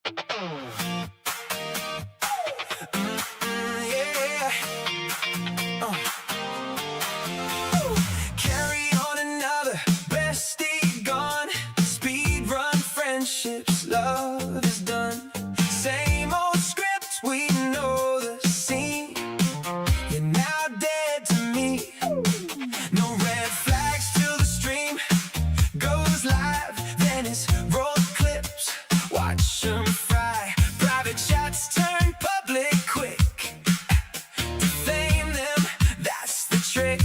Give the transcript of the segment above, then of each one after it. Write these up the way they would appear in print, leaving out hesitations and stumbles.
Yeah. Carry on another bestie gone. Speed run friendships, love is done. Same old script, we know the scene. You're now dead to me. No red flags till the stream goes live. Then it's roll clips, watch 'em fry. Private chats turn public quick. Defame them, that's the trick.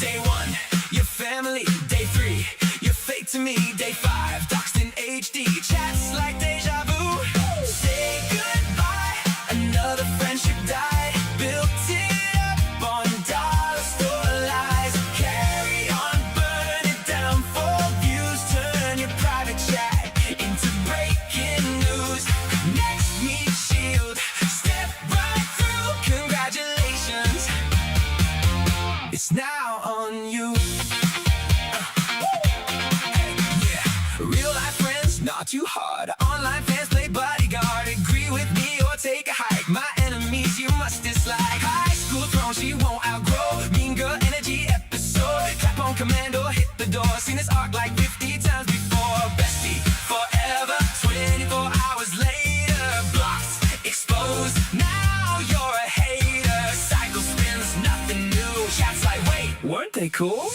Day 1, your family. Day 3, you're fake to me. Day 5, doxed in HD. Chats like deja vu. Say goodbye, another friendship died. Built it up on dollar store lies. Carry on, burn it down for views. Turn your private chat into breaking news. Next meet shield, step right through. Congratulations, it's now on you. Yeah, real life friends, not too hard. Online fans play bodyguard. Agree with me or take a hike. My enemies you must dislike. High school throne she won't outgrow. Mean girl energy episode. Tap on command or hit the door. Seen this arc like 50 times before. Bestie forever, 24 hours later. Blocks exposed, now you're a hater. Cycle spins, nothing new. Chats like, wait, weren't they cool?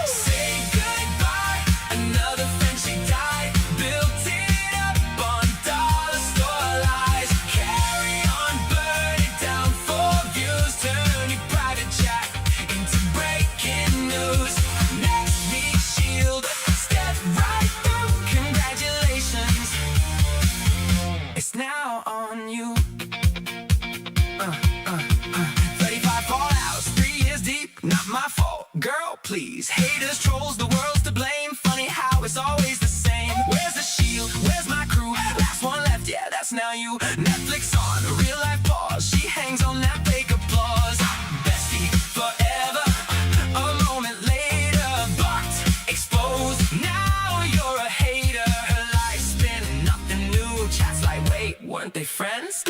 Say goodbye, another friendship died. Built it up on dollar store lies. Carry on, burn it down for views. Turn your private chat into breaking news. Next meet shield, step right through. Congratulations, it's now on you. 35 fallouts, 3 years deep, not my fault. Girl, please. Haters, trolls, the world's to blame. Funny how it's always the same. Where's the shield? Where's my crew? Last one left, yeah, that's now you. Netflix on, real life pause. She hangs on that fake applause. Bestie forever, a moment later. Blocked, exposed, now you're a hater. Her life spin, nothing new. Chats like, wait, weren't they friends?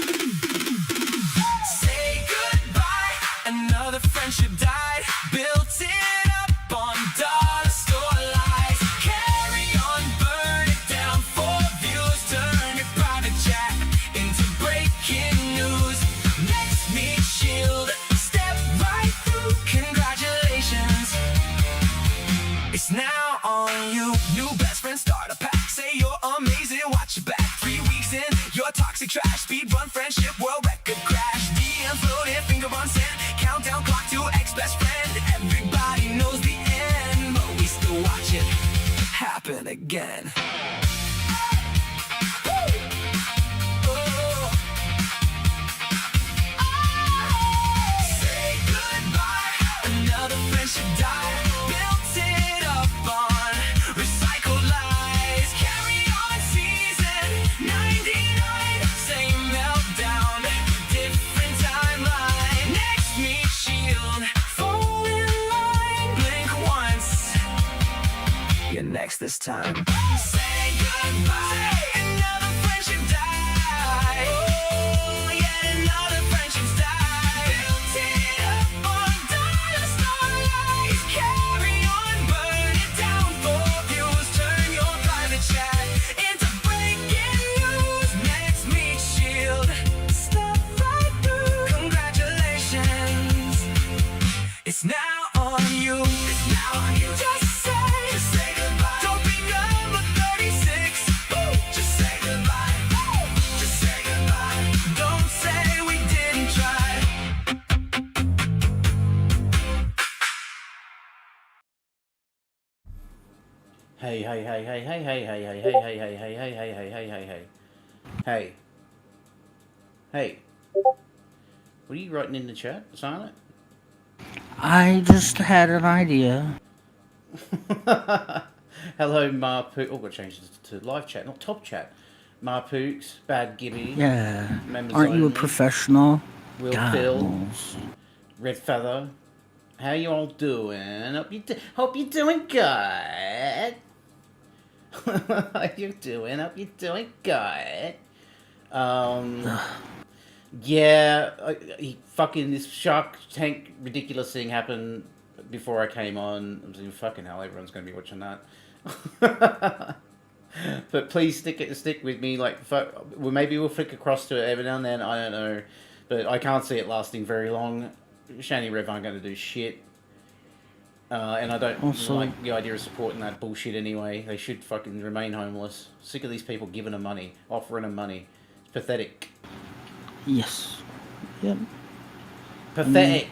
Say goodbye, another friendship died. Built it up on dollar store lies. Carry on, burn it down for views. Turn your private chat into breaking news. Next meet shield, step right through. Congratulations, it's now on you. New best friend, start a pack. Say you're amazing, watch your back. 3 weeks in, you're toxic trash. Speed run friendship, world record crash. DM floated, finger on send. Countdown clock to ex-best friend. Everybody knows the end, but we still watch it happen again. Say goodbye, another friendship died. Built it up on recycled lies. Carry on, season 99. Same meltdown, different timeline. Next meet shield, fall in line. Blink once, you're next this time. Say goodbye, another friendship died. Oh, yet another friendship's died. Built it up on dollar store lies. Carry on, burn it down for views. Turn your private chat into breaking news. Next meet shield, step right through. Congratulations, it's now on you. It's now on you. Just say goodbye. Don't be number 36. Ooh, just say goodbye. Ooh, just say goodbye. Don't say we didn't try. Hey, hey, hey, hey, hey, hey, hey, hey, hey, hey, hey, hey, hey, hey, hey, hey, hey, hey. Hey. Hey. What are you writing in the chat, Silent? I just had an idea. Hello, Marpook. Oh, I've got to change this to live chat, not top chat. Marpooks, Bad Gibby. Yeah. Members Aren't you a only. professional? Will God, Phil. Lolz. Red Feather. How you all doing? Hope you're doing good. How you doing? Hope you're doing good. Yeah, this Shark Tank ridiculous thing happened before I came on. I was like, fucking hell, everyone's going to be watching that. But please stick with me. Like, well, maybe we'll flick across to it every now and then. I don't know, but I can't see it lasting very long. Shani Rev aren't going to do shit, and I don't like the idea of supporting that bullshit anyway. They should fucking remain homeless. Sick of these people giving them money, offering them money. It's pathetic. Yes. Yep. Pathetic.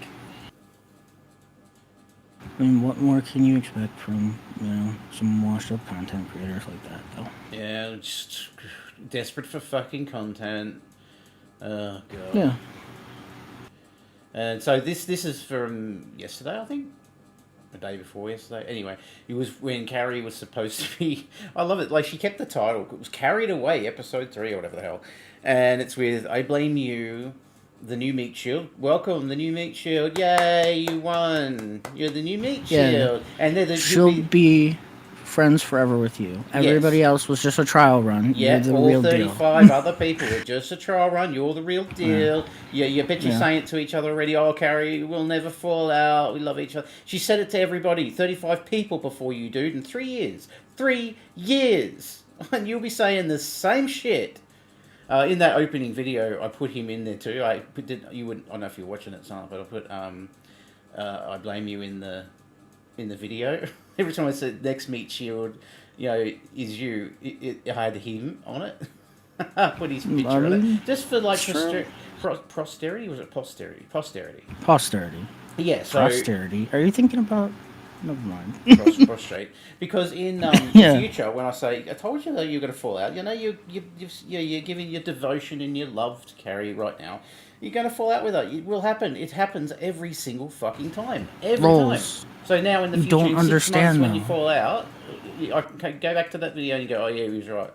I mean, what more can you expect from, some washed-up content creators like that, though? Yeah, just desperate for fucking content. Oh, God. Yeah. And so this is from yesterday, I think? The day before yesterday. Anyway, it was when Carrie was supposed to be... I love it. Like, she kept the title. It was Carried Away, episode 3 or whatever the hell. And it's with I Blame You, the new Meat Shield. Welcome, the new Meat Shield. Yay, you won. You're the new Meat Shield. And she'll be friends forever with you. Everybody else was just a trial run. Yeah, you're the all real 35 deal. other people were just a trial run. You're the real deal. Yeah, you bet you're saying it to each other already. Oh, Carrie, we'll never fall out. We love each other. She said it to everybody. 35 people before you, dude, in 3 years. 3 years. And you'll be saying the same shit. In that opening video, I put him in there too. You wouldn't. I don't know if you're watching it, son, but I put I Blame You in the video. Every time I said next Meat Shield, is you, it had him on it. Put his picture on it, just for like posterity. Was it posterity? Posterity. Posterity. Yeah. So posterity. Are you thinking about? Never mind. Prostrate. Because in the future, when I say, I told you that you're going to fall out. You're giving your devotion and your love to Carrie right now. You're going to fall out with her. It will happen. It happens every single fucking time. Every time. So now in the future, don't in 6 months when you fall out, I can go back to that video and go, oh yeah, he was right.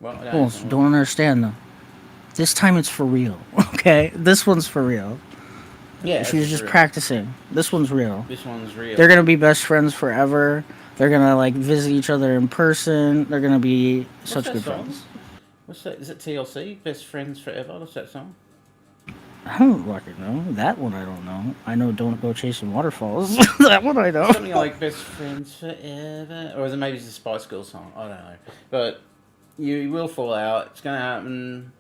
Well, don't understand though. This time it's for real. Okay, this one's for real. Yeah, she was just practicing. This one's real. This one's real. They're gonna be best friends forever. They're gonna visit each other in person. They're gonna be such good friends. What's that? Is it TLC? Best Friends Forever? What's that song? I don't fucking know. That one I don't know. I know Don't Go Chasing Waterfalls. That one I know. Something like Best Friends Forever, or maybe it's a Spice Girls song. I don't know, but you will fall out. It's gonna happen.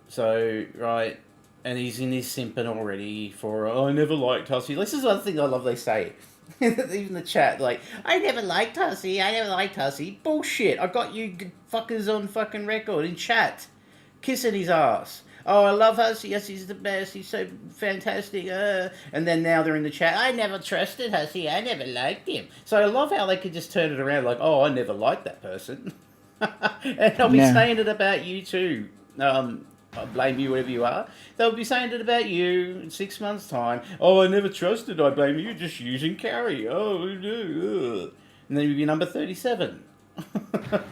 So right. And he's in his simping already for, I never liked Hussey. This is one thing I love they say. Even the chat, like, I never liked Hussey. Bullshit. I got you fuckers on fucking record in chat. Kissing his ass. Oh, I love Hussey. Hussey's the best. He's so fantastic. And then now they're in the chat. I never trusted Hussey. I never liked him. So I love how they could just turn it around like, oh, I never liked that person. And I'll be saying it about you too. I blame you, whatever you are. They'll be saying it about you in 6 months' time. Oh, I never trusted. I blame you. Just using Carrie. Oh, and then you'll be number 37.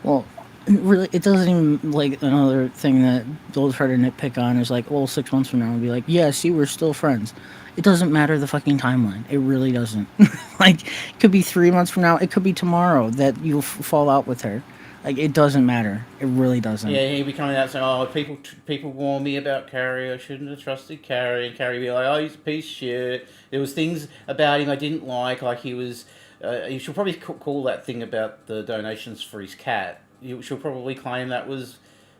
Well, really, it doesn't even, another thing that they'll try to nitpick on is 6 months from now, it'll be like, yeah, see, we're still friends. It doesn't matter the fucking timeline. It really doesn't. It could be 3 months from now. It could be tomorrow that you'll fall out with her. It doesn't matter. It really doesn't. Yeah, he'll be coming out saying, oh, people warn me about Carrie. I shouldn't have trusted Carrie. And Carrie will be like, oh, he's a piece of shit. There was things about him I didn't like he was... she'll probably call that thing about the donations for his cat. She'll probably claim that was,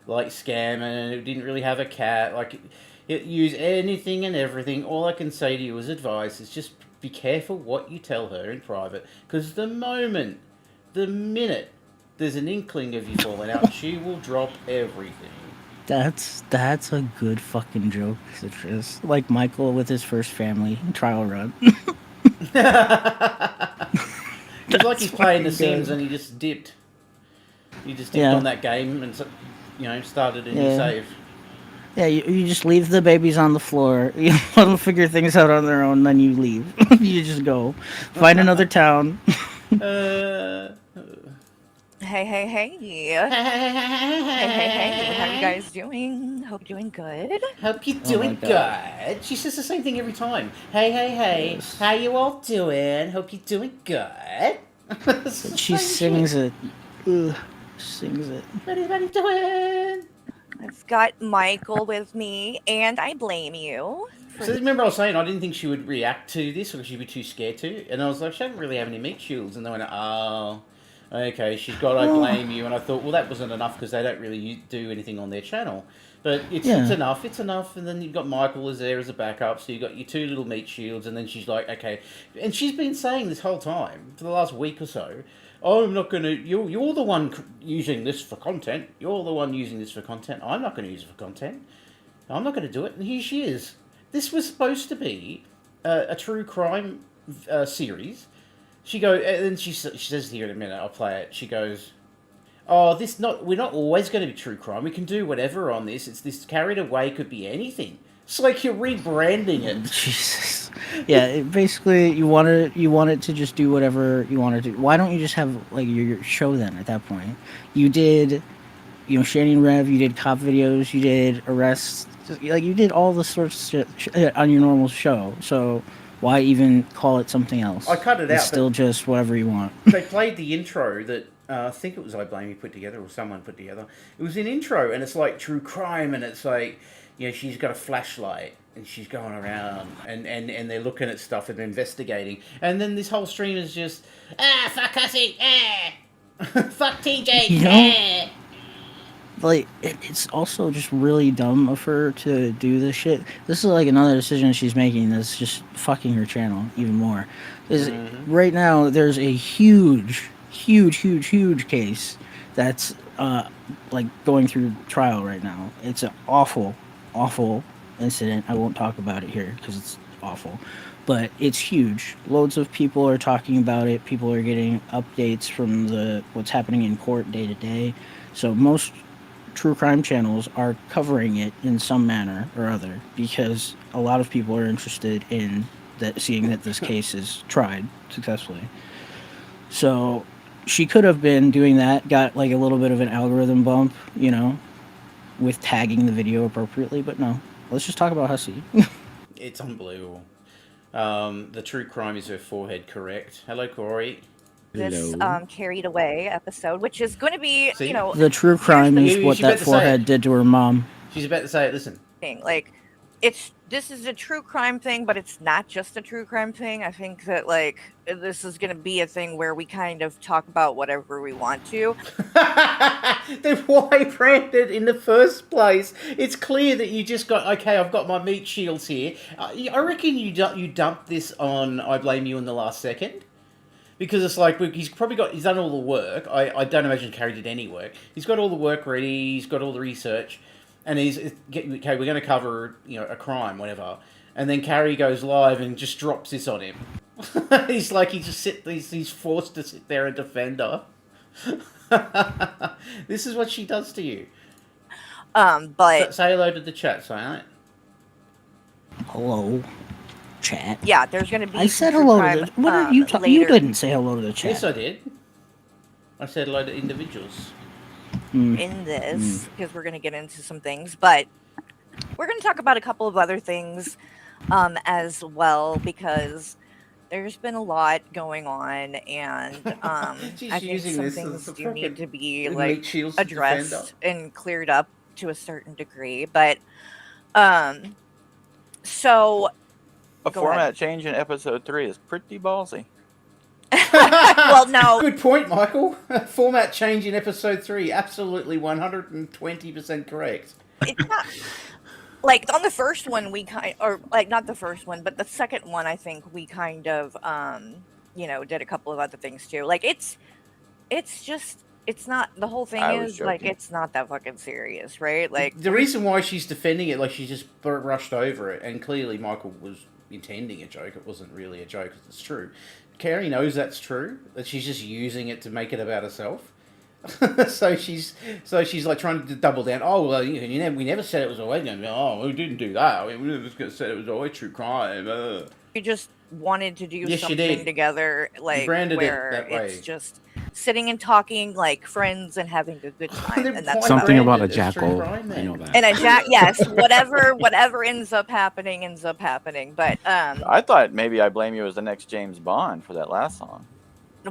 scam and it didn't really have a cat. It use anything and everything. All I can say to you as advice is just be careful what you tell her in private. Because the minute... there's an inkling of you falling out, she will drop everything. That's a good fucking joke, Citrus. Like Michael with his first family trial run. It's like he's playing The Sims and he just dipped. He just dipped on that game and, started a new save. Yeah, you just leave the babies on the floor. You let them figure things out on their own, then you leave. You just go. Find another town. Hey. Hey. How you guys doing? Hope you're doing good. Hope you're doing good. She says the same thing every time. Hey. Yes. How you all doing? Hope you're doing good. She sings it Ugh, sings it. What are you doing? I've got Michael with me, and I blame you. So remember I was saying I didn't think she would react to this because she'd be too scared to. And I was like, she doesn't really have any meat shields. And they went, oh, okay, she's got I blame you. And I thought, well, that wasn't enough because they don't really do anything on their channel. But it's enough, it's enough. And then you've got Michael as there as a backup. So you've got your two little meat shields. And then she's like, okay. And she's been saying this whole time for the last week or so, oh, I'm not going to, you're the one using this for content. You're the one using this for content. I'm not going to use it for content. I'm not going to do it. And here she is. This was supposed to be a true crime series. And then she says here in a minute, I'll play it. She goes, oh, we're not always going to be true crime. We can do whatever on this. It's this carried away could be anything. It's like you're rebranding it. Jesus. Yeah, basically you want it to just do whatever you want to do. Why don't you just have like your show then at that point? You did, Shani and Rev, you did cop videos, you did arrests, like you did all the sorts of shit on your normal show. So why even call it something else? I cut it out. It's still just whatever you want. They played the intro that I think it was I Blame You put together or someone put together. It was an intro and it's like true crime and it's like, she's got a flashlight and she's going around and they're looking at stuff and they're investigating. And then this whole stream is just, fuck Hussy, fuck TJ, Like, it's also just really dumb of her to do this shit. This is like another decision she's making that's just fucking her channel even more. Because right now, there's a huge case that's like going through trial right now. It's an awful incident. I won't talk about it here because it's awful. But it's huge. Loads of people are talking about it. People are getting updates from what's happening in court day to day. So most true crime channels are covering it in some manner or other because a lot of people are interested in seeing that this case is tried successfully. So she could have been doing that, got like a little bit of an algorithm bump, with tagging the video appropriately, but no. Let's just talk about Hussy. It's unbelievable. The true crime is her forehead, correct? Hello, Corey. This Carried Away episode, which is going to be, See? The true crime is what that forehead did to her mom. She's about to say it, listen. Like, this is a true crime thing, but it's not just a true crime thing. I think that, like, this is going to be a thing where we kind of talk about whatever we want to. Then why branded in the first place? It's clear that you just got, okay, I've got my meat shields here. I reckon you dumped this on I Blame You in the last second. Because it's like, he's done all the work. I don't imagine Carrie did any work. He's got all the work ready, he's got all the research, and okay, we're going to cover, a crime, whatever. And then Carrie goes live and just drops this on him. He's forced to sit there and defend her. This is what she does to you. But... Say hello to the chat, Silent. Hello. Chat. Yeah, there's going to be. I said hello to the. What are you talking? You didn't say hello to the chat. Yes, I did. I said hello to individuals. In this, because we're going to get into some things, but we're going to talk about a couple of other things as well, because there's been a lot going on, and I think some things do need to be like addressed and cleared up to a certain degree. But so. A format change in episode 3 is pretty ballsy. Well, no. Good point, Michael. Format change in episode 3. Absolutely 120% correct. It's not... Like, on the first one, not the first one, but the second one, I think we kind of, did a couple of other things, too. Like, it's just... It's not, the whole thing is, like, it's not that fucking serious, right? Like... The reason why she's defending it, like, she just brushed over it, and clearly Michael was intending a joke. It wasn't really a joke, it's true. Carrie knows that's true, that she's just using it to make it about herself. so she's like trying to double down. Oh, well, we never said it was always going to be, oh, we didn't do that. We never said it was always true crime. We just wanted to do something together, like, where it's just sitting and talking like friends and having a good time. And that's something about a jackal. I know that. And yes, whatever ends up happening. But I thought maybe I Blame You as the next James Bond for that last song.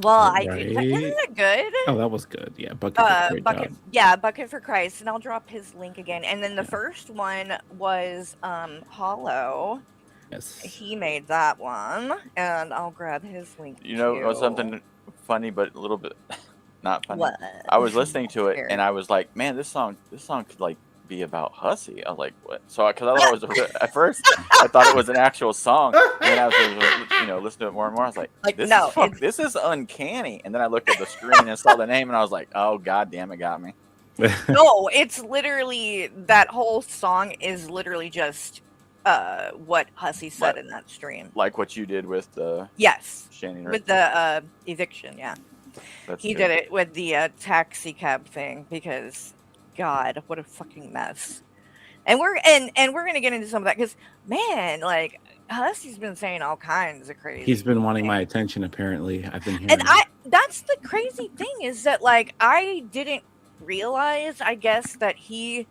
Well, Right. isn't it good? Oh, that was good. Yeah, Bucket did a great Bucket, job. yeah, Bucket for Christ, and I'll drop his link again. And then the Yeah. first one was Hollow. Yes. He made that one, and I'll grab his link. You know, too. something funny, but a little bit not funny. What? I was listening to it, Scared. and I was like, "Man, this song could like be about Hussy." I was like, "What?" So, because I thought it was at first, I thought it was an actual song, and then I was, listening to it more and more. I was like, no, this is uncanny." And then I looked at the screen and saw the name, and I was like, "Oh, god damn, it got me." No, it's literally that whole song is literally just what Hussy said in that stream. Like what you did with the Shannon, right? With the eviction, yeah. He good. did it with the taxi cab thing because, God, what a fucking mess. And we're gonna get into some of that because, man, like Hussy's been saying all kinds of crazy. He's been wanting my attention. Apparently, I've been hearing. And that's the crazy thing is that like I didn't realize, I guess, that he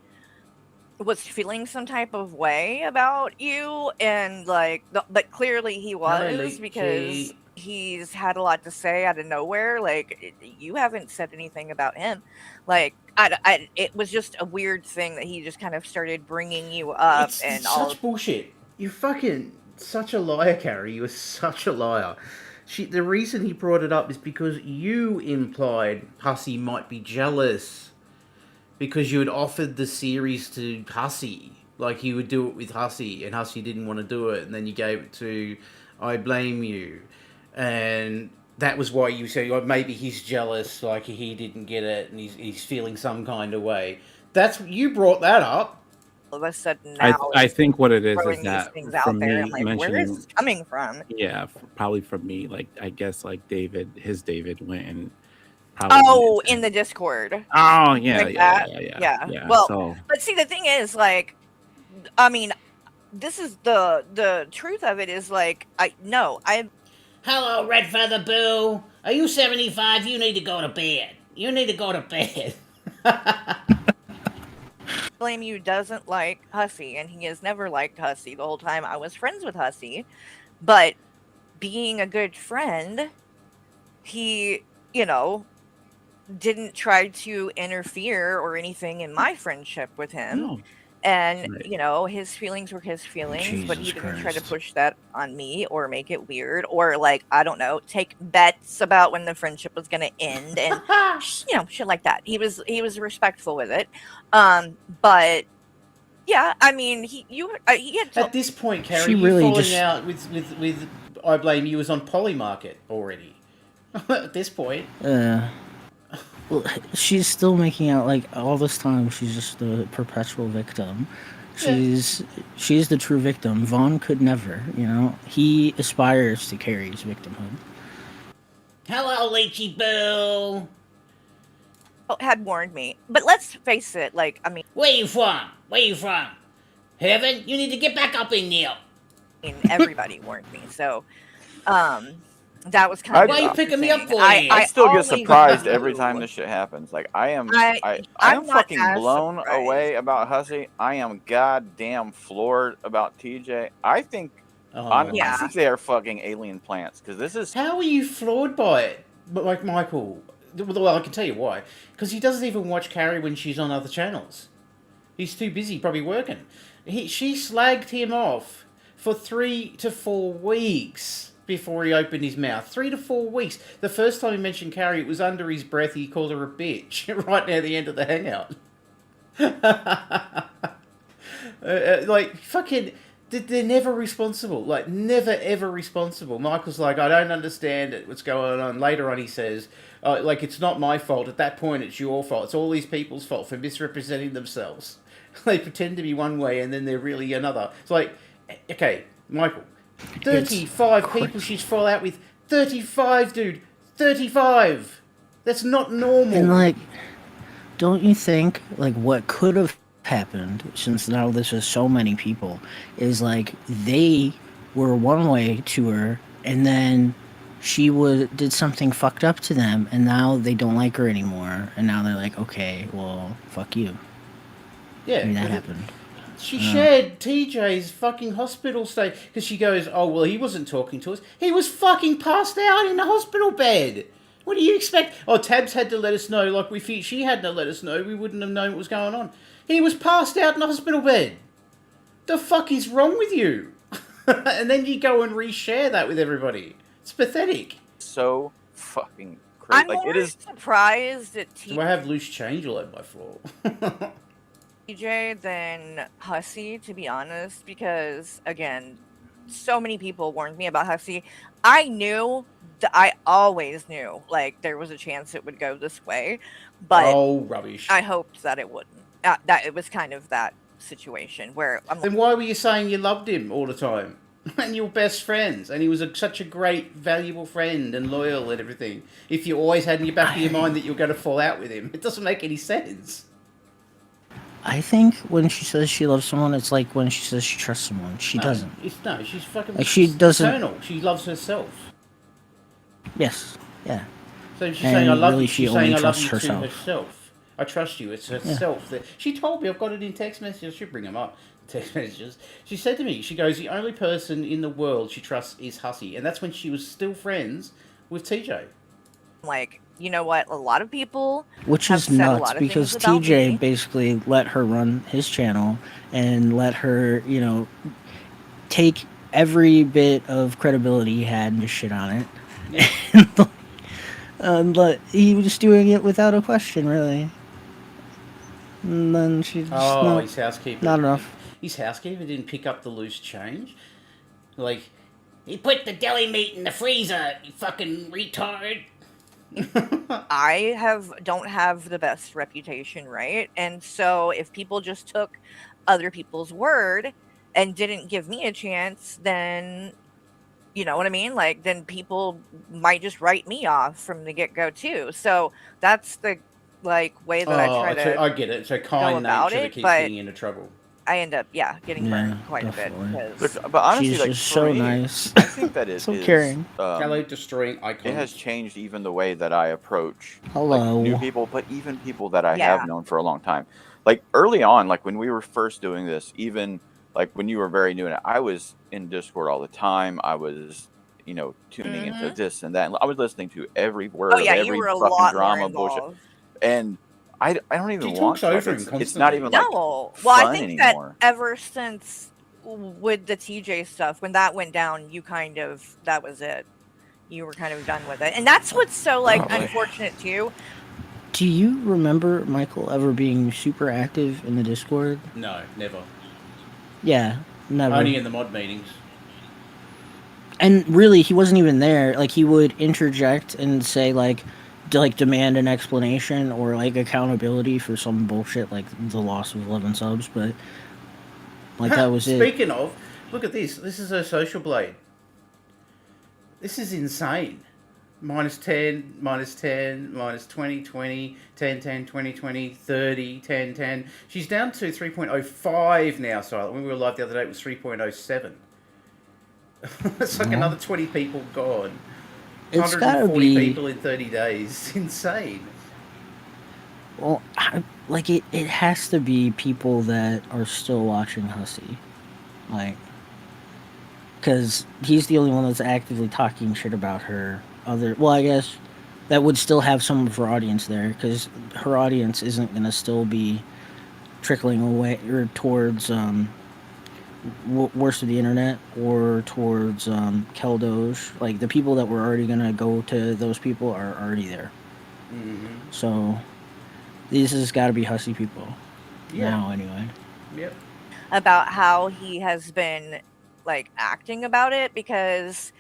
was feeling some type of way about you, and like, but clearly he was because he's had a lot to say out of nowhere. Like, you haven't said anything about him. Like, it was just a weird thing that he just kind of started bringing you up, It's such bullshit. You're fucking such a liar, Carrie. You were such a liar. The reason he brought it up is because you implied Hussy might be jealous because you had offered the series to Hussy. Like, you would do it with Hussy, and Hussy didn't want to do it, and then you gave it to I Blame You. And that was why you said, oh, maybe he's jealous, like he didn't get it, and he's feeling some kind of way. You brought that up. All of a sudden now, I think what it is that things from me I'm like, mentioning, where is this coming from? Yeah, probably from me. Like, I guess like David went and in the Discord. Oh yeah, like yeah. Well, but see, the thing is, like, I mean, this is the truth of it is like, Hello, Red Feather Boo. Are you 75? You need to go to bed. Blame You doesn't like Hussy, and he has never liked Hussy the whole time I was friends with Hussy. But being a good friend, he, didn't try to interfere or anything in my friendship with him. No. And, Right. His feelings were his feelings, Jesus but he didn't try to Christ. push that on me or make it weird or, like, I don't know, take bets about when the friendship was going to end and, shit like that. He was respectful with it. But, yeah, I mean, he had At this point, Carrie, She you really falling just- out with I Blame You was on Polymarket already. At this point. Well, she's still making out like all this time she's just the perpetual victim. She's the true victim. Vaughn could never, He aspires to Carrie's victimhood. Hello, Leechy Boo. had warned me. But let's face it, like, I mean, Where you from? Heaven? You need to get back up in there. everybody warned me. So, that was kind of. Why are you picking me up for? I still get always surprised do. every time this shit happens. Like, I am I'm not fucking as blown surprised. away about Hussy. I am goddamn floored about TJ. I think I think they are fucking alien plants because this is. How are you floored by it? But like Michael, well, I can tell you why. Because he doesn't even watch Carrie when she's on other channels. He's too busy, probably working. She slagged him off for 3 to 4 weeks before he opened his mouth. 3 to 4 weeks. The first time he mentioned Carrie, it was under his breath. He called her a bitch right near the end of the hangout. Like, fucking, they're never responsible. Like, never, ever responsible. Michael's like, I don't understand it. What's going on? Later on, he says, like, it's not my fault. At that point, it's your fault. It's all these people's fault for misrepresenting themselves. They pretend to be one way, and then they're really another. It's like, okay, Michael, 35 people she's fall out with. 35, dude. 35. That's not normal. And like, don't you think like what could have happened, since now this is so many people, is like they were one way to her, and then she did something fucked up to them, and now they don't like her anymore, and now they're like, okay, well, fuck you. Yeah, Maybe that happened. She shared TJ's fucking hospital stay because she goes, oh, well, he wasn't talking to us. He was fucking passed out in the hospital bed. What do you expect? Oh, Tabs had to let us know. Like, if she hadn't have let us know, we wouldn't have known what was going on. He was passed out in the hospital bed. The fuck is wrong with you? And then you go and reshare that with everybody. It's pathetic. So fucking crazy. I'm more surprised at Do I have loose change all over my floor? TJ than Hussey, to be honest, because again, so many people warned me about Hussey. I always knew like there was a chance it would go this way, but oh, rubbish. I hoped that it wouldn't. That it was kind of that situation where I'm then why were you saying you loved him all the time? And you were best friends, and he was such a great, valuable friend and loyal and everything. If you always had in your back of your mind that you were going to fall out with him, it doesn't make any sense. I think when she says she loves someone, it's like when she says she trusts someone. She doesn't. She's fucking like she doesn't. Eternal. She loves herself. Yes. Yeah. So she's saying I love really you. she She's saying I love trusts you herself. to herself. I trust you. It's herself. That she told me. I've got it in text messages. I should bring them up. Text messages. She said to me, she goes, the only person in the world she trusts is Hussey, and that's when she was still friends with TJ. like, you know what? A lot of people, which have is said a nuts lot of because things about TJ me. basically let her run his channel and let her, take every bit of credibility he had and just shit on it. But he was just doing it without a question, really. And then she just His housekeeper. not enough. His housekeeper didn't pick up the loose change. Like, he put the deli meat in the freezer, you fucking retard. don't have the best reputation, right? And so if people just took other people's word and didn't give me a chance, then you know what I mean? Like, then people might just write me off from the get-go too. So that's the way that I try to I get it. So kind about nature it, that keeps but getting into trouble. I end up getting burned quite definitely. a bit. 'Cause But honestly, She's like just for so me, nice. I think that it So is, caring. Hello, destroying icons. it has changed even the way that I approach Hello. new people, but even people that I Yeah. have known for a long time. Like early on, like when we were first doing this, even like when you were very new in it, I was in Discord all the time. I was, tuning into this and that. And I was listening to every word oh yeah, of you every were a fucking lot more drama bullshit. involved. And I don't even She want talks to. Like, over him it's constantly. not even like No, well, I fun think anymore. that ever since with the TJ stuff, when that went down, you that was it. You were kind of done with it, and that's what's so Probably. unfortunate too. Do you remember Michael ever being super active in the Discord? No, never. Yeah, never. Only in the mod meetings. And really, he wasn't even there. Like, he would interject and say, demand an explanation or, accountability for some bullshit, like the loss of 11 subs, but, that was it. Speaking of, look at this. This is her social blade. This is insane. -10, -10, -20, 20, 10, 10, 20, 20, 30, 10, 10. She's down to 3.05 now, so when we were live the other day, it was 3.07. It's like another 20 people gone. It's gotta 140 be people in 30 days. It's insane. well, it has to be people that are still watching Hussey, because he's the only one that's actively talking shit about her. I guess that would still have some of her audience there, because her audience isn't gonna still be trickling away or towards worst of the internet or towards Keldoge. Like, the people that were already gonna go to those people are already there. So these has got to be Hussey people now, anyway. Yep. About how he has been acting about it, because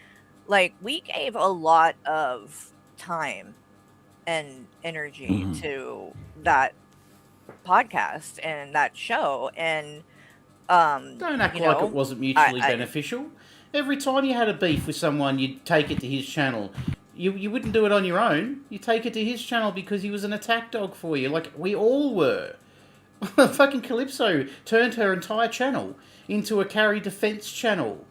we gave a lot of time and energy to that podcast and that show, and don't act like it wasn't mutually beneficial. Every time you had a beef with someone, you'd take it to his channel. You wouldn't do it on your own. You take it to his channel because he was an attack dog for you, like we all were. Fucking Calypso turned her entire channel into a Carrie defense channel.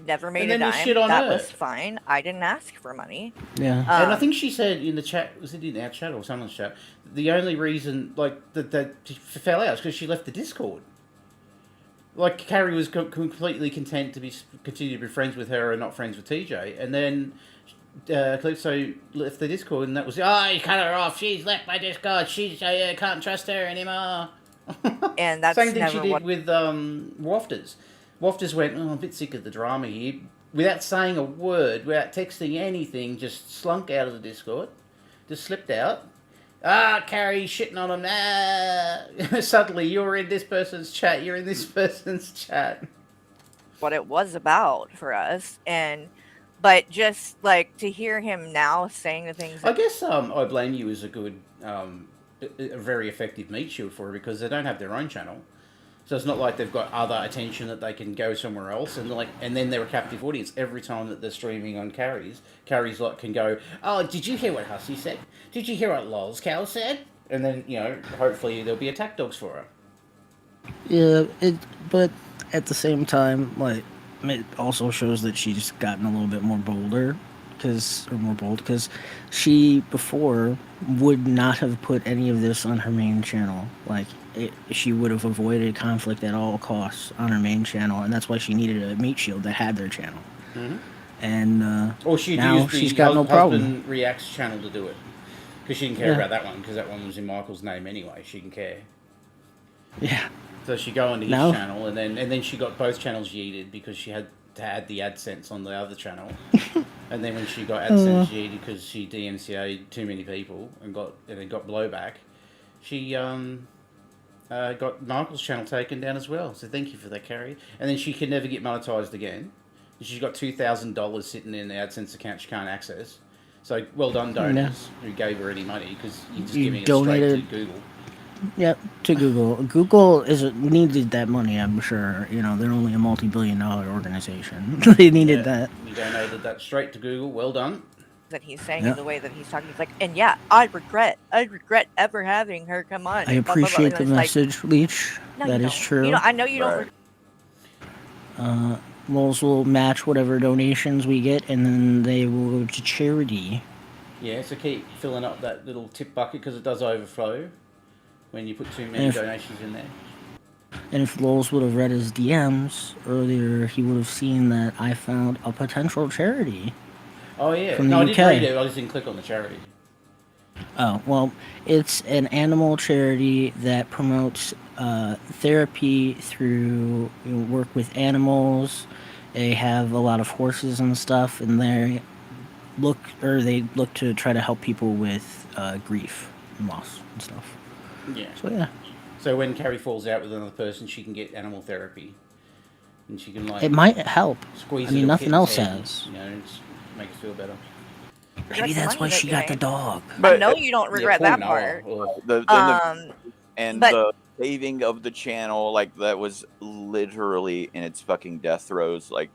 never made And a then you dime. shit on That her. was fine. I didn't ask for money. Yeah. And I think she said in the chat, was it in our chat or someone's chat, the only reason, like, that she fell out is because she left the Discord. Like, Carrie was completely content to continue to be friends with her and not friends with TJ. And then Calypso left the Discord, and that was, oh, you cut her off. She's left my Discord. I can't trust her anymore. And that's Same thing never she did what. with Wafters. Wafters went, oh, I'm a bit sick of the drama here. Without saying a word, without texting anything, just slunk out of the Discord. Just slipped out. Carrie, shitting on him. Suddenly, you're in this person's chat. You're in this person's chat. What it was about for us, but just like to hear him now saying the things I that, guess I Blame You is a good, a very effective meat shield for her because they don't have their own channel. So it's not like they've got other attention that they can go somewhere else, and then they're a captive audience every time that they're streaming on Carrie's. Carrie's can go, oh, did you hear what Hussy said? Did you hear what LolzCow said? And then hopefully there'll be attack dogs for her. Yeah, but at the same time, like, it also shows that she's gotten a little bit more bold, because she before would not have put any of this on her main channel. Like, she would have avoided conflict at all costs on her main channel, and that's why she needed a meat shield that had their channel. Mm-hmm. And or she'd now use the she's got no problem. Husband Reacts channel to do it. Because she didn't care about that one, because that one was in Michael's name anyway. She didn't care. Yeah. So she go onto his No. channel, and then she got both channels yeeted because she had to add the AdSense on the other channel. And then when she got AdSense yeeted because she DMCA'd too many people and then got blowback, she got Michael's channel taken down as well. So thank you for that, Carrie. And then she can never get monetized again. She's got $2,000 sitting in the AdSense account she can't access. So well done, donors who gave her any money, because you're just giving it straight to Google. Yep, to Google. Google needed that money, I'm sure. They're only a multi-billion-dollar organization. They needed that. You donated that straight to Google. Well done. that he's saying in the way that he's talking. He's like, and yeah, I regret ever having her come on. I and blah, blah, blah. appreciate And the it's like, message, Leech. no, That you is don't. true. I know you don't. Lols will match whatever donations we get, and then they will go to charity. Yeah, so keep filling up that little tip bucket, because it does overflow when you put too many donations in there. And if Lols would have read his DMs earlier, he would have seen that I found a potential charity. Oh yeah, From no, I the didn't UK. read it. I just didn't click on the charity. Oh, well, it's an animal charity that promotes therapy through work with animals. They have a lot of horses and stuff, and they look to try to help people with grief and loss and stuff. Yeah. So yeah, So when Carrie falls out with another person, she can get animal therapy, and she can it might help. squeeze. I mean, a nothing kitten's else head, has. Just make it feel better. Maybe that's why she got the dog. I know you don't regret poor that Noah. part. Oh. But- The saving of the channel, like, that was literally in its fucking death throes. Like,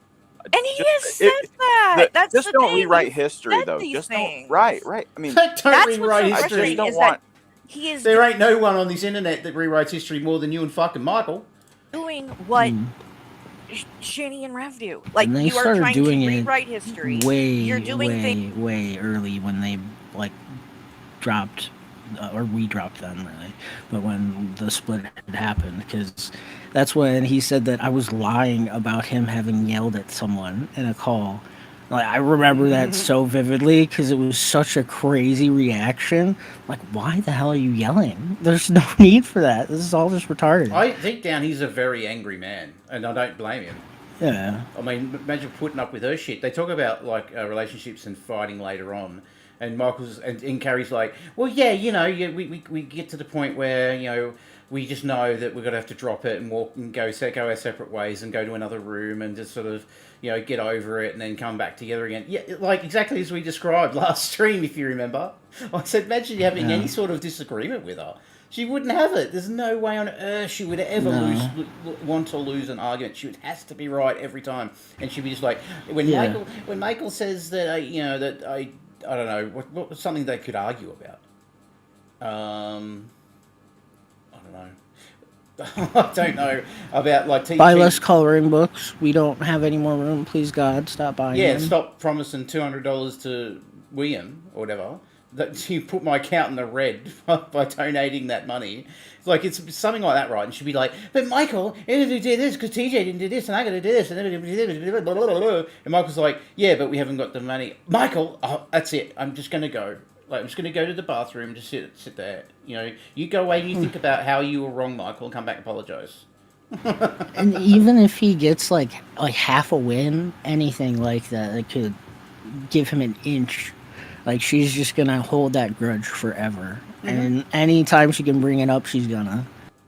And he has said that. That's just the don't thing. rewrite He's history, said though. these Just things. don't. Right. I mean, Don't That's what's rewrite so I history. frustrating just don't is want. that he is There ain't no one on this internet that rewrites history more than you and fucking Michael. doing what Shani and Rev do. Like, And they you are started trying doing to it rewrite history. way, You're doing things. way early when they dropped, or we dropped them really, but when the split had happened, because that's when he said that I was lying about him having yelled at someone in a call. Like, I remember that so vividly because it was such a crazy reaction. Like, why the hell are you yelling? There's no need for that. This is all just retarded. Deep down, he's a very angry man, and I don't blame him. Yeah. I mean, imagine putting up with her shit. They talk about relationships and fighting later on, and Michael's and Carrie's like, well, yeah, we get to the point where we just know that we're gonna have to drop it and walk and go our separate ways and go to another room and just sort of get over it and then come back together again. Yeah, like exactly as we described last stream, if you remember. I said, imagine you having any sort of disagreement with her. She wouldn't have it. There's no way on earth she would ever want to lose an argument. She has to be right every time, and she'd be just like, when Michael says that I don't know what was something they could argue about. I don't know. I don't know about like teaching. Buy less coloring books. We don't have any more room. Please God, stop buying Yeah, them. stop promising $200 to William or whatever. That you put my account in the red by donating that money. It's like it's something like that, right? And she'd be like, "But Michael, you did this because TJ didn't do this, and I got to do this." And Michael's like, "Yeah, but we haven't got the money." Michael, oh, that's it. I'm just gonna go. Like I'm just gonna go to the bathroom, just sit there. You know, you go away and you think about how you were wrong, Michael, and come back and apologize. And even if he gets like half a win, anything like that could give him an inch. Like she's just gonna hold that grudge forever, and anytime she can bring it up, she's gonna.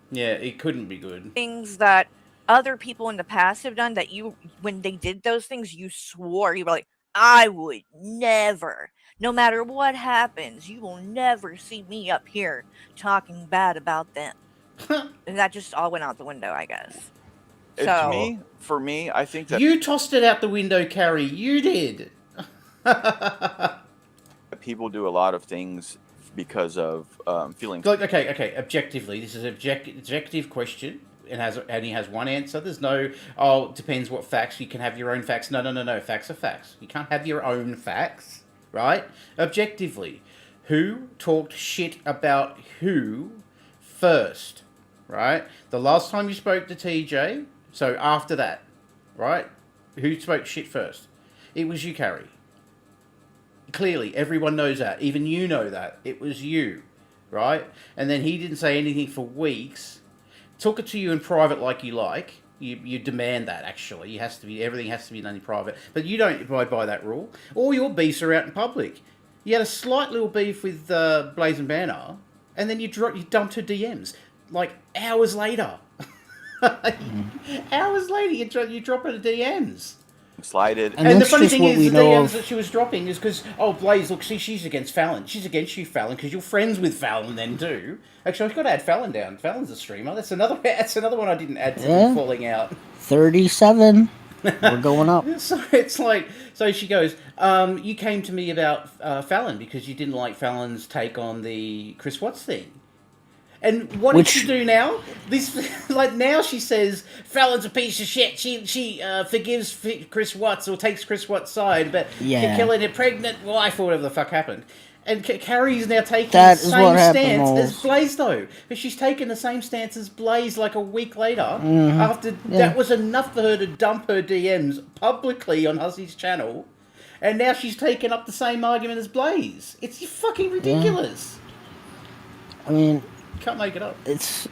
Yeah, it couldn't be good. Things that other people in the past have done that you, when they did those things, you swore, you were like, I would never, no matter what happens, you will never see me up here talking bad about them. And that just all went out the window, I guess. So For me, I think that You tossed it out the window, Carrie. You did. people do a lot of things because of feeling. Like, okay. Objectively, this is an objective question. It only has one answer. There's no, it depends what facts. You can have your own facts. No. Facts are facts. You can't have your own facts, right? Objectively, who talked shit about who first, right? The last time you spoke to TJ, so after that, right? Who spoke shit first? It was you, Carrie. Clearly, everyone knows that. Even you know that. It was you, right? And then he didn't say anything for weeks. Took it to you in private like you like. You demand that, actually. Everything has to be done in private. But you don't abide by that rule. All your beefs are out in public. You had a slight little beef with Blaze and Banner, and then you dumped her DMs. Like, hours later. Hours later, you drop her DMs. Slided. And the that's funny just thing what is, we the know DMs of. that she was dropping is because, Blaze, look, she's against Fallon. She's against you, Fallon, because you're friends with Fallon then too. Actually, I've got to add Fallon down. Fallon's a streamer. That's another one I didn't add to the falling out. 37. We're going up. So it's like, so she goes, you came to me about Fallon because you didn't like Fallon's take on the Chris Watts thing. And what did she do now? Now she says Fallon's a piece of shit. She forgives Chris Watts or takes Chris Watts' side, but killing a pregnant wife or whatever the fuck happened. And Carrie's now taking the same stance as Blaze, though. But she's taken the same stance as Blaze like a week later. After that was enough for her to dump her DMs publicly on Hussey's channel. And now she's taken up the same argument as Blaze. It's fucking ridiculous. I mean, can't make it up. It's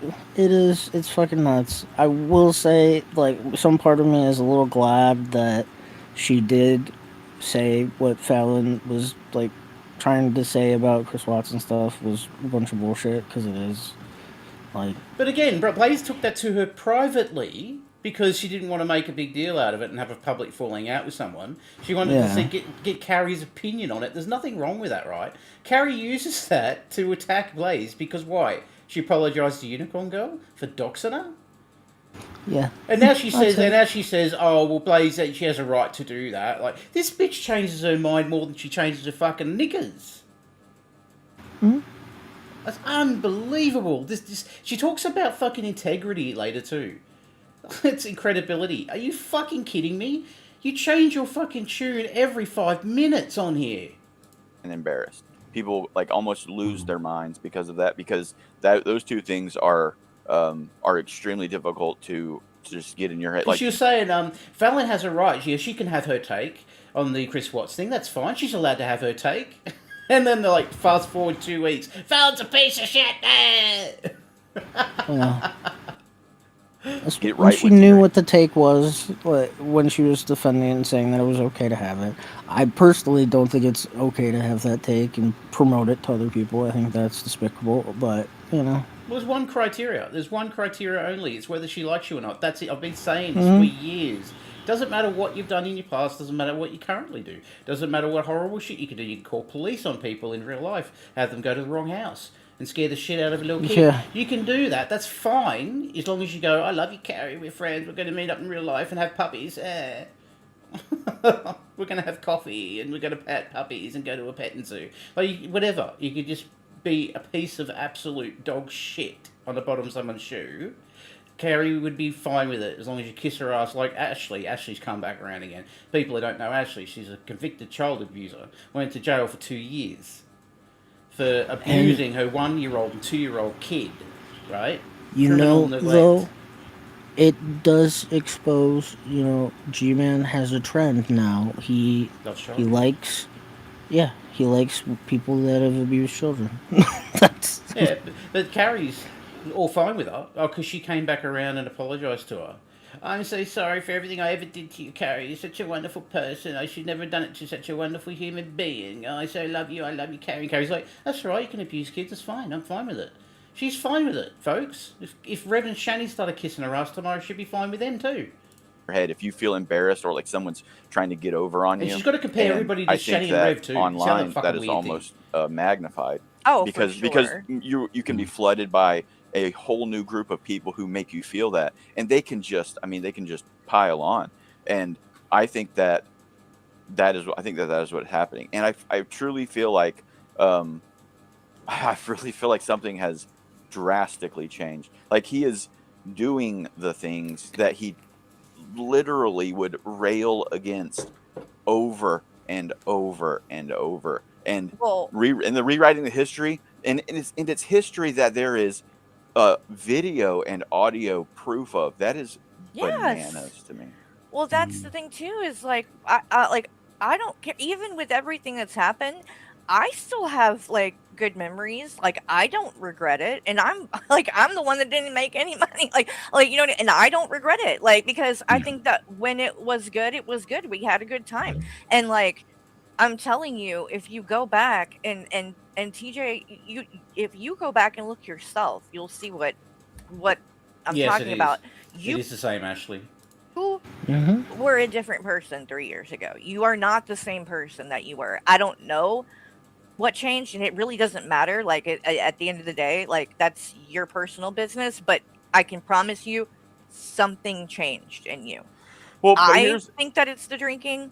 fucking nuts. I will say, like, some part of me is a little glad that she did say what Fallon was, like, trying to say about Chris Watts and stuff was a bunch of bullshit, because it is, like... But again, Blaze took that to her privately because she didn't want to make a big deal out of it and have a public falling out with someone. She wanted to get Carrie's opinion on it. There's nothing wrong with that, right? Carrie uses that to attack Blaze because why? She apologised to Unicorn Girl for doxing her? Yeah. And now she says, oh, well, Blaze, she has a right to do that. Like, this bitch changes her mind more than she changes her fucking knickers. That's unbelievable. She talks about fucking integrity later, too. It's incredibility. Are you fucking kidding me? You change your fucking tune every 5 minutes on here. And embarrassed. People like almost lose their minds because of that, because those two things are extremely difficult to just get in your head. Like she was saying, Fallon has a right. She can have her take on the Chris Watts thing. That's fine. She's allowed to have her take. And then they're like, fast forward 2 weeks. Fallon's a piece of shit. Yeah. Get when right she with knew her. what the take was, when she was defending and saying that it was okay to have it. I personally don't think it's okay to have that take and promote it to other people. I think that's despicable, but, you know. Well, there's one criteria. There's one criteria only. It's whether she likes you or not. That's it. I've been saying this for years. Doesn't matter what you've done in your past. Doesn't matter what you currently do. Doesn't matter what horrible shit you can do. You can call police on people in real life. Have them go to the wrong house. And scare the shit out of a little kid. Yeah. You can do that. That's fine. As long as you go, I love you, Carrie. We're friends. We're going to meet up in real life and have puppies. We're going to have coffee and we're going to pet puppies and go to a petting zoo. Like, whatever. You could just be a piece of absolute dog shit on the bottom of someone's shoe. Carrie would be fine with it as long as you kiss her ass like Ashley. Ashley's come back around again. People who don't know Ashley, she's a convicted child abuser. Went to jail for 2 years for abusing her 1-year-old and 2-year-old kid, right? You Criminal know, neglect. though, it does expose, G-Man has a trend now. He likes, he likes people that have abused children. That's Yeah, but Carrie's all fine with her. Oh, because she came back around and apologised to her. I'm so sorry for everything I ever did to you, Carrie. You're such a wonderful person. I should never have done it to such a wonderful human being. I so love you. I love you, Carrie. And Carrie's like, that's right. You can abuse kids. That's fine. I'm fine with it. She's fine with it, folks. If Rev and Shani started kissing her ass tomorrow, she'd be fine with them too. Head, if you feel embarrassed or like someone's trying to get over on And you, she's got to compare and everybody to I think Shani and that Rev too. online that is weird almost magnified. Oh, because for sure. you can be flooded by a whole new group of people who make you feel that, and they can just pile on. And I think that is what's happening. And I truly feel like something has drastically changed. Like, he is doing the things that he literally would rail against over and over and over. And the rewriting the history, and it's history that there is video and audio proof of. That is bananas to me. Well, that's the thing too. Is like I don't care. Even with everything that's happened, I still have like good memories. Like, I don't regret it, and I'm the one that didn't make any money. And I don't regret it. Like, because I think that when it was good, we had a good time. And like, I'm telling you, if you go back and TJ, if you go back and look yourself, you'll see what I'm talking about. It is the same, Ashley. You were a different person 3 years ago. You are not the same person that you were. I don't know what changed, and it really doesn't matter. Like, at the end of the day, like, that's your personal business. But I can promise you, something changed in you. Well, I think that it's the drinking.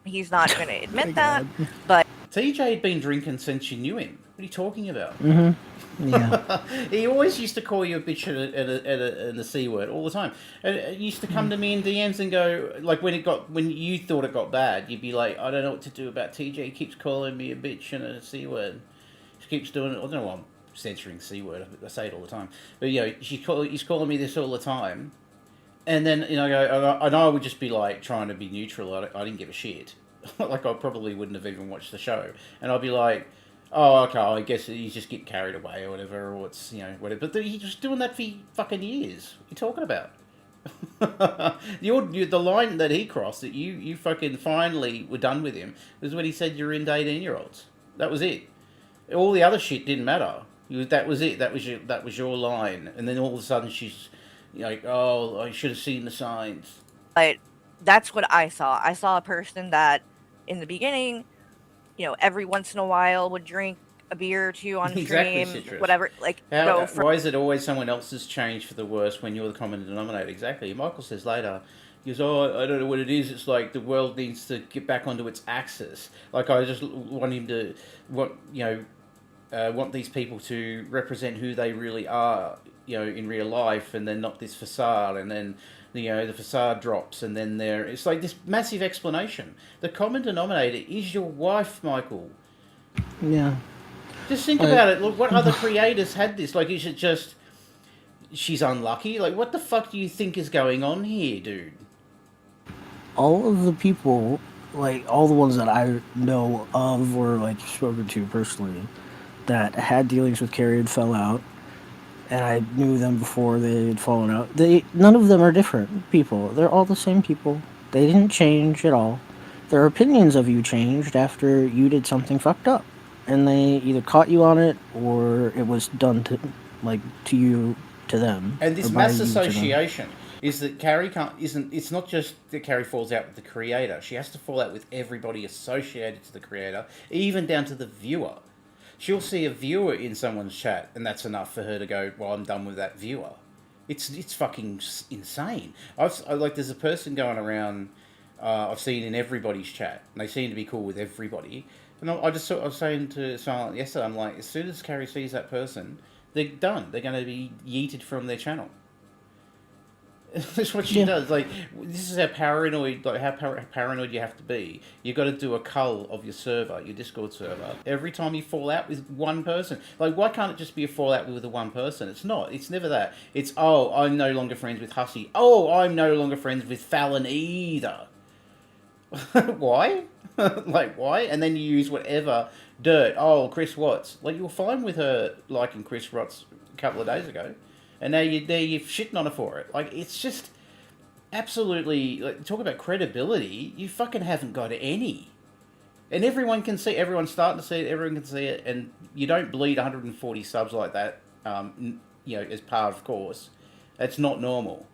He's not going to admit that. But TJ had been drinking since you knew him. What are you talking about? Yeah. He always used to call you a bitch and a C word all the time. And it used to come to me in DMs and go, like, when you thought it got bad, you'd be like, I don't know what to do about TJ. He keeps calling me a bitch and a C word. She keeps doing it. I don't know why I'm censoring C word. I say it all the time. But, he's calling me this all the time. And then, I would just be like trying to be neutral. I didn't give a shit. Like, I probably wouldn't have even watched the show. And I'd be like, oh, okay, I guess you just get carried away or whatever, or it's, whatever. But he's just doing that for fucking years. What are you talking about? The line that he crossed, that you fucking finally were done with him, was when he said you're into 18-year-olds. That was it. All the other shit didn't matter. That was it. That was your line. And then all of a sudden she's like, oh, I should have seen the signs. But that's what I saw. I saw a person that, in the beginning, every once in a while would drink a beer or two on stream, Citrus. Whatever. Like, why is it always someone else's change for the worse when you're the common denominator? Exactly. Michael says later, he goes, oh, I don't know what it is. It's like the world needs to get back onto its axis. Like, I just want him to, want these people to represent who they really are, in real life, and then not this facade, and then the facade drops, and then it's like this massive explanation. The common denominator is your wife, Michael. Yeah. Just think about it. Look, what other creators had this? Like, is it just she's unlucky? Like, what the fuck do you think is going on here, dude? All of the people, like, all the ones that I know of or, like, spoken to personally that had dealings with Carrie and fell out, and I knew them before they had fallen out. None of them are different people. They're all the same people. They didn't change at all. Their opinions of you changed after you did something fucked up, and they either caught you on it or it was done to you to them. And this mass association is that Carrie it's not just that Carrie falls out with the creator. She has to fall out with everybody associated to the creator, even down to the viewer. She'll see a viewer in someone's chat, and that's enough for her to go, well, I'm done with that viewer. It's fucking insane. There's a person going around, I've seen in everybody's chat, and they seem to be cool with everybody. And I was saying to Silent yesterday, I'm like, as soon as Carrie sees that person, they're done. They're going to be yeeted from their channel. That's what she Yeah. does. Like, this is how paranoid, like how paranoid you have to be. You got to do a cull of your server, your Discord server, every time you fall out with one person. Like, why can't it just be a fallout with the one person? It's not. It's never that. It's, oh, I'm no longer friends with Hussy. Oh, I'm no longer friends with Fallon either. Why? Like, why? And then you use whatever dirt. Oh, Chris Watts. Like, you were fine with her liking Chris Watts a couple of days ago, and now you're shitting on her for it. Like, it's just absolutely, like, talk about credibility. You fucking haven't got any, and everyone can see. Everyone's starting to see it. Everyone can see it, and you don't bleed 140 subs like that. As part of course, that's not normal.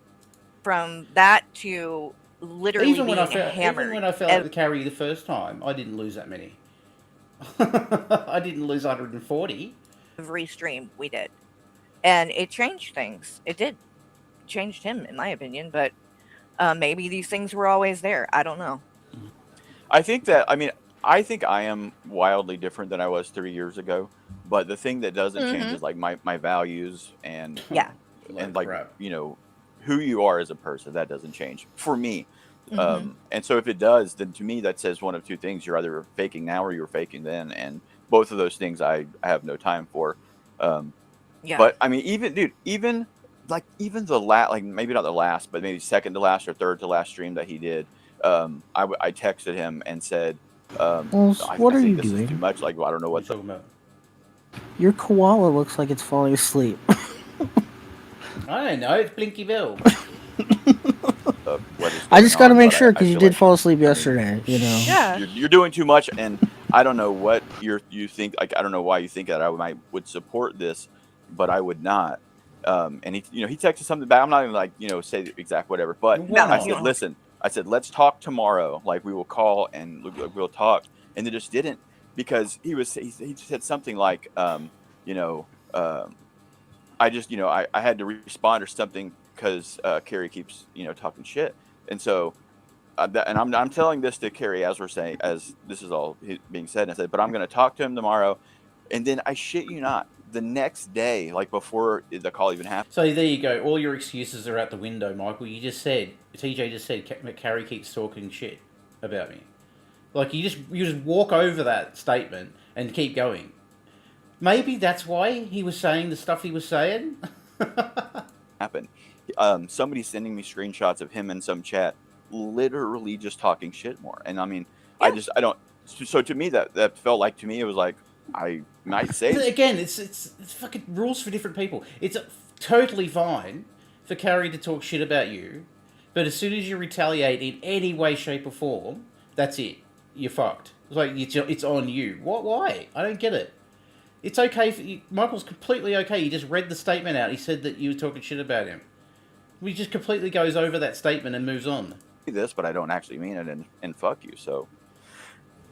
From that to literally Even when I being felt, hammered. even when I felt like the carry the first time, I didn't lose that many. I didn't lose 140. Every stream we did, and it changed things. It did changed him, in my opinion. But maybe these things were always there. I don't know. I think I am wildly different than I was 3 years ago. But the thing that doesn't change is like my values and Yeah. like crap. who you are as a person. That doesn't change for me. And so if it does, then to me that says one of two things: you're either faking now or you're faking then, and both of those things I have no time for. Yeah. But I mean, even the last, like maybe not the last, but maybe second to last or third to last stream that he did, I texted him and said, Well, I what are think you this is doing? too much. Like, well, I don't know What what are you talking about? Your koala looks like it's falling asleep. I don't know. It's Blinky Bill. what is I just got to going on, make but sure I because you feel did like- fall asleep yesterday. You know. Yeah. You're doing too much, and I don't know what you think. Like, I don't know why you think that I would support this, but I would not. And he texted something back. I'm not gonna say the exact whatever, but No, I you said, don't. listen, I said, let's talk tomorrow. Like, we will call and we'll talk, and they just didn't, because he said something like, I just I had to respond or something because Carrie keeps talking shit, and so. And I'm telling this to Carrie as this is all being said. And I said, but I'm going to talk to him tomorrow, and then I shit you not, the next day, like before the call even happened. So there you go. All your excuses are out the window, Michael. TJ just said, Carrie keeps talking shit about me. Like, you just walk over that statement and keep going. Maybe that's why he was saying the stuff he was saying. Happened. Somebody sending me screenshots of him in some chat, literally just talking shit more. And I mean, Yeah. I don't. So to me, that felt like, to me, it was like, I might say Again, it's fucking rules for different people. It's totally fine for Carrie to talk shit about you, but as soon as you retaliate in any way, shape, or form, that's it. You're fucked. It's like, it's on you. What? Why? I don't get it. It's okay for you. Michael's completely okay. He just read the statement out. He said that you were talking shit about him. He just completely goes over that statement and moves on. this, but I don't actually mean it, and fuck you. So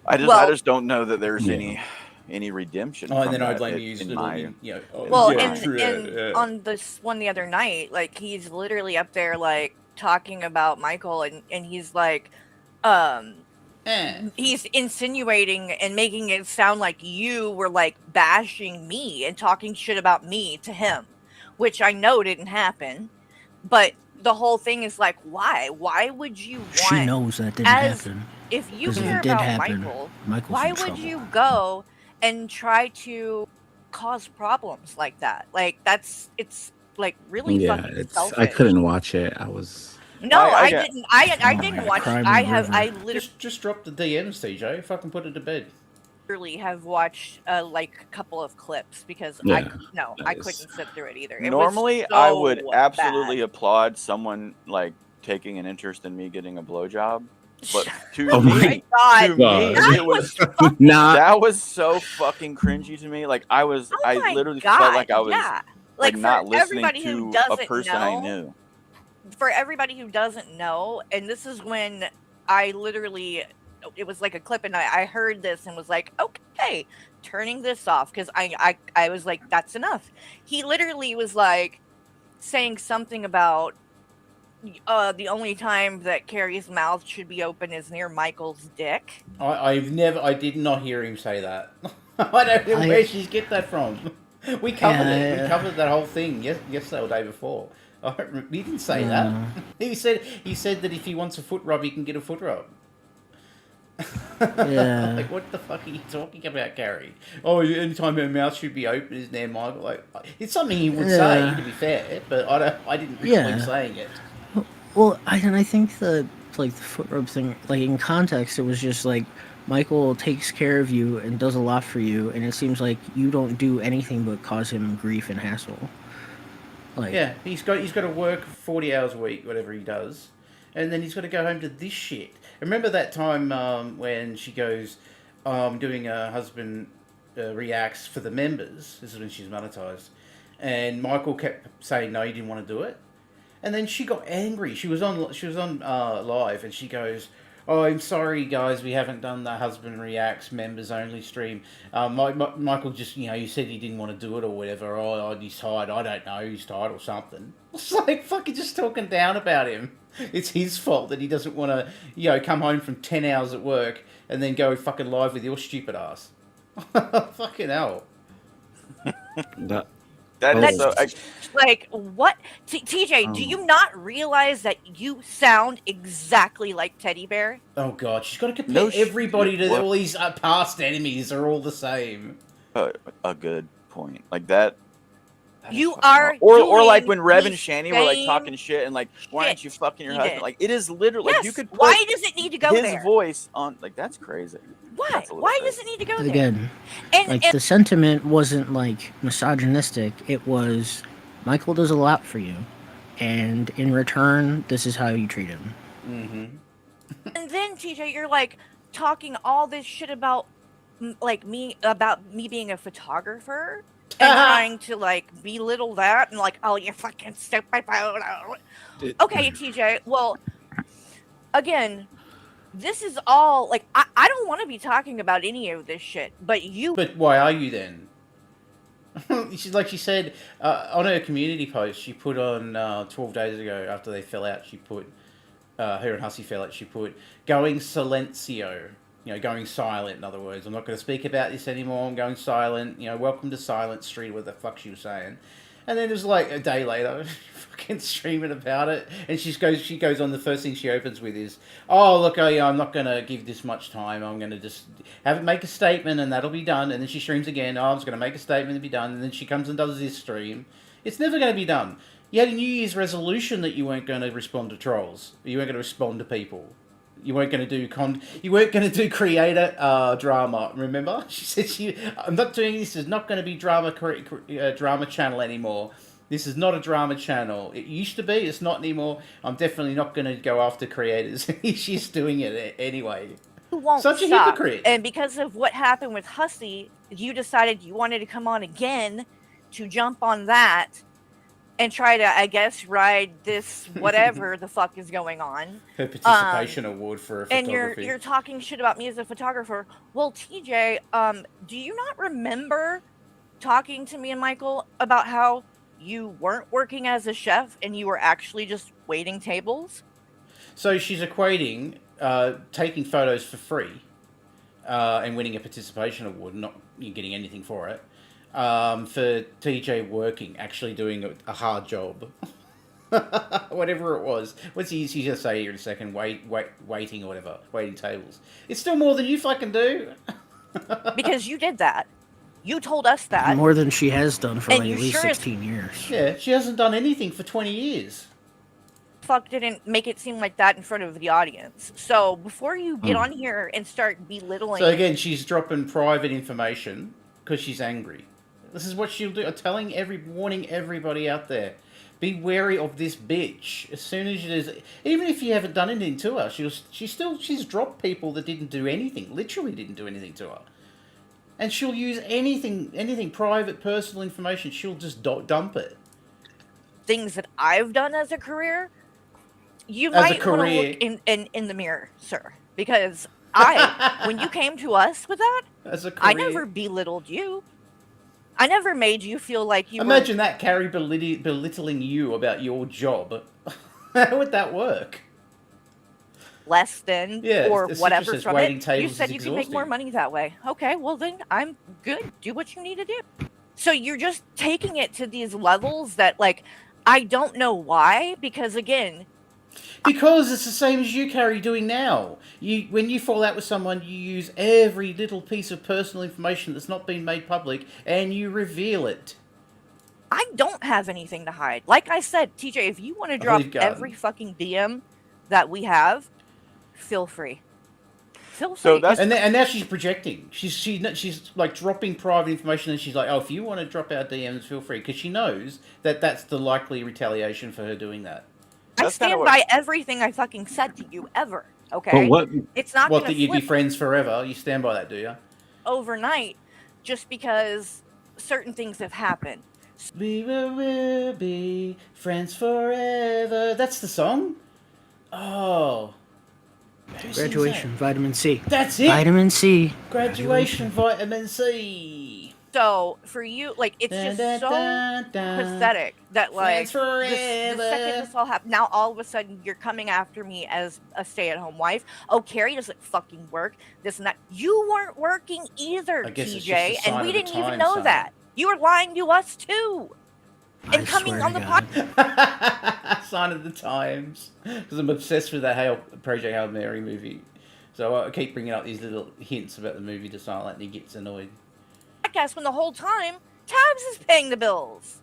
I Well- just don't know that there's any redemption. Oh, and from then I'd that blame in you. my. Well, yeah, and true, on this one the other night, like, he's literally up there like talking about Michael, and he's like, he's insinuating and making it sound like you were like bashing me and talking shit about me to him, which I know didn't happen. But the whole thing is like, why? Why would you want? She knows that didn't as- happen. If you 'Cause if care it did about happen, Michael, Michael's why in would trouble. you go and try to cause problems like that? Like, it's like really Yeah, fucking I selfish. couldn't watch it. I was. No, I I get- didn't. I Oh, didn't yeah, watch. cry me I a have. river. I literally Just drop the DMs, TJ. Fucking put it to bed. have watched like a couple of clips because I Yeah, I nice. couldn't sit through it either. It Normally, was I so would absolutely bad. applaud someone like taking an interest in me getting a blowjob, but to Oh me, my God, to God. me, that it was Not. that was so fucking cringy to me. Like, I Oh my literally God, felt like I was yeah. like for not listening everybody who to a doesn't person know, I knew. For everybody who doesn't know, and this is when I literally, it was like a clip, and I heard this and was like, okay, turning this off, because I was like, that's enough. He literally was like saying something about the only time that Carrie's mouth should be open is near Michael's dick. I did not hear him say that. I don't know where she's get that from. We covered it. We Yeah. covered that whole thing yesterday or day before. He didn't say that. He said that if he wants a foot rub, he can get a foot rub. Yeah. Like, what the fuck are you talking about, Carrie? Oh, anytime her mouth should be open, isn't there, Michael? Like, it's something he would say, to be fair, but I didn't recall him saying it. Well, I think the foot rub thing, like, in context, it was just like Michael takes care of you and does a lot for you, and it seems like you don't do anything but cause him grief and hassle. Like, yeah, he's got to work 40 hours a week, whatever he does, and then he's got to go home to this shit. Remember that time when she goes, doing a husband reacts for the members. This is when she's monetized, and Michael kept saying no, he didn't want to do it, and then she got angry. She was on live, and she goes, "Oh, I'm sorry, guys, we haven't done the husband reacts members only stream. Michael just, you said he didn't want to do it or whatever. Oh, he's tired. I don't know, he's tired or something." It's like fucking just talking down about him. It's his fault that he doesn't want to, come home from 10 hours at work and then go fucking live with your stupid ass. Fucking hell. That is so. Like, what? TJ, do you not realize that you sound exactly like Teddy Bear? Oh, God. She's got to compare everybody to all these past enemies are all the same. A good point. Like that. You are, or like when Rev and Shani were like talking shit and like, why aren't you fucking your husband? Like, it is literally like you could put why does it need to go his there? voice on, like, that's crazy. Why? Why does it need to go there? Again, And the sentiment wasn't like misogynistic. It was Michael does a lot for you, and in return, this is how you treat him. Mm-hmm. And then TJ, you're like talking all this shit about me being a photographer. And trying to like belittle that and like, oh, you fucking stupid photo. Okay, TJ. Well, again, this is all like I don't want to be talking about any of this shit, but you. But why are you then? Like she said on her community post, she put on 12 days ago after they fell out. She put her and Hussey fell out. She put going silencio. Going silent, in other words. I'm not going to speak about this anymore. I'm going silent. Welcome to Silent Street, what the fuck she was saying. And then it was like a day later, fucking streaming about it. And she goes on, the first thing she opens with is, oh, look, I'm not going to give this much time. I'm going to just make a statement and that'll be done. And then she streams again. Oh, I'm just going to make a statement and be done. And then she comes and does this stream. It's never going to be done. You had a New Year's resolution that you weren't going to respond to trolls. You weren't going to respond to people. You weren't going to do creator drama. Remember, she said I'm not doing this. Is not going to be drama channel anymore. This is not a drama channel. It used to be. It's not anymore. I'm definitely not going to go after creators. She's doing it anyway. You won't Such a stop. hypocrite. And because of what happened with Hussey, you decided you wanted to come on again to jump on that and try to, I guess, ride this whatever the fuck is going on. Her participation award for photography. And you're talking shit about me as a photographer. Well, TJ, do you not remember talking to me and Michael about how you weren't working as a chef and you were actually just waiting tables? So she's equating taking photos for free and winning a participation award, not you getting anything for it. For TJ working, actually doing a hard job. Whatever it was. What's he just say here in a second? Waiting or whatever. Waiting tables. It's still more than you fucking do. Because you did that. You told us that. More than she has done for And like you at least sure as 16 years. Yeah, she hasn't done anything for 20 years. Fuck didn't make it seem like that in front of the audience. So before you get on here and start belittling... So again, she's dropping private information because she's angry. This is what she'll do. Warning everybody out there. Be wary of this bitch. As soon as even if you haven't done anything to her, she's dropped people that didn't do anything. Literally didn't do anything to her. And she'll use anything private, personal information. She'll just dump it. Things that I've done as a career, you might want to look in the mirror, sir. Because when you came to us with that, I never belittled you. I never made you feel like you Imagine that, Carrie belittling you about your job. How would that work? Less than or whatever from it. You said you could make more money that way. Okay, well then I'm good. Do what you need to do. So you're just taking it to these levels that like I don't know why, because again, Because it's the same as you, Carrie, doing now. When you fall out with someone, you use every little piece of personal information that's not been made public, and you reveal it. I don't have anything to hide. Like I said, TJ, if you want to drop Olive Garden. every fucking DM that we have, feel free. Feel So free. that's And now she's projecting. She's like dropping private information, and she's like, "Oh, if you want to drop our DMs, feel free," because she knows that that's the likely retaliation for her doing that. I that's kinda stand what- by everything I fucking said to you ever. Okay. But what? It's not What, going that to you'd be flip friends forever? You stand by that, do you? overnight just because certain things have happened. We will be friends forever. That's the song? Oh. Who sings Graduation, that? vitamin C. That's it! Vitamin C. Graduation vitamin C. So for you, like, it's just so pathetic that like Friends the second forever. this all happened, now all of a sudden you're coming after me as a stay-at-home wife. Oh, Carrie doesn't fucking work. This and that. You weren't working either, I guess it's TJ, just a sign and we of the didn't even times, know son. that. You were lying to us too. I And coming swear on to the God. podcast. Sign of the times. Because I'm obsessed with that Project Hail Mary movie. So I keep bringing up these little hints about the movie to Silent, and he gets annoyed. When the whole time Tabs is paying the bills,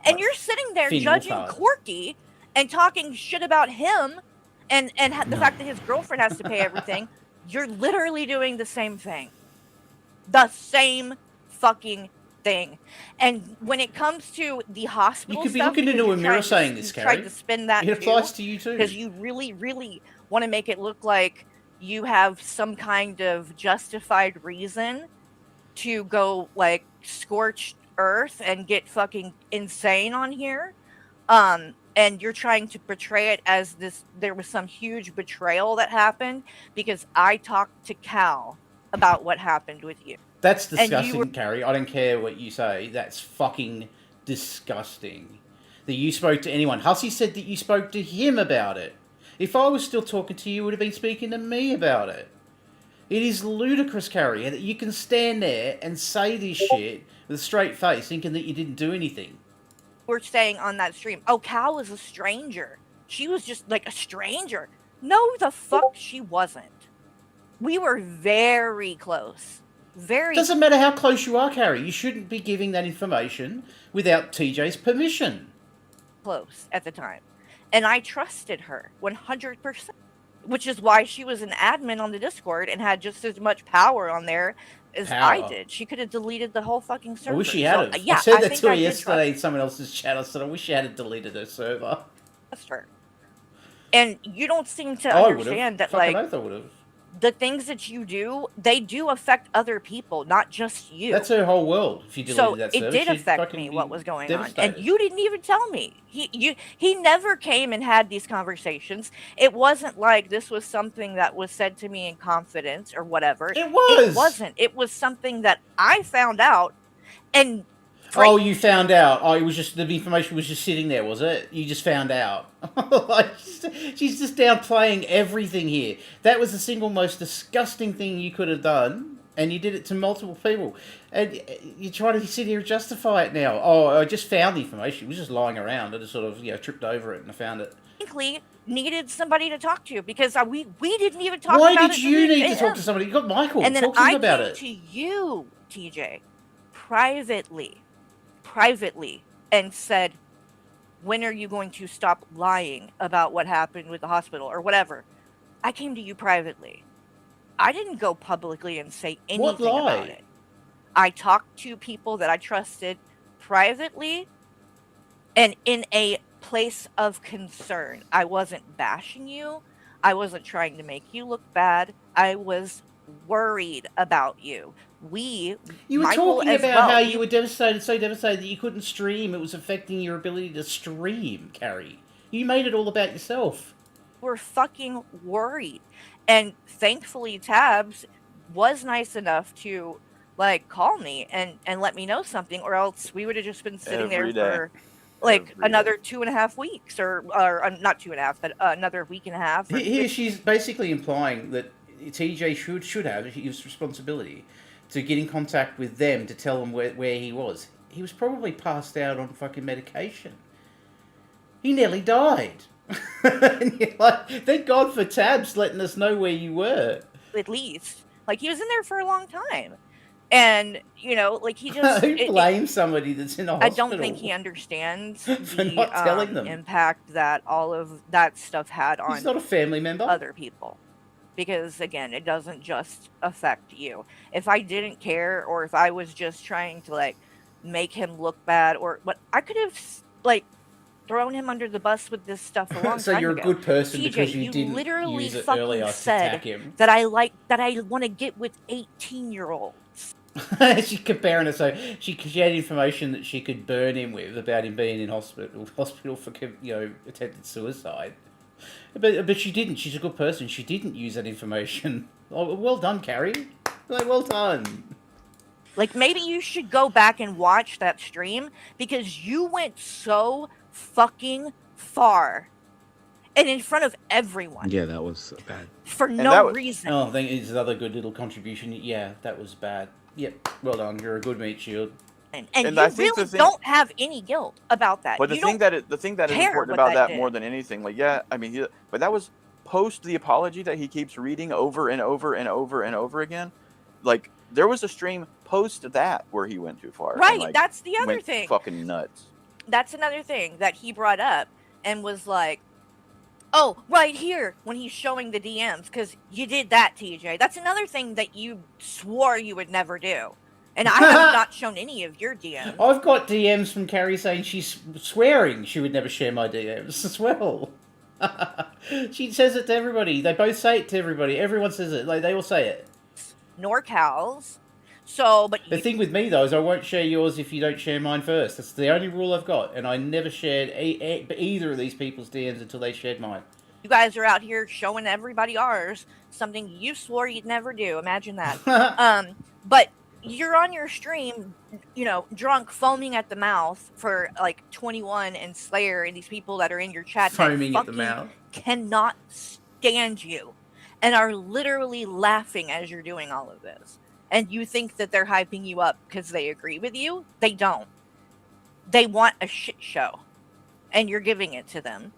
and you're sitting there Finn judging Wolfhard. Corky and talking shit about him, and the fact that his girlfriend has to pay everything. You're literally doing the same thing, the same fucking thing. And when it comes to the hospital, You could be stuff, looking into because a you're mirror trying to- saying this, you Carrie. tried to spin that It applies to you too. because you really, really want to make it look like you have some kind of justified reason to go like scorched earth and get fucking insane on here. And you're trying to portray it as this, there was some huge betrayal that happened because I talked to Cal about what happened with you. That's And you disgusting, were- Carrie. I don't care what you say. That's fucking disgusting. That you spoke to anyone. Hussey said that you spoke to him about it. If I was still talking to you, you would have been speaking to me about it. It is ludicrous, Carrie, that you can stand there and say this shit with a straight face, thinking that you didn't do anything. We're saying on that stream, oh, Cal was a stranger. She was just like a stranger. No, the fuck she wasn't. We were very close. Very Doesn't matter how close you are, Carrie. You shouldn't be giving that information without TJ's permission. close at the time. And I trusted her 100%, which is why she was an admin on the Discord and had just as much power on there as I Power. did. She could have deleted the whole fucking server. I wish she had it. Yeah, I said that think to her I did yesterday in someone else's chat. I said, I wish she had deleted her server. trust her. And you don't seem to I would understand have. that, Fucking like, oath I would have. the things that you do, they do affect other people, not just you. That's her whole world. If you deleted So that it server, did she'd affect fucking me be what was going on, and devastated. you didn't even tell me. He never came and had these conversations. It wasn't like this was something that was said to me in confidence or whatever. It was. It wasn't. It was something that I found out, and Oh, you found out. Oh, it was just the information was just sitting there, was it? You just found out. Like, she's just downplaying everything here. That was the single most disgusting thing you could have done, and you did it to multiple people. And you try to sit here and justify it now. Oh, I just found the information. It was just lying around. I just sort of tripped over it and I found it. frankly needed somebody to talk to because we didn't even talk Why about did it. you need to him. talk to somebody? You got Michael. And then Talk to him I about came it. to you, TJ, privately, and said, when are you going to stop lying about what happened with the hospital or whatever? I came to you privately. I didn't go publicly and say What anything lie? about it. I talked to people that I trusted privately and in a place of concern. I wasn't bashing you. I wasn't trying to make you look bad. I was worried about you. You were Michael talking as about well, how we you were devastated, so devastated that you couldn't stream. It was affecting your ability to stream, Carrie. You made it all about yourself. were fucking worried. And thankfully Tabs was nice enough to like call me and let me know something, or else we would have just been sitting Every there day. for like Every another 2.5 weeks or not 2.5, but another week and a half. Or Here she's basically implying that TJ should have his responsibility to get in contact with them to tell them where he was. He was probably passed out on fucking medication. He nearly died. And you're like, thank God for Tabs letting us know where you were. At least, like, he was in there for a long time, and you know, like, he just Who blames somebody that's in a I hospital? don't think he understands for the not telling them. impact that all of that stuff had on He's not a family member. other people. Because again, it doesn't just affect you. If I didn't care, or if I was just trying to like make him look bad, or what, I could have like thrown him under the bus with this stuff a long So time you're ago. a good person TJ, because you didn't literally use it fucking earlier to said attack him. that I want to get with 18-year-olds. She's comparing it, so she had information that she could burn him with about him being in hospital for attempted suicide. But she didn't. She's a good person. She didn't use that information. Oh, well done, Carrie. Like, well done. Like, maybe you should go back and watch that stream, because you went so fucking far and in front of everyone. Yeah, that was bad. For no reason. Oh, I think it's another good little contribution. Yeah, that was bad. Yep, well done. You're a good meat shield. And And you I think really the thing- don't have any guilt about that. But the You thing don't that is care important what about that that more did. than anything, like, yeah, I mean, but that was post the apology that he keeps reading over and over and over and over again. Like, there was a stream post that where he went too far. and, Right, like, that's the other went thing. fucking nuts. That's another thing that he brought up and was like, oh, right here, when he's showing the DMs, because you did that, TJ. That's another thing that you swore you would never do. And I have not shown any of your DMs. I've got DMs from Carrie saying she's swearing she would never share my DMs as well. She says it to everybody. They both say it to everybody. Everyone says it. Like, they all say it. Nor Cal's. So, but The thing with me, though, is I won't share yours if you don't share mine first. That's the only rule I've got. And I never shared either of these people's DMs until they shared mine. you guys are out here showing everybody ours, something you swore you'd never do. Imagine that. But you're on your stream, you know, drunk, foaming at the mouth for like 21 and Slayer and these people that are in your chat that Foaming at the fucking mouth. cannot stand you and are literally laughing as you're doing all of this. And you think that they're hyping you up because they agree with you? They don't. They want a shit show, and you're giving it to them.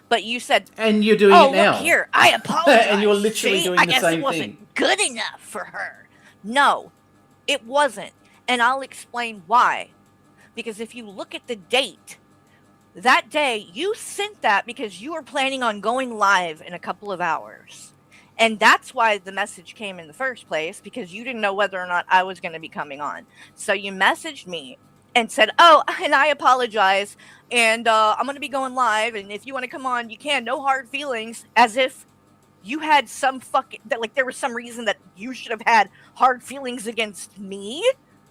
But you said, And you're doing "Oh, it now. look here, I apologize." And you're literally See? doing I the guess same it wasn't thing. good enough for her. No, it wasn't, and I'll explain why. Because if you look at the date, that day you sent that because you were planning on going live in a couple of hours. And that's why the message came in the first place, because you didn't know whether or not I was going to be coming on. So you messaged me and said, "Oh, and I apologize, and I'm going to be going live, and if you want to come on, you can. No hard feelings," as if you had some like there was some reason that you should have had hard feelings against me.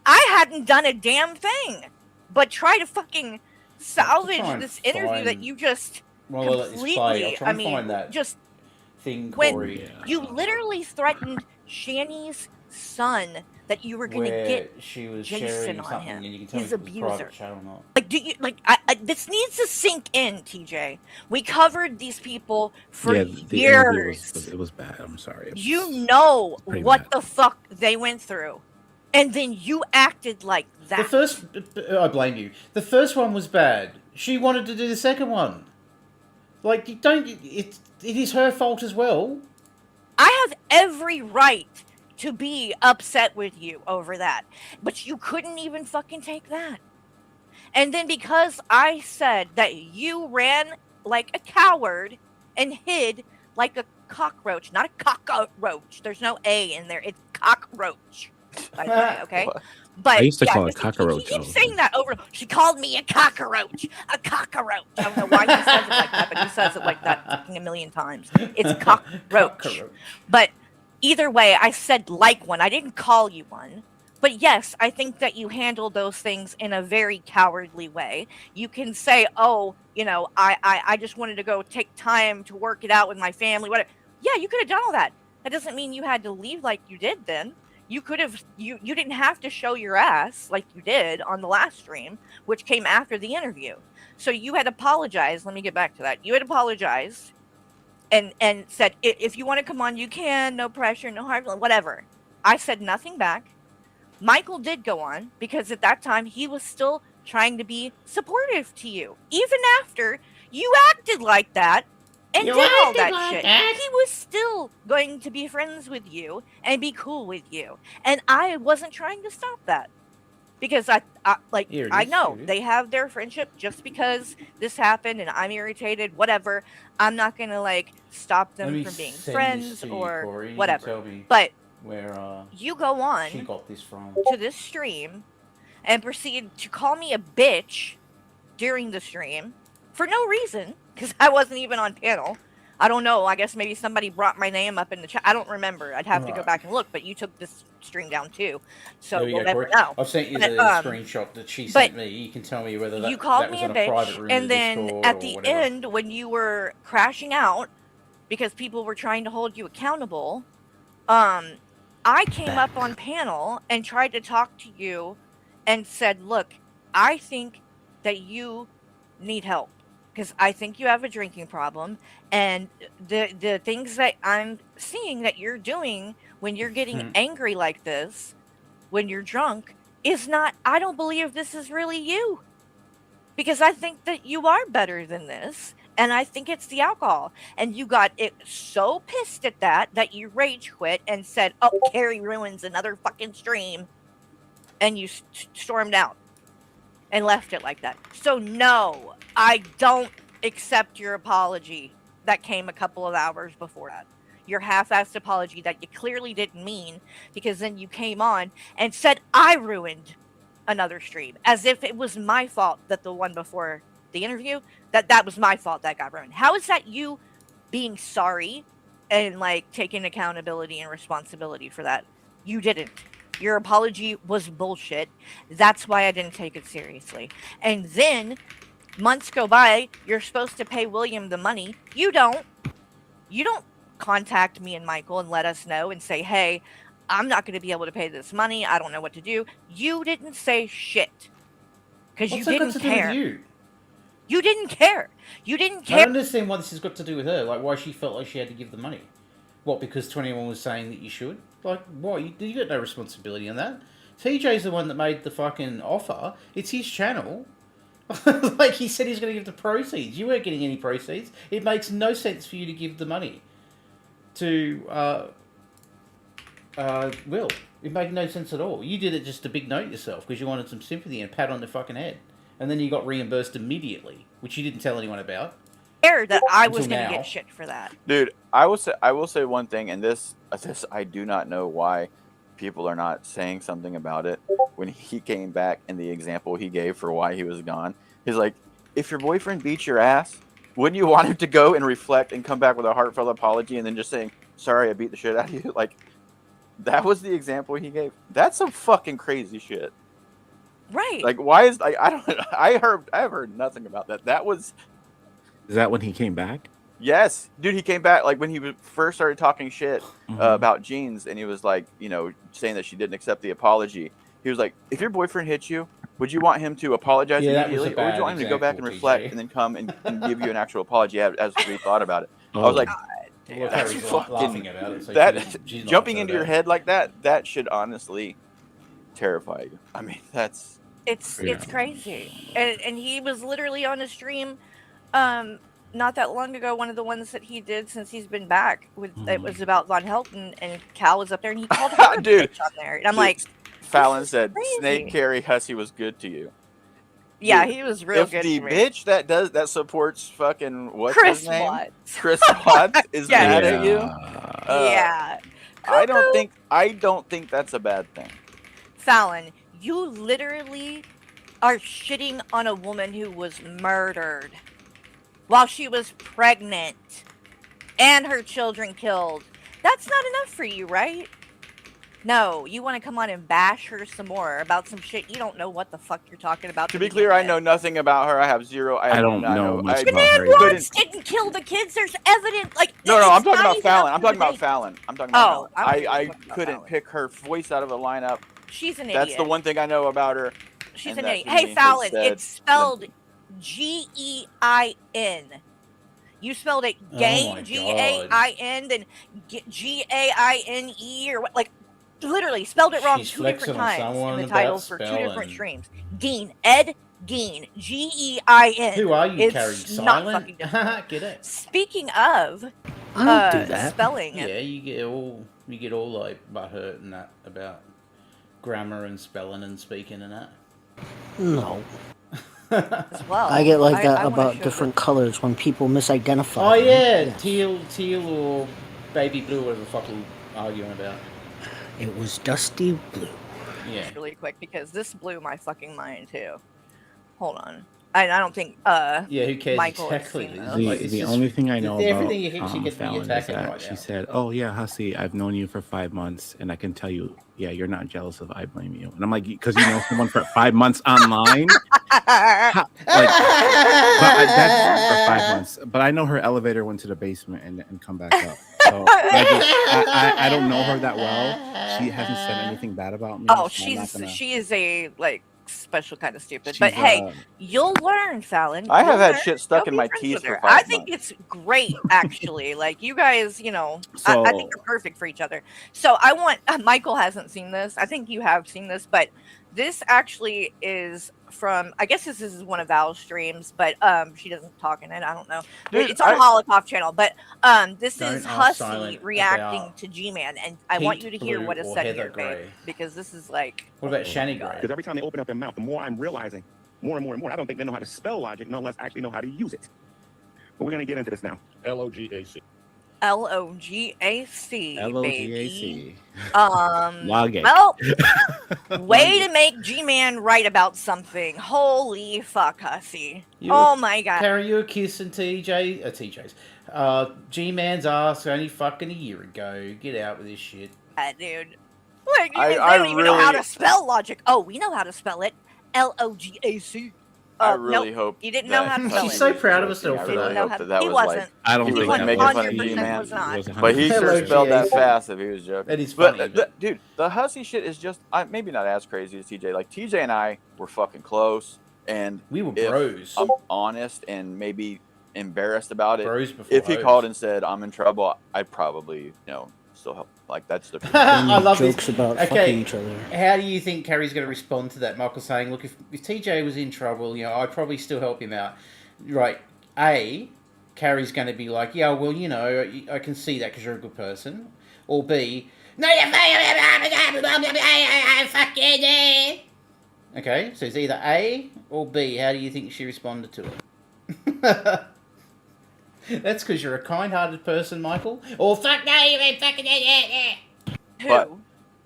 I hadn't done a damn thing but try to fucking salvage try and this interview that find- you just Well, it's completely, play. I'll try I and mean, find that just thing, when Corey. Yeah. you literally threatened Shani's son that you were going to where get she was Jason sharing on something, him. and you can tell His if it was abuser. private chat or not. like, do you like? this needs to sink in, TJ. We covered these people for Yeah, the interview years. it was bad. I'm sorry. It was You know pretty what bad. the fuck they went through, and then you acted like that. The first, I blame you. The first one was bad. She wanted to do the second one. Like, you don't. It is her fault as well. I have every right to be upset with you over that, but you couldn't even fucking take that. And then because I said that you ran like a coward and hid like a cockroach, not a cockroach. There's no A in there. It's cockroach. By the way, okay? But I used to call it he cockroach. keeps saying that over. She called me a cockroach. A cockroach. I don't know why he says it like that, but he says it like that fucking a million times. It's cockroach. Cockroach. But either way, I said like one. I didn't call you one. But yes, I think that you handled those things in a very cowardly way. You can say, "Oh, you know, I just wanted to go take time to work it out with my family." Whatever. Yeah, you could have done all that. That doesn't mean you had to leave like you did then. You could have, you didn't have to show your ass like you did on the last stream, which came after the interview. So you had apologized. Let me get back to that. You had apologized and said, if you want to come on, you can. No pressure, no hard, whatever. I said nothing back. Michael did go on because at that time he was still trying to be supportive to you. Even after You acted like that and You did all acted that like shit. that. He was still going to be friends with you and be cool with you. And I wasn't trying to stop that. Because Here it I is, know here it is. they have their friendship. Just because this happened and I'm irritated, whatever, I'm not gonna like stop Let them me from being send this friends to you, or Corey. You can whatever. tell me But where you go on she got this from. to this stream and proceed to call me a bitch during the stream for no reason, because I wasn't even on panel. I don't know. I guess maybe somebody brought my name up in the chat. I don't remember. I'd have to go Right. back and look. But you took this stream down too, so There you we'll go, never Corey. know. I've sent you But, the screenshot that she sent me. You can tell me whether you that called was me in a a private bitch, room in and then Discord at or the whatever. end, when you were crashing out because people were trying to hold you accountable, I came up on panel and tried to talk to you and said, look, I think that you need help because I think you have a drinking problem, and the things that I'm seeing that you're doing when you're getting angry like this, when you're drunk, is not, I don't believe this is really you, because I think that you are better than this, and I think it's the alcohol. And you got it so pissed at that you rage quit and said, oh, Carrie ruins another fucking stream, and you stormed out and left it like that. So no, I don't accept your apology that came a couple of hours before that. Your half-assed apology that you clearly didn't mean, because then you came on and said I ruined another stream, as if it was my fault that the one before the interview, that was my fault that got ruined. How is that you being sorry and like taking accountability and responsibility for that? You didn't. Your apology was bullshit. That's why I didn't take it seriously. And then months go by, you're supposed to pay William the money. You don't contact me and Michael and let us know and say, hey, I'm not going to be able to pay this money. I don't know what to do. You didn't say shit because you What's that got didn't to do with care. you? You didn't care. You didn't I care. don't understand what this has got to do with her. Like, why she felt like she had to give the money. What, because 21 was saying that you should? Like, what? You got no responsibility on that. TJ's the one that made the fucking offer. It's his channel. Like, he said he's going to give the proceeds. You weren't getting any proceeds. It makes no sense for you to give the money to Will. It made no sense at all. You did it just to big note yourself because you wanted some sympathy and pat on the fucking head. And then you got reimbursed immediately, which you didn't tell anyone about. That I was Until going to now. get shit for that. Dude, I will say one thing, and this I do not know why people are not saying something about it. When he came back and the example he gave for why he was gone, he's like, if your boyfriend beats your ass, wouldn't you want him to go and reflect and come back with a heartfelt apology and then just saying, sorry, I beat the shit out of you? Like, that was the example he gave. That's some fucking crazy shit. Right. Like, why is I have heard nothing about that. That was. Is that when he came back? Yes, dude, he came back like when he first started talking shit about Jeans, and he was like, saying that she didn't accept the apology. He was like, if your boyfriend hits you, would you want him to apologize immediately, or would you want him to go back and reflect and then come and give you an actual apology as we thought about it? I was like, Well, that's Carrie's fucking laughing about it. So she's not jumping upset into your about it. head like that should honestly terrify you. I mean, that's It's crazy. And he was literally on a stream not that long ago, one of the ones that he did since he's been back. It was about Von Helton, and Cal was up there, and he called her a Dude, bitch on there. And I'm dude, like, Fallon said, crazy. Snake Carrie Hussey was good to you. Yeah, Dude, he was real if good the to me. bitch that supports fucking what's Chris his name? Watts. Chris Watts is Yeah. mad at you. Yeah. I don't think that's a bad thing. Fallon, you literally are shitting on a woman who was murdered while she was pregnant and her children killed. That's not enough for you, right? No, you want to come on and bash her some more about some shit you don't know what the fuck you're talking about. To be clear, I know nothing about her. I have zero. I don't know much about Fernand her either. Watts didn't kill the kids. There's evidence. Like No, it's I'm talking not about even Fallon. up I'm for talking about debate. Fallon. I'm talking about Oh, Fallon. I talking about couldn't Fallon. pick her voice out of a lineup. She's an That's idiot. the one thing I know about her. She's and an that idiot. to Hey, me Fallon, has it's spelled Gein. You spelled it gain, my Gain, then Gaine, or what? Like, literally spelled it wrong She's 2 different flexing on times in someone the about titles for 2 different spelling. streams. Gein, Ed Gein, Gein. Who are you, It's Carrie? not Silent? fucking difficult. Get it? Speaking of I don't do that. spelling, Yeah, you get all like butthurt and that about grammar and spelling and speaking and that. No. as well. I get like that I wanna about show different colors when people misidentify. Oh them. yeah, Yes. teal or baby blue, whatever the fuck we're arguing about. It was dusty blue. Yeah. this really quick because this blew my fucking mind too. Hold on. I don't think Yeah, who cares Michael has exactly? seen It's this. like, it's The just- only thing I know everything about you think she gets me Fallon is attacking that right she now. said, "Oh yeah, Hussy, I've known you for 5 months, and I can tell you, yeah, you're not jealous of I blame you." And I'm like, because you know someone for 5 months online, How- like, that's for 5 months. But I know her elevator went to the basement and come back up. So I don't know her that well. She hasn't said anything bad about me. Oh, so I'm not gonna- she is a like special kind of stupid. she's, But hey, you'll learn, Fallon. I have You'll had learn. shit stuck Go in be my friends teeth with for her. 5 I think months. it's great, actually. Like you guys, you know, I think So- you're perfect for each other. So I want Michael hasn't seen this. I think you have seen this, but this actually is from. I guess this is one of Val's streams, but she doesn't talk in it. I don't know. Dude, It's on I- Holocaust channel, but this Don't is ask Hussy Silent reacting about to G-Man, and I want Pete you to hear Blue what is or said Heather here, babe, Grey. because this is like. What about Shani God. Gray? Because every time they open up their mouth, the more I'm realizing, more and more and more, I don't think they know how to spell logic, none less actually know how to use it. But we're going to get into this now. LOGAC. LOGAC, LOGAC. baby. Logik. Well, way to make G-Man right about something. Holy fuck, Hussy. You Oh were- my god. Carrie, you were kissing TJ's. G-Man's ass only fucking a year ago. Get out with this shit. Dude. Like, you I- guys I don't even know how really- to spell logic. Oh, we know how to spell it. LOGAC. I really nope. hope You didn't know that how to spell She's it. so proud of joking. herself I for really that. Didn't know hope how that to- that he was wasn't. like I don't he think was that making was. fun of 100% G-Man. was not. It was But he sure 100% spelled that GAC. fast if he was joking. That is funny. But dude, the Hussy shit is just maybe not as crazy as TJ. Like TJ and I were fucking close, and We were if bros. I'm honest and maybe embarrassed about it. Bros before If he hoes. called and said I'm in trouble, I'd probably still help. Like that's the. I love jokes this. about Okay. fucking each other. How do you think Carrie's going to respond to that? Michael saying, "Look, if TJ was in trouble, I'd probably still help him out." Right? A, Carrie's going to be like, "Yeah, well, I can see that because you're a good person." Or B, "No, you're fuck you." Okay, so it's either A or B. How do you think she responded to it? That's because you're a kind-hearted person, Michael. Or fuck no, you ain't fucking Who? But Who,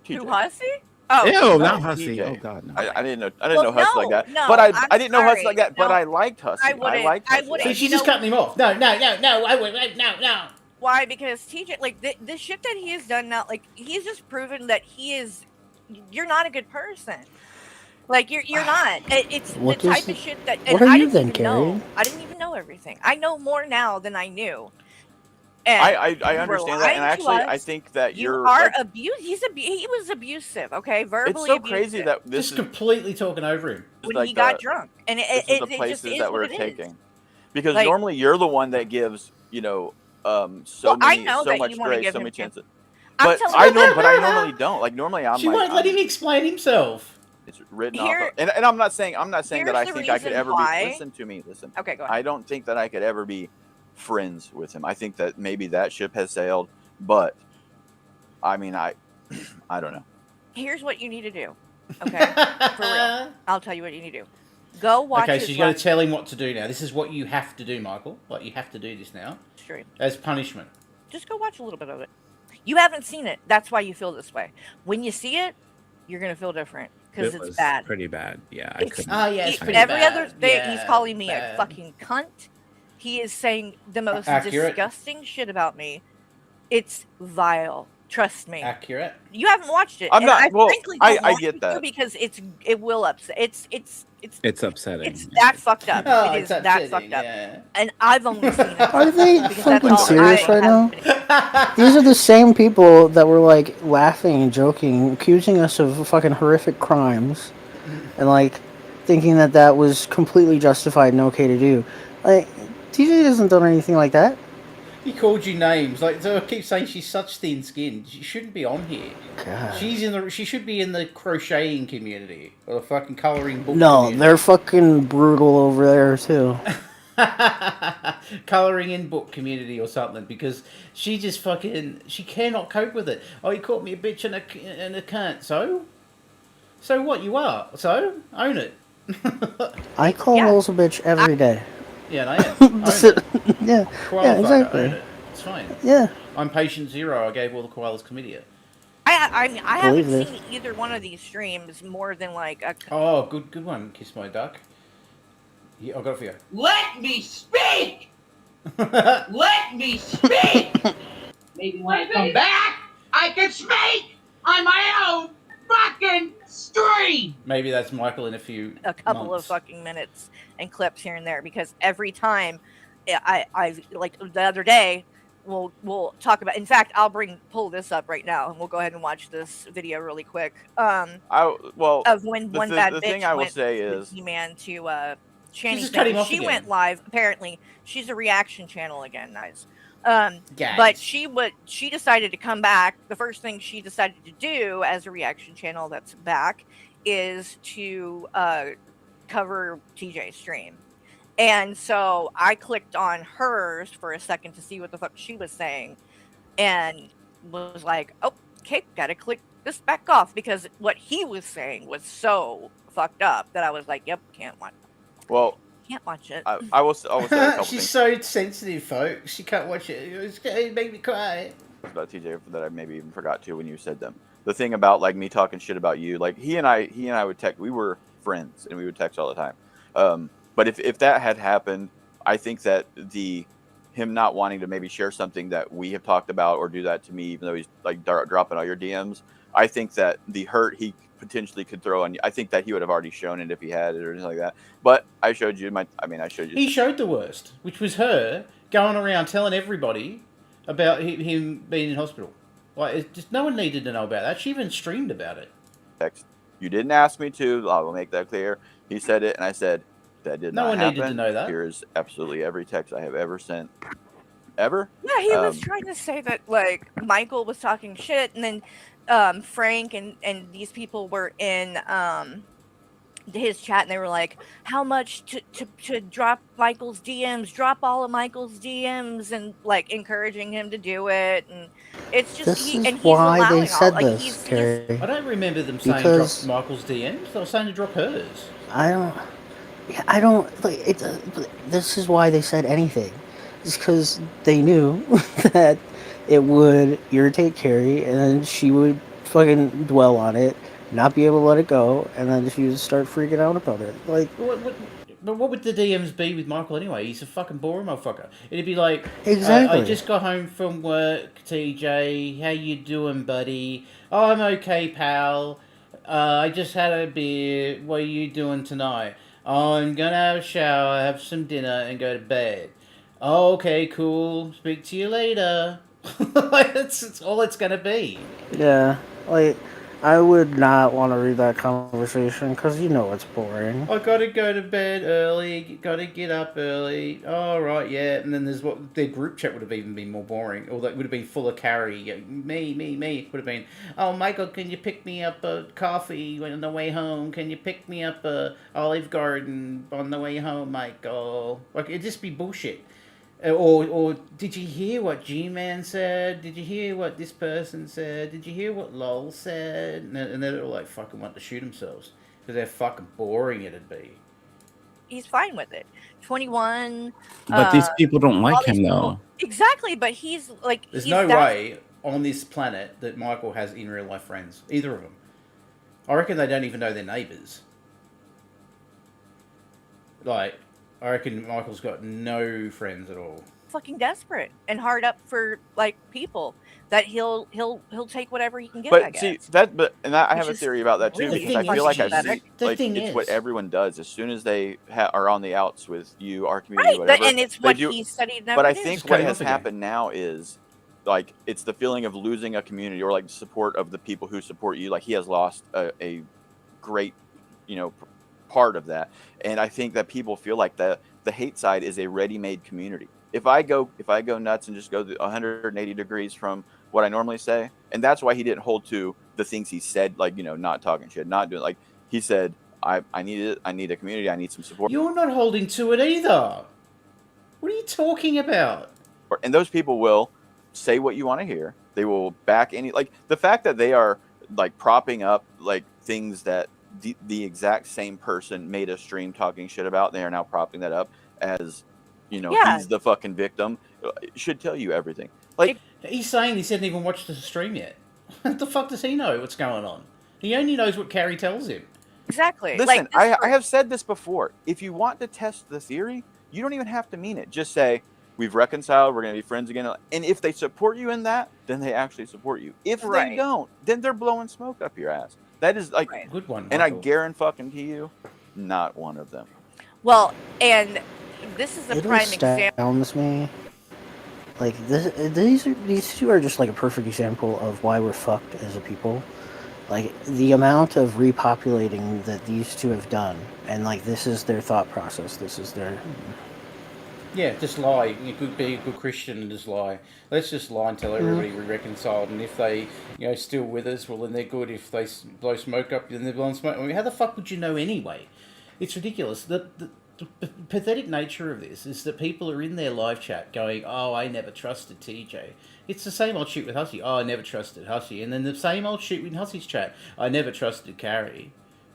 TJ. Hussy? Oh. Ew, No, not Hussy. TJ. Oh God, no. I didn't know. Well, know Hussy like that. no, but I'm I didn't know Hussy sorry. like that. But No, I liked Hussy. I wouldn't- liked I Hussy. wouldn't- So I- she's just cutting him off. No, I would, no. Why? Because TJ, like the shit that he has done now, like he's just proven that you're not a good person. Like you're not. It's What the type is- of shit that. what And are I you didn't then, even know. Carrie? I didn't even know everything. I know more now than I knew. And I you were understand that, and lying to actually, I us. think that You you're. are like, abused. He was abusive. Okay, verbally. it's so abusive crazy that this Just is completely talking over him. when like he got the- drunk, and this it is the just places is that what we're it is. taking. Because Like- normally you're the one that gives, Well, I know so that much you wanna grace, give so him many chances. chances. I'm But telling I you, normally don't. Like normally I'm She like, won't let I'm- him explain himself. it's written Here- off. And I'm not saying that here's I the think I could reason ever why- be. Listen to me. Listen. Okay, go ahead. I don't think that I could ever be friends with him. I think that maybe that ship has sailed. But I mean, I don't know. Here's what you need to do. Okay, for real. I'll tell you what you need to do. Go watch Okay, his so you got to last tell him what to do now. This is what you have to do, Michael. Like, you have to do this now stream. as punishment. Just go watch a little bit of it. You haven't seen it. That's why you feel this way. When you see it, you're gonna feel different because It it's was bad. Pretty bad. Yeah, I It's- couldn't. Oh, yeah, it's He- pretty every bad. other day, Yeah, he's calling me bad. a fucking cunt. He is saying the most Accurate. disgusting shit about me. It's vile. Trust me. Accurate. You haven't watched it. I'm and not- I well, frankly I don't want get you to that. because it will upset. It's It's upsetting. it's that fucked up. Oh, it it's is that upsetting, fucked up. yeah. And I've only seen it. Are they because that's fucking all serious I right now? have been- These are the same people that were like laughing and joking, accusing us of fucking horrific crimes, and like thinking that was completely justified and okay to do. Like TJ hasn't done anything like that. He called you names. Like, so I keep saying she's such thin skinned. She shouldn't be on here. God. She should be in the crocheting community or the fucking coloring book No, community. they're fucking brutal over there too. Coloring in book community or something, because she just fucking, she cannot cope with it. Oh, you called me a bitch and a cunt. So what? You are. So own it. I call Yeah. Lols a bitch every day. Yeah, I am. Own it. Yeah, Koala yeah, fucker, exactly. own it. It's fine. Yeah. I'm patient zero. I gave all the koalas chlamydia. I haven't Believe it. seen either one of these streams more than like a. Oh, good one, Kiss My Duck. Yeah, I got it for you. Let me speak! Let me speak! Maybe when I come back, I can speak on my own fucking stream! Maybe that's Michael in a few A couple months. of fucking minutes and clips here and there, because every time I like the other day we'll talk about, in fact I'll pull this up right now and we'll go ahead and watch this video really quick Well, of when one bad the bitch thing I will went say with is, He-Man to Channing just cut him Tatum. off She again. went live. Apparently she's a reaction channel again, guys. Guys. But she decided to come back. The first thing she decided to do as a reaction channel that's back is to cover TJ's stream. And so I clicked on hers for a second to see what the fuck she was saying, and was like, oh, okay, gotta click this back off, because what he was saying was so fucked up that I was like, yep, can't watch it. I will say a couple She's things so sensitive, folks. She can't watch it. It's gonna make me cry. about TJ that I maybe even forgot to when you said them. The thing about like me talking shit about you, like he and I would text. We were friends and we would text all the time. But if that had happened, I think that him not wanting to maybe share something that we have talked about or do that to me, even though he's like dropping all your DMs, I think that the hurt he potentially could throw on you, I think that he would have already shown it if he had it or anything like that. But I showed you I showed you. He showed the worst, which was her going around telling everybody about him being in hospital. Like, it's just, no one needed to know about that. She even streamed about it. Text. You didn't ask me to. I will make that clear. He said it, and I said that did No not one happen. needed to know that. Here's absolutely every text I have ever sent, ever. Yeah, he was trying to say that like Michael was talking shit, and then Frank and these people were in his chat, and they were like, how much to drop Michael's DMs, drop all of Michael's DMs, and like encouraging him to do it. And it's just This is and he's why they allowing said all, like, this, Carrie. I don't remember them saying Because- drop Michael's DMs. They were saying to drop hers. I don't like it. This is why they said anything. It's because they knew that it would irritate Carrie, and then she would fucking dwell on it, not be able to let it go, and then she would start freaking out about it. Like, But what would the DMs be with Michael anyway? He's a fucking boring motherfucker. It'd be like, Exactly. I just got home from work, TJ. How you doing, buddy? Oh, I'm okay, pal. I just had a beer. What are you doing tonight? Oh, I'm gonna have a shower, have some dinner, and go to bed. Oh, okay, cool. Speak to you later. That's all it's gonna be. yeah, like I would not want to read that conversation because you know it's boring. I gotta go to bed early, gotta get up early. All right, yeah. And then there's what their group chat would have even been more boring, or that would have been full of Carrie. Yeah, me. Would have been, oh, Michael, can you pick me up a coffee on the way home? Can you pick me up a Olive Garden on the way home, Michael? Like, it'd just be bullshit. Or did you hear what G-Man said? Did you hear what this person said? Did you hear what Lol said? And they're all like fucking want to shoot themselves because they're fucking boring it'd be. he's fine with it. 21. But these people don't all like these him people- though. Exactly, but he's like, There's he's no that- way on this planet that Michael has in real life friends. Either of them. I reckon they don't even know their neighbours. Like, I reckon Michael's got no friends at all. fucking desperate and hard up for like people that he'll take whatever he can get. I But guess. see that, I have Which a is theory about that too, really because I fucking feel like I pathetic. see, The like thing it's what is- everyone does as soon as they are on the outs with you, our community, right, whatever. and it's they what do- he studied. And But I everything. think Just what cut him has off again. happened now is like it's the feeling of losing a community or like the support of the people who support you. Like he has lost a great, part of that, and I think that people feel like the hate side is a ready-made community. if I go nuts and just go 180 degrees from what I normally say, and that's why he didn't hold to the things he said, like, you know, not talking shit, not doing, like he said, I need a community, I need some support. You're not holding to it either. What are you talking about? And those people will say what you want to hear. They will back any, like the fact that they are like propping up like things that the exact same person made a stream talking shit about. They are now propping that up as, you know, Yeah. he's the fucking victim. It should tell you everything. Like He's saying he hasn't even watched the stream yet. What the fuck does he know what's going on? He only knows what Carrie tells him. Exactly. listen, Like, this I have said this before. If you want to test the theory, you don't even have to mean it. Just say, we've reconciled, we're going to be friends again. And if they support you in that, then they actually support you. If Right. they don't, then they're blowing smoke up your ass. That is like, Right. Good one. and I Michael. guarantee you, not one of them. Well, and this is a It prime example. astounds me. Like these two are just like a perfect example of why we're fucked as a people. Like the amount of repopulating that these two have done, and like this is their thought process. This is their. Yeah, just lie. You could be a good Christian and just lie. Let's just lie and tell everybody we're reconciled. And if they, you know, still with us, well, then they're good. If they blow smoke up, then they're blowing smoke. I mean, how the fuck would you know anyway? It's ridiculous. The pathetic nature of this is that people are in their live chat going, "Oh, I never trusted TJ." It's the same old shit with Hussey. "Oh, I never trusted Hussey," and then the same old shit with Hussey's chat. "I never trusted Carrie.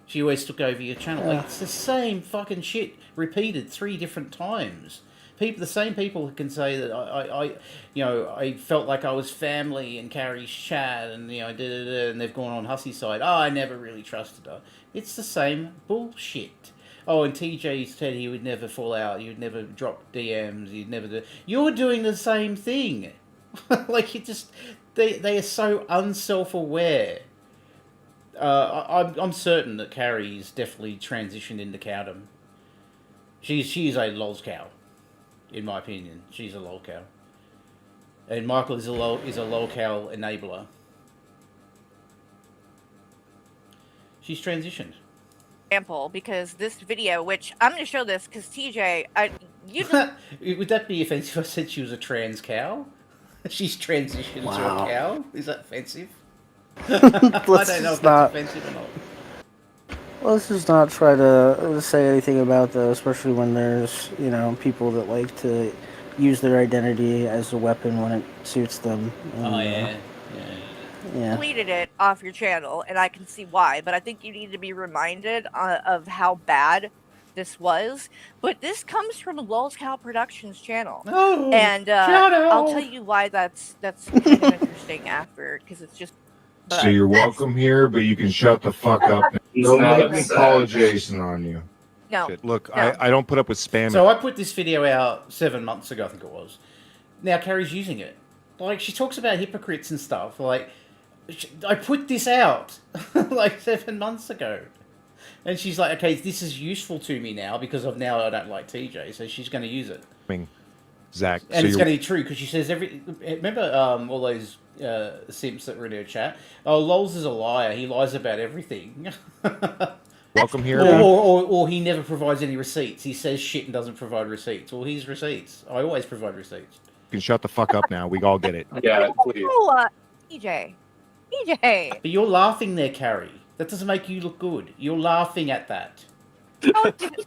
She always took over your channel." Like, it's the same fucking shit repeated 3 different times. The same people can say that I felt like I was family in Carrie's chat, and you know, and they've gone on Hussey's side. "Oh, I never really trusted her." It's the same bullshit. Oh, and TJ said he would never fall out. He would never drop DMs. He'd never do. You're doing the same thing. Like, it just they are so unself-aware. I'm certain that Carrie's definitely transitioned into cowdom. She's a LolzCow, in my opinion. She's a LolzCow, and Michael is a LolzCow enabler. She's transitioned. Example, because this video, which I'm going to show this because TJ, Would that be offensive if I said she was a trans cow? She's transitioned to a cow? Is that offensive? I don't know if that's offensive or not. Let's just not try to say anything about that, especially when there's, you know, people that like to use their identity as a weapon when it suits them. And, yeah. deleted it off your channel, and I can see why, but I think you need to be reminded of how bad this was. But this comes from LolzCow Productions channel. Oh, and I'll tell you why that's kind of interesting after, because it's just... So you're welcome here, but you can shut the fuck up. Don't make me call Jason on you. No. Shit. Look, No. I don't put up with spam. So I put this video out 7 months ago, I think it was. Now Carrie's using it. Like, she talks about hypocrites and stuff. Like, I put this out like 7 months ago. And she's like, okay, this is useful to me now because I don't like TJ, so she's going to use it. Zach, And so it's going to be true because she says remember all those simps that were in her chat? Oh, Lols is a liar. He lies about everything. welcome here. Or he never provides any receipts. He says shit and doesn't provide receipts. Well, here's receipts. I always provide receipts. You can shut the fuck up now. We all get it. Yeah, please. Oh, TJ. But you're laughing there, Carrie. That doesn't make you look good. You're laughing at that.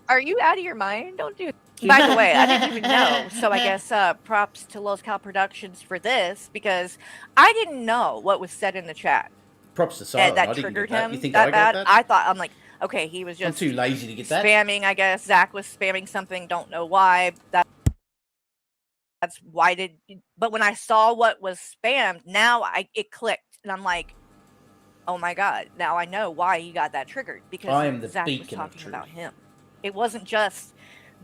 Are you out of your mind? Don't do it. By the way, I didn't even know. So I guess props to LolzCow Productions for this, because I didn't know what was said in the chat. Props to Silent. That I didn't triggered get that. him You think that I bad. got that? I thought, I'm like, okay, he was I'm just too lazy to get that. spamming, I guess. Zach was spamming something, don't know why. That's why but when I saw what was spammed, now it clicked, and I'm like, oh my god, now I know why he got that triggered, because I am the Zach was beacon of talking truth. about him. It wasn't just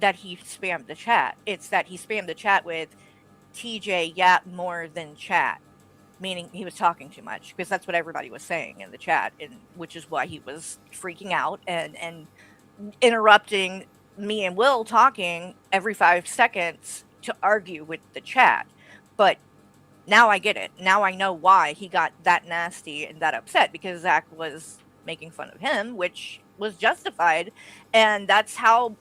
that he spammed the chat, it's that he spammed the chat with TJ yap more than chat, meaning he was talking too much, because that's what everybody was saying in the chat, and which is why he was freaking out and interrupting me and Will talking every 5 seconds to argue with the chat. But now I get it. Now I know why he got that nasty and that upset, because Zach was making fun of him, which was justified. And that's how,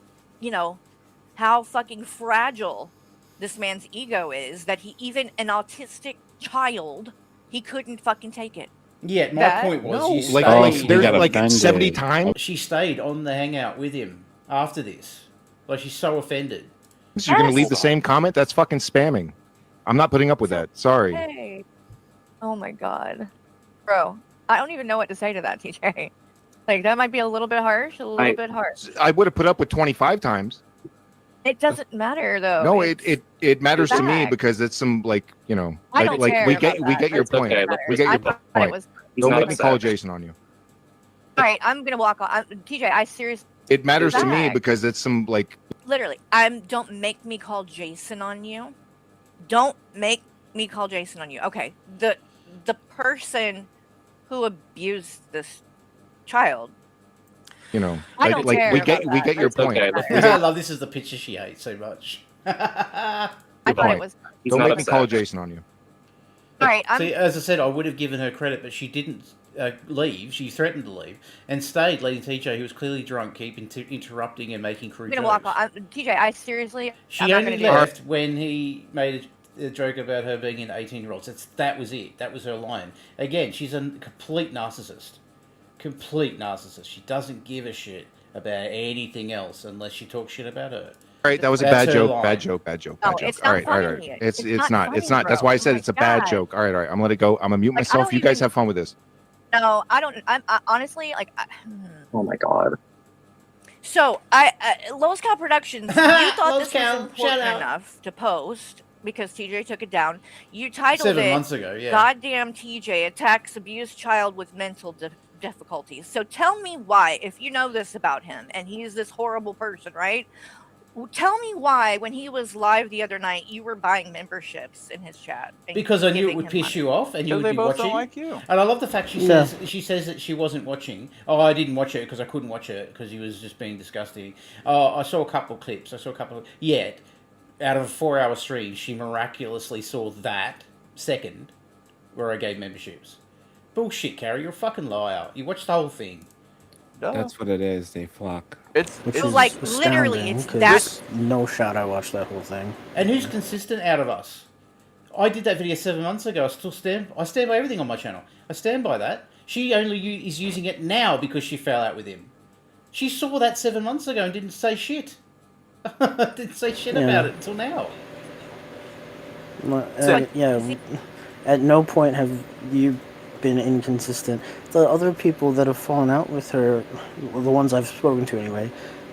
how fucking fragile this man's ego is that he, even an autistic child, he couldn't fucking take it. Yeah, my That- point was No, you like, Oh, like so he there's got like offended. 70 times she stayed on the hangout with him after this. Like, she's so offended. you're gonna leave Yes. the same comment. That's fucking spamming. I'm not putting up with that. Sorry. Hey. Oh my god. Bro, I don't even know what to say to that, TJ. Like, that might be a little bit harsh, a little bit harsh. I would have put up with 25 times. It doesn't matter though. No, It's- it matters to me back. because it's some like, you know, I like, don't like care we about get that. your It's point. okay. We get I your thought point. it was. Don't not make me upset. call Jason on you. All right, I'm gonna walk on. TJ, I seriously, It matters to me back. because it's some like literally, don't make me call Jason on you. Don't make me call Jason on you. Okay, the person who abused this child. you know, I like don't like care we about get that. your It's point. okay. I love this is the picture she hates so much. I Good thought it point. was. He's Don't not make me call upset. Jason on you. All right, I'm. See, as I said, I would have given her credit, but she didn't leave. She threatened to leave and stayed, letting TJ, who was clearly drunk, keep interrupting and making crude I'm gonna jokes. walk on. TJ, I seriously. She I'm not only gonna do it. left when he made a joke about her being an 18-year-old. That was it. That was her line. Again, she's a complete narcissist. Complete narcissist. She doesn't give a shit about anything else unless she talks shit about her. All right, that was a That's bad her joke. line. Bad joke. Bad joke. No, Bad joke. it's All not right, all right, all funny. right. It's It's not not. It's funny, not. That's why I bro. said Oh it's a my bad God. joke. All right, all right. I'm gonna go. I'm gonna mute Like, I myself. don't You guys even- have fun with this. No, I don't. I'm honestly like. Oh my god. So LolzCow Productions, you thought this was LolzCow, important shout out. enough to post because TJ took it down. You titled 7 it months ago, yeah. "Goddamn TJ attacks abused child with mental difficulties." So tell me why, if you know this about him, and he's this horrible person, right? Tell me why, when he was live the other night, you were buying memberships in his chat. and Because I knew it giving would him piss money. you off, and you Because would they be both watching. don't like you. And I love the fact she Yeah. says that she wasn't watching. Oh, I didn't watch it because I couldn't watch it because he was just being disgusting. Oh, I saw a couple of clips. Yet, out of a 4-hour stream, she miraculously saw that second where I gave memberships. Bullshit, Carrie. You're a fucking liar. You watched the whole thing. Duh. That's what it is. They flock. Which So, is like, literally, astounding, it's 'cause that- no shot I watched that whole thing. And who's consistent out of us? I did that video 7 months ago. I stand by everything on my channel. I stand by that. She only is using it now because she fell out with him. She saw that 7 months ago and didn't say shit. Didn't say shit Yeah. about it until now. Well, So- yeah, at no point have you been inconsistent. The other people that have fallen out with her, the ones I've spoken to anyway,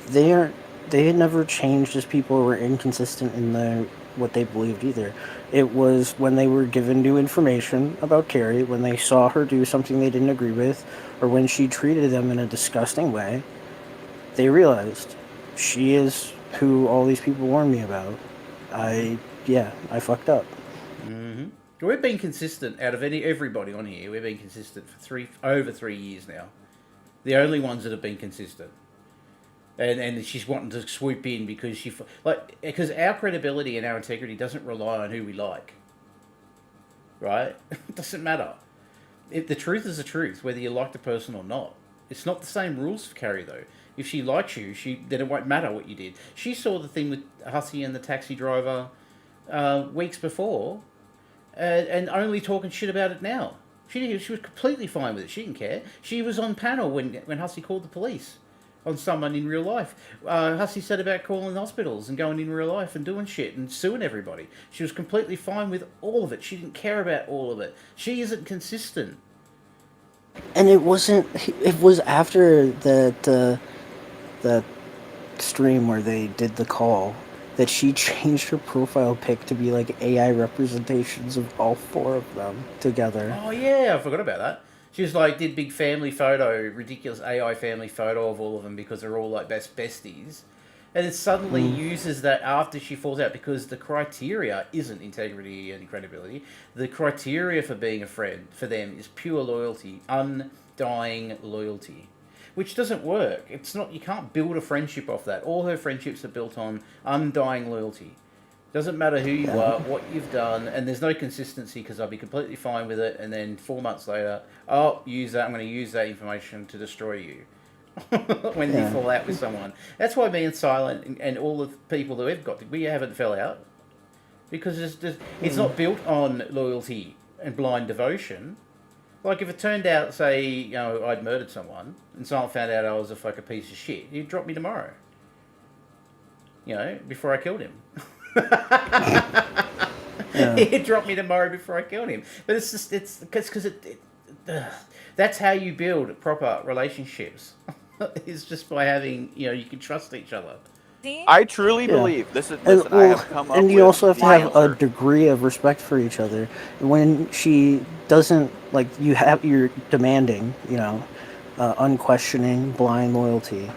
they had never changed as people or were inconsistent in what they believed either. It was when they were given new information about Carrie, when they saw her do something they didn't agree with, or when she treated them in a disgusting way, they realized she is who all these people warned me about. I fucked up. Mm-hmm. We've been consistent out of everybody on here. We've been consistent for over 3 years now. The only ones that have been consistent. And she's wanting to swoop in because because our credibility and our integrity doesn't rely on who we like, right? It doesn't matter. The truth is the truth, whether you like the person or not. It's not the same rules for Carrie though. If she likes you, then it won't matter what you did. She saw the thing with Hussey and the taxi driver weeks before, and only talking shit about it now. She was completely fine with it. She didn't care. She was on panel when Hussey called the police on someone in real life. Hussey said about calling hospitals and going in real life and doing shit and suing everybody. She was completely fine with all of it. She didn't care about all of it. She isn't consistent. And it wasn't. It was after that stream where they did the call that she changed her profile pic to be like AI representations of all four of them together. Oh yeah, I forgot about that. She was like, did big family photo, ridiculous AI family photo of all of them because they're all like best besties. And it suddenly uses that after she falls out because the criteria isn't integrity and credibility. The criteria for being a friend for them is pure loyalty, undying loyalty, which doesn't work. It's not. You can't build a friendship off that. All her friendships are built on undying loyalty. Doesn't matter who you are, what you've done, and there's no consistency because I'll be completely fine with it. And then 4 months later, I'm going to use that information to destroy you. When you fall out with someone. That's why being silent and all the people that we've got, we haven't fell out. because it's not built on loyalty and blind devotion. Like if it turned out, say, you know, I'd murdered someone and someone found out I was a fucking piece of shit, he'd drop me tomorrow. You know, before I killed him. He'd drop me tomorrow before I killed him. But it's just because that's how you build proper relationships. It's just by having, you know, you can trust each other. I truly believe this is. And, Listen, I have come up and you with also have to my have answer. a degree of respect for each other. When she doesn't, like, you're demanding, you know, unquestioning, blind loyalty.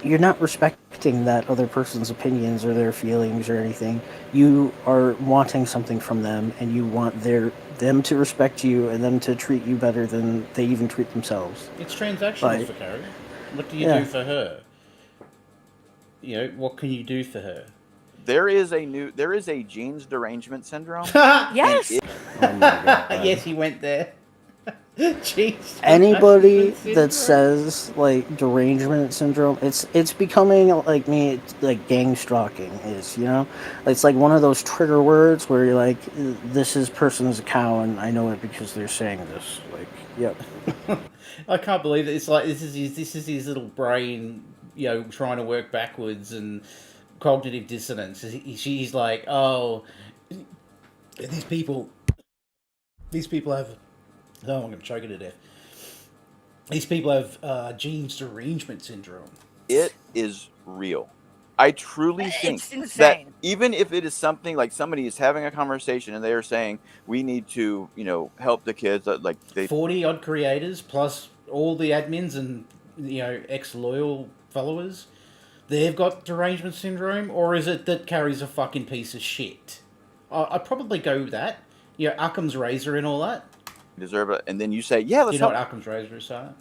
You're not respecting that other person's opinions or their feelings or anything. You are wanting something from them, and you want them to respect you and them to treat you better than they even treat themselves. It's transactional for Carrie. What do you do for her? You know, what can you do for her? There is a genes derangement syndrome. Yes. Oh my God. Yes, he went there. Jeez. Anybody that says like derangement syndrome, it's becoming like me, like gang stalking is, you know, it's like one of those trigger words where you're like, this person is a cow, and I know it because they're saying this. Like, yep. I can't believe it. It's like this is his little brain, you know, trying to work backwards and cognitive dissonance. He's like, oh, these people have. Oh, I'm going to choke it to death. These people have genes derangement syndrome. It is real. I truly think It's insane. that even if it is something like somebody is having a conversation and they are saying we need to, you know, help the kids, like 40 odd creators plus all the admins and, you know, ex-loyal followers, they've got derangement syndrome, or is it that Carrie's a fucking piece of shit? I'd probably go with that. You know, Occam's razor and all that. deserve it, and then you say, yeah, let's You know help. what Occam's razor is, Sarah?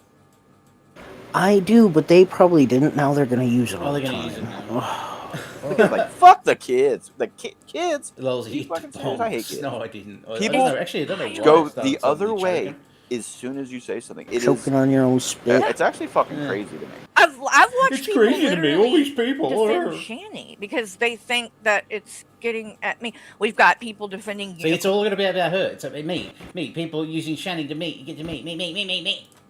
I do, but they probably didn't. Now they're going to use it all they're the going to time. use it now. Because like, fuck the kids. The kids. Lolz, You you fucking serious? I hate bombs. kids. No, I didn't. I People don't know. Actually, I don't know why. go I started the other suddenly way choking. as soon as you say something. It is. Choking on your own spit. It's actually fucking crazy to me. I've watched It's people crazy to me, all literally these people, defend or- Shanny because they think that it's getting at me. We've got people defending See, it's all going to be about her. It's about me. People using Shanny to get to me.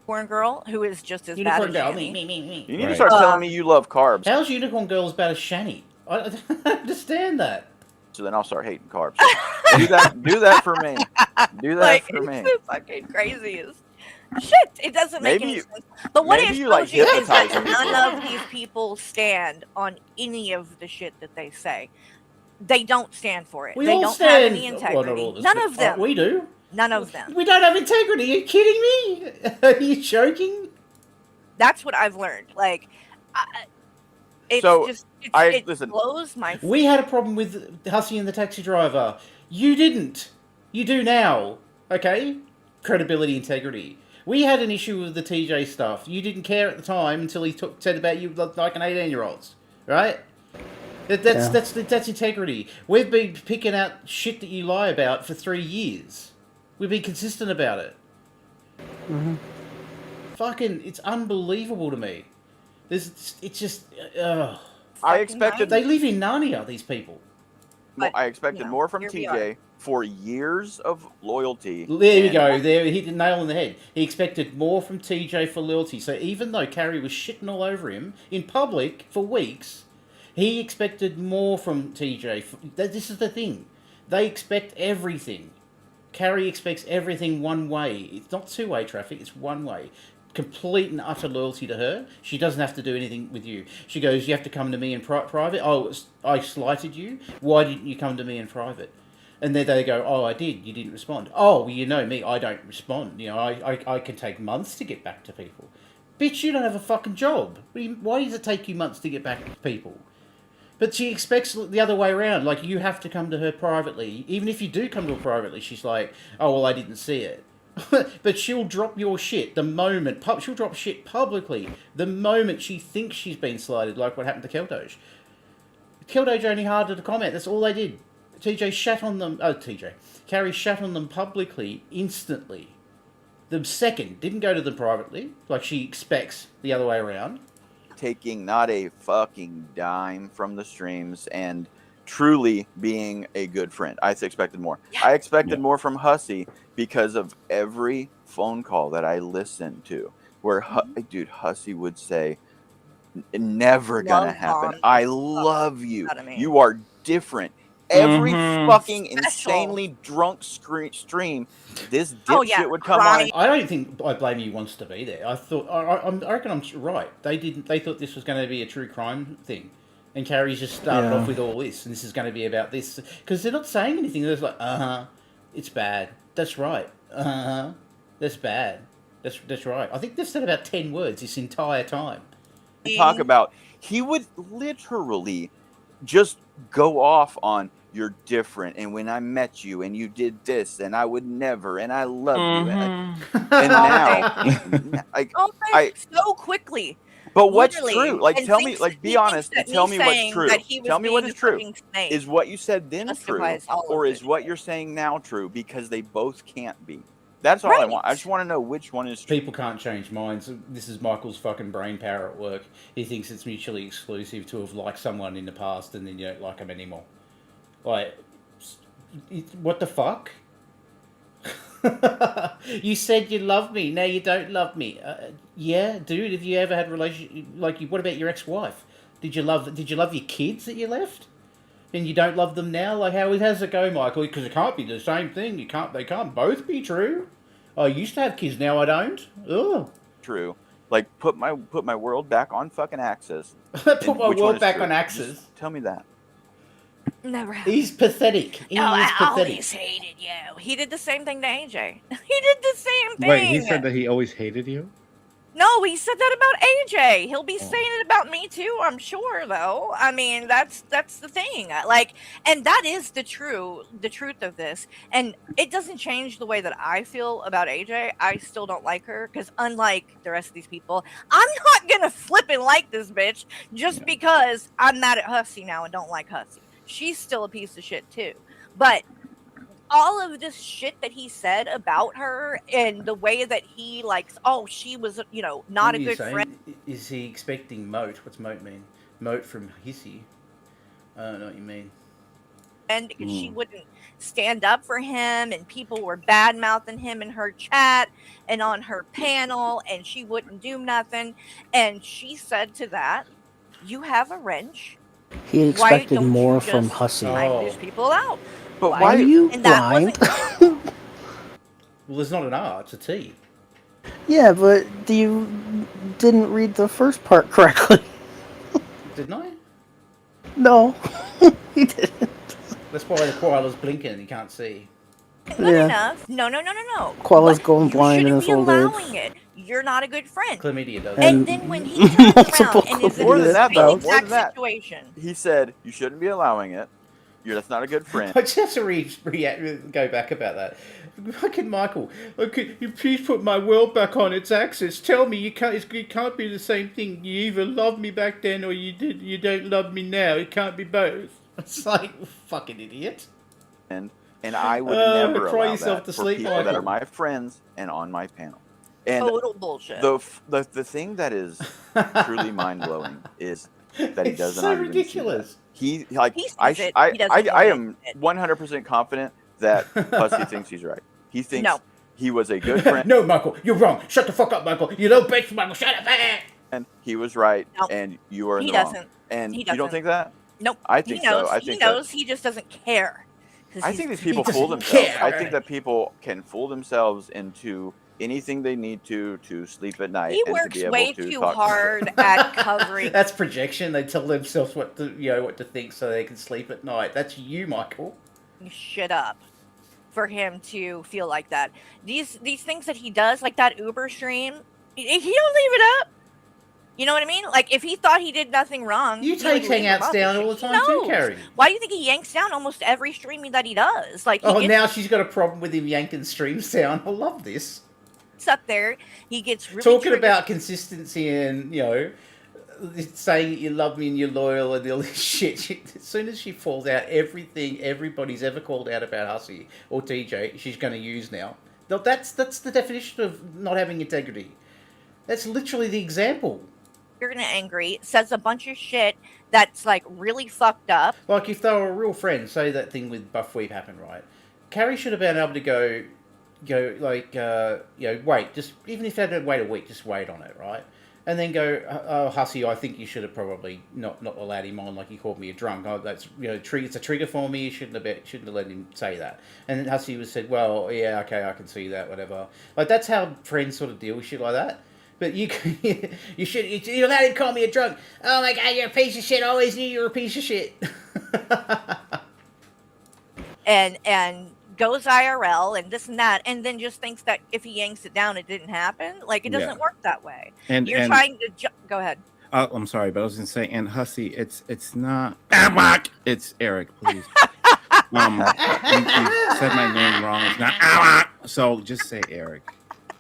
Unicorn Girl, who is just as Unicorn bad as girl, Shanny. me. You need to start telling me you love carbs, How's Unicorn Girl as bad as Shanny? I don't understand that. so then I'll start hating carbs. do that for me. Do that Like, for me. it's so fucking crazy as shit. It doesn't make Maybe any you- sense. But what maybe it you, shows like, you is that hypnotize none of these people stand on any of the shit that they say. They don't stand for it. We They all don't stand. have any Well, integrity. not all of us, None but- of them. we do. None of them. We don't have integrity. Are you kidding me? Are you joking? That's what I've learned. Like, it's So, just I- it listen. blows my. We had a problem with Hussey and the taxi driver. You didn't. You do now. Okay? Credibility, integrity. We had an issue with the TJ stuff. You didn't care at the time until he said about you like an 18-year-old. Right? That's integrity. We've been picking out shit that you lie about for 3 years. We've been consistent about it. Mm-hmm. Fucking, it's unbelievable to me. It's just, I expected. they live in Narnia, these people. But, I expected you know, more from here we TJ for years of loyalty. There you and- go. There, he hit the nail on the head. He expected more from TJ for loyalty. So even though Carrie was shitting all over him in public for weeks, he expected more from TJ. This is the thing. They expect everything. Carrie expects everything one way. It's not two-way traffic. It's one way. Complete and utter loyalty to her. She doesn't have to do anything with you. She goes, you have to come to me in private. Oh, I slighted you. Why didn't you come to me in private? And then they go, oh, I did. You didn't respond. Oh, well, you know me. I don't respond. You know, I can take months to get back to people. Bitch, you don't have a fucking job. Why does it take you months to get back to people? But she expects the other way around. Like, you have to come to her privately. Even if you do come to her privately, she's like, oh, well, I didn't see it. But she'll drop your shit the moment... She'll drop shit publicly the moment she thinks she's been slighted, like what happened to Keldoge. Keldoge only harder to comment. That's all they did. TJ shat on them... Oh, TJ. Carrie shat on them publicly, instantly. The second. Didn't go to them privately, like she expects the other way around. Taking not a fucking dime from the streams and truly being a good friend. I expected more. I expected more from Hussey because of every phone call that I listened to, where dude Hussey would say, "Never gonna Love happen. bomb I the love you. out of me. You are different." Every fucking Special. insanely drunk stream, this Oh, dipshit yeah, would come crying. on. I don't think I blame you wants to be there. I thought I reckon I'm right. They thought this was going to be a true crime thing, and Carrie's just started off with all this, and this is going to be about this because they're not saying anything. They're just like, it's bad. That's right. That's bad. That's right. I think they've said about 10 words this entire time. Talk about, he would literally just go off on, "You're different, and when I met you and you did this and I would never, and I love you," and now like so quickly. But what's Literally. true? Like, And tell me, thinks- like, be he thinks honest that and tell me me what's saying true. that he was Tell me what being is a true. fucking snake Is what you said then true, justifies all of or this is what you're saying now true? Because they both can't be. That's all I want. I just want to know which one is true. People can't change minds. This is Michael's fucking brain power at work. He thinks it's mutually exclusive to have liked someone in the past and then you don't like them anymore. Like, what the fuck? You said you love me, now you don't love me. Yeah, dude. Have you ever had a relationship like? What about your ex-wife? Did you love your kids that you left, and you don't love them now? Like, how does it go, Michael? Because it can't be the same thing. They can't both be true. I used to have kids, now I don't. Ugh. True. Like, put my world back on fucking axis. Put my world back on axis. Just tell me that. Never happened. He's pathetic. He No, is I pathetic. always hated you. He did the same thing to AJ. He did the same thing. Wait, he said that he always hated you? No, he said that about AJ. He'll be saying it about me too, I'm sure, though. I mean, that's the thing. Like, and that is the truth of this. And it doesn't change the way that I feel about AJ. I still don't like her because, unlike the rest of these people, I'm not gonna flip and like this bitch just because I'm mad at Hussey now and don't like Hussey. She's still a piece of shit too. But all of this shit that he said about her and the way that he likes, oh, she was, not What a are you good saying? friend. Is he expecting moat? What's moat mean? Moat from hissy. I don't know what you mean. And because she wouldn't stand up for him, and people were bad mouthing him in her chat and on her panel, and she wouldn't do nothing. And she said to that, "You have a wrench. He expected don't more you from just Hussey. Find these people out." But Are you And that blind? wasn't Well, there's not an R, it's a T. Yeah, but you didn't read the first part correctly. Didn't I? No, he didn't. That's why the koala's blinking and you can't see. good Yeah. enough. No. Koala's But going you blind in shouldn't his be old allowing age. it. You're not a good friend. Chlamydia does. And And then when he turns multiple around and is in More than the that, same though. More exact than that. situation, He said you shouldn't be allowing it. That's not a good friend. I just have to go back about that. Fucking Michael, could you please put my world back on its axis? Tell me it can't be the same thing. You either loved me back then or you don't love me now. It can't be both. It's like, fucking idiot. And I would never cry allow yourself that to for sleep, people that Michael. are my friends and on my panel. And total bullshit. the thing that is truly mind blowing is that he It's doesn't. so even see that. ridiculous. He like He sees I it, he doesn't I even am admit it. 100% confident that Hussey thinks he's right. He thinks No. he was a good friend. No, Michael, you're wrong. Shut the fuck up, Michael. You little bitch, Michael. Shut up. And he was right, No. and you are in He the wrong. doesn't. And He you don't doesn't. think that? Nope. I think he knows. so. I he think knows. He just doesn't care. 'Cause I he's- think these people he fool doesn't themselves. care. I think that people can fool themselves into anything they need to sleep at night He and to works be able way to too talk. hard at covering. That's projection. They tell themselves what to think so they can sleep at night. That's you, Michael. Shit up for him to feel like that. These things that he does, like that Uber stream, he don't leave it up. You know what I mean? Like, if he thought he did nothing wrong, You he take would leave them hangouts up down and all the shit. time He too, knows. Carrie. Why do you think he yanks down almost every streaming that he does? Like, he Oh, gets now she's got a problem with him yanking streams down. I love this. up there, he gets really Talking triggered. about consistency and, saying that you love me and you're loyal and all this shit. As soon as she falls out, everything everybody's ever called out about Hussey or TJ, she's going to use now. No, that's the definition of not having integrity. That's literally the example. and angry, says a bunch of shit that's like really fucked up. Like if they were real friends, say that thing with Buff Weep happened, right? Carrie should have been able to go like, wait, just even if they had to wait a week, just wait on it, right? And then go, oh, Hussy, I think you should have probably not allowed him on. Like he called me a drunk. Oh, that's it's a trigger for me. You shouldn't have let him say that. And then Hussy was said, well, yeah, okay, I can see that, whatever. Like that's how friends sort of deal with shit like that. But you allowed him to call me a drunk. Oh my god, you're a piece of shit. I always knew you were a piece of shit. and goes IRL and this and that, and then just thinks that if he yanks it down, it didn't happen. Like it doesn't work that way. And you're trying to go ahead. I'm sorry, but I was gonna say, and Hussy, it's not. It's Eric, please. You said my name wrong. It's not. So just say Eric.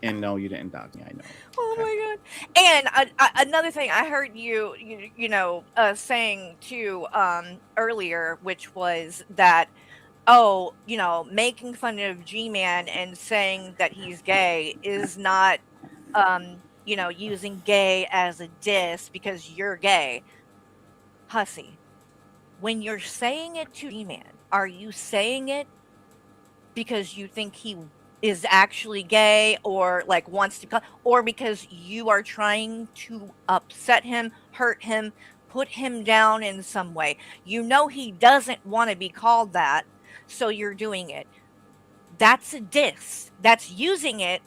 And no, you didn't dog me. I know. Oh my god! And another thing I heard you saying too earlier, which was that, oh, making fun of G-Man and saying that he's gay is not, using gay as a diss because you're gay. Hussy, when you're saying it to G-Man, are you saying it because you think he is actually gay or like wants to come, or because you are trying to upset him, hurt him, put him down in some way? He doesn't want to be called that, so you're doing it. That's a diss. That's using it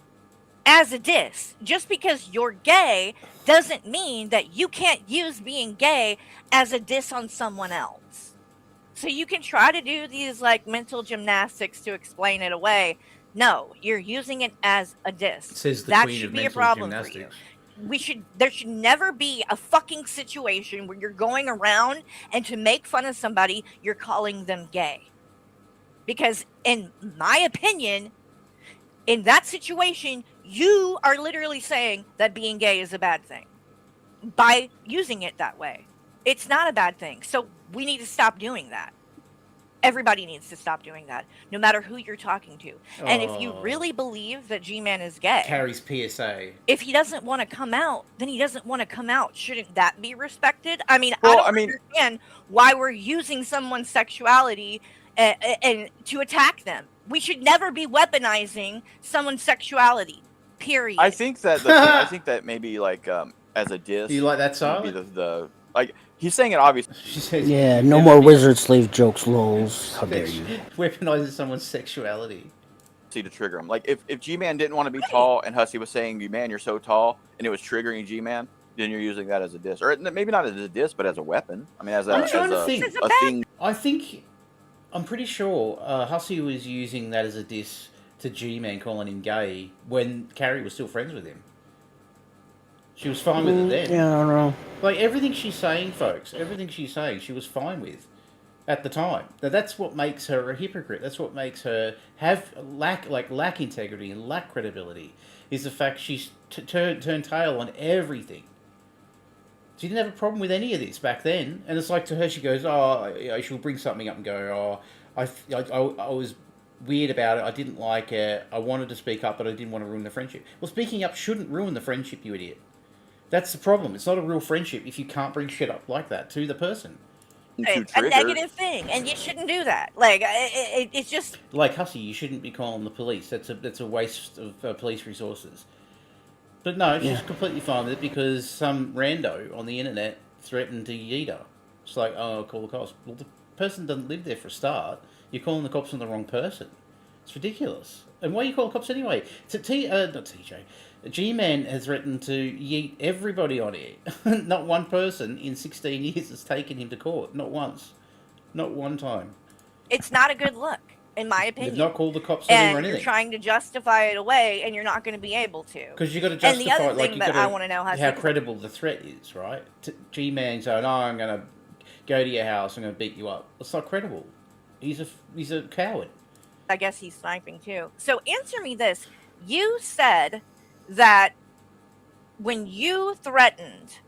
as a diss. Just because you're gay doesn't mean that you can't use being gay as a diss on someone else. So you can try to do these like mental gymnastics to explain it away. No, you're using it as a diss. Says the that queen should of be a mental problem gymnastics. for you. There should never be a fucking situation where you're going around and to make fun of somebody, you're calling them gay. Because in my opinion, in that situation, you are literally saying that being gay is a bad thing by using it that way. It's not a bad thing. So we need to stop doing that. Everybody needs to stop doing that, no matter who you're talking to. And if you really believe that G-Man is gay, Carrie's PSA. if he doesn't want to come out, then he doesn't want to come out. Shouldn't that be respected? I mean, I don't understand why we're using someone's sexuality and to attack them. We should never be weaponizing someone's sexuality. Period. I think that maybe like as a diss. Do you like that song? The like he's saying it obviously. Yeah, no more wizard slave jokes, lols. How dare you? Weaponizing someone's sexuality. To trigger him. Like if G-Man didn't want to be tall and Hussy was saying, "Man, you're so tall," and it was triggering G-Man, then you're using that as a diss, or maybe not as a diss, but as a weapon. I mean, I'm trying to think. A thing. I'm pretty sure Hussy was using that as a diss to G-Man, calling him gay when Carrie was still friends with him. She was fine with it then. Yeah, I don't know. Like everything she's saying, folks, she was fine with at the time. Now that's what makes her a hypocrite. That's what makes her lack integrity and lack credibility. Is the fact she's turned tail on everything. She didn't have a problem with any of this back then, and it's like to her, she goes, she'll bring something up and go, I was weird about it. I didn't like it. I wanted to speak up, but I didn't want to ruin the friendship. Well, speaking up shouldn't ruin the friendship, you idiot. That's the problem. It's not a real friendship if you can't bring shit up like that to the person. A negative thing, and you shouldn't do that. Like it's just like Hussy. You shouldn't be calling the police. That's a waste of police resources. But no, she's completely fine with it because some rando on the internet threatened to yeet her. It's like, oh, call the cops. Well, the person doesn't live there for a start. You're calling the cops on the wrong person. It's ridiculous. And why you call the cops anyway? Not TJ. G-Man has threatened to yeet everybody on here. Not one person in 16 years has taken him to court. Not once. Not one time. It's not a good look, in my opinion. They've not called the cops on him or anything. And you're trying to justify it away, and you're not going to be able to. Because you've got to justify and the other thing that I want to know how credible the threat is, right? G-Man saying, I'm going to go to your house, I'm going to beat you up. It's not credible. He's a coward. I guess he's sniping too. So answer me this. You said that when you threatened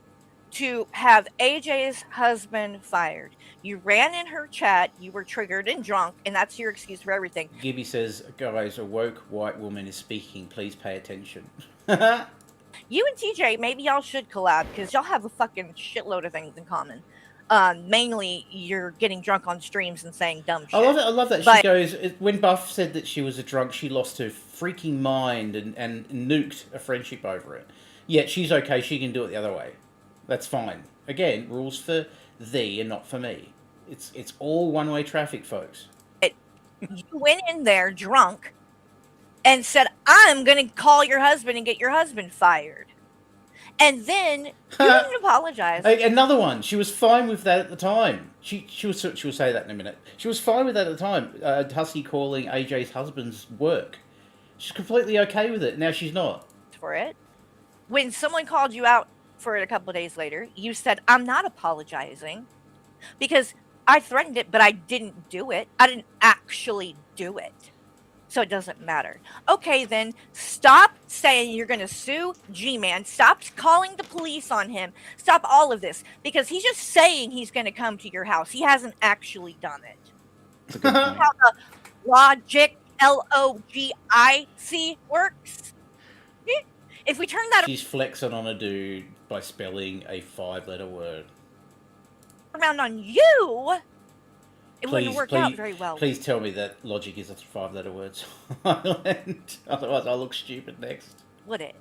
to have AJ's husband fired, you ran in her chat, you were triggered and drunk, and that's your excuse for everything. Gibby says, guys, a woke white woman is speaking. Please pay attention. You and TJ, maybe y'all should collab because y'all have a fucking shitload of things in common. Mainly, you're getting drunk on streams and saying dumb shit. I love that. She goes, when Buff said that she was a drunk, she lost her freaking mind and nuked a friendship over it. Yet she's okay, she can do it the other way. That's fine. Again, rules for thee and not for me. It's all one-way traffic, folks. You went in there drunk and said, I'm going to call your husband and get your husband fired. And then you didn't apologize. Another one. She was fine with that at the time. She'll say that in a minute. She was fine with that at the time. Husky calling AJ's husband's work. She's completely okay with it. Now she's not. For it. When someone called you out for it a couple of days later, you said, I'm not apologizing because I threatened it, but I didn't do it. I didn't actually do it. So it doesn't matter. Okay, then stop saying you're going to sue G-Man. Stop calling the police on him. Stop all of this because he's just saying he's going to come to your house. He hasn't actually done it. How the logic, L-O-G-I-C, works. If we turn that She's flexing on a dude by spelling a 5-letter word. around on you, it wouldn't work out very well. Please tell me that logic is a 5-letter word. Otherwise I'll look stupid next. Would it?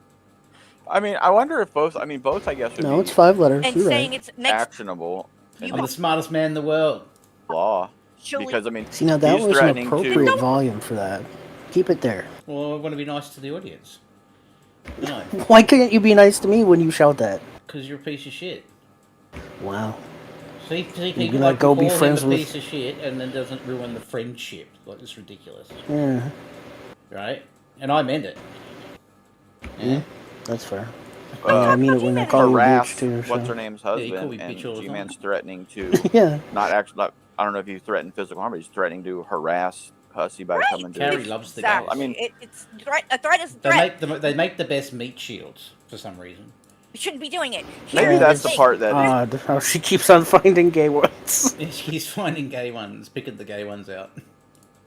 I mean, I wonder if both. I mean, both. I guess. No, it's 5 letters. And You're saying right. it's next actionable. I'm the smartest man in the world. Law. Because I mean, See, now that he's was an threatening appropriate to. volume for that. Keep it there. Well, I want to be nice to the audience. No. Why couldn't you be nice to me when you shout that? Because you're a piece of shit. Wow. See You people can, like go to be call friends him a with. piece of shit and then doesn't ruin the friendship. Like, it's ridiculous. Yeah. Right? And I meant it. Yeah. That's fair. I mean it when I call you a harass bitch too. what's So. her name's Yeah, you call husband, me and bitch all the G-Man's time. threatening to. Yeah. Not actually. I don't know if he threatened physical harm, but he's threatening to harass Hussy by coming to. Carrie loves the guys. I mean, it's a threat is a threat. They make the best meat shields for some reason. You shouldn't be doing it. maybe that's the part that. Odd how she keeps on finding gay words. She's finding gay ones, picking the gay ones out.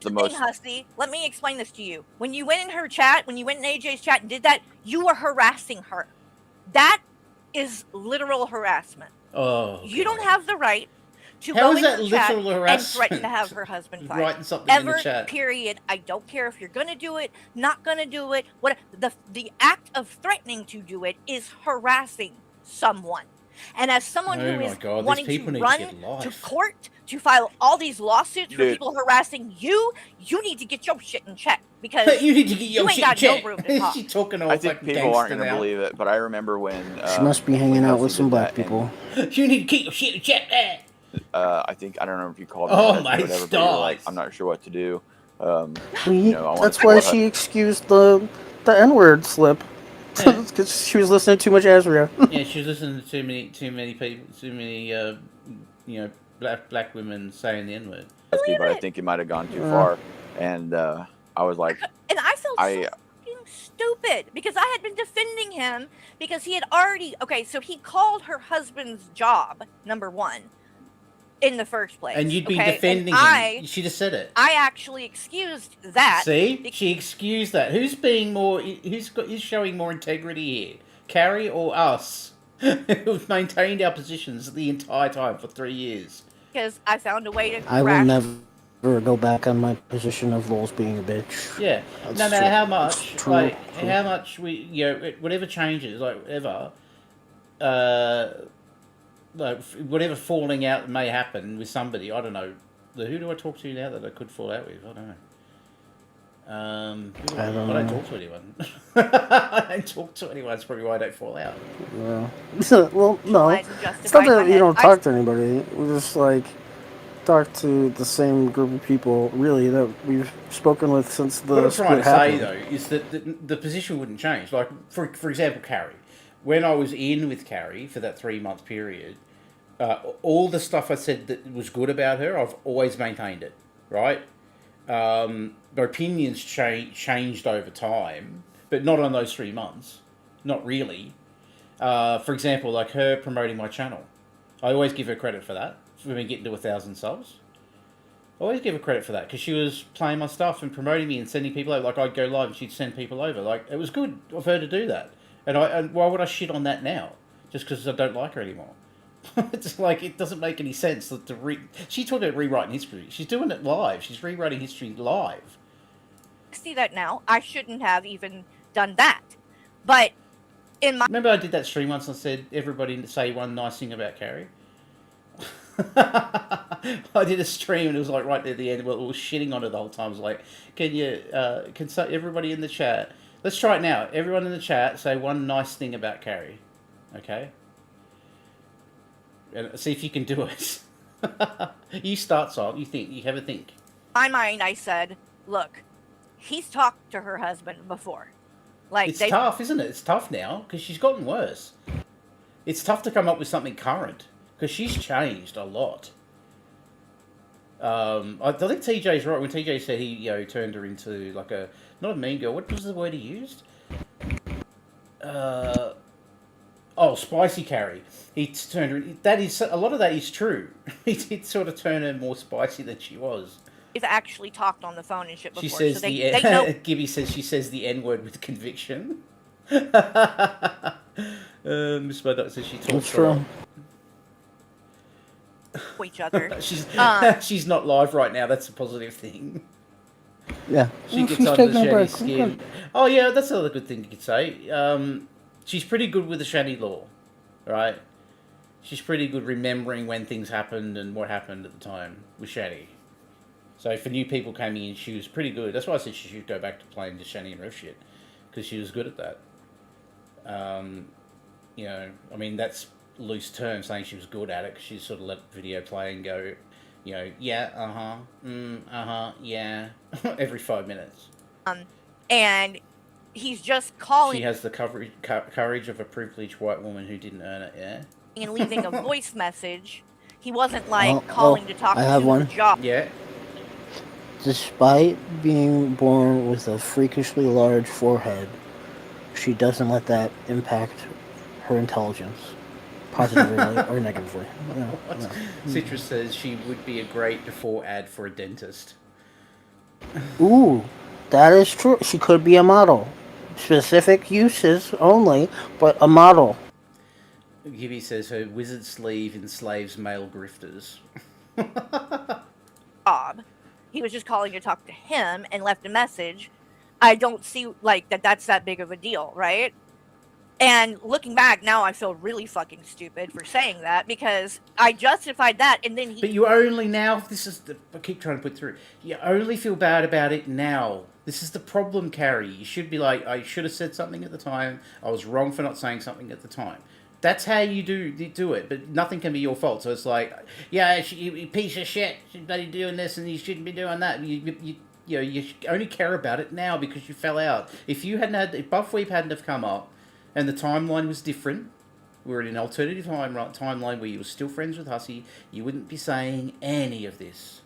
The most. Hussy, let me explain this to you. When you went in her chat, when you went in AJ's chat and did that, you were harassing her. That is literal harassment. Oh. You don't have the right to How go is in that her chat literal and harassment? threaten to have her husband fired. Writing something in the Ever, chat. period. I don't care if you're gonna do it, not gonna do it. What the act of threatening to do it is harassing someone. And as someone Oh who my is God, these wanting people to need to run get life. to court to file all these lawsuits for Dude. people harassing you, you need to get your shit in check because You need to get your you ain't shit got checked. no room to talk. She's talking all I think fucking people aren't gangster going to now. believe it, but I remember when. She must be hanging when out with Hussy some did black that, people. You need to keep your shit in check there. I think I don't know if you called me Oh that or my whatever, but you're like, stars. I'm not sure what to do. Well, I that's want why to- she excused the N-word slip. Yeah. Because she was listening to too much Azria. Yeah, she's listening to too many people, too many, black women saying the N-word. Hussy, but I think it might have gone too far, and I was like, And I felt so fucking stupid because I had been defending him because he had already so he called her husband's job, number one, in the first place. And you'd be okay? defending And him. She'd have said it. I actually excused that. See? She excused that. Who's showing more integrity here? Carrie or us? Who've maintained our positions the entire time for 3 years. Because I found a way to I will crash. never go back on my position of Lolz being a bitch. Yeah. That's No matter true. how much, It's true, like, true. how much whatever changes, like, whatever, like, whatever falling out may happen with somebody, I don't know. Who do I talk to now that I could fall out with? I don't know. I don't talk to anyone. I don't talk to anyone. That's probably why I don't fall out. Well, well, no. It's not that you don't talk to anybody. We just, like, talk to the same group of people, really, that we've spoken with since the What I'm trying split to say, happened. though, is that the position wouldn't change. Like, for example, Carrie. When I was in with Carrie for that 3-month period, all the stuff I said that was good about her, I've always maintained it, right? My opinions changed over time, but not on those 3 months. Not really. For example, like her promoting my channel. I always give her credit for that. For me getting to 1,000 subs. I always give her credit for that, because she was playing my stuff and promoting me and sending people over. Like, I'd go live and she'd send people over. Like, it was good of her to do that. And why would I shit on that now? Just because I don't like her anymore. It's like, it doesn't make any sense. She's talking about rewriting history. She's doing it live. She's rewriting history live. See that now. I shouldn't have even done that. But in my... Remember I did that stream once and said, everybody say one nice thing about Carrie? I did a stream and it was like right there at the end, we were shitting on it the whole time. I was like, can everybody in the chat, let's try it now. Everyone in the chat say one nice thing about Carrie. Okay? And see if you can do it. You start, Sol. You have a think. In my mind, I said, look, he's talked to her husband before. Like, it's tough, isn't it? It's tough now because she's gotten worse. It's tough to come up with something current because she's changed a lot. I think TJ's right when TJ said he turned her into like not a mean girl. What was the word he used? Spicy Carrie. He turned her. That is a lot of that is true. He did sort of turn her more spicy than she was. They've actually talked on the phone and shit before. She says so they know. Gibby says she says the N-word with conviction. Miss Murdoch says she talks a lot. Each other. She's not live right now. That's a positive thing. Yeah. She gets under the shanty skin. Oh yeah, that's another good thing you could say. She's pretty good with the shanty law, right? She's pretty good remembering when things happened and what happened at the time with shanty. So for new people coming in, she was pretty good. That's why I said she should go back to playing the shanty and rev shit, because she was good at that. I mean, that's loose term saying she was good at it, because she sort of let video play and go, yeah, yeah, every 5 minutes. And he's just calling. She has the courage of a privileged white woman who didn't earn it, yeah? And leaving a voice message. He wasn't calling to talk to her job. Yeah. Despite being born with a freakishly large forehead, she doesn't let that impact her intelligence, positively or negatively. No. Citrus says she would be a great before ad for a dentist. Ooh, that is true. She could be a model. Specific uses only, but a model. Gibby says her wizard sleeve enslaves male grifters. Bob. He was just calling to talk to him and left a message. I don't see that's that big of a deal, right? And looking back now, I feel really fucking stupid for saying that because I justified that, and then But you only now. I keep trying to put through. You only feel bad about it now. This is the problem, Carrie. You should be like, I should have said something at the time. I was wrong for not saying something at the time. That's how you do it, but nothing can be your fault. So it's like, yeah, you piece of shit, she's bloody doing this, and you shouldn't be doing that. You only care about it now because you fell out. If Buff Weep hadn't have come up, and the timeline was different, we're in an alternative timeline where you were still friends with Hussey, you wouldn't be saying any of this.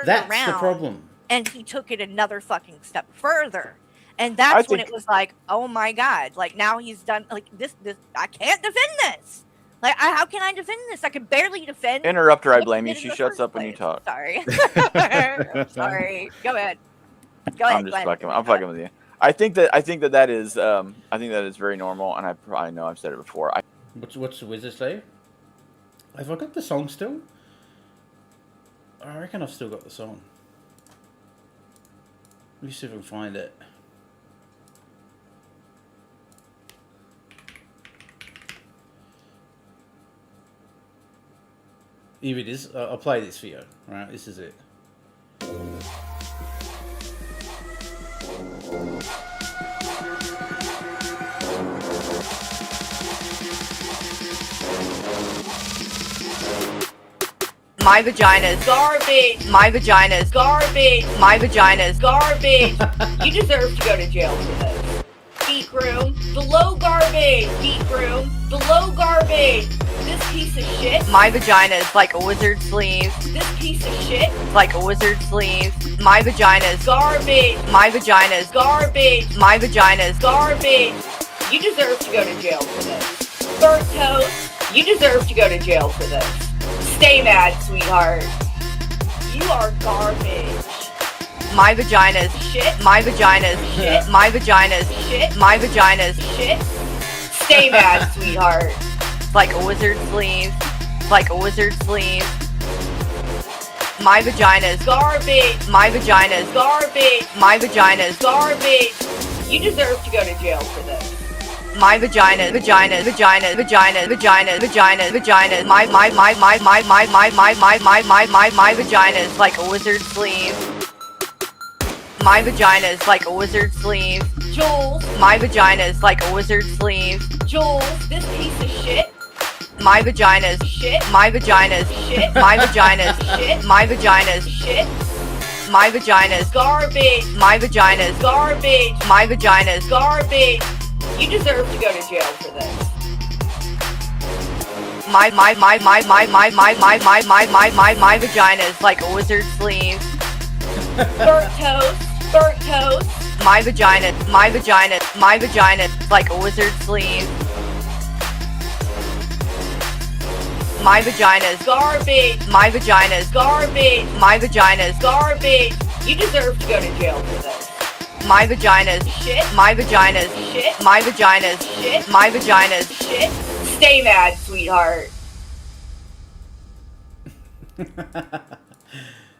That's the problem. And he took it another fucking step further. And that's when it was like, oh my God, like now he's done this, I can't defend this. Like, how can I defend this? I can barely defend. Interrupt her, I blame you. She shuts up when you talk. Sorry. I'm sorry. Go ahead. I'm just fucking. I'm fucking with you. I think that is very normal, and I know I've said it before. What's the wizard say? Have I got the song still? I reckon I've still got the song. Let me see if I can find it. Here it is. I'll play this for you. Right, this is it. My vagina is garbage. My vagina is garbage. My vagina is garbage. You deserve to go to jail for this. Geek room, below garbage. Geek room, below garbage. This piece of shit. My vagina is like a wizard sleeve. This piece of shit is like a wizard sleeve. My vagina is garbage. My vagina is garbage. My vagina is garbage. You deserve to go to jail for this. Burnt toast. You deserve to go to jail for this. Stay mad, sweetheart. You are garbage. My vagina is shit. My vagina is shit. My vagina is shit. My vagina is shit. Stay mad, sweetheart. Like a wizard's sleeve. Like a wizard's sleeve. My vagina is garbage. My vagina is garbage. My vagina is garbage. You deserve to go to jail for this. My vagina, vagina, vagina, vagina, vagina, vagina, vagina. My vagina is like a wizard's sleeve. My vagina is like a wizard's sleeve. Jules, My vagina is like a wizard's sleeve. Jules, this piece of shit. My vagina is Shit. My vagina is Shit. My vagina is Shit. My vagina is Shit. My vagina is Garbage. My vagina is Garbage. My vagina is Garbage. You deserve to go to jail for this. My vagina is like a wizard's sleeve. Burnt toast. Burnt toast. My vagina is like a wizard's sleeve. My vagina is Garbage. My vagina is Garbage. My vagina is Garbage. You deserve to go to jail for this. My vagina is Shit. My vagina is Shit. My vagina is Shit. My vagina is Shit. Stay mad, sweetheart.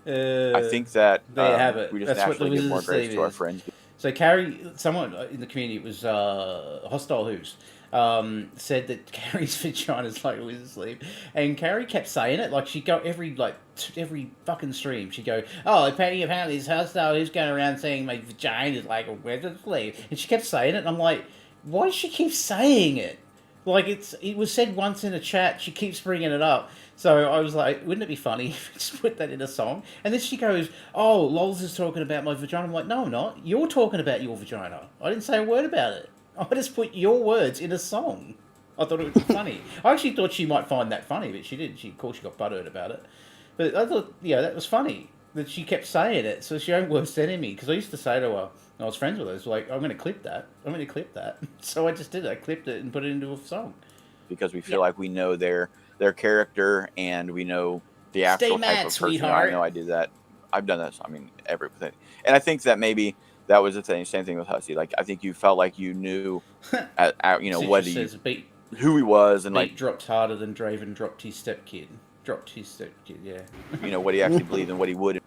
I think that There you have it. we just That's what the naturally give more wizard's grace sleeve to our is. friends. So Carrie, someone in the community, it was Hostile Who's, said that Carrie's vagina is like a wizard's sleeve, and Carrie kept saying it. Like she'd go every fucking stream. She'd go, "Oh, apparently this Hostile Who's going around saying my vagina is like a wizard's sleeve," and she kept saying it. And I'm like, why does she keep saying it? Like it was said once in a chat. She keeps bringing it up. So I was like, wouldn't it be funny if we just put that in a song? And then she goes, "Oh, Lols is talking about my vagina." I'm like, no, I'm not. You're talking about your vagina. I didn't say a word about it. I just put your words in a song. I thought it would be funny. I actually thought she might find that funny, but she didn't. Of course, she got butthurt about it. But I thought, that was funny that she kept saying it. So it's your own worst enemy. Because I used to say to her, I was friends with her, I was like, I'm going to clip that. So I just did it. I clipped it and put it into a song. Because we feel like we know their character and we know the actual Stay type mad, of person. sweetheart. I know I did that. I've done that. I mean, everything. And I think that maybe that was the same thing with Hussey. Like, I think you felt like you knew, what who he was, and Beat dropped harder than Draven dropped his stepkid. Yeah. What he actually believed and what he would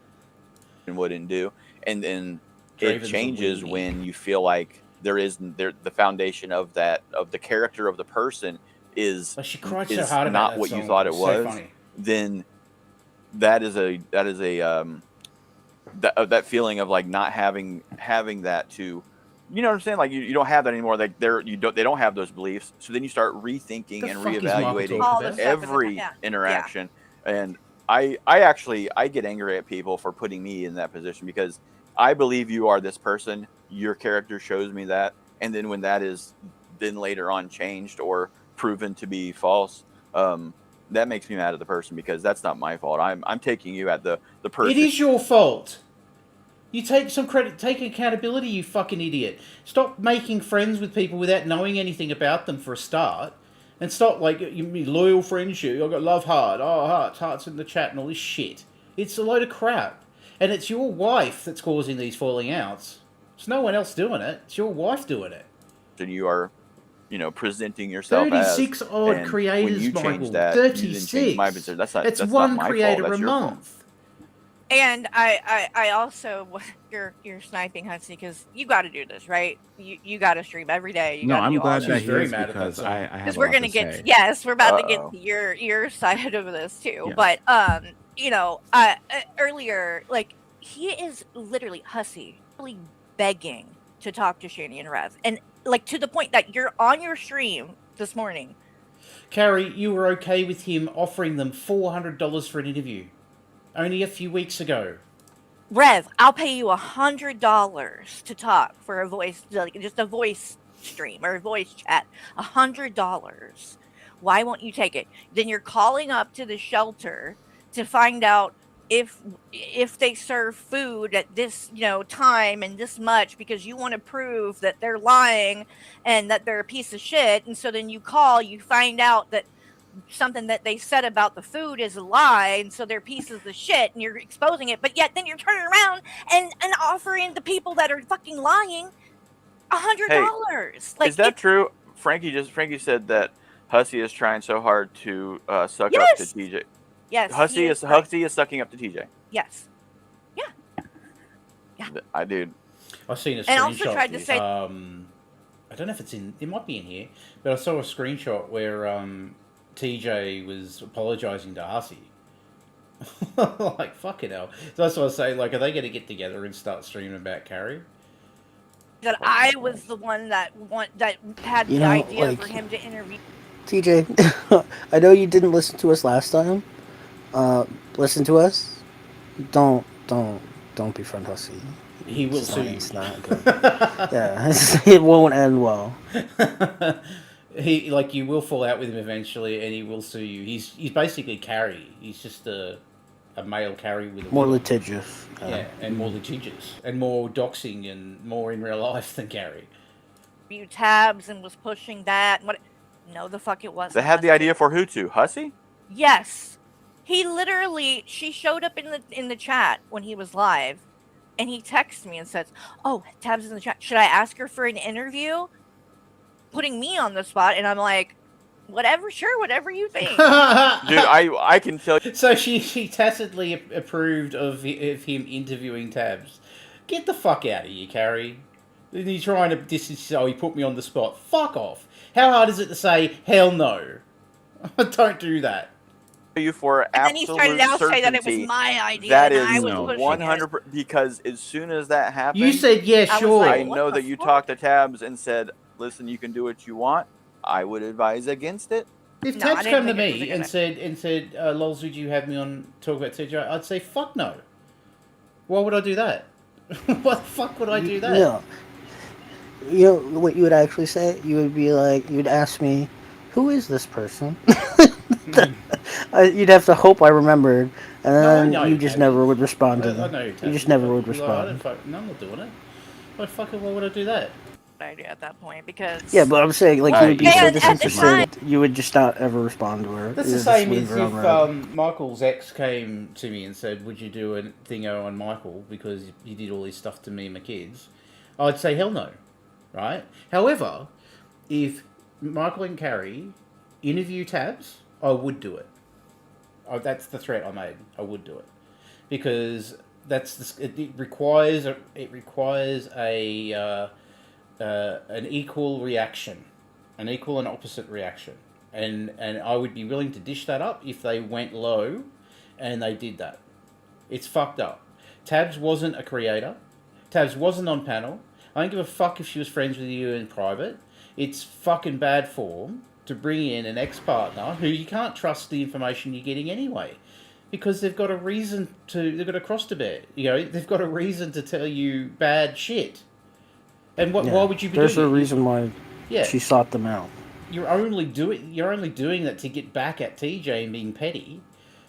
and wouldn't do. And then it Draven's a changes weenie. when you feel like the foundation of the character of the person is Like she cried so hard about not that what you song. thought it So was. funny. Then that feeling of like not having that to, you know what I'm saying? Like you don't have that anymore. Like they don't have those beliefs. So then you start rethinking and fuck is Michael reevaluating talking about? every interaction. And I get angry at people for putting me in that position because I believe you are this person. Your character shows me that, and then when that is then later on changed or proven to be false, that makes me mad at the person because that's not my fault. I'm taking you at the person. It is your fault. You take some credit, take accountability, you fucking idiot. Stop making friends with people without knowing anything about them for a start. And stop, like, you loyal friendship. I've got love hard. Oh, hearts in the chat and all this shit. It's a load of crap. And it's your wife that's causing these falling outs. It's no one else doing it. It's your wife doing it. And you are, presenting yourself 36 as. odd and creators, when you Michael. change that, 36. You then change my position. That's It's not one my creator fault. That's a your fault. month. And I also, you're sniping, Hussey, because you got to do this, right? You got to stream every day. You No, gotta I'm do all glad this. that She's he very is mad at because that I have Because a we're lot gonna to get say. we're about to Uh-oh. get to your side of this too. Yes. But earlier, like he is literally Hussey, really begging to talk to Shani and Rev, and like to the point that you're on your stream this morning. Carrie, you were okay with him offering them $400 for an interview only a few weeks ago. Rev, I'll pay you $100 to talk for a voice, like just a voice stream or a voice chat. $100. Why won't you take it? Then you're calling up to the shelter to find out if they serve food at this time and this much because you want to prove that they're lying and that they're a piece of shit. And so then you call, you find out that something that they said about the food is a lie, and so they're pieces of shit, and you're exposing it. But yet then you're turning around and offering the people that are fucking lying $100. Is that true? Frankie said that Hussey is trying so hard to suck up to Yes! TJ. Yes. Hussey he is trying- sucking up to TJ. Yes. I did. I've seen a screenshot. And also tried to say. I don't know if it's in. It might be in here, but I saw a screenshot where TJ was apologising to Hussey. Like fucking hell. So that's what I was saying. Like, are they going to get together and start streaming about Carrie? That I was the one that had You the know, idea like- for him to interview. TJ, I know you didn't listen to us last time. Listen to us. Don't befriend Hussey. He will sue you. It's not good. Yeah, it won't end well. You will fall out with him eventually, and he will sue you. He's basically Carrie. He's just a male Carrie with a More wig. litigious. Yeah, and more litigious, and more doxing, and more in real life than Carrie. Tabs and was pushing that. What? No, the fuck it wasn't. They had the idea for who to? Hussey? Yes, he literally. She showed up in the chat when he was live, and he texts me and says, "Oh, Tabs in the chat. Should I ask her for an interview?" Putting me on the spot, and I'm like, "Whatever, sure, whatever you think." Dude, I can tell you. So she tacitly approved of him interviewing Tabs. Get the fuck out of here, Carrie. He's trying to he put me on the spot. Fuck off. How hard is it to say hell no? Don't do that. You for And then he absolute started out saying that it was certainty, my idea. that and is I was pushing 100%, because as soon as that happened, You said yeah, I was sure. like, I what know the that you fuck? talked to Tabs and said, "Listen, you can do what you want." I would advise against it. If No, I Tabs didn't come to think it was me a good and said, "Lols, would you have me on talk about TJ?" I'd say, "Fuck no." Why would I do that? Why the fuck would I do that? No. You know what you would actually say? You would be like, you'd ask me, "Who is this person?" You'd have to hope I remembered, and No, I then know you just Tabs. never would respond to I them. know You Tabs. just never would No, respond. no, I'm not doing it. Why would I do that? idea at that point because Yeah, but I'm saying, like, Well, you would be so and at the disinterested, you would just not ever respond to her. That's You the would just same leave as her on if red. Michael's ex came to me and said, "Would you do a thingo on Michael because he did all this stuff to me and my kids?" I'd say hell no, right? However, if Michael and Carrie interview Tabs, I would do it. That's the threat I made. I would do it because it requires an equal reaction, an equal and opposite reaction. And I would be willing to dish that up if they went low and they did that. It's fucked up. Tabs wasn't a creator. Tabs wasn't on panel. I don't give a fuck if she was friends with you in private. It's fucking bad form to bring in an ex-partner who you can't trust the information you're getting anyway. Because they've got a reason to... They've got a cross to bear. You know, they've got a reason to tell you bad shit. And why would you be There's doing a it? reason why Yeah. she sought them out. You're only doing that to get back at TJ and being petty.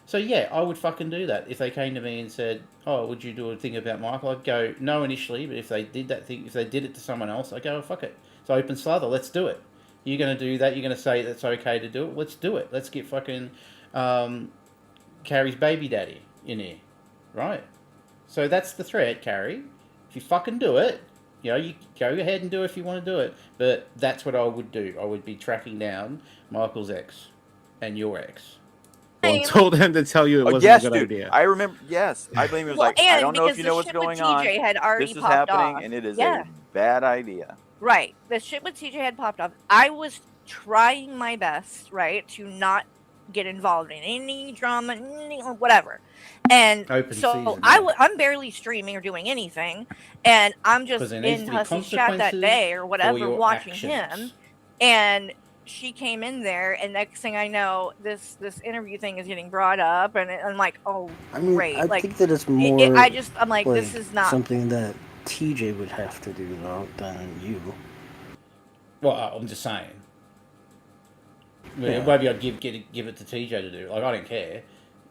So yeah, I would fucking do that. If they came to me and said, "Oh, would you do a thing about Michael?" I'd go, no initially, but if they did that thing, if they did it to someone else, I'd go, oh, fuck it. It's open slather, let's do it. You're gonna do that, you're gonna say that's okay to do it, let's do it. Let's get fucking Carrie's baby daddy in here. Right? So that's the threat, Carrie. If you fucking do it, you know, you go ahead and do it if you want to do it. But that's what I would do. I would be tracking down Michael's ex and your ex. Well, told him to tell you it wasn't yes, a good dude. idea. I remember. Yes, I believe it was Well, like, I and don't know if because you the know what's shit with going on. TJ had already This is popped happening, off. and it is Yeah. a bad idea. Right. The shit with TJ had popped off. I was trying my best, right, to not get involved in any drama, or whatever. And Open so season, I'm barely streaming or doing anything, and I'm 'Cause just there needs in to be Hussey's chat that consequences day or for whatever, your watching actions. him, and she came in there, and next thing I know, this interview thing is getting brought up, and I'm like, oh, I mean, great. I like, think that it's more. I'm like, this is not something that TJ would have to do though than you. Well, I'm just saying. Yeah. Maybe I'd give it to TJ to do. Like, I don't care.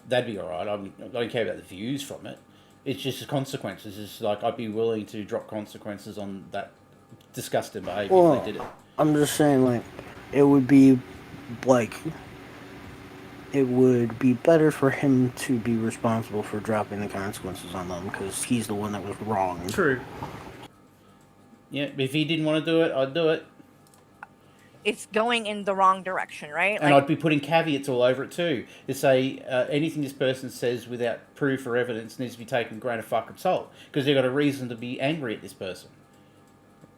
That'd be alright. I don't care about the views from it. It's just the consequences. It's like I'd be willing to drop consequences on that disgusting behaviour Well, if they did it. I'm just saying, like, it would be like. It would be better for him to be responsible for dropping the consequences on them because he's the one that was wrong. True. Yeah, but if he didn't want to do it, I'd do it. it's going in the wrong direction, right? And Like, I'd be putting caveats all over it too. To say anything this person says without proof or evidence needs to be taken with a grain of fucking salt because they've got a reason to be angry at this person,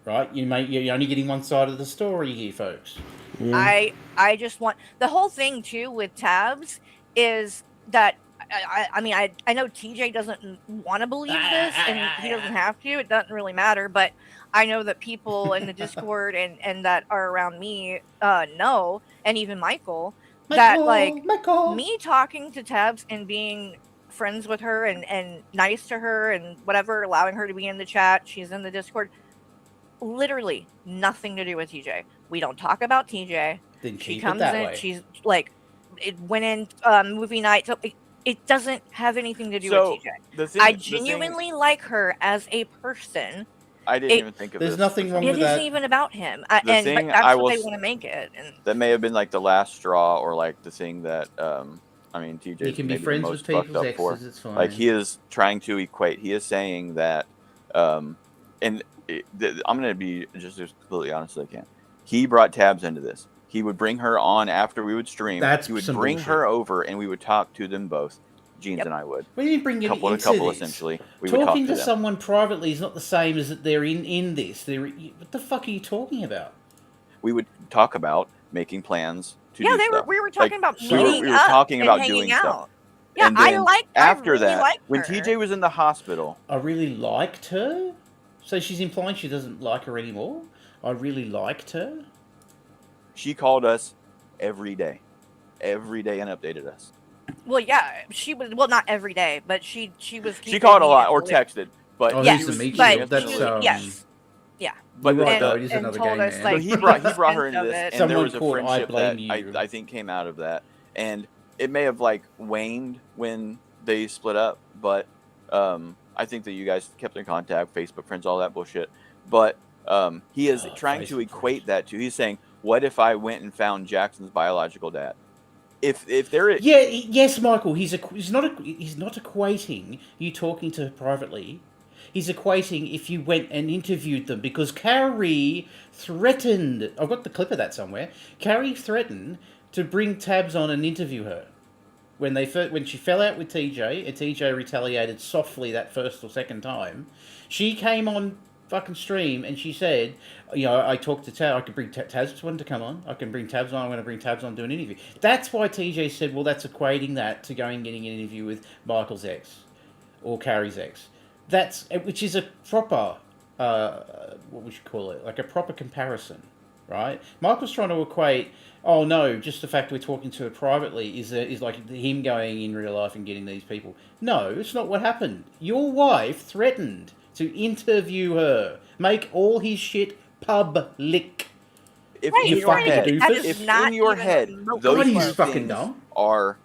right? You're only getting one side of the story here, folks. Yeah. I just want the whole thing too with tabs is that I mean I know TJ doesn't want to believe this and he doesn't have to. It doesn't really matter, but I know that people in the Discord and that are around me know, and even Michael, that like me talking to Tabs and being friends with her and nice to her and whatever, allowing her to be in the chat, she's in the Discord, literally nothing to do with TJ. We don't talk about TJ. Then She keep comes it that in, way. she's like, it went in movie night, so it doesn't have anything to do So with the TJ. thing, I the thing, genuinely like her as a person. I didn't even think of There's this. nothing for wrong some It with reason. isn't that. even about him, The but thing that's I what will they s- want to make it. And That may have been like the last straw, or like the thing that I mean, TJ You can be maybe the friends most with fucked people's up for. exes. It's fine. Like he is trying to equate. He is saying that, and I'm going to be just as completely honest as I can. He brought Tabs into this. He would bring her on after we would stream. That's he would some bring bullshit. her over, and we would talk to them both. Jeans and I would. When you bring it Couple to into couple, this, essentially. We would talk talking to to them. someone privately is not the same as that they're in this. What the fuck are you talking about? We would talk about making plans to yeah, do stuff. we were talking about we meeting were up talking and about hanging doing out. stuff. Yeah, And then after really that, like when her. TJ was in the hospital, I really liked her. So she's implying she doesn't like her anymore. I really liked her. she called us every day and updated us. Well, yeah, she was, well, not every day, but she was. She keeping called a me lot in or the loop. texted, but Oh, yes, who's the meat but shield? That's she was, yes, yeah. But You're right, and, though. It is and another told game, us man. so like he brought her 20% into of this, it. and Someone there was a called I friendship Blame that You. I think came out of that, and it may have like waned when they split up, but I think that you guys kept in contact, Facebook friends, all that bullshit. But he is trying to equate that to. He's saying, "What if I went and found Jackson's biological dad?" If there is, Yes, Michael. He's not equating you talking to her privately. He's equating if you went and interviewed them because Carrie threatened. I've got the clip of that somewhere. Carrie threatened to bring Tabs on and interview her when she fell out with TJ, and TJ retaliated softly that first or second time. She came on fucking stream and she said, I talked to Tabs. I could bring Tabs on to come on. I can bring Tabs on. I'm going to bring Tabs on to do an interview. That's why TJ said, well, that's equating that to going and getting an interview with Michael's ex or Carrie's ex. Which is a proper, what would you call it? Like a proper comparison, right? Michael's trying to equate, oh no, just the fact we're talking to her privately is like him going in real life and getting these people. No, it's not what happened. Your wife threatened to interview her, make all his shit public. if Right, in you your fucking head, doofus. if not in your even head remotely those God, two he's fucking things dumb. are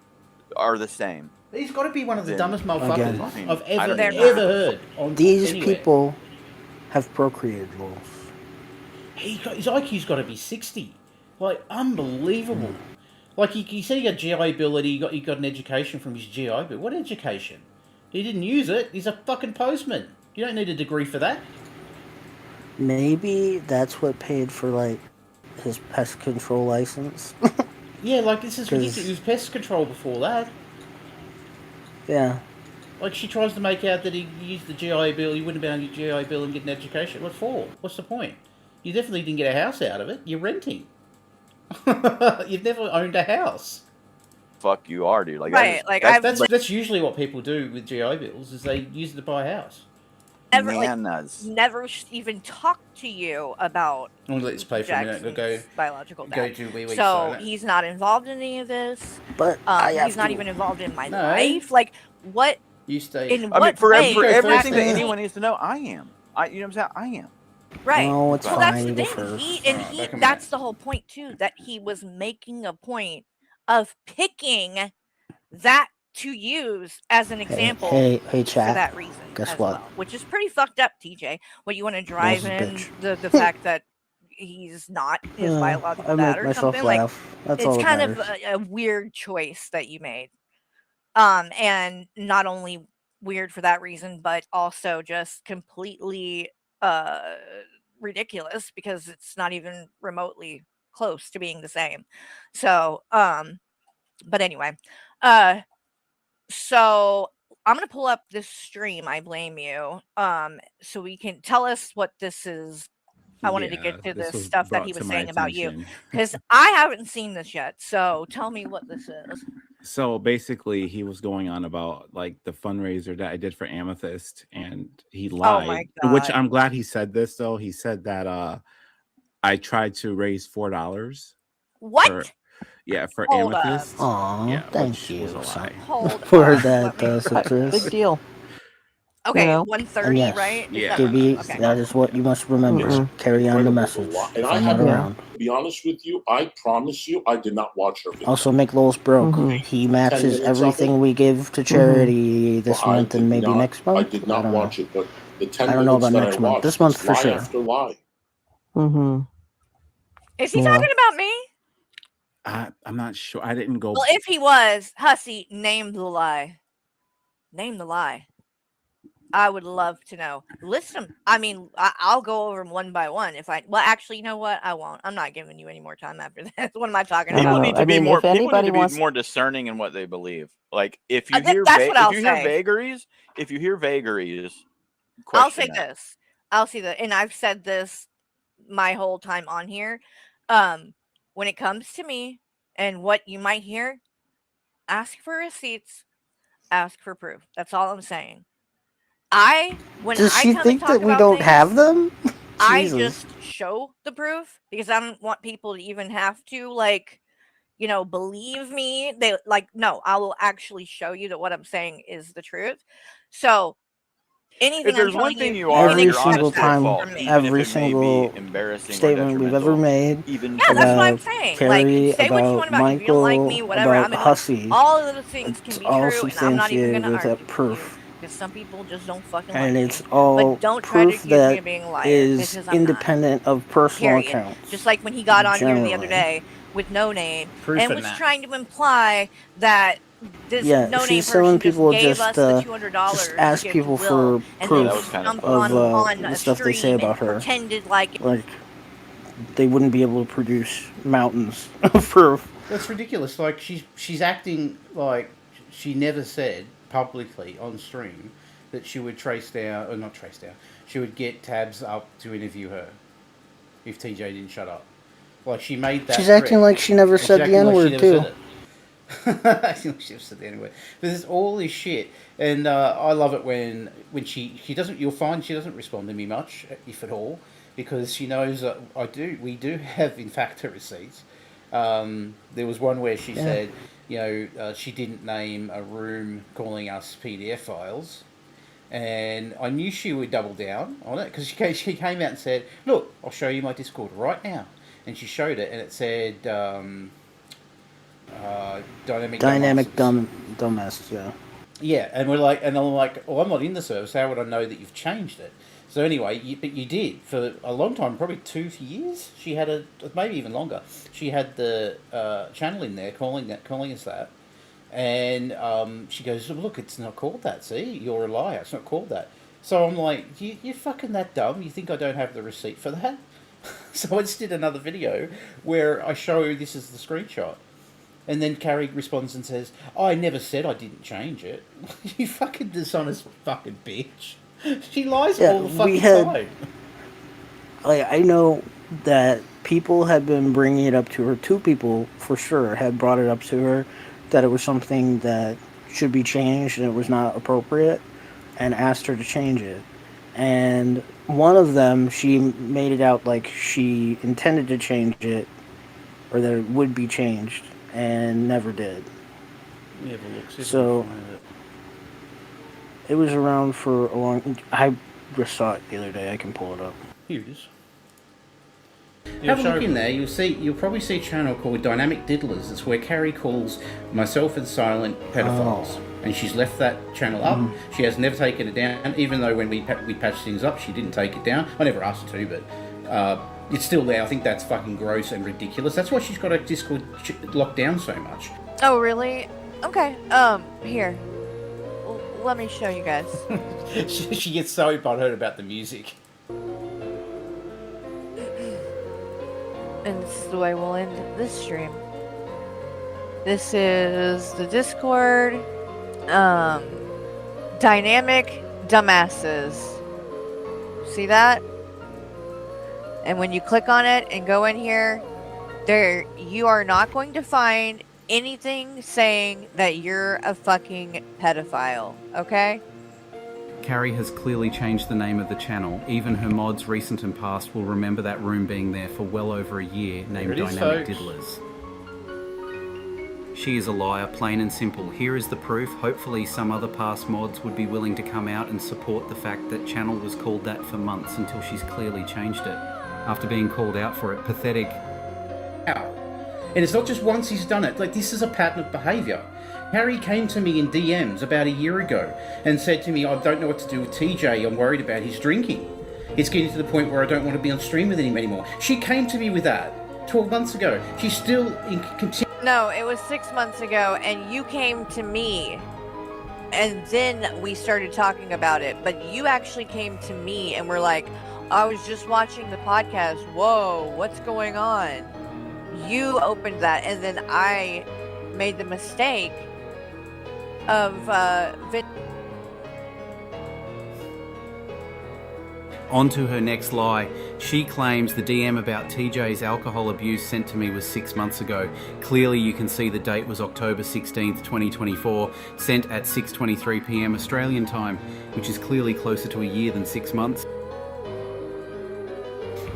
the same. He's got to be one of the Then- dumbest motherfuckers Again. I've I don't ever even- heard. On These anywhere. people have procreated, Wolf. His IQ's got to be 60. Like, unbelievable. Like, he said he got GI ability, he got an education from his GI, but what education? He didn't use it. He's a fucking postman. You don't need a degree for that. Maybe that's what paid for, like, his pest control license. Yeah, like, this is 'Cause- ridiculous. It was pest control before that. Yeah. Like, she tries to make out that he used the GI Bill, he wouldn't be on your GI Bill and get an education. What for? What's the point? You definitely didn't get a house out of it. You're renting. You've never owned a house. Fuck you are, dude. Like Right, like, I've- That's usually what people do with GI Bills, is they use it to buy a house. Never even talked to you about I'm gonna let this play for a minute. Jackson's Go biological go dad. to wee wee So silent. he's not involved in any of this. But I have he's not to- even involved in my No. life. Like, what? You stay. In I mean, what for way? everything that first. anyone needs to know, I am. You know what I'm saying? I am. Right. No, it's well, fine. that's You the go thing. first. That's the whole point too. That he was making a point of picking that to use as an example. Hey, for chat. that reason. Guess as what? well, which is pretty fucked up, TJ. What you want to drive Wolf's a in bitch. the fact that he's not his biological I dad make or myself something laugh. like. That's all It's that kind of matters. a weird choice that you made. And not only weird for that reason, but also just completely ridiculous because it's not even remotely close to being the same. So, but anyway, uh, so I'm gonna pull up this stream. I blame you. So we can tell us what this is. I wanted to Yeah, get to this this was stuff that brought he to was my saying about you, attention. because I haven't seen this yet. So tell me what this is. So basically, he was going on about like the fundraiser that I did for Amethyst, and he Oh my lied. Which god! I'm glad he said this though. He said that I tried to raise $4 for What? for Hold up. Amethyst. Aw, Yeah, thank which was you a son, lie. Hold for up. that, Let me. citrus. Big deal. Okay, know? 130, And yes, right? Is Yeah. that to be, okay? that is what you must remember. Mm-mm. Carry on the message. And If I I'm not have, around. to be honest with you, I promise you, I did not watch her video. Also, make Lowell's broke. Mhm. He 10 matches minutes of everything it. we give to charity this But I month and did maybe not, next I month. did I not don't know. watch it, but the 10 I don't know minutes about that next I month. watched, This month it's for lie sure. after lie. Mm-hmm. Is he Yeah. talking about me? I'm not sure. I didn't go. Well, if he was, Hussy, name the lie. Name the lie. I would love to know. List them. I mean, I'll go over them one by one. If I, well, actually, you know what? I won't. I'm not giving you any more time after this. What am I talking People about? need to I be mean, more. if People need anybody to be wants, more discerning in what they believe. Like if you hear That's what I'll if you hear say. vagaries, I'll say question that. this. I'll say that, and I've said this my whole time on here. When it comes to me and what you might hear, ask for receipts, ask for proof. That's all I'm saying. When Does I she come and think that talk we about don't have things, them? I Jesus. just show the proof because I don't want people to even have to like, believe me. They like, no, I will actually show you that what I'm saying is the truth. So If anything I'm there's one telling thing you, you you are, can Every you're expect single honest to a that time, fault, from me. even if every it may be single embarrassing or statement we've ever detrimental, made even Yeah, to that's what I'm about saying. Carrie, Like, say what you want about about me. If you don't like me, Michael, whatever. about Hussy, All of those things can it's be all true, and I'm not even substantiated gonna with argue with you proof. because some people just don't fucking And like it's me. all But don't try to proof accuse me that of being a liar is because I'm not. independent of personal Period. accounts. Just like when he got on here the other Generally. day with No Name Proof and of was that. trying to imply that this Yeah, No Name she's telling person just people gave us the just $200 to ask give to people Will, for and yeah, then that was proof kind of jumped fucked of up. on the a stuff they say stream and about her. pretended like Like, they wouldn't be able to produce mountains of proof. That's ridiculous. Like she's acting like she never said publicly on stream that she would trace down, or not trace down. She would get tabs up to interview her if TJ didn't shut up. Like she made that. She's acting threat. like she never And she's said the acting N like she word, never too. said it. Acting like she never said the N word. But there's all this shit, and I love it when she doesn't. You'll find she doesn't respond to me much, if at all, because she knows that we do have in fact her receipts. There was one where she said, she didn't name a room calling us PDF files. And I knew she would double down on it because she came out and said, "Look, I'll show you my Discord right now." And she showed it, and it said dynamic Dumbass, yeah. Yeah, and I'm like, well, I'm not in the service. How would I know that you've changed it? So anyway, but you did for a long time, probably 2 years. She had maybe even longer. She had the channel in there calling us that, and she goes, "Look, it's not called that. See, you're a liar. It's not called that." So I'm like, "You're fucking that dumb? You think I don't have the receipt for that?" So I just did another video where I show this is the screenshot. And then Carrie responds and says, "I never said I didn't change it." You fucking dishonest fucking bitch. She lies all the fucking time. Like, I know that people had been bringing it up to her. 2 people, for sure, had brought it up to her that it was something that should be changed and it was not appropriate, and asked her to change it. And one of them, she made it out like she intended to change it, or that it would be changed, and never did. Let me have a look. See if I So can find it. it was around for a long. I just saw it the other day. I can pull it up. Here it is. Have a look in there. You'll probably see a channel called Dynamic Diddlers. It's where Carrie calls myself and Silent pedophiles, and she's left that channel up. She has never taken it down, even though when we patched things up, she didn't take it down. I never asked her to, but it's still there. I think that's fucking gross and ridiculous. That's why she's got her Discord locked down so much. Oh, really? Okay. Here. Let me show you guys. She gets so butthurt about the music. And this is the way we'll end this stream. This is the Discord. Dynamic dumbasses. See that? And when you click on it and go in here, there you are not going to find anything saying that you're a fucking pedophile, okay? Carrie has clearly changed the name of the channel. Even her mods, recent and past, will remember that room being there for well over a year, named Dynamic Diddlers. She is a liar, plain and simple. Here is the proof. Hopefully some other past mods would be willing to come out and support the fact that channel was called that for months until she's clearly changed it. After being called out for it. Pathetic. Ow. And it's not just once he's done it. Like, this is a pattern of behaviour. Harry came to me in DMs about a year ago and said to me, I don't know what to do with TJ, I'm worried about his drinking. It's getting to the point where I don't want to be on stream with him anymore. She came to me with that 12 months ago. She's still No, it was 6 months ago, and you came to me, and then we started talking about it. But you actually came to me and were like, I was just watching the podcast. Whoa, what's going on? You opened that, and then I made the mistake of On to her next lie. She claims the DM about TJ's alcohol abuse sent to me was 6 months ago. Clearly you can see the date was October 16th, 2024, sent at 6:23 PM Australian time, which is clearly closer to a year than 6 months.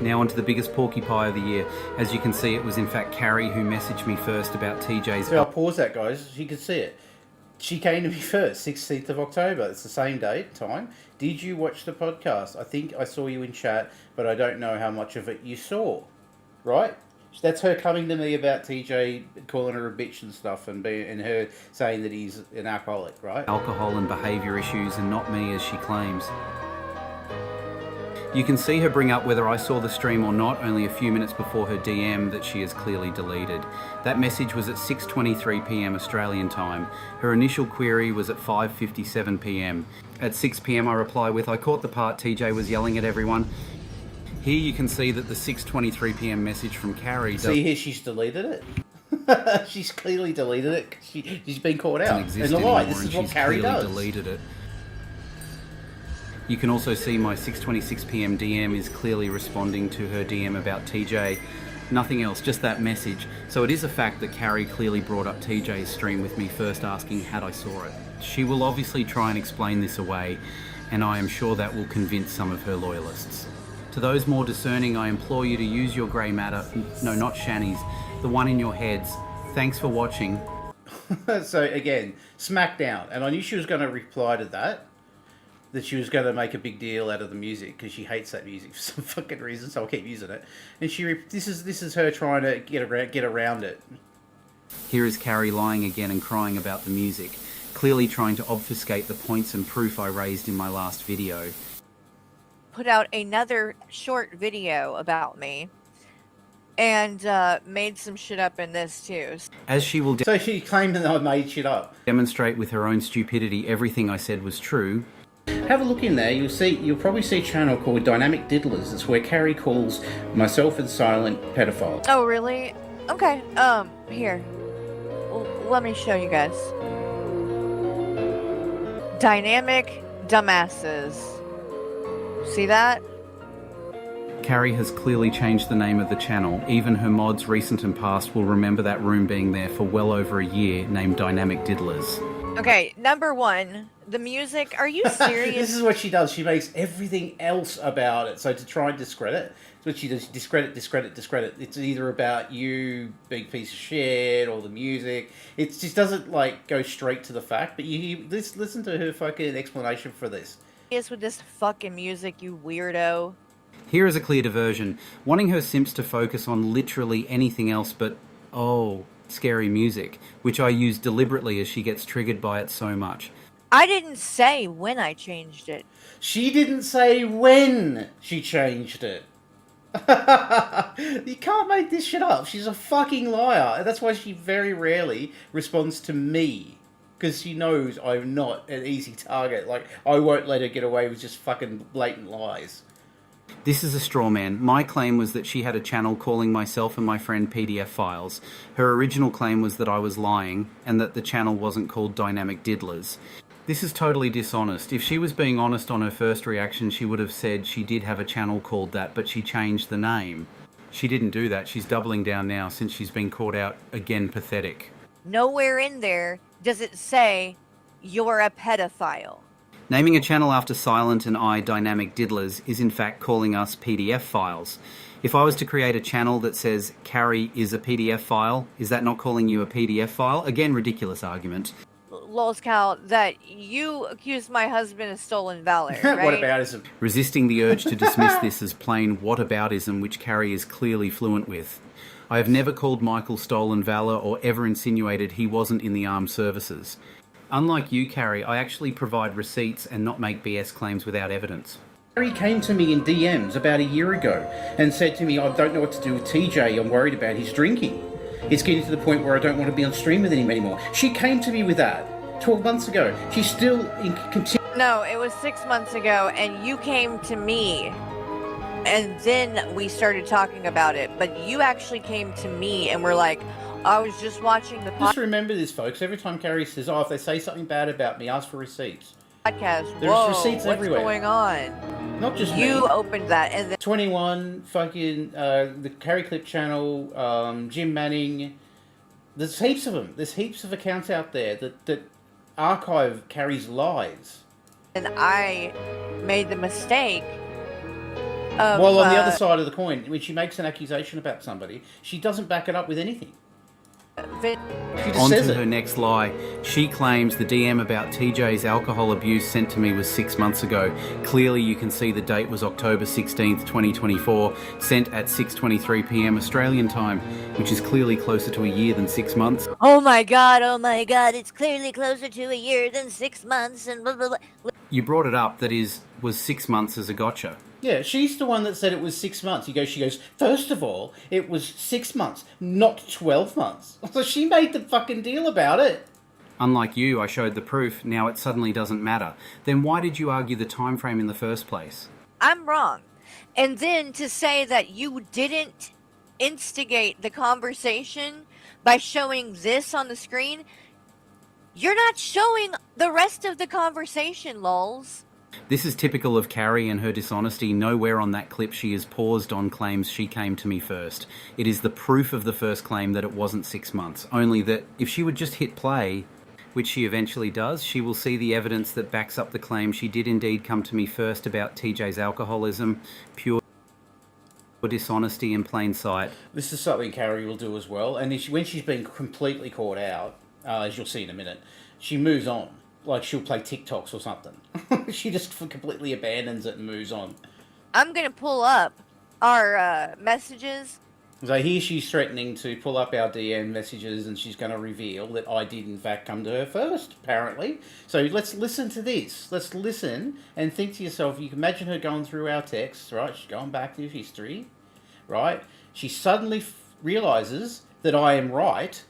Now on to the biggest porcupine of the year. As you can see, it was in fact Carrie who messaged me first about TJ's... So I'll pause that, guys. You can see it. She came to me first, 16th of October. It's the same date, time. Did you watch the podcast? I think I saw you in chat, but I don't know how much of it you saw. Right? That's her coming to me about TJ calling her a bitch and stuff, and her saying that he's an alcoholic, right? Alcohol and behaviour issues, and not me as she claims. You can see her bring up whether I saw the stream or not only a few minutes before her DM that she has clearly deleted. That message was at 6:23 PM Australian time. Her initial query was at 5:57 PM. At 6 PM I reply with, I caught the part TJ was yelling at everyone. Here you can see that the 6:23 PM message from Carrie... See here, she's deleted it. She's clearly deleted it. She's been caught out. And the lie, this is what Carrie does. Deleted it. You can also see my 6:26 PM DM is clearly responding to her DM about TJ. Nothing else, just that message. So it is a fact that Carrie clearly brought up TJ's stream with me first asking had I saw it. She will obviously try and explain this away, and I am sure that will convince some of her loyalists. To those more discerning, I implore you to use your grey matter, no, not shannies, the one in your heads. Thanks for watching. So again, Smackdown, and I knew she was going to reply to that she was going to make a big deal out of the music because she hates that music for some fucking reason, so I'll keep using it. And this is her trying to get around it. Here is Carrie lying again and crying about the music, clearly trying to obfuscate the points and proof I raised in my last video. Put out another short video about me, and made some shit up in this too. As she will... So she claimed that I made shit up. Demonstrate with her own stupidity everything I said was true. Have a look in there. You'll probably see a channel called Dynamic Diddlers. It's where Carrie calls myself and Silent pedophiles. Oh, really? Okay. Here. Let me show you guys. Dynamic dumbasses. See that? Carrie has clearly changed the name of the channel. Even her mods, recent and past, will remember that room being there for well over a year, named Dynamic Diddlers. Okay, number one, the music. Are you serious? This is what she does. She makes everything else about it. So to try and discredit, that's what she does. Discredit. It's either about you, big piece of shit, or the music. It just doesn't like go straight to the fact. But you listen to her fucking explanation for this. Yes, with this fucking music, you weirdo. Here is a clear diversion, wanting her simps to focus on literally anything else but, oh, scary music, which I use deliberately as she gets triggered by it so much. I didn't say when I changed it. She didn't say when she changed it. You can't make this shit up. She's a fucking liar. And that's why she very rarely responds to me. Because she knows I'm not an easy target. Like, I won't let her get away with just fucking blatant lies. This is a straw man. My claim was that she had a channel calling myself and my friend PDF files. Her original claim was that I was lying and that the channel wasn't called Dynamic Diddlers. This is totally dishonest. If she was being honest on her first reaction, she would have said she did have a channel called that, but she changed the name. She didn't do that. She's doubling down now since she's been caught out. Again, pathetic. Nowhere in there does it say you're a pedophile. Naming a channel after Silent and I Dynamic Diddlers is in fact calling us PDF files. If I was to create a channel that says Carrie is a PDF file, is that not calling you a PDF file? Again, ridiculous argument. LolzCow, that you accused my husband of stolen valor, right? Whataboutism. Resisting the urge to dismiss this as plain whataboutism, which Carrie is clearly fluent with. I have never called Michael stolen valor or ever insinuated he wasn't in the armed services. Unlike you, Carrie, I actually provide receipts and not make BS claims without evidence. Carrie came to me in DMs about a year ago and said to me, I don't know what to do with TJ, I'm worried about his drinking. It's getting to the point where I don't want to be on stream with him anymore. She came to me with that 12 months ago. She's still in No, it was 6 months ago, and you came to me, and then we started talking about it. But you actually came to me and were like, I was just watching the Just remember this, folks. Every time Carrie says, oh, if they say something bad about me, ask for receipts. podcast. There's Whoa, receipts what's everywhere. going on? Not just You me. opened that, and then 21, fucking, the Carrie Clip channel, Jim Manning. There's heaps of them. There's heaps of accounts out there that archive Carrie's lies. and I made the mistake of... Well, on the other side of the coin, when she makes an accusation about somebody, she doesn't back it up with anything. She just On says to it. her next lie. She claims the DM about TJ's alcohol abuse sent to me was 6 months ago. Clearly you can see the date was October 16th, 2024, sent at 6:23 PM Australian time, which is clearly closer to a year than 6 months. oh my god, it's clearly closer to a year than 6 months, and blah, blah, blah. You brought it up that was 6 months as a gotcha. Yeah, she's the one that said it was 6 months. She goes, first of all, it was 6 months, not 12 months. So she made the fucking deal about it. Unlike you, I showed the proof, now it suddenly doesn't matter. Then why did you argue the time frame in the first place? I'm wrong. And then to say that you didn't instigate the conversation by showing this on the screen, you're not showing the rest of the conversation, lols. This is typical of Carrie and her dishonesty. Nowhere on that clip she is paused on claims she came to me first. It is the proof of the first claim that it wasn't 6 months. Only that if she would just hit play, which she eventually does, she will see the evidence that backs up the claim she did indeed come to me first about TJ's alcoholism, pure dishonesty in plain sight. This is something Carrie will do as well. And when she's been completely caught out, as you'll see in a minute, she moves on. Like she'll play TikToks or something. She just completely abandons it and moves on. I'm going to pull up our messages. So here she's threatening to pull up our DM messages and she's going to reveal that I did in fact come to her first, apparently. So let's listen to this. Let's listen and think to yourself, you can imagine her going through our texts, right? She's going back to history, right? She suddenly realizes that I am right,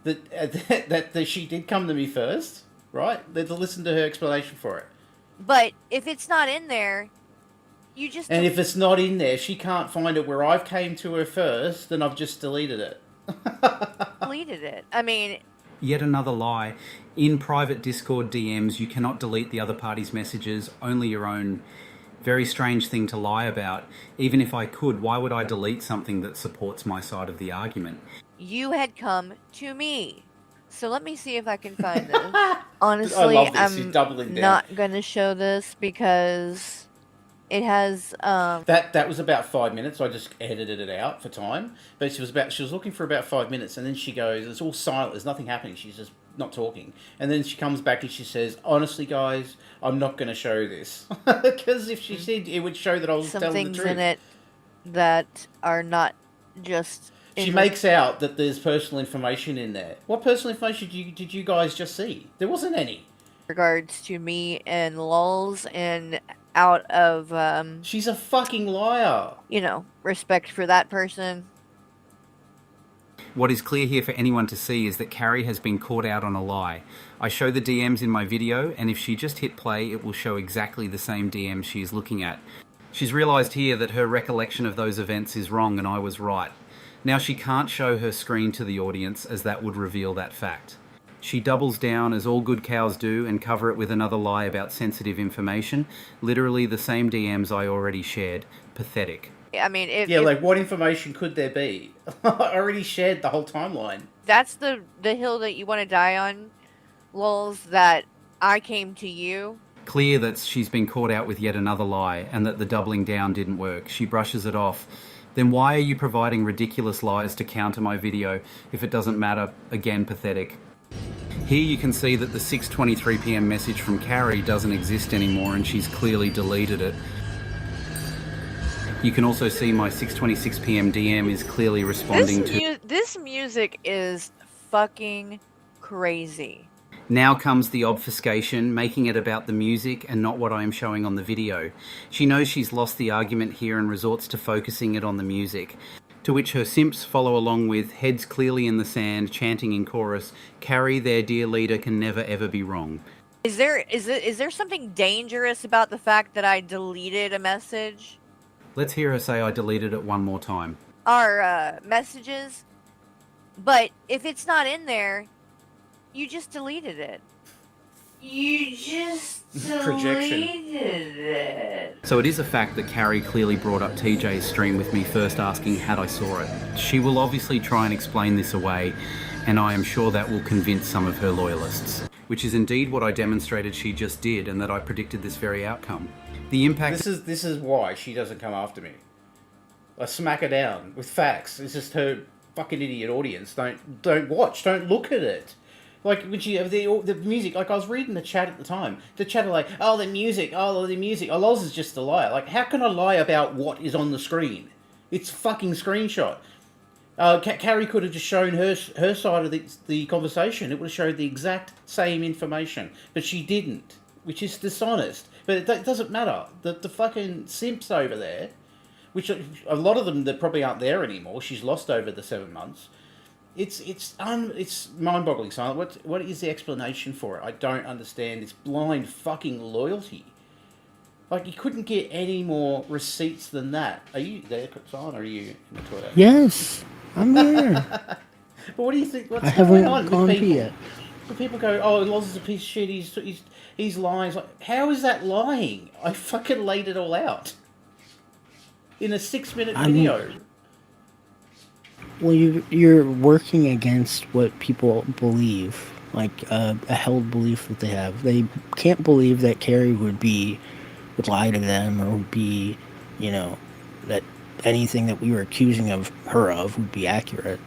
that she did come to me first, right? Let's listen to her explanation for it. But if it's not in there, you just... And if it's not in there, she can't find it where I've came to her first, then I've just deleted it. deleted it. I mean... Yet another lie. In private Discord DMs, you cannot delete the other party's messages, only your own. Very strange thing to lie about. Even if I could, why would I delete something that supports my side of the argument? You had come to me. So let me see if I can find this. Honestly, I love this. She's doubling down. not going to show this because it has... That was about 5 minutes. I just edited it out for time. But she was looking for about 5 minutes, and then she goes, it's all silent. There's nothing happening. She's just not talking. And then she comes back and she says, honestly, guys, I'm not going to show this. Because if she said, it would show that I was some telling the things truth. in it that are not just... She makes out that there's personal information in there. What personal information did you guys just see? There wasn't any. Regards to me and Lulz, and out of... She's a fucking liar. You know, respect for that person. What is clear here for anyone to see is that Carrie has been caught out on a lie. I show the DMs in my video, and if she just hit play, it will show exactly the same DMs she is looking at. She's realised here that her recollection of those events is wrong and I was right. Now she can't show her screen to the audience as that would reveal that fact. She doubles down as all good cows do and cover it with another lie about sensitive information. Literally the same DMs I already shared. Pathetic. I mean, Yeah, like what information could there be? I already shared the whole timeline. that's the hill that you want to die on, Lols, that I came to you. Clear that she's been caught out with yet another lie and that the doubling down didn't work. She brushes it off. Then why are you providing ridiculous lies to counter my video if it doesn't matter? Again, pathetic. Here you can see that the 6:23 PM message from Carrie doesn't exist anymore and she's clearly deleted it. You can also see my 6:26 PM DM is clearly responding to... This music is fucking crazy. Now comes the obfuscation, making it about the music and not what I am showing on the video. She knows she's lost the argument here and resorts to focusing it on the music. To which her simps follow along with, heads clearly in the sand, chanting in chorus, Carrie, their dear leader, can never ever be wrong. Is there something dangerous about the fact that I deleted a message? Let's hear her say I deleted it one more time. Our messages, but if it's not in there, you just deleted it. You just deleted it. So it is a fact that Carrie clearly brought up TJ's stream with me first asking had I saw it. She will obviously try and explain this away, and I am sure that will convince some of her loyalists. Which is indeed what I demonstrated she just did, and that I predicted this very outcome. The impact... This is why she doesn't come after me. I smack her down with facts. It's just her fucking idiot audience. Don't watch. Don't look at it. Like when she the music. Like I was reading the chat at the time. The chat are like, oh the music. Oh Loz is just a liar. Like how can I lie about what is on the screen? It's fucking screenshot. Carrie could have just shown her side of the conversation. It would have showed the exact same information, but she didn't, which is dishonest. But it doesn't matter. The fucking simps over there, which a lot of them that probably aren't there anymore. She's lost over the 7 months. It's mind-boggling, Silent. What is the explanation for it? I don't understand this blind fucking loyalty. Like, you couldn't get any more receipts than that. Are you there, Silent, or are you in the toilet? Yes, I'm there. But what do you think? What's I haven't going on gone with pee people? yet. When people go, oh, Loz is a piece of shit, he's lying. It's like, how is that lying? I fucking laid it all out. In a 6-minute video. Well, you're working against what people believe, like a held belief that they have. They can't believe that Carrie would lie to them, or would be, that anything that we were accusing of her of would be accurate.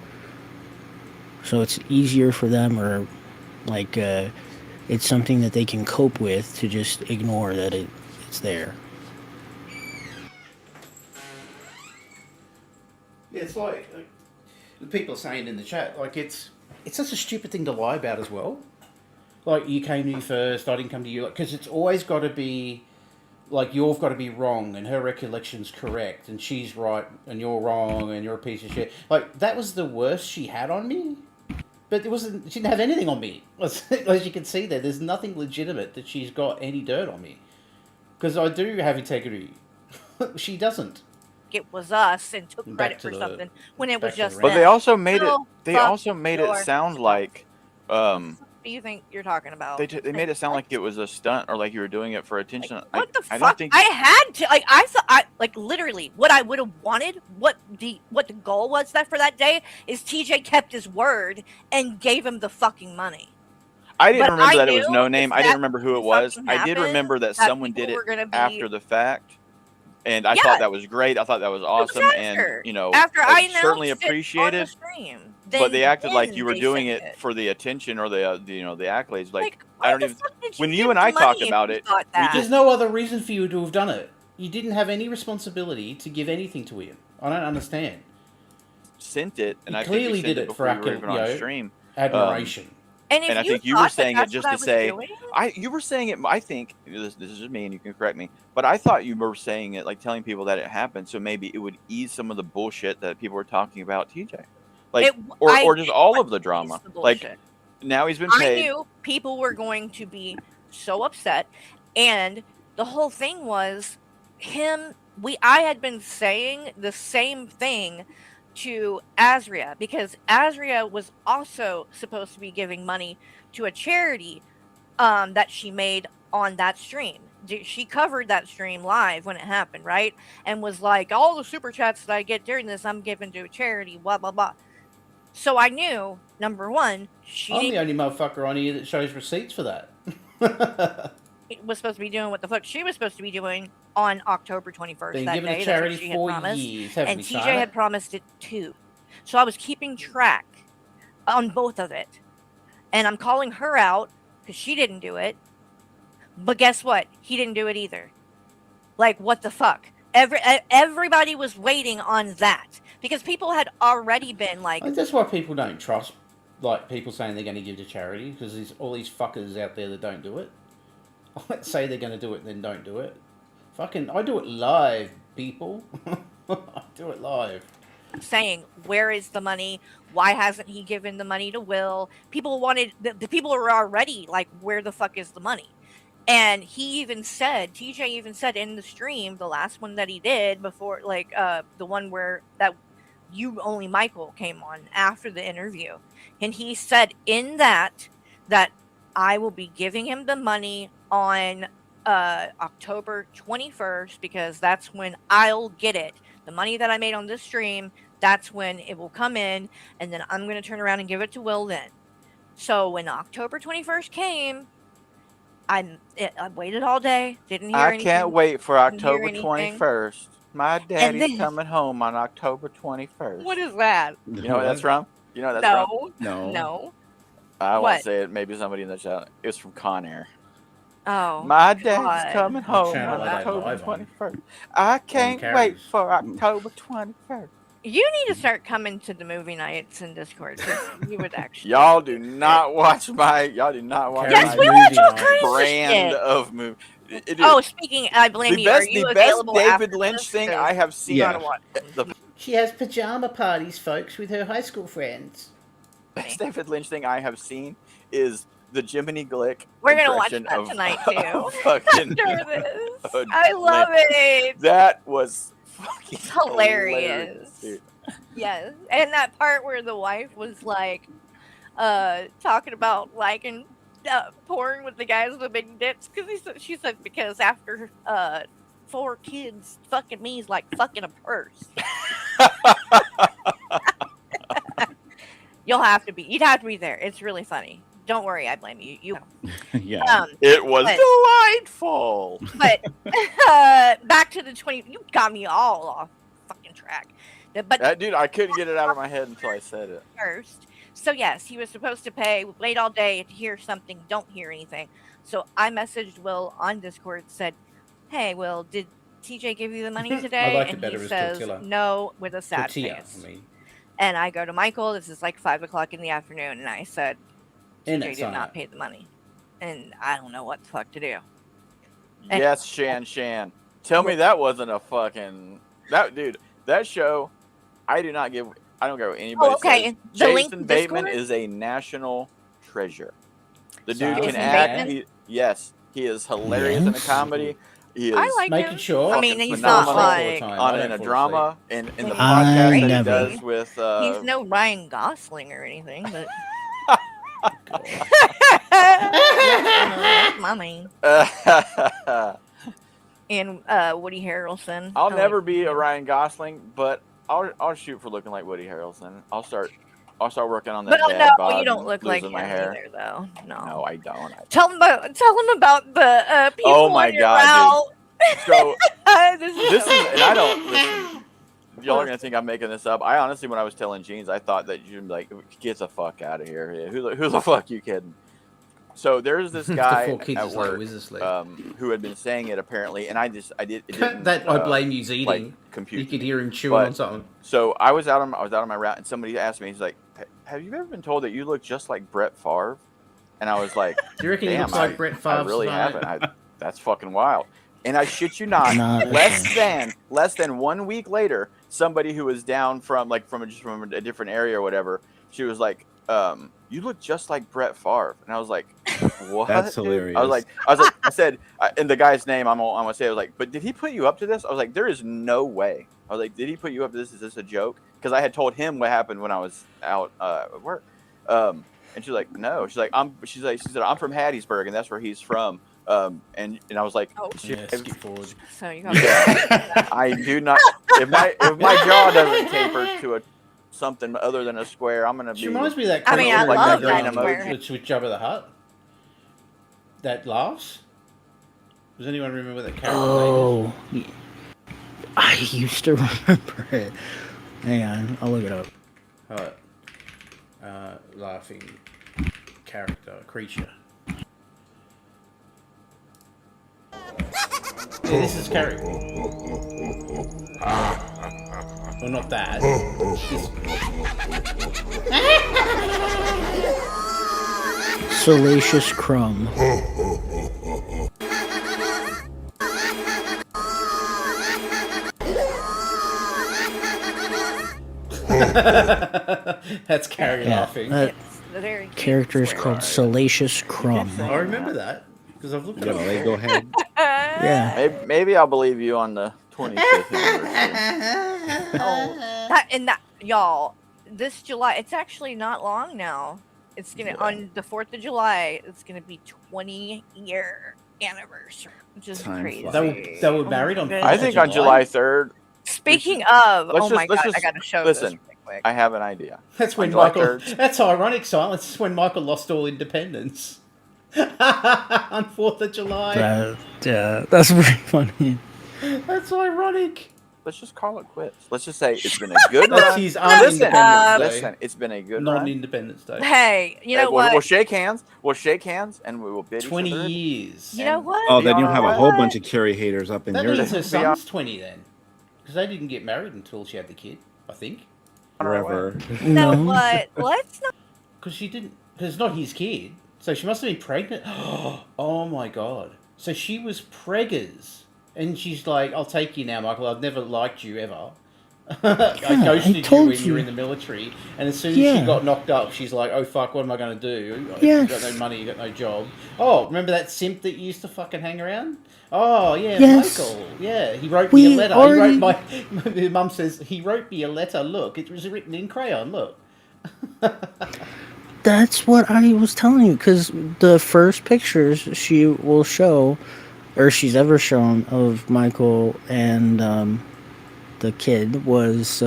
So it's easier for them, or like it's something that they can cope with, to just ignore that it's there. Yeah, it's like the people are saying in the chat, like it's such a stupid thing to lie about as well. Like, you came to me first, I didn't come to you, because it's always got to be like you've got to be wrong and her recollection's correct and she's right and you're wrong and you're a piece of shit. Like, that was the worst she had on me. But she didn't have anything on me. As you can see there's nothing legitimate that she's got any dirt on me. Because I do have integrity. She doesn't. It was us and took credit for something when it was just them. But they also made it. So They fuck also made it your- sound like. What do you think you're talking about? They made it sound like it was a stunt or like you were doing it for attention. What the I fuck? don't think. I had to, like, I thought, like, literally, what I would have wanted, what the goal was that for that day is TJ kept his word and gave him the fucking money. I didn't But remember I that it was knew no name. if I didn't that remember who it was. fucking I did remember that happened, someone people did were gonna it be- after the fact, and I Yeah. thought that was great. I thought that was awesome, after. and After I it's certainly announced it on the appreciated. stream, But they acted like then you were they doing said it for the attention or the the accolades. Like why I don't the even. fuck did When give you and the I money talked if about you it, thought that? There's no other reason for you to have done it. You didn't have any responsibility to give anything to him. I don't understand. Sent it, and You I think we clearly sent did it it before for you were even on stream. admiration. And if I you think you were thought that saying it that's just what I to was say, doing- you were saying it. I think this is just me, and you can correct me. But I thought you were saying it like telling people that it happened, so maybe it would ease some of the bullshit that people were talking about TJ, like or just all of the drama. Like now he's been I paid. knew people were going to be so upset, and the whole thing was him I had been saying the same thing to Azria, because Azria was also supposed to be giving money to a charity that she made on that stream. She covered that stream live when it happened, right? And was like, all the super chats that I get during this, I'm giving to a charity, blah, blah, blah. So I knew, number one, I'm the only motherfucker on here that shows receipts for that. was supposed to be doing what the fuck she was supposed to be doing on October 21st. Been that given day. a charity That's what she for had promised. years, haven't And we, TJ Charlotte? had promised it too. So I was keeping track on both of it. And I'm calling her out because she didn't do it. But guess what? He didn't do it either. Like, what the fuck? Everybody was waiting on that because people had already been like, That's why people don't trust, like, people saying they're going to give to charity, because there's all these fuckers out there that don't do it. Let's say they're going to do it, then don't do it. Fucking, I do it live, people. I do it live. saying, where is the money? Why hasn't he given the money to Will? People wanted, the people were already like, where the fuck is the money? And he even said, TJ even said in the stream, the last one that he did before, like, the one where that you only Michael came on after the interview. And he said in that I will be giving him the money on October 21st, because that's when I'll get it. The money that I made on this stream, that's when it will come in, and then I'm going to turn around and give it to Will then. So when October 21st came, I waited all day, didn't hear anything. I can't wait for didn't hear October anything. 21st. My daddy's then- coming home on October 21st. What is that? You know what that's from? You know what that's from? No. I won't What? say it. Maybe somebody in the chat. It's from Con Air. Oh. My daddy's God. coming home channel on that October live on. 21st. I can't wait Carrie's. for October 21st. You need to start coming to the movie nights in Discord, 'cause you would actually. Y'all do not watch my. Y'all do not watch Yes, my we watch all movie kinds of brand shit. of movie. Oh, speaking, I blame the you. best, Are you the best available after David Lynch this? thing I have seen. Yeah. The She has pajama parties, folks, with her high school friends. best David Lynch thing I have seen is the Jiminy Glick. We're gonna watch impression that of- tonight too. of fucking After this, of I love it. That was fucking It's hilarious. dude. Yes, and that part where the wife was like, talking about liking porn with the guys with the big dicks, because she said because after 4 kids, fucking me is like fucking a purse. You'd have to be there. It's really funny. Don't worry, I blame you. Yeah. It was but- delightful. But back to the 20. You got me all off fucking track. But Dude, I couldn't get it out of my head until I said it. first, so yes, he was supposed to pay. Wait all day to hear something. Don't hear anything. So I messaged Will on Discord. Said, "Hey, Will, did TJ give you the money today?" liked it And better he as says, tortilla. "No," with a sad Tortilla, face. I mean. And I go to Michael. This is like 5 o'clock in the afternoon, and I said, And TJ it's did on not it. pay the money, and I don't know what the fuck to do. Yes, Shan. Tell me that wasn't a fucking dude. That show, I don't care what anybody okay. says. The link Jason to Bateman Discord? is a national treasure. The dude Jason can act. Bateman? Yes, he is hilarious in a comedy. He is I like Making him. sure. I mean, fucking he's not phenomenal like time. in a drama and in the He's podcast that he never. does with. he's no Ryan Gosling or anything, but mommy and Woody Harrelson. I'll I never like be a him. Ryan Gosling, but I'll shoot for looking like Woody Harrelson. I'll start working on that. But dad no, bod you don't and look like losing him my hair. either, though. No, I don't. Tell him about the people Oh my on your God, route. So this this is, and I don't listen. Y'all are gonna think I'm making this up. I honestly, when I was telling Jeans, I thought that you'd be like, "Get the fuck out of here! Yeah, who the fuck you kidding?" So there's this The guy 4 kids at is like work Wizardsley. who had been saying it apparently, and it didn't. That I blame you's eating. Like, compute. You could hear him chewing But- on something. So I was out on my route, and somebody asked me, he's like, "Have you ever been told that you look just like Brett Favre?" And I was like, Do you reckon he "Damn, looks like Brett I Favre? really tonight? haven't. That's fucking wild." And I shit you not, Not less than 1 week later, somebody who was down from a different area or whatever, she was like, "You look just like Brett Favre," and I was like, What? That's dude? hilarious. I said, in the guy's name, I'm gonna say, I was like, but did he put you up to this? I was like, there is no way. I was like, did he put you up to this? Is this a joke? Because I had told him what happened when I was out at work. And she's like, no. She's like, she said, I'm from Hattiesburg, and that's where he's from. And I was like, Oh. Yeah, skip forward. So you got yeah, I do not. If my jaw doesn't taper to something other than a square, I'm gonna be. She reminds me of that. I mean, I like love green that emoji. with Jabba the Hutt. That laughs. Does anyone remember that character? Oh, I used to remember it. Hang on, I'll look it up. Laughing creature. Yeah, this is Carrie. Well, not that. Salacious Crumb. That's Carrie laughing. That very cute. character is called Salacious Crumb. I remember that because I've looked You at got a it. Lego head. Yeah. Maybe I'll believe you on the 25th anniversary. Y'all, this July, it's actually not long now. It's gonna on the 4th of July. It's gonna be 20-year anniversary, which is Time crazy. flies. They were married on. goodness. I think on July 3rd. Speaking of, Let's oh my just- god, I gotta show listen, this really quick. I have an idea. That's when On July Michael. 3rd. That's ironic silence. It's when Michael lost all independence. On 4th of July. That's pretty funny. That's ironic. Let's just call it quits. Let's just say it's been a good That's run. his Listen, Independence Day. it's been a good Not run. an Independence Day. Hey, you know what? We'll shake hands. We'll shake hands, and we will bid 20 each other. years. You know what? Oh, then you'll have a whole What? bunch of Carrie haters up in That your means her Be son's 20 then. Because they didn't get married until she had the kid, I think. forever. You know what? Let's not. Because she didn't. Because it's not his kid. So she must have been pregnant. Oh my god. So she was preggers. And she's like, I'll take you now, Michael. I've never liked you ever. I ghosted you told when you were you. in the military. And as soon as Yeah. she got knocked up, she's like, oh fuck, what am I going to do? Yes. You got no money, you got no job. Oh, remember that simp that you used to fucking hang around? Oh, yeah, Yes. Michael. Yeah, he wrote me a We letter. already- He wrote my mum says, he wrote me a letter. Look, it was written in crayon. Look. That's what I was telling you, because the first pictures she will show, or she's ever shown, of Michael and the kid was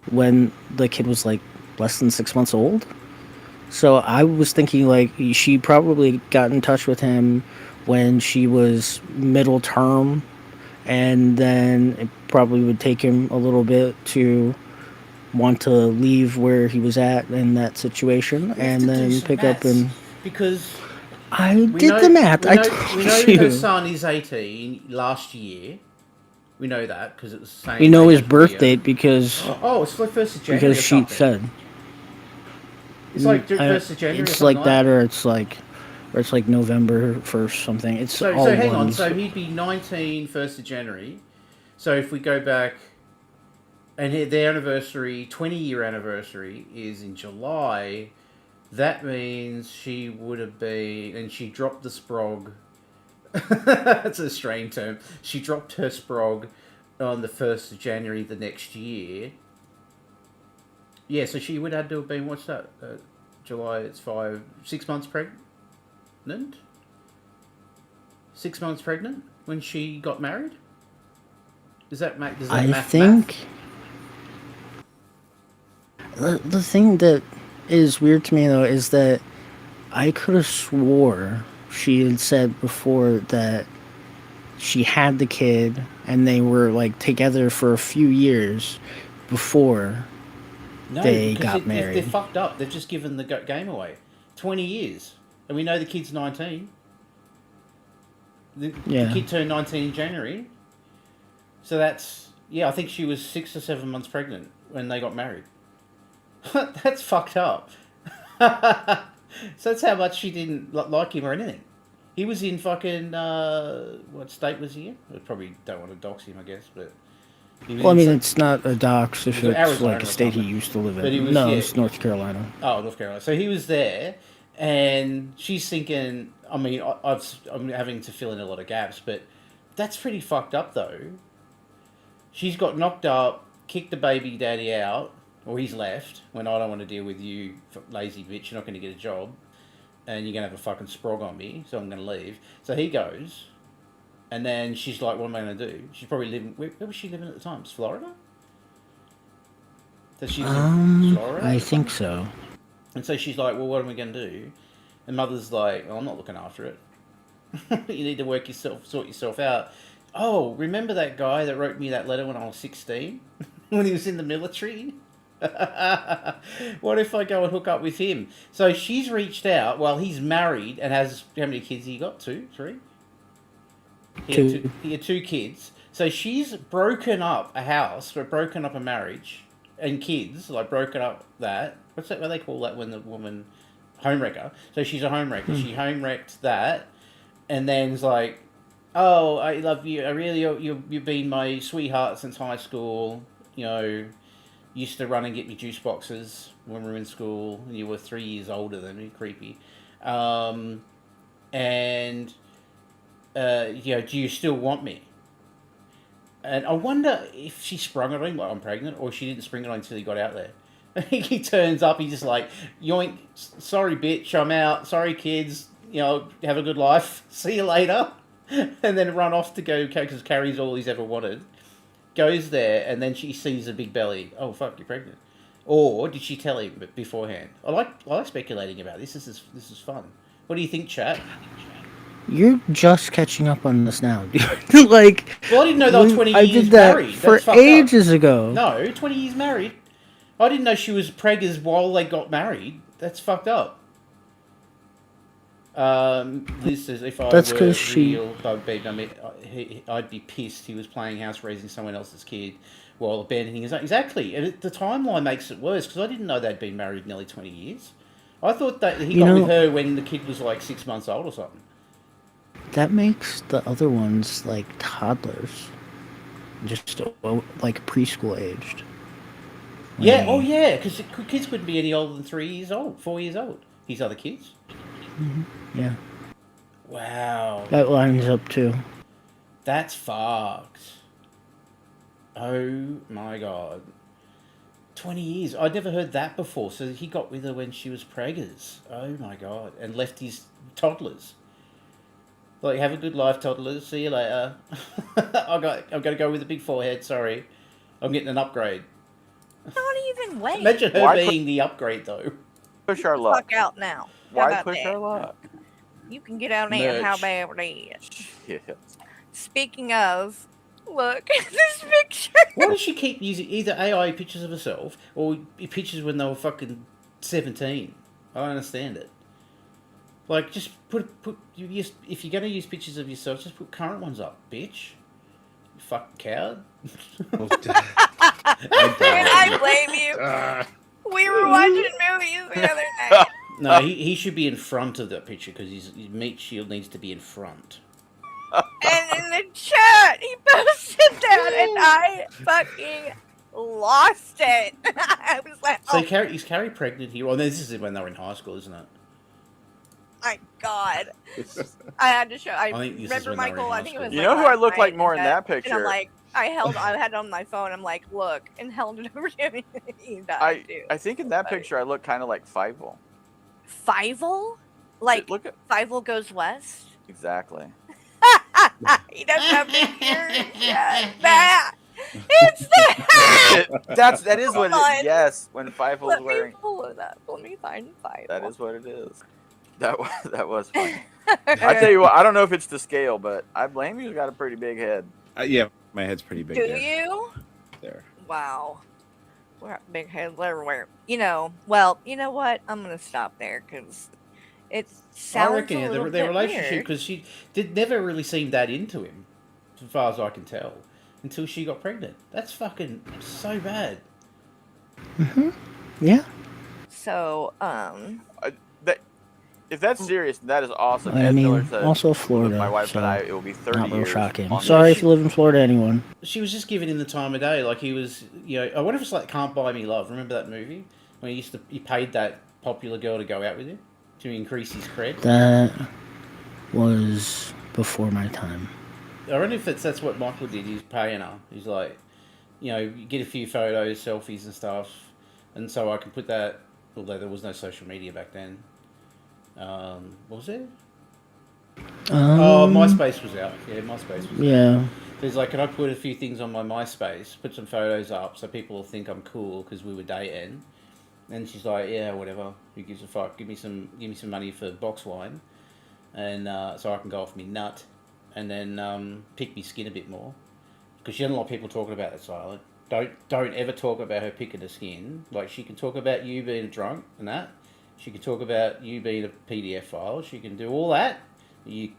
when the kid was like less than 6 months old. So I was thinking like she probably got in touch with him when she was middle term, and then it probably would take him a little bit to want to leave where he was at in that situation, and then pick up and. Because I we did know- the math. We I know, told we know you. her son is 18 last year. We know that because it was the same. We know his age birth year. date because Oh, it's like 1st of January. because or she something. said It's like 1st of January. it's or like something that, or it's like November 1st something. It's So, all so hang on. ones. So he'd be 19 1st of January. So if we go back, and their anniversary, 20-year anniversary, is in July. That means she would have been, and she dropped the sprog. That's a strange term. She dropped her sprog on the 1st of January the next year. Yeah, so she would have to have been, what's that? July, it's 6 months pregnant? 6 months pregnant when she got married? Does that make, does that I math? think the thing that is weird to me though is that I could have swore she had said before that she had the kid and they were like together for a few years before No, they because got married. They're fucked up. They've just given the game away. 20 years. And we know the kid's 19. The kid turned 19 in January. So that's... Yeah, I think she was 6 or 7 months pregnant when they got married. That's fucked up. So that's how much she didn't like him or anything. He was in fucking... what state was he in? I probably don't want to dox him, I guess, but... Well, I mean, it's not a dox if It was it's Arizona like a or state he something. used to live But he in. was- No, yeah. it's North Carolina. Oh, North Carolina. So he was there, And she's thinking, I mean, I'm having to fill in a lot of gaps, but that's pretty fucked up, though. She's got knocked up, kicked the baby daddy out, or he's left, when I don't want to deal with you, lazy bitch, you're not going to get a job, and you're going to have a fucking sprog on me, so I'm going to leave. So he goes, and then she's like, what am I going to do? She's probably living, where was she living at the time? Florida? So she's in Florida? I think so. And so she's like, well, what am I going to do? And mother's like, oh, I'm not looking after it. You need to sort yourself out. Oh, remember that guy that wrote me that letter when I was 16? When he was in the military? What if I go and hook up with him? So she's reached out while he's married and has, how many kids he got? 2, 3? He had 2 kids. So she's broken up a house, or broken up a marriage, and kids, like broken up that. What's that? What they call that when the woman homewrecker? So she's a homewrecker. She homewrecked that, and then it's like, oh, I love you. I really, you've been my sweetheart since high school. You know, used to run and get me juice boxes when we were in school. You were 3 years older than me. Creepy. And you know, do you still want me? And I wonder if she sprung it on him like I'm pregnant, or she didn't spring it on until he got out there. He turns up, he's just like, yoink, sorry bitch, I'm out, sorry kids, you know, have a good life, see you later. And then run off to go, because Carrie's all he's ever wanted. Goes there, and then she sees a big belly. Oh fuck, you're pregnant. Or did she tell him beforehand? I like speculating about this. This is fun. What do you think, chat? You're just catching up on this now, dude. Like, well, I didn't know they were 20 I years did that married. for That's ages ago. No, 20 years married. I didn't know she was preggers while they got married. That's fucked up. Liz says, if I That's were 'cause real, I'd be pissed he was playing house raising someone else's kid while abandoning his own. Exactly. And the timeline makes it worse, because I didn't know they'd been married nearly 20 years. I thought that he got with her when the kid was like 6 months old or something. That makes the other ones like toddlers, just like preschool aged. Yeah, oh yeah, because kids couldn't be any older than 3 years old, 4 years old. His other kids. Yeah. Wow. That lines up too. That's fucked. Oh my god. 20 years. I'd never heard that before. So he got with her when she was preggers. Oh my god. And left his toddlers. Like, have a good life, toddlers. See you later. I'm going to go with a big forehead. Sorry. I'm getting an upgrade. Not even wait. Imagine her being the upgrade, though. Push our luck. Fuck out now. Why push our luck? You can get out there. How bad it is. Yeah. Speaking of, look at this picture. Why does she keep using either AI pictures of herself or pictures when they were fucking 17? I don't understand it. Like, just if you're going to use pictures of yourself, just put current ones up, bitch. You fucking coward. I blame you. We were watching movies the other night. No, he should be in front of that picture, because his meat shield needs to be in front. And in the chat, he posted that, and I fucking lost it. I was like, So is Carrie pregnant here? Well, this is when they were in high school, isn't it? my god. I had to show. I think this is remember when they were in Michael. high I think it school. was. You like know who I last look like night, more in that And I'm picture? like, I had it on my phone. I'm like, look, and held it over to him. He died too. I think in that picture I look kind of like Fievel. Fievel? Like, Look at Fievel Goes West? exactly. He doesn't have big ears yet. That. It's that. That is what it is. Yes, when Fievel's Let wearing. me pull it up. Let me find Fievel. That is what it is. That was funny. I tell you what, I don't know if it's to scale, but I blame you. Got a pretty big head. Yeah, my head's pretty big. Do there. you? There. Wow. We're at big heads everywhere. You know, well, you know what? I'm going to stop there because it sounds I reckon a little their bit relationship, weird. because she never really seemed that into him, as far as I can tell, until she got pregnant. That's fucking so bad. Yeah. So, If that's serious, that is awesome. I Ed Miller mean, said, also with Florida. my wife so and I, it will be 30 not real years. shocking. on Sorry this. if you live in Florida, anyone. She was just giving him the time of day, like he was, you know. I wonder if it's like Can't Buy Me Love. Remember that movie when he paid that popular girl to go out with him? to increase his cred? That was before my time. I wonder if that's what Michael did. He's paying her. He's like, you know, get a few photos, selfies and stuff, and so I can put that. Although there was no social media back then. What was there? MySpace was out. Yeah, MySpace was out. So he's like, can I put a few things on my MySpace, put some photos up so people will think I'm cool because we were dating? And she's like, yeah, whatever. Who gives a fuck? Give me some money for box wine, and so I can go off me nut, and then pick me skin a bit more, because she doesn't like people talking about that silent. Don't ever talk about her picking the skin. Like, she can talk about you being drunk and that. She can talk about you being a PDF file. She can do all that.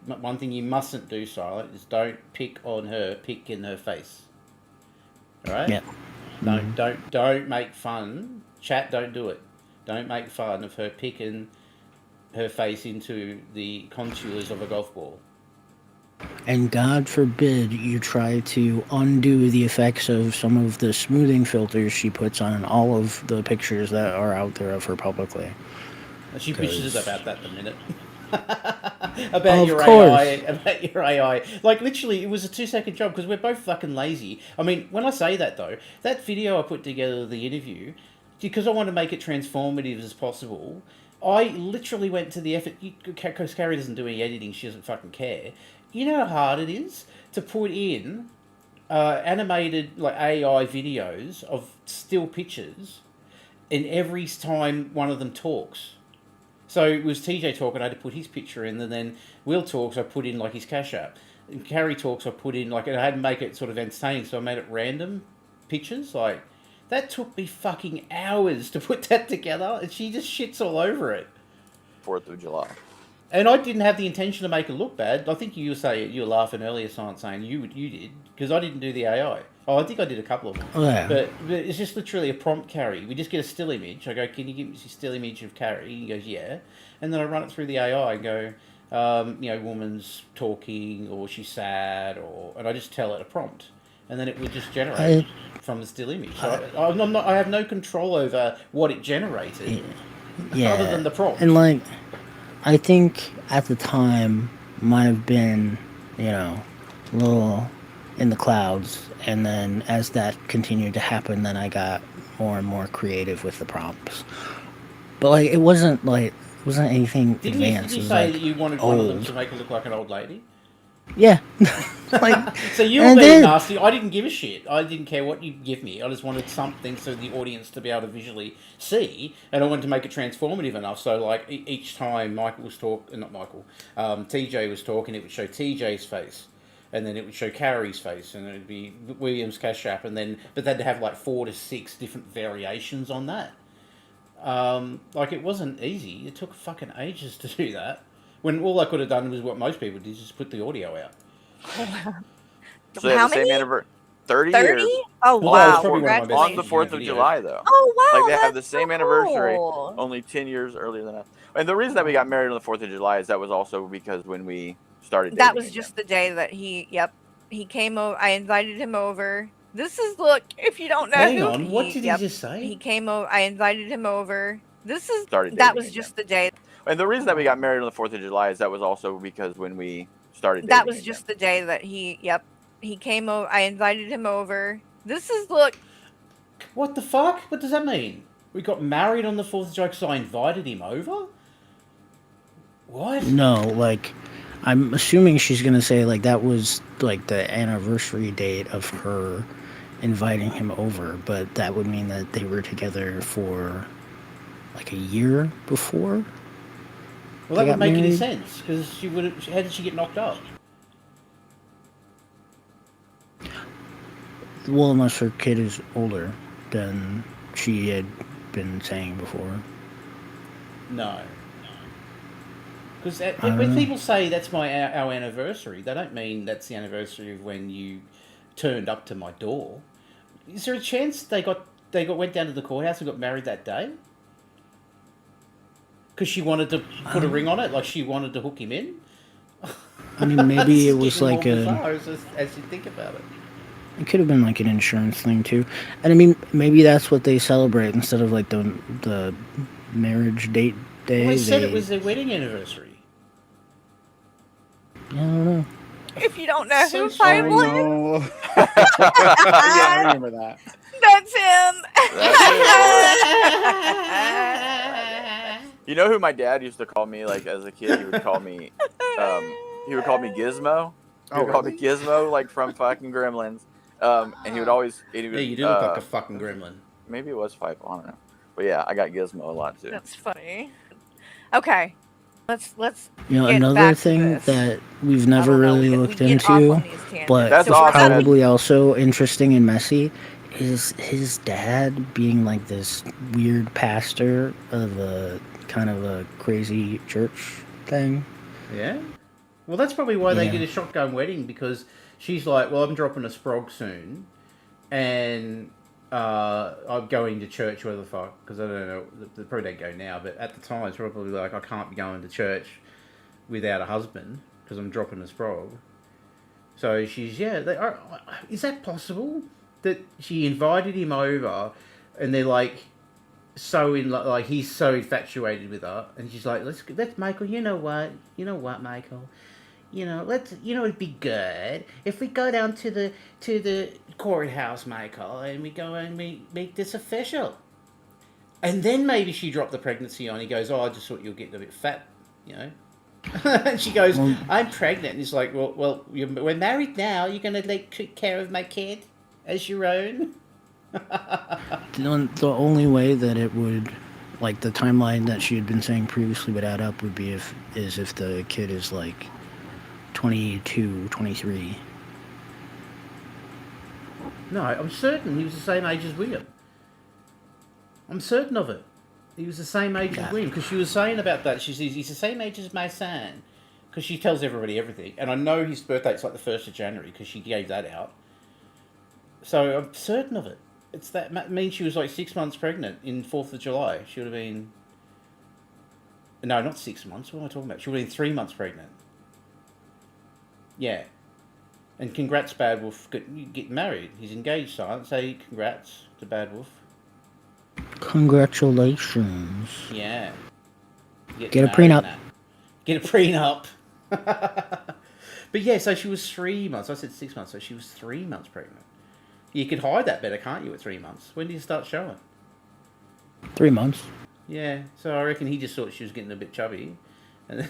One thing you mustn't do, silent, is don't pick on her. Pick in her face. All right? Yeah. Don't make fun. Chat, don't do it. Don't make fun of her picking her face into the contours of a golf ball. And God forbid you try to undo the effects of some of the smoothing filters she puts on all of the pictures that are out there of her publicly. She bitches about that the minute. about your AI. Like, literally, it was a 2-second job because we're both fucking lazy. I mean, when I say that, though, that video I put together, the interview, because I want to make it transformative as possible, I literally went to the effort, because Carrie doesn't do any editing, she doesn't fucking care. You know how hard it is to put in animated, like, AI videos of still pictures in every time one of them talks. So it was TJ talking, I had to put his picture in, and then Will talks, I put in like his Cash App. And Carrie talks, I put in, like, and I had to make it sort of entertaining, so I made it random pictures. Like, that took me fucking hours to put that together, and she just shits all over it. 4th of July. And I didn't have the intention to make it look bad. I think you were laughing earlier, saying you did, because I didn't do the AI. Oh, I think I did a couple of them. Oh, yeah. But it's just literally a prompt Carrie. We just get a still image. I go, can you give me a still image of Carrie? He goes, yeah. And then I run it through the AI and go, woman's talking, or she's sad, and I just tell it a prompt. And then it would just generate from the still image. So I have no control over what it generated, other than the prompt. And, like, I think at the time might have been, a little in the clouds, and then as that continued to happen, then I got more and more creative with the prompts. But, like, it wasn't anything advanced. Did you say that you wanted one of them to make it look like an old lady? Yeah. Like, so you were being nasty. I didn't give a shit. I didn't care what you give me. I just wanted something so the audience to be able to visually see, and I wanted to make it transformative enough. So, like, each time Michael was talking, not Michael, TJ was talking, it would show TJ's face, and then it would show Carrie's face, and it would be William's Cash App, but they'd have like 4 to 6 different variations on that. Like, it wasn't easy. It took fucking ages to do that. When all I could have done was what most people did, just put the audio out. So how many? 30 30? years. Oh, wow. On the 4th of July, though. Oh, wow. Like, they have the same anniversary, cool. only 10 years earlier than us. And the reason that we got married on the 4th of July is that was also because when we started dating. That was just the day that he came over. I invited him over. Look, if you don't know Hang on, what did he just say? He came over. I invited him over. That was just the day. And the reason that we got married on the 4th of July is that was also because when we started dating. That was just the day that he came over. I invited him over. Look. What the fuck? What does that mean? We got married on the 4th of July because I invited him over? What? No, like, I'm assuming she's going to say, like, that was, like, the anniversary date of her inviting him over, but that would mean that they were together for, like, a year before? Well, that would make any sense, because how did she get knocked up? Well, unless her kid is older than she had been saying before. No. Because when people say that's our anniversary, they don't mean that's the anniversary of when you turned up to my door. Is there a chance they went down to the courthouse and got married that day? Because she wanted to put a ring on it, like she wanted to hook him in? I mean, maybe it was like as you think about it. It could have been like an insurance thing too. And I mean, maybe that's what they celebrate instead of like the marriage date day. Well, they said it was their wedding anniversary. I don't know. If you don't know So who Fireball is, no. Yeah, I remember that. that's him. You know who my dad used to call me? Like as a kid, he would call me Gizmo. He would call me Gizmo, like from fucking Gremlins. And he would always. Yeah, you do look like a fucking gremlin. Maybe it was Fireball. I don't know. But yeah, I got Gizmo a lot too. That's funny. Okay, let's. You know, get another back to thing this. that we've I never don't know, really we looked get off on into, these tangents. but That's it's awesome. probably also interesting and messy, is his dad being like this weird pastor of a kind of a crazy church thing. Yeah. Well, that's probably why they Yeah. did a shotgun wedding, because she's like, well, I'm dropping a sprog soon, and I'm going to church, where the fuck, because I don't know, they probably don't go now, but at the time it's probably like, I can't be going to church without a husband, because I'm dropping a sprog. So she's, is that possible? That she invited him over, and they're like, so in like he's so infatuated with her, and she's like, let's Michael, you know what Michael, it'd be good if we go down to the courthouse, Michael, and we go and we make this official. And then maybe she dropped the pregnancy on. He goes, oh, I just thought you were getting a bit fat, And she goes, I'm pregnant. And he's like, well, we're married now. You're gonna take care of my kid as your own. The only way that it would, like the timeline that she had been saying previously would add up would be if the kid is like 22, 23. No, I'm certain he was the same age as William. I'm certain of it. He was the same age as William, because she was saying about that. She says, he's the same age as my son, because she tells everybody everything. And I know his birthday's like the 1st of January, because she gave that out. So I'm certain of it. That means she was like 6 months pregnant in 4th of July. She would have been... No, not 6 months. What am I talking about? She would have been 3 months pregnant. Yeah. And congrats, Bad Wolf. Get married. He's engaged, son. Say congrats to Bad Wolf. Congratulations. Yeah. Get a prenup. Get a prenup. But yeah, so she was 3 months. I said 6 months, so she was 3 months pregnant. You could hide that better, can't you, at 3 months? When did you start showing? 3 months. Yeah, so I reckon he just thought she was getting a bit chubby. And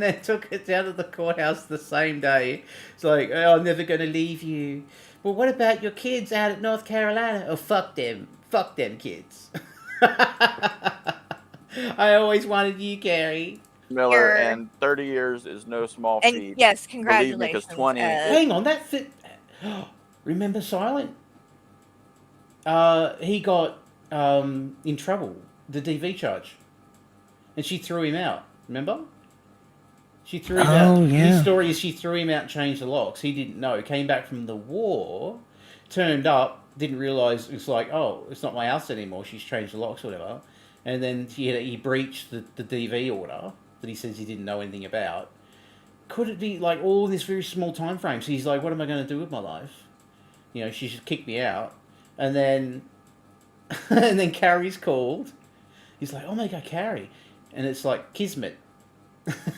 then took it down to the courthouse the same day. It's like, oh, I'm never going to leave you. Well, what about your kids out at North Carolina? Oh, fuck them. Fuck them kids. I always wanted you, Carrie. Miller, and 30 years is no small And feat. yes, Believe congratulations. me, because 20. Hang on, that fit. Remember Silent? He got in trouble, the DV charge. And she threw him out, remember? She threw him out. Oh, yeah. His story is she threw him out and changed the locks. He didn't know. Came back from the war, turned up, didn't realise, it's like, oh, it's not my house anymore. She's changed the locks or whatever. And then he breached the DV order that he says he didn't know anything about. Could it be like all this very small time frame? So he's like, what am I going to do with my life? She should kick me out. And then and then Carrie's called. He's like, oh my God, Carrie. And it's like kismet.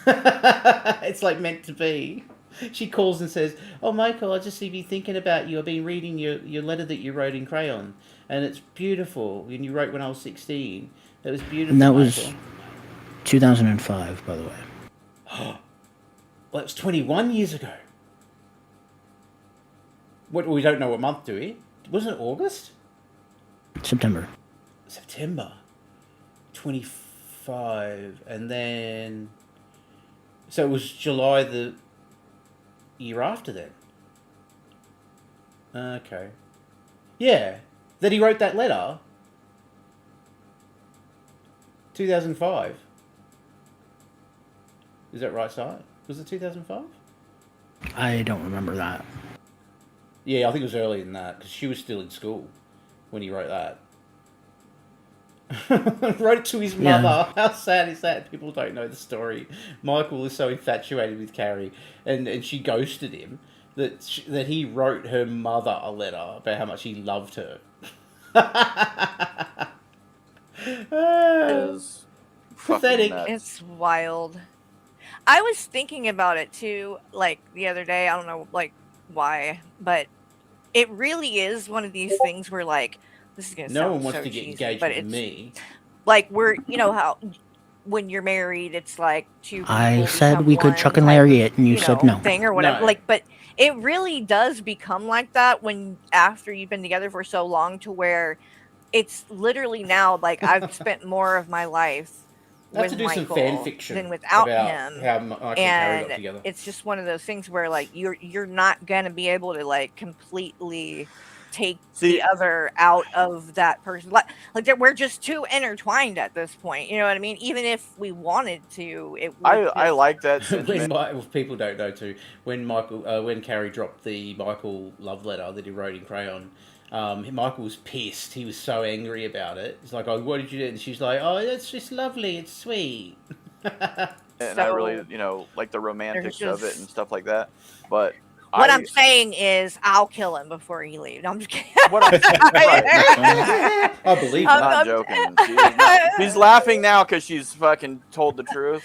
It's like meant to be. She calls and says, oh Michael, I just been thinking about you. I've been reading your letter that you wrote in crayon, and it's beautiful. And you wrote when I was 16. It was beautiful. And that Michael. was 2005, by the way. Well, it was 21 years ago. What, we don't know what month, do we? Wasn't it August? September. 25. And then... So it was July the year after then. Okay. Yeah. That he wrote that letter. 2005. Is that right, Si? Was it 2005? I don't remember that. Yeah, I think it was earlier than that, because she was still in school when he wrote that. Wrote it to his mother. Yeah. How sad is that? People don't know the story. Michael is so infatuated with Carrie, and she ghosted him, that he wrote her mother a letter about how much he loved her. Is pathetic. nuts. It's wild. I was thinking about it too, like the other day. I don't know, like why, but it really is one of these things where, like, this is gonna No sound one wants so to get cheesy, engaged but with it's me. like we're, you know how when you're married, it's like two people I said become we could one chuck and type Larry of, it, and you said no. thing or whatever. No. Like, but it really does become like that when after you've been together for so long, to where it's literally now like I've spent more of my life I have to with do some fan Michael fiction than without about him. how Michael and Carrie got And together. it's just one of those things where, like, you're not gonna be able to, like, completely take See- the other out of that person. Like we're just too intertwined at this point. You know what I mean? Even if we wanted to, it would I just- like that When sentiment. if people don't know too, when when Carrie dropped the Michael love letter that he wrote in crayon, Michael was pissed. He was so angry about it. He's like, "Oh, what did you do?" And she's like, "Oh, that's just lovely. It's sweet." And I really, like the romantics of it just- and stuff like that. But What I'm saying is, I'll kill him before he leaves. No, I'm just kidding. What I'm I believe I'm that. not joking. She's laughing now because she's fucking told the truth.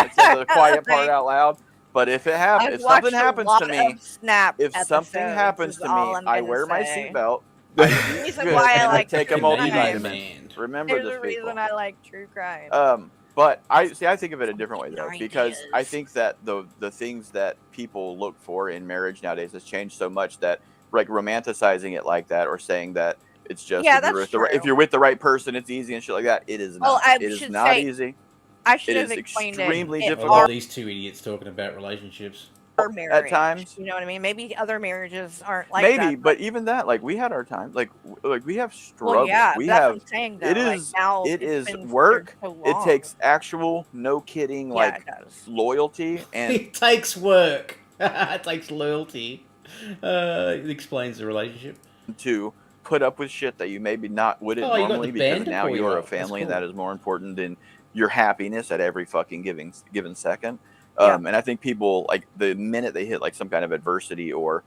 It's the quiet part out loud. But if it happens, if something happens to me, if something happens to me, I wear my seatbelt. Reason why I like take a true crime. multivitamin. Remember There's this, a reason people. I like true crime. But I think of it a different way though, because I think that the things that people look for in marriage nowadays has changed so much that, like, romanticizing it like that, or saying that it's just if you're with the right person, it's easy and shit like that. It is not. It is not easy. I should It have is explained extremely it. difficult. Oh, these two idiots talking about relationships. Our marriage, times. you know what I mean? Maybe other marriages aren't like Maybe, that. but even that, like, we had our time. Like we have struggles. Well, yeah, we that's have. what I'm saying, It though, like, is. now It it's is been work. so It long. takes actual, no kidding, like, it does. loyalty and. It takes work. It takes loyalty. It explains the relationship. To put up with shit that you maybe wouldn't Oh, you got normally, the band because to now pull you you're a up. That's family, and cool. that is more important than your happiness at every fucking given second. Yeah. And I think people, like, the minute they hit like some kind of adversity, or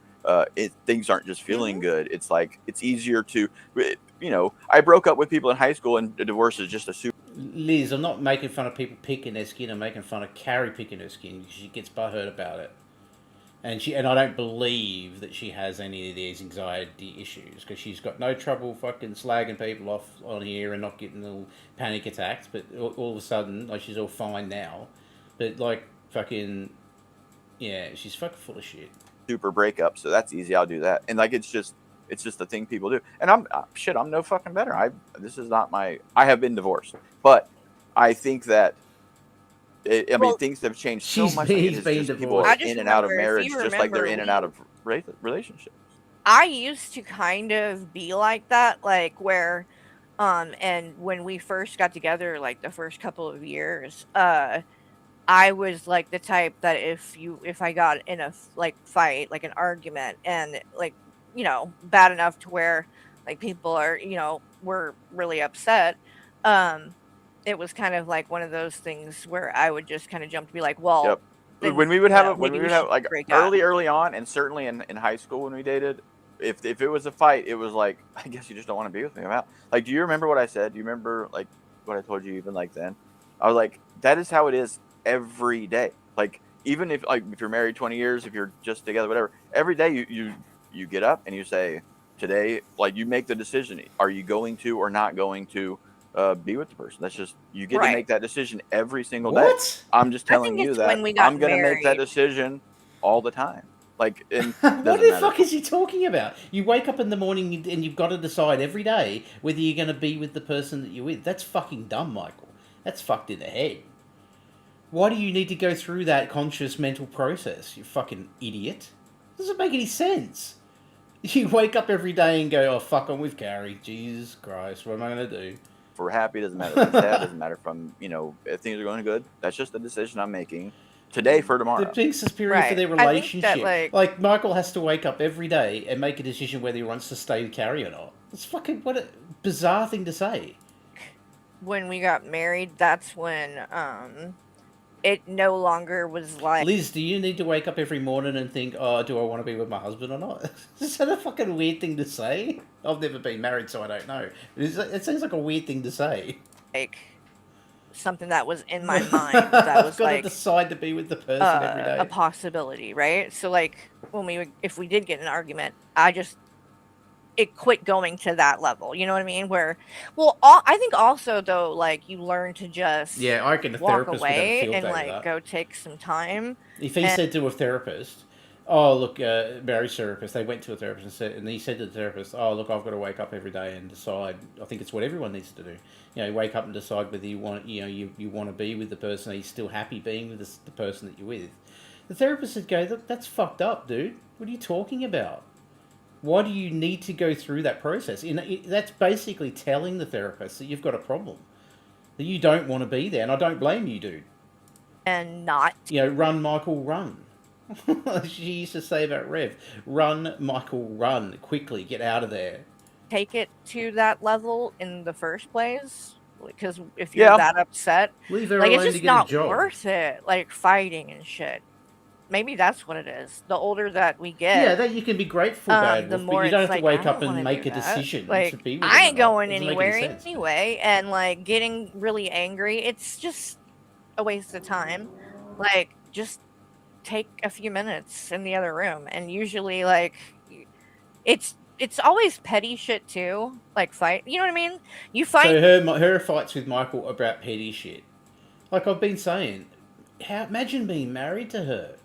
things aren't just feeling good, it's like it's easier to, I broke up with people in high school, and a divorce is just a super. Liz, I'm not making fun of people picking their skin. I'm making fun of Carrie picking her skin because she gets butthurt about it. And I don't believe that she has any of these anxiety issues, because she's got no trouble fucking slagging people off on here and not getting little panic attacks. But all of a sudden, like, she's all fine now. But, like, fucking, yeah, she's fucking full of shit. Super breakup, so that's easy. I'll do that, and like, it's just the thing people do. And I'm no fucking better. I have been divorced, but I think that. Things have changed so much. Like, He's it's been just people divorced. are in and out of marriage, just like they're in and out of remember, relationships. I used to kind of be like that, like where, and when we first got together, like the first couple of years, I was like the type that if I got in a fight, like an argument, and like, bad enough to where like people are, were really upset, it was kind of like one of those things where I would just kind of jump to be like, well, Yep. then, When we would have should like break up. early on, and certainly in high school when we dated, if it was a fight, it was like, I guess you just don't want to be with me. I'm out. Like, do you remember what I said? Do you remember like what I told you even like then? I was like, that is how it is every day. Like, even if you're married 20 years, if you're just together, whatever, every day you get up and you say, today, like, you make the decision. Are you going to or not going to be with the person? That's just, you get to make that decision every single day. What? I'm just telling you that when we got I'm going to make that married. decision all the time. Like, and What the fuck is he talking about? You wake up in the morning and you've got to decide every day whether you're going to be with the person that you're with. That's fucking dumb, Michael. That's fucked in the head. Why do you need to go through that conscious mental process, you fucking idiot? Doesn't make any sense. You wake up every day and go, oh, fuck, I'm with Carrie. Jesus Christ, what am I going to do? If we're happy, it doesn't matter if we're sad, it doesn't matter if things are going good. That's just the decision I'm making today for tomorrow. The biggest superior for their relationship. Like, Michael has to wake up every day and make a decision whether he wants to stay with Carrie or not. It's fucking, what a bizarre thing to say. When we got married, that's when it no longer was like... Liz, do you need to wake up every morning and think, oh, do I want to be with my husband or not? Is that a fucking weird thing to say? I've never been married, so I don't know. It sounds like a weird thing to say. Like, something that was in my mind that was Got to like decide to be with the person every day. a possibility, right? So like if we did get in an argument, it quit going to that level. You know what I mean? Where, I think also though, like you learn to just I reckon the walk therapist would have a away field and day with like that. go take some time. If he said to a therapist, "Oh look, Barry's therapist," they went to a therapist and he said to the therapist, "Oh look, I've got to wake up every day and decide." I think it's what everyone needs to do. You wake up and decide whether you want, you want to be with the person. Are you still happy being with the person that you're with? The therapist would go, "Look, that's fucked up, dude. What are you talking about? Why do you need to go through that process?" That's basically telling the therapist that you've got a problem, that you don't want to be there, and I don't blame you, dude. And not, run, Michael, run. She used to say about Rev, run, Michael, run, quickly, get out of there. Take it to that level in the first place, because if you're that upset, leave her like alone it's to just get a not job. worth it, like fighting and shit. Maybe that's what it is. The older that we get, that you can be grateful, Bad the Wolf, more but you don't it's have to like, wake I up don't and wanna make do a that. decision Like, to be with I ain't them or not. going Doesn't make any anywhere sense. anyway, and like getting really angry, it's just a waste of time. Like, just take a few minutes in the other room, and usually like it's always petty shit too, like fight. You know what I mean? You fight. So her fights with Michael about petty shit. Like I've been saying, imagine being married to her.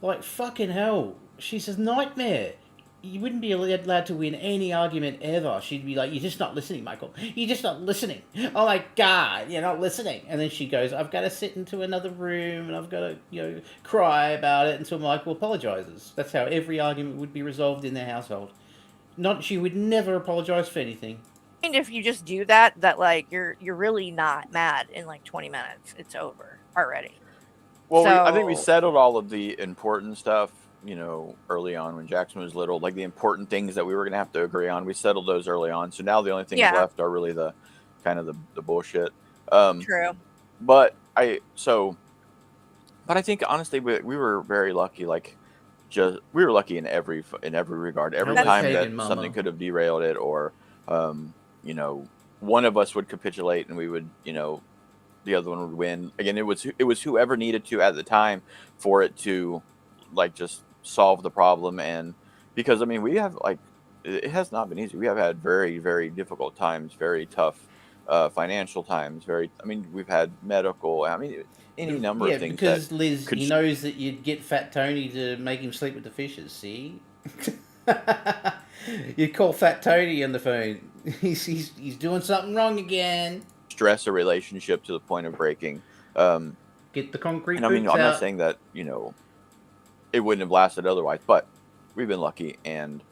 Like fucking hell, she's a nightmare. You wouldn't be allowed to win any argument ever. She'd be like, "You're just not listening, Michael. You're just not listening. Oh my God, you're not listening." And then she goes, "I've got to sit into another room and I've got to, cry about it until Michael apologizes." That's how every argument would be resolved in their household. She would never apologize for anything. And if you just do that, like you're really not mad in like 20 minutes. It's over already. Well, I think we settled all of the important stuff, early on when Jackson was little, like the important things that we were going to have to agree on. We settled those early on. So now the only things left are really the kind of the bullshit. True. But I think honestly, we were very lucky. Like, we were lucky in every regard. Every time that something could have derailed it, or one of us would capitulate and we would, the other one would win. Again, it was whoever needed to at the time for it to like just solve the problem. And because we have it has not been easy. We have had very, very difficult times, very tough financial times. We've had medical. Any number of things. Because Liz, he knows that you'd get Fat Tony to make him sleep with the fishes. See, you call Fat Tony on the phone. He's doing something wrong again. Stress a relationship to the point of breaking. Get the concrete. And I'm not saying that it wouldn't have lasted otherwise, but we've been lucky and.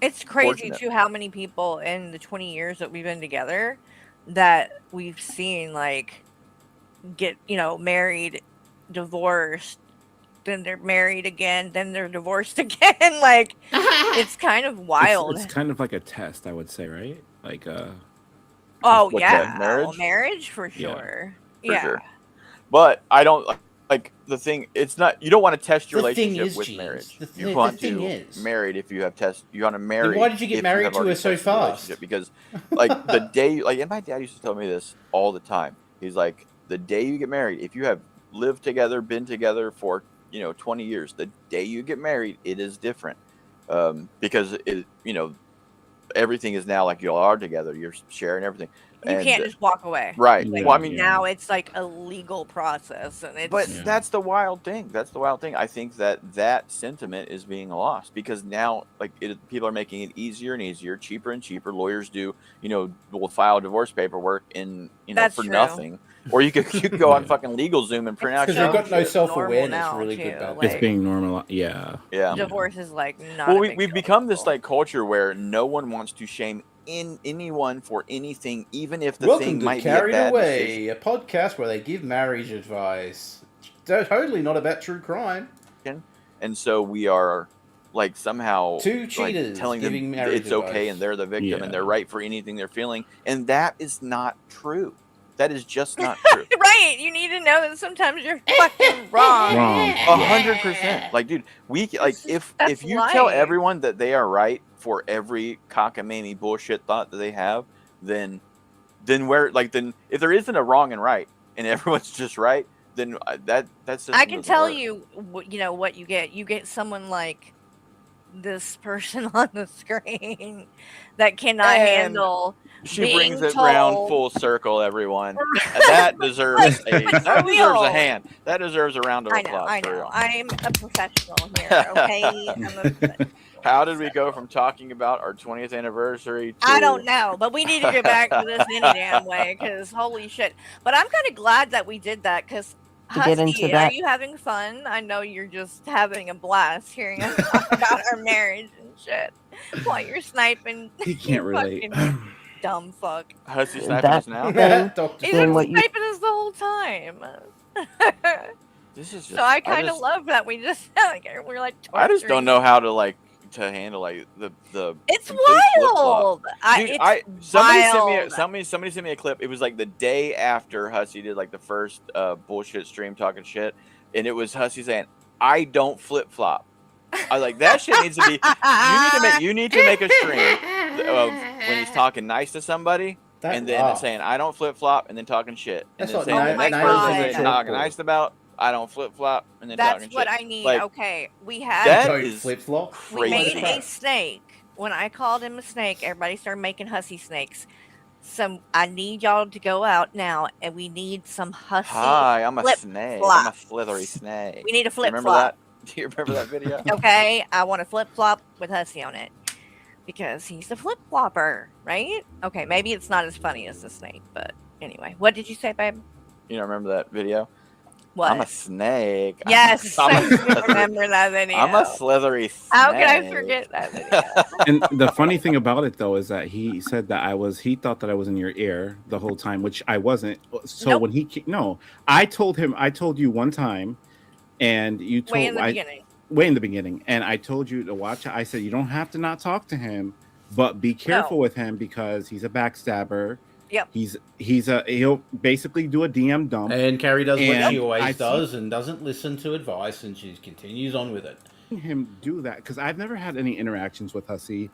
It's crazy fortunate. too how many people in the 20 years that we've been together that we've seen like get married, divorced, then they're married again, then they're divorced again. Like it's kind of wild. It's kind of like a test, I would say, right? Like marriage for sure. For sure. But I don't like the thing. It's not. You don't want to test your relationship with marriage. You want to married if you have You want to marry. Then why did you get married to her so fast? Because like the day, and my dad used to tell me this all the time. He's like, the day you get married, if you have lived together, been together for 20 years, the day you get married, it is different, because everything is now like you all are together. You're sharing everything. You can't just walk away. Right. Like, now it's like a legal process, and it's. But that's the wild thing. I think that sentiment is being lost because now, people are making it easier and easier, cheaper and cheaper. Lawyers will file divorce paperwork in for true. Nothing. Or you could go on fucking LegalZoom and print out. Because they've got no self-awareness. Really good. It's being normal. Yeah. Divorce is like not. Well, we've become this culture where no one wants to shame anyone for anything, even if the thing might be a bad decision. Welcome to Carried Away, a podcast where they give marriage advice. Totally not about true crime. And so we are somehow two cheaters telling them it's okay and they're the victim and they're right for anything they're feeling, and that is not true. That is just not true. Right. You need to know that sometimes you're fucking wrong. 100%. Dude, if you tell everyone that they are right for every cockamamie bullshit thought that they have, then then if there isn't a wrong and right, and everyone's just right, then that system I can doesn't tell work. you, what you get. You get someone like this person on the screen that cannot And handle she brings being it round told. full circle, everyone. That deserves a real. hand. That deserves a round of applause. I for know. real. I'm a professional here, okay? I'm a professional. How did we go from talking about our 20th anniversary to... I don't know, but we need to get back to this any damn way, because holy shit. But I'm kind of glad that we did that, because To get into Husky, are that- you having fun? I know you're just having a blast hearing us talk about our marriage and shit while you're sniping. He can't relate. Fucking dumb fuck. Husky sniping us now? He's been sniping us the whole time. This is just, So I kind of love that we just we're like. I just don't torturing know how to handle the. It's complete flip-flop. wild. Dude, somebody sent me a clip. It was like the day after Hussy did like the first bullshit stream talking shit, and it was Hussy saying, "I don't flip flop." I was like, that shit needs to be. You need to make a stream of when he's talking nice to somebody, and then saying, "I don't flip flop," and then talking shit, and That's then what saying, Nail- next Nail's person in saying, the talking chalkboard. nice about. I don't flip flop, and then That's talking what shit. I need. Like, Okay, we had that Don't is flip flop. we made crazy. a snake. When I called him a snake, everybody started making Hussy snakes. So I need y'all to go out now, and we need some Hussy. Hi, I'm a flip snake. flops. I'm a slithery snake. We need a flip Remember flop. that? Do you remember that video? Okay, I want a flip flop with Hussy on it because he's the flip flopper, right? Okay, maybe it's not as funny as the snake, but anyway, what did you say, babe? You don't remember that video? What? I'm a snake. Yes, I'm I a do slithery- remember that video. I'm a slithery snake. How can I forget that video? And the funny thing about it though is that he said that he thought that I was in your ear the whole time, which I wasn't. So Nope. when I told you one time, and you told Way in the beginning. way in the beginning, and I told you to watch it. I said you don't have to not talk to him, but be careful with him because he's a backstabber. Yep. He'll basically do a DM dump. And Carrie does what And she always I does and doesn't listen to advice, and she continues on with it. Him do that because I've never had any interactions with Hussy.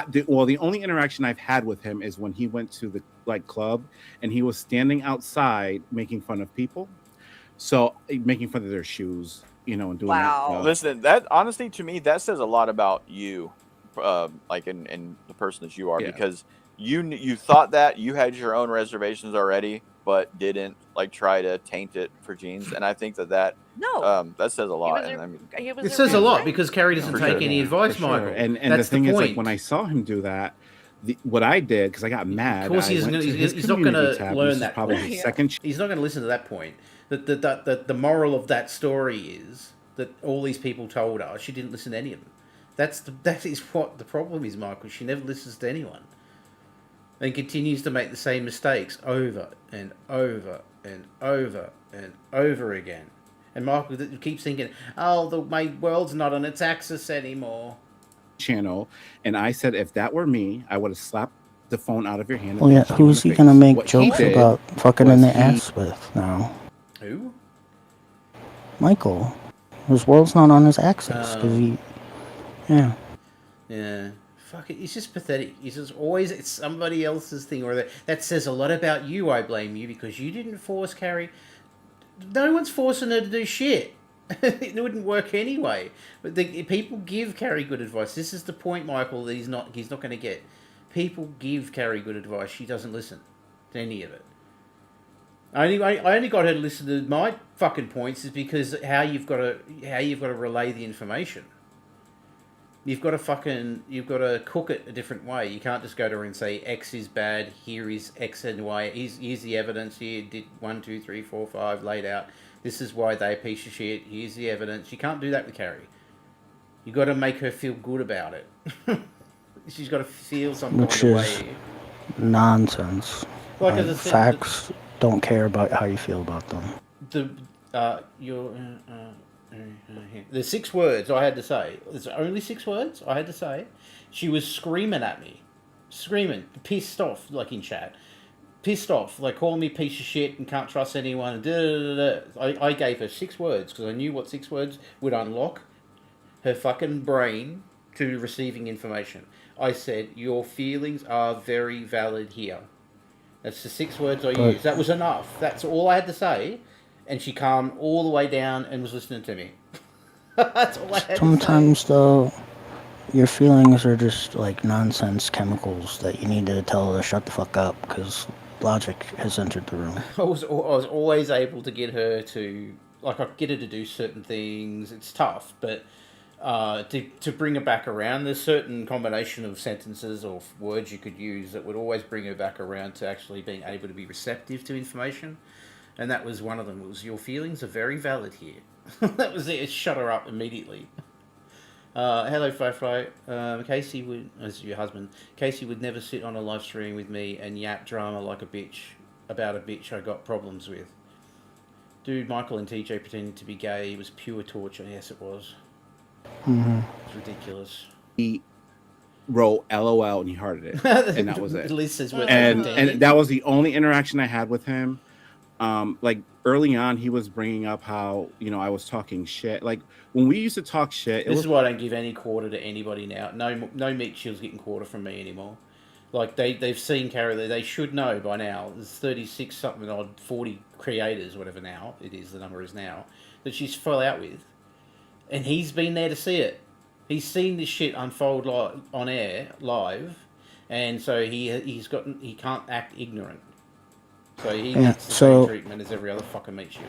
The only interaction I've had with him is when he went to the club and he was standing outside making fun of people, so making fun of their shoes, and doing that. Listen, that honestly to me that says a lot about you, in the person that you are, because you thought that you had your own reservations already, but didn't try to taint it for Jeans, and I think that says a lot. It says a lot because Carrie doesn't take any advice, Michael. And That's the thing is, point. when I saw him do that, what I did because I got mad. Of course, he's not going to learn that. Probably point. his second. He's not going to listen to that point. The moral of that story is that all these people told her she didn't listen to any of them. That is what the problem is, Michael. She never listens to anyone, and continues to make the same mistakes over and over and over and over again. And Michael keeps thinking, "Oh, my world's not on its axis anymore." Channel, and I said if that were me, I would have slapped the phone out of your hand. Well, yeah, who's he gonna make jokes about fucking in the ass with now? Who? Michael. His world's not on his axis because he. Yeah. Yeah. Fuck it. It's just pathetic. It's just always it's somebody else's thing, or that says a lot about you. I blame you because you didn't force Carrie. No one's forcing her to do shit. It wouldn't work anyway. But people give Carrie good advice. This is the point, Michael, that he's not going to get. People give Carrie good advice. She doesn't listen to any of it. I only got her to listen to my fucking points is because how you've got to relay the information. You've got to cook it a different way. You can't just go to her and say X is bad. Here is X and Y. Here's the evidence. Here did 1, 2, 3, 4, 5 laid out. This is why they're a piece of shit. Here's the evidence. You can't do that with Carrie. You got to make her feel good about it. She's got to feel some Which kind of is way. nonsense. Like as I said, facts don't care about how you feel about them. There's 6 words I had to say. There's only 6 words I had to say. She was screaming at me. Screaming. Pissed off, like in chat. Pissed off, like calling me piece of shit and can't trust anyone. I gave her 6 words because I knew what 6 words would unlock her fucking brain to receiving information. I said, your feelings are very valid here. That's the 6 words I But- used. That was enough. That's all I had to say. And she calmed all the way down and was listening to me. That's all I had to say. Sometimes, though, your feelings are just like nonsense chemicals that you need to tell her to shut the fuck up because logic has entered the room. I was always able to get her to, like, I could get her to do certain things. It's tough, but to bring her back around, there's certain combination of sentences or words you could use that would always bring her back around to actually being able to be receptive to information. And that was one of them. It was, your feelings are very valid here. That was it. It shut her up immediately. Hello, Firefly. Casey would, as your husband, Casey would never sit on a live stream with me and yap drama like a bitch about a bitch I got problems with. Dude, Michael and TJ pretending to be gay was pure torture. Yes, it was. Mm-hmm. It's ridiculous. He wrote LOL and he hearted it, and that was it. Liz says, "Well, and that was the only interaction I had with him. Like early on, he was bringing up how, you know, I was talking shit. Like when we used to talk shit. This is why I don't give any quarter to anybody now. No meat shields getting quarter from me anymore. Like they've seen Carrie. They should know by now. There's 36 something odd 40 creators, whatever now it is. The number is now that she's fell out with, and he's been there to see it. He's seen this shit unfold on air live, and so he can't act ignorant. So he gets the same treatment as every other fucking meat shield.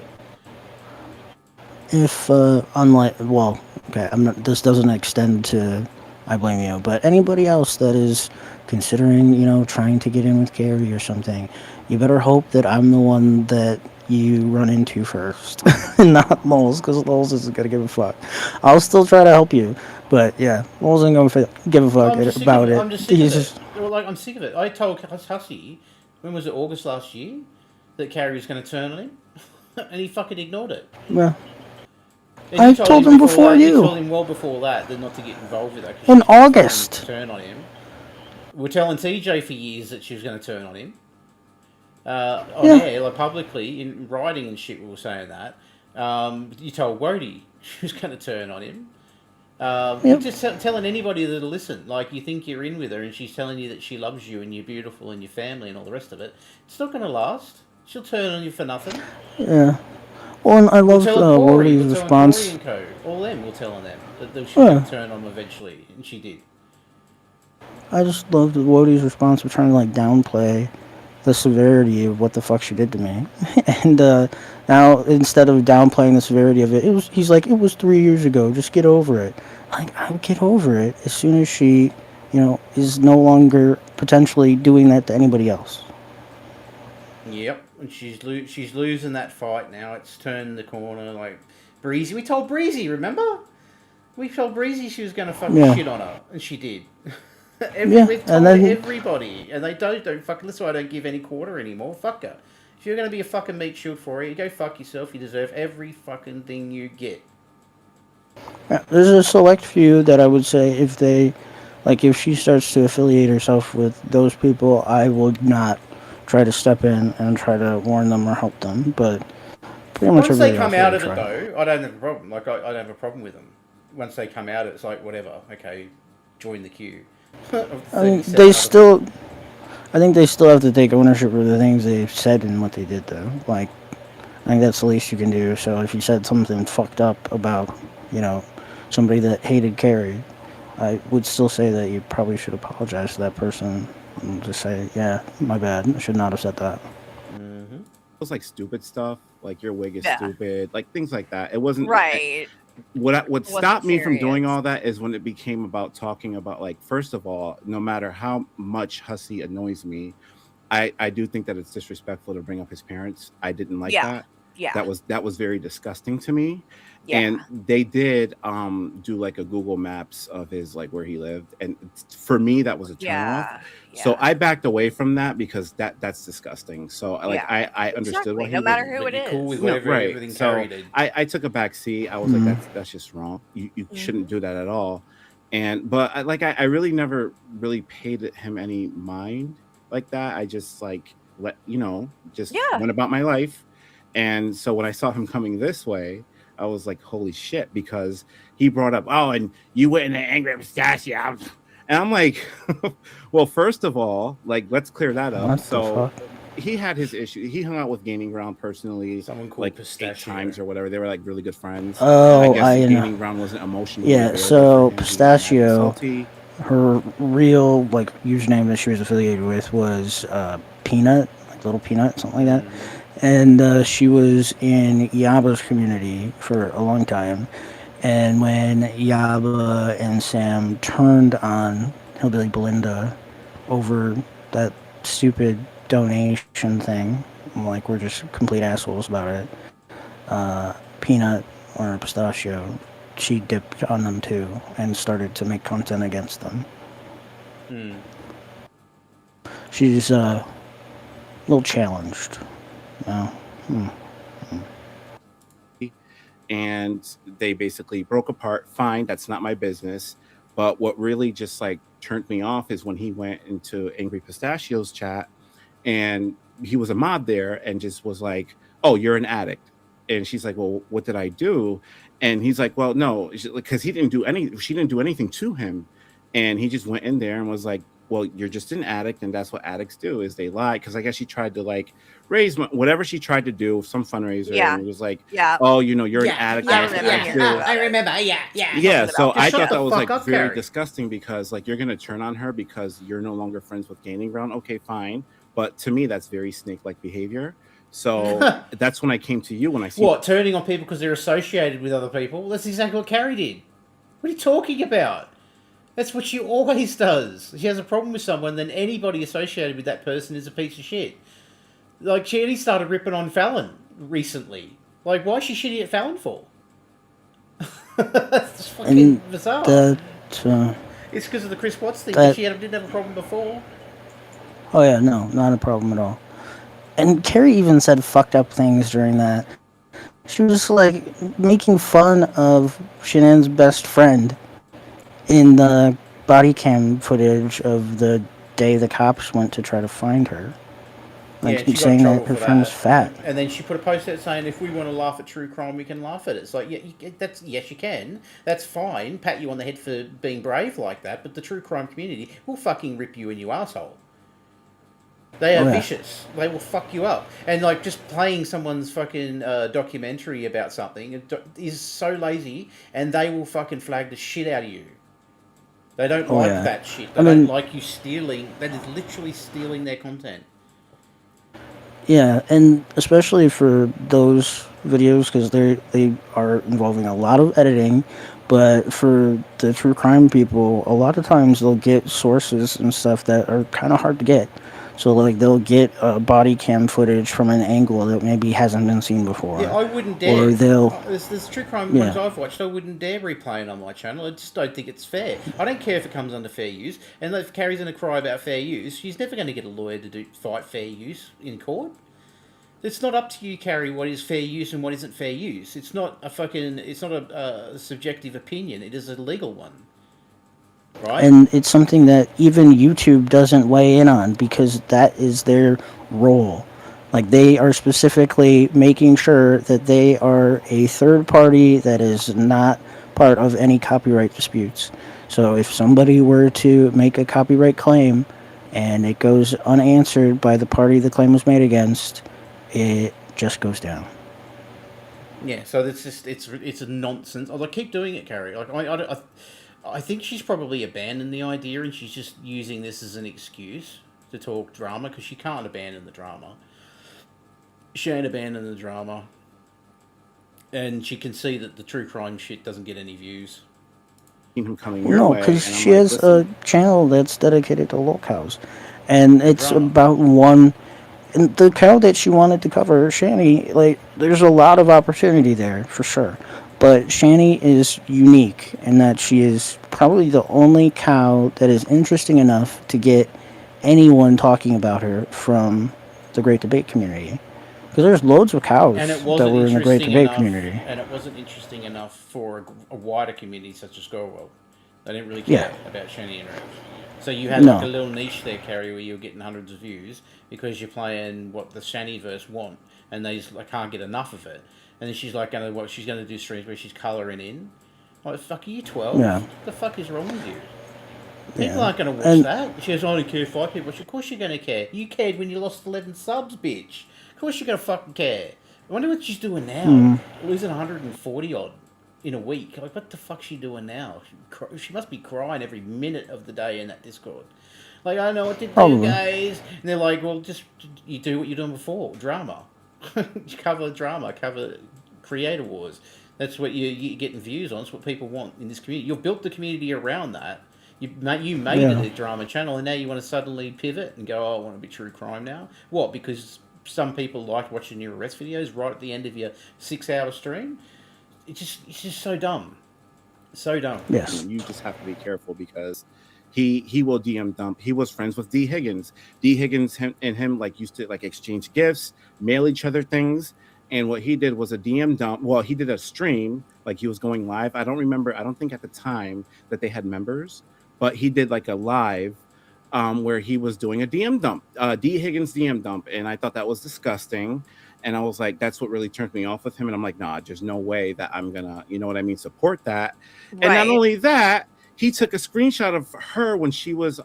If unlike, well, okay, this doesn't extend to I Blame You, but anybody else that is considering, you know, trying to get in with Carrie or something, you better hope that I'm the one that you run into first, and not Lols, because Lols isn't gonna give a fuck. I'll still try to help you, but yeah, Lols ain't gonna give a fuck about it. I'm just sick of it. Well, like, I'm sick of it. I told Hussey, when was it, August last year, that Carrie was going to turn on him, and he fucking ignored it. Well, And I told him before you. You told him well before that not to get involved with that. In August. Turn on him. We're telling TJ for years that she was going to turn on him. On air, like publicly, in writing and shit, we were saying that. You told Wody she was going to turn on him. You're just telling anybody that'll listen. Like, you think you're in with her and she's telling you that she loves you and you're beautiful and your family and all the rest of it. It's not going to last. She'll turn on you for nothing. Yeah. Well, and I love Wody's response. Corey and Co. All them, we're telling them that she would turn on them eventually, and she did. I just loved Wody's response of trying to, like, downplay the severity of what the fuck she did to me. And now, instead of downplaying the severity of it, he's like, it was 3 years ago, just get over it. Like, I would get over it as soon as she, you know, is no longer potentially doing that to anybody else. Yep, and she's losing that fight now. It's turned the corner. Like, Breezy, we told Breezy, remember? We told Breezy she was going to fucking shit on her, and she did. We've told everybody, and they don't fucking. That's why I don't give any quarter anymore. Fuck her. If you're going to be a fucking meat shield for her, you go fuck yourself. You deserve every fucking thing you get. Yeah, there's a select few that I would say if they, like, if she starts to affiliate herself with those people, I would not try to step in and try to warn them or help them. But pretty much once they come out of it, though, I don't have a problem. Like, I don't have a problem with them. Once they come out, it's like, whatever. Okay, join the queue. I mean, I think they still have to take ownership of the things they've said and what they did, though. Like, I think that's the least you can do. So if you said something fucked up about, you know, somebody that hated Carrie, I would still say that you probably should apologize to that person and just say, yeah, my bad. I should not have said that. Mm-hmm. It was like stupid stuff, like your wig is stupid, like things like that. It wasn't right. What stopped me from doing all that is when it became about talking about, like, first of all, no matter how much Hussey annoys me, I do think that it's disrespectful to bring up his parents. I didn't like that. Yeah. That was very disgusting to me. Yeah. And they did do like a Google Maps of his, like, where he lived, and for me that was a turn off. So I backed away from that because that's disgusting. So like I understood what he no matter who it is. Cool with right. So I took a back seat. I was like, that's just wrong. You shouldn't do that at all. But I really never really paid him any mind like that. I just went about my life. And so when I saw him coming this way, I was like, holy shit, because he brought up, oh, and you went in an angry pistachio. And I'm like, well, first of all, like, let's clear that up. What the fuck? he had his issue. He hung out with Gaining Ground personally, Someone called like Pistachio. 8 times or whatever. They were like really good friends. Oh, I guess I know. Gaining Ground wasn't emotionally Yeah, there, so but for him, he got mad and Pistachio, salty. her real like username that she was affiliated with was Peanut, like Little Peanut, something like that. And she was in Yaba's community for a long time. And when Yaba and Sam turned on Hillbilly Belinda over that stupid donation thing, like we're just complete assholes about it, Peanut or Pistachio, she dipped on them too and started to make content against them. Hmm. She's a little challenged. And they basically broke apart. Fine, that's not my business. But what really just like turned me off is when he went into Angry Pistachio's chat and he was a mod there and just was like, "Oh, you're an addict." And she's like, "Well, what did I do?" And he's like, "Well, no, because she didn't do anything to him." And he just went in there and was like, "Well, you're just an addict, and that's what addicts do is they lie." Because I guess she tried to like raise whatever she tried to do, some fundraiser, Yeah. and it was like, Yeah. "Oh, you're an addict. I That's what remember addicts hearing do." about I it. remember. Yeah. Yeah, so Just I shut thought the that was fuck like up, very Carrie. disgusting because like you're gonna turn on her because you're no longer friends with Gaining Ground. Okay, fine, but to me that's very snake-like behavior. So that's when I came to you when I see What, turning on people because they're associated with other people? Well, that's exactly what Carrie did. What are you talking about? That's what she always does. She has a problem with someone, then anybody associated with that person is a piece of shit. Like, she only started ripping on Fallon recently. Like, why is she shitty at Fallon for? That's just fucking And bizarre. that, It's because of the Chris Watts thing. that- She didn't have a problem before. oh yeah, no, not a problem at all. And Carrie even said fucked up things during that. She was like making fun of Shannon's best friend in the body cam footage of the day the cops went to try to find her. Like Yeah, she got in saying trouble that her for friend was that. fat. And then she put a post out saying, if we want to laugh at true crime, we can laugh at it. It's like, yeah, yes, you can. That's fine. Pat you on the head for being brave like that. But the true crime community will fucking rip you in, you asshole. They are vicious. They will fuck you up. And like just playing someone's fucking documentary about something is so lazy, and they will fucking flag the shit out of you. They don't like that shit. They don't like you stealing. That is literally stealing their content. Yeah, and especially for those videos because they are involving a lot of editing. But for the true crime people, a lot of times they'll get sources and stuff that are kind of hard to get. So like they'll get body cam footage from an angle that maybe hasn't been seen before. Yeah, I wouldn't dare. Or they'll. There's true crime ones I've watched. I wouldn't dare replay it on my channel. I just don't think it's fair. I don't care if it comes under fair use. And if Carrie's going to cry about fair use, she's never going to get a lawyer to fight fair use in court. It's not up to you, Carrie, what is fair use and what isn't fair use. It's not a subjective opinion. It is a legal one. Right? And it's something that even YouTube doesn't weigh in on because that is their role. Like they are specifically making sure that they are a third party that is not part of any copyright disputes. So if somebody were to make a copyright claim and it goes unanswered by the party the claim was made against, it just goes down. Yeah, so it's a nonsense. I keep doing it, Carrie. Like I think she's probably abandoned the idea and she's just using this as an excuse to talk drama because she can't abandon the drama. She ain't abandoned the drama. And she can see that the true crime shit doesn't get any views. Him coming your No, way, because and I'm she like, has a channel that's dedicated to LolzCows. And it's Drama. about one... And the cow that she wanted to cover, Shani, like, there's a lot of opportunity there, for sure. But Shani is unique in that she is probably the only cow that is interesting enough to get anyone talking about her from the Great Debate community. Because there's loads of cows And it that wasn't were in the Great interesting Debate enough. community. And it wasn't interesting enough for a wider community such as Gorwell. They didn't really care about Shani and Rev. So you had like a little niche there, Carrie, where you were getting hundreds of views because you're playing what the Shaniverse want, and they just can't get enough of it. And then she's like she's going to do streams where she's colouring in. Like, fuck, are you 12? Yeah. What the fuck is wrong with you? People Yeah. aren't going to watch And that. She goes, I only care 5 people. Of course you're going to care. You cared when you lost 11 subs, bitch. Of course you're going to fucking care. I wonder what she's doing now. Losing 140 odd in a week. Like, what the fuck's she doing now? She must be crying every minute of the day in that Discord. Like, I don't know what to do, Probably. guys. And they're like, well, just you do what you're doing before. Drama. Cover drama. Cover creator wars. That's what you're getting views on. It's what people want in this community. You've built the community around that. You made Yeah. it a drama channel, and now you want to suddenly pivot and go, oh, I want to be true crime now. What? Because some people like watching your arrest videos right at the end of your 6-hour stream? It's just so dumb. So dumb. Yes. You just have to be careful because he will DM dump. He was friends with D. Higgins. D. Higgins and him like used to like exchange gifts, mail each other things. And what he did was a DM dump. Well, he did a stream, like he was going live. I don't remember. I don't think at the time that they had members, but he did like a live where he was doing a DM dump, D. Higgins DM dump. And I thought that was disgusting. And I was like, that's what really turned me off with him. And I'm like, nah, there's no way that I'm gonna, you know what I mean, support that. Right. And not only that, he took a screenshot of her when she was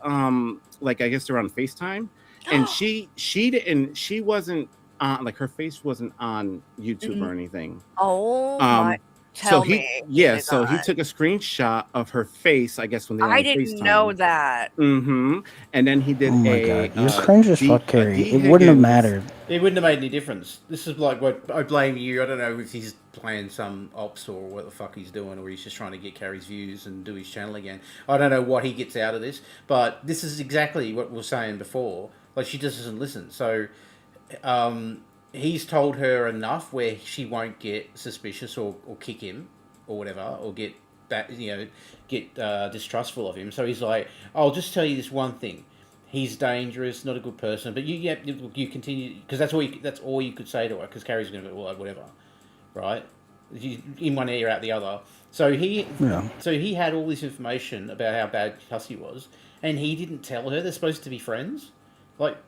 like I guess they're on FaceTime. And she wasn't on, like her face wasn't on YouTube or anything. Oh my! Tell he me. so he took a screenshot of her face, I guess when they were I on didn't FaceTime. know that. And then he did Oh my a god, you're cringe as fuck, Carrie. It wouldn't have mattered. It wouldn't have made any difference. This is like what I blame you. I don't know if he's playing some ops or what the fuck he's doing, or he's just trying to get Carrie's views and do his channel again. I don't know what he gets out of this, but this is exactly what we were saying before. Like, she just doesn't listen. So, he's told her enough where she won't get suspicious or kick him or whatever, or get that, get distrustful of him. So he's like, I'll just tell you this one thing. He's dangerous, not a good person, but you continue, because that's all you could say to her, because Carrie's going to be, well, whatever, right? In one ear, out the other. So he had all this information about how bad Hussey was, and he didn't tell her they're supposed to be friends. Like,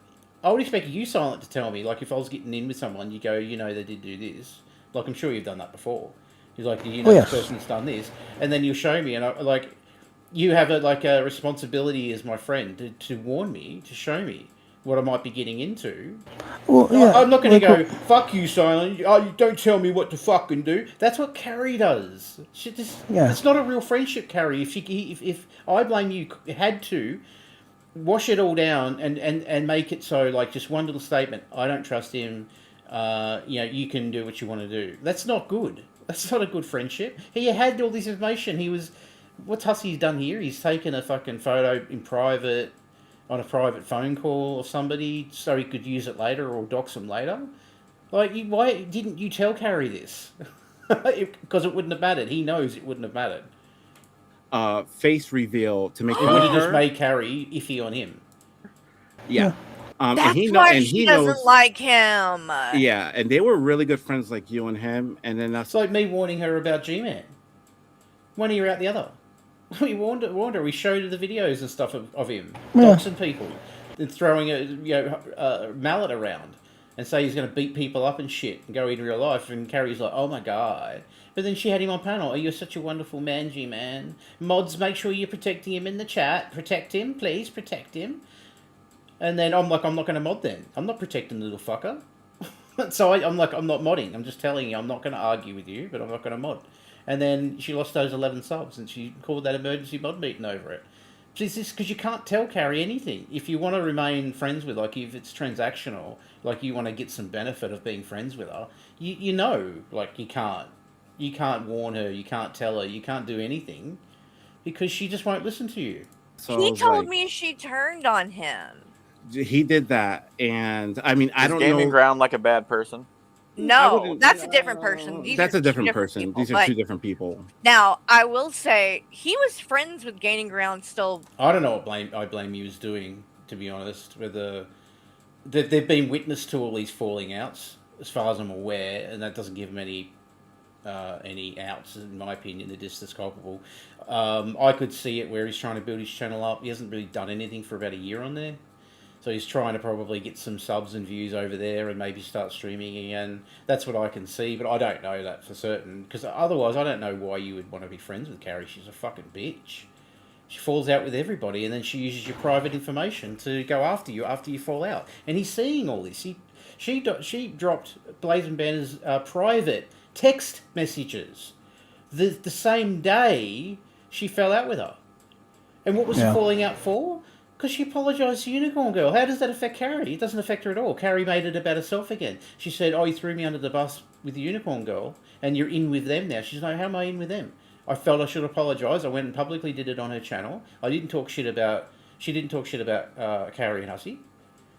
I would expect you, Silent, to tell me. Like, if I was getting in with someone, you go, they did do this. Like, I'm sure you've done that before. You're like, this person's done this, and then you'll show me, and you have a responsibility as my friend to warn me, to show me what I might be getting into. Well, yeah, I'm not going to go, fuck you, Silent. You don't tell me what to fucking do. That's what Carrie does. It's not a real friendship, Carrie. If I blame you, had to wash it all down and make it so, like, just one little statement. I don't trust him. You can do what you want to do. That's not good. That's not a good friendship. He had all this information. What's Hussey's done here? He's taken a fucking photo in private, on a private phone call of somebody, so he could use it later or dox him later. Like, why didn't you tell Carrie this? Because it wouldn't have mattered. He knows it wouldn't have mattered. Face reveal to make it would have just made Carrie iffy on him. Yeah. That's why she doesn't like him. Yeah, and they were really good friends, like you and him. And then that's like me warning her about G-Man. One ear out the other. We warned her. We showed her the videos and stuff of him doxing people and throwing a mallet around and say he's going to beat people up and shit and go in real life. And Carrie's like, oh my god. But then she had him on panel. Oh, you're such a wonderful man, G-Man. Mods, make sure you're protecting him in the chat. Protect him, please. Protect him. And then I'm like, I'm not going to mod then. I'm not protecting the little fucker. So I'm like, I'm not modding. I'm just telling you, I'm not going to argue with you, but I'm not going to mod. And then she lost those 11 subs, and she called that emergency mod meeting over it. It's just because you can't tell Carrie anything. If you want to remain friends with her, like if it's transactional, like you want to get some benefit of being friends with her, you can't. You can't warn her, you can't tell her, you can't do anything, because she just won't listen to you. So he told me she turned on him. He did that, and I mean, I don't Gaming know. Ground like a bad person? No, that's a different person. That's a different person. People, These are two different people. Now, I will say, he was friends with Gaining Ground still. I don't know what I blame you was doing, to be honest. They've been witness to all these falling outs, as far as I'm aware, and that doesn't give them any outs, in my opinion. They're just as culpable. I could see it where he's trying to build his channel up. He hasn't really done anything for about a year on there. So he's trying to probably get some subs and views over there and maybe start streaming again. That's what I can see, but I don't know that for certain. Because otherwise, I don't know why you would want to be friends with Carrie. She's a fucking bitch. She falls out with everybody, and then she uses your private information to go after you fall out. And he's seeing all this. She dropped Blazing Banner's private text messages the same day she fell out with her. And what was the falling out for? Because she apologised to Unicorn Girl. How does that affect Carrie? It doesn't affect her at all. Carrie made it about herself again. She said, "Oh, you threw me under the bus with the Unicorn Girl, and you're in with them now." She's like, "How am I in with them? I felt I should apologise. I went and publicly did it on her channel. She didn't talk shit about Carrie and Hussey.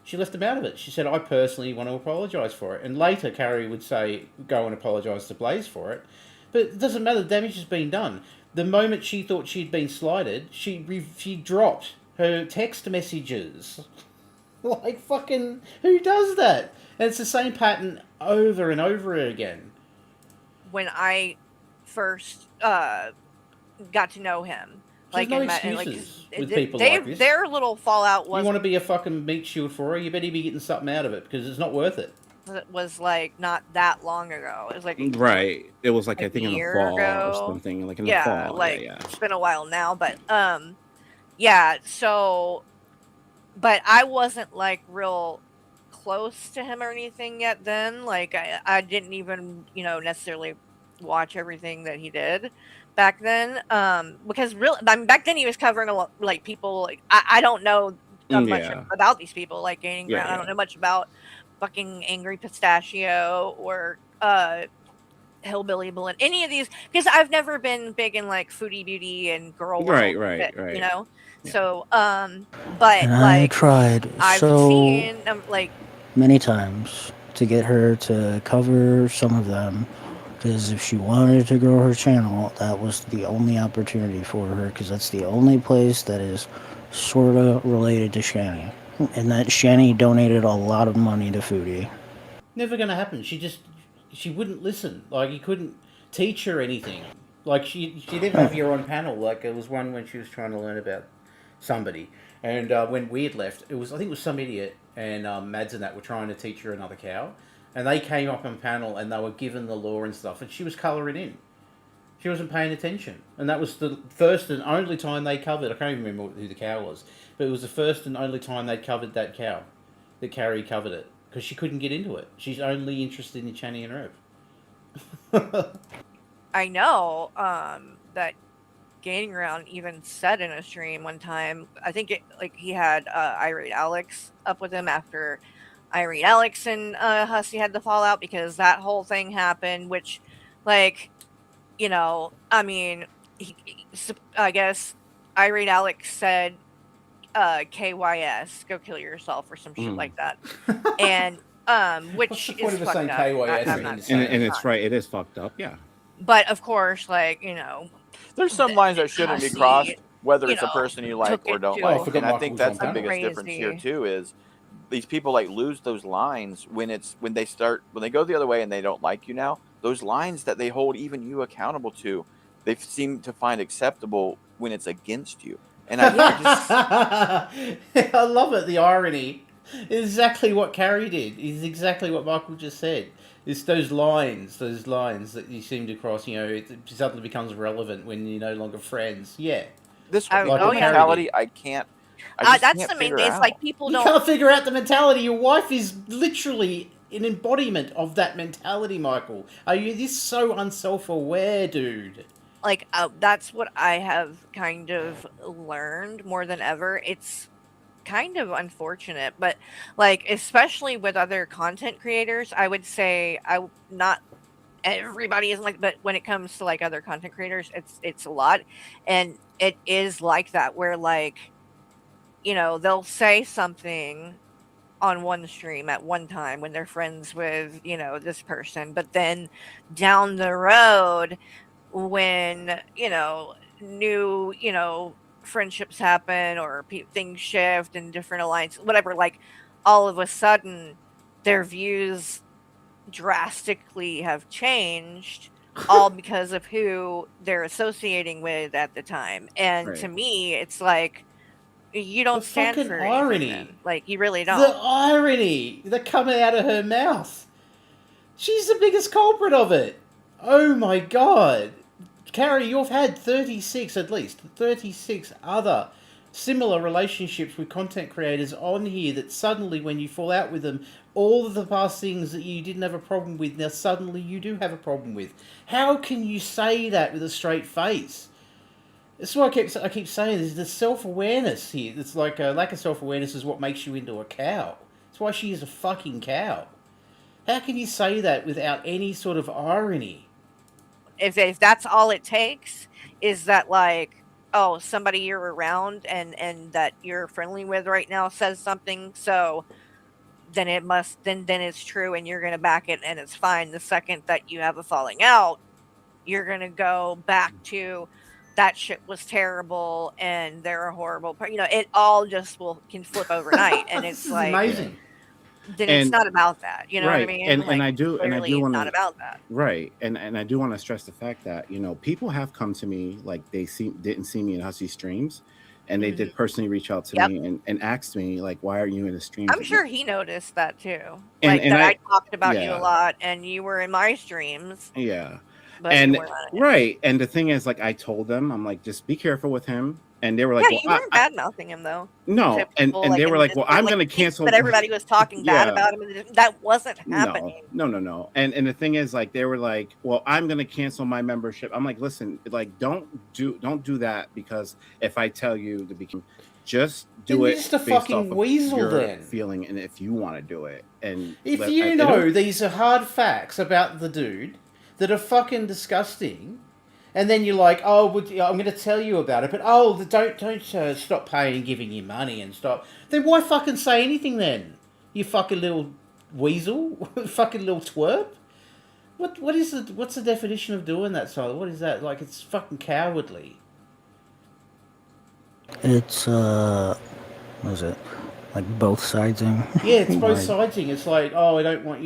She left them out of it. She said, I personally want to apologise for it." And later, Carrie would say, "Go and apologise to Blaze for it." But it doesn't matter. The damage has been done. The moment she thought she'd been slighted, she dropped her text messages. Like, fucking, who does that? And it's the same pattern over and over again. When I first got to know him, There's like no in my, and, excuses like, with people like this. Their little fallout was You want to be a fucking meat shield for her, you better be getting something out of it, because it's not worth it. was like not that long ago. It was like Right. It was like I think in the year fall ago. or something. Like in the fall. Like Yeah. it's been a while now, but so but I wasn't like real close to him or anything yet then. Like I didn't even, necessarily watch everything that he did back then. Because back then he was covering a lot, like people like I don't know much about these people like Gaining Ground. I don't know much about fucking Angry Pistachio or Hillbilly Balloon, any of these, because I've never been big in like foodie beauty and girl world Right. So but And like I tried I've so seen like many times to get her to cover some of them, because if she wanted to grow her channel, that was the only opportunity for her, because that's the only place that is sort of related to Shani. And that Shani donated a lot of money to Foodie. Never going to happen. She wouldn't listen. Like, you couldn't teach her anything. Like, she didn't have you on panel. Like, it was one when she was trying to learn about somebody. And when Weird left, I think it was some idiot, and Mads and that were trying to teach her another cow. And they came up on panel, and they were given the law and stuff, and she was colouring in. She wasn't paying attention. And that was the first and only time they covered, I can't even remember who the cow was, but it was the first and only time they'd covered that cow, that Carrie covered it, because she couldn't get into it. She's only interested in Channy and Rev. I know that Gaining Ground even said in a stream one time, I think he had Irate Alex up with him after Irate Alex and Hussey had the fallout, because that whole thing happened, which, like, I mean, I guess Irate Alex said KYS, go kill yourself, or some shit like that. And which is fucked up. And it's right, it is fucked up, yeah. But of course, like, there's some lines that shouldn't be crossed, whether it's a person you like or don't like. to And I think that's the crazy. biggest difference here too, is these people like lose those lines when they go the other way and they don't like you now. Those lines that they hold even you accountable to, they seem to find acceptable when it's against you. And I love it, the irony. Exactly what Carrie did is exactly what Michael just said. It's those lines that you seem to cross, it suddenly becomes relevant when you're no longer friends. Yeah. This mentality, I just that's can't the main figure thing. It's out. like people You don't can't figure out the mentality. Your wife is literally an embodiment of that mentality, Michael. Are you this so unself-aware, dude? like that's what I have kind of learned more than ever. It's kind of unfortunate, but like especially with other content creators, I would say not everybody isn't like, but when it comes to like other content creators, it's a lot, and it is like that where like they'll say something on one stream at one time when they're friends with this person, but then down the road when new friendships happen or things shift and different alliances, whatever, like all of a sudden their views drastically have changed all because of who they're associating with at the time. And to me it's like, you don't stand for irony. anything. Like you really don't. The irony that coming out of her mouth. She's the biggest culprit of it. Oh my god. Carrie, you've had 36 at least, 36 other similar relationships with content creators on here that suddenly when you fall out with them, all of the past things that you didn't have a problem with, now suddenly you do have a problem with. How can you say that with a straight face? That's why I keep saying there's the self-awareness here. It's like a lack of self-awareness is what makes you into a cow. That's why she is a fucking cow. How can you say that without any sort of irony? If that's all it takes, is that like, oh, somebody you're around and that you're friendly with right now says something, so then it must then it's true and you're gonna back it and it's fine. The second that you have a falling out, you're gonna go back to that shit was terrible and they're a horrible it all just can flip overnight. And This it's is like, amazing. then it's And not about that, you know what I right, mean? and Like, I do clearly it's want not to about that. right, and I do want to stress the fact that people have come to me like they didn't see me in Hussy streams, and they did personally reach out to Yep. me and asked me like, why are you in the streams? I'm sure he noticed that too. And- Like and that I I- talked about you yeah. a lot and you were in my streams. Yeah. But And you weren't on it. right, and the thing is, like, I told them, I'm like, just be careful with him, and they were like, Yeah, well, you weren't bad mouthing him though. no, to and people, they were in like, well, Discord, I'm like, gonna he thinks cancel. that everybody was talking bad Yeah. about him, and that wasn't happening. No. And the thing is, like, they were like, well, I'm gonna cancel my membership. I'm like, listen, like, don't do that, because if I tell you to become, just do Then it you're just a based fucking off of weasel your then. feeling, and if you want to do it, and If you know these are hard facts about the dude that are fucking disgusting, and then you're like, oh, I'm going to tell you about it, but oh, don't stop paying and giving you money and stop. Then why fucking say anything then? You fucking little weasel, fucking little twerp. What's the definition of doing that, Tyler? What is that? Like, it's fucking cowardly. It's what is it? Like both sidesing. Yeah, it's both Like, sidesing. It's like, oh, I don't want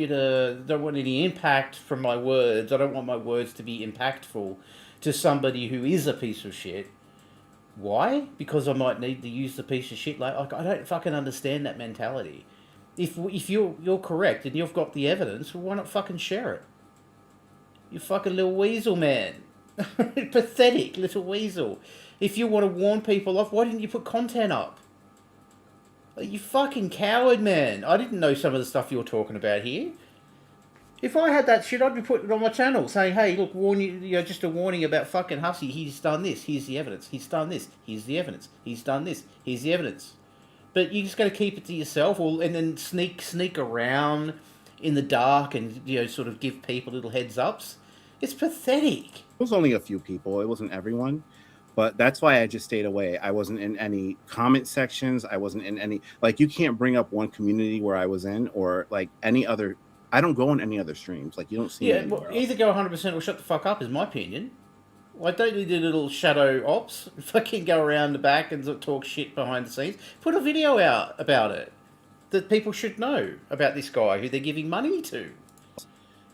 any impact from my words. I don't want my words to be impactful to somebody who is a piece of shit. Why? Because I might need to use the piece of shit. Like I don't fucking understand that mentality. If you're correct and you've got the evidence, well, why not fucking share it? You fucking little weasel, man. Pathetic little weasel. If you want to warn people off, why didn't you put content up? You fucking coward, man. I didn't know some of the stuff you're talking about here. If I had that shit, I'd be putting it on my channel saying, hey, look, just a warning about fucking Hussy. He's done this. Here's the evidence. He's done this. Here's the evidence. He's done this. Here's the evidence. But you just got to keep it to yourself, and then sneak around in the dark and, sort of give people little heads ups. It's pathetic. It was only a few people. It wasn't everyone. But that's why I just stayed away. I wasn't in any comment sections. I wasn't in any, like, you can't bring up one community where I was in, or like any other. I don't go on any other streams. Like, you don't see me anywhere else. Either go 100% or shut the fuck up is my opinion. Like, don't do little shadow ops. Fucking go around the back and talk shit behind the scenes. Put a video out about it that people should know about this guy who they're giving money to.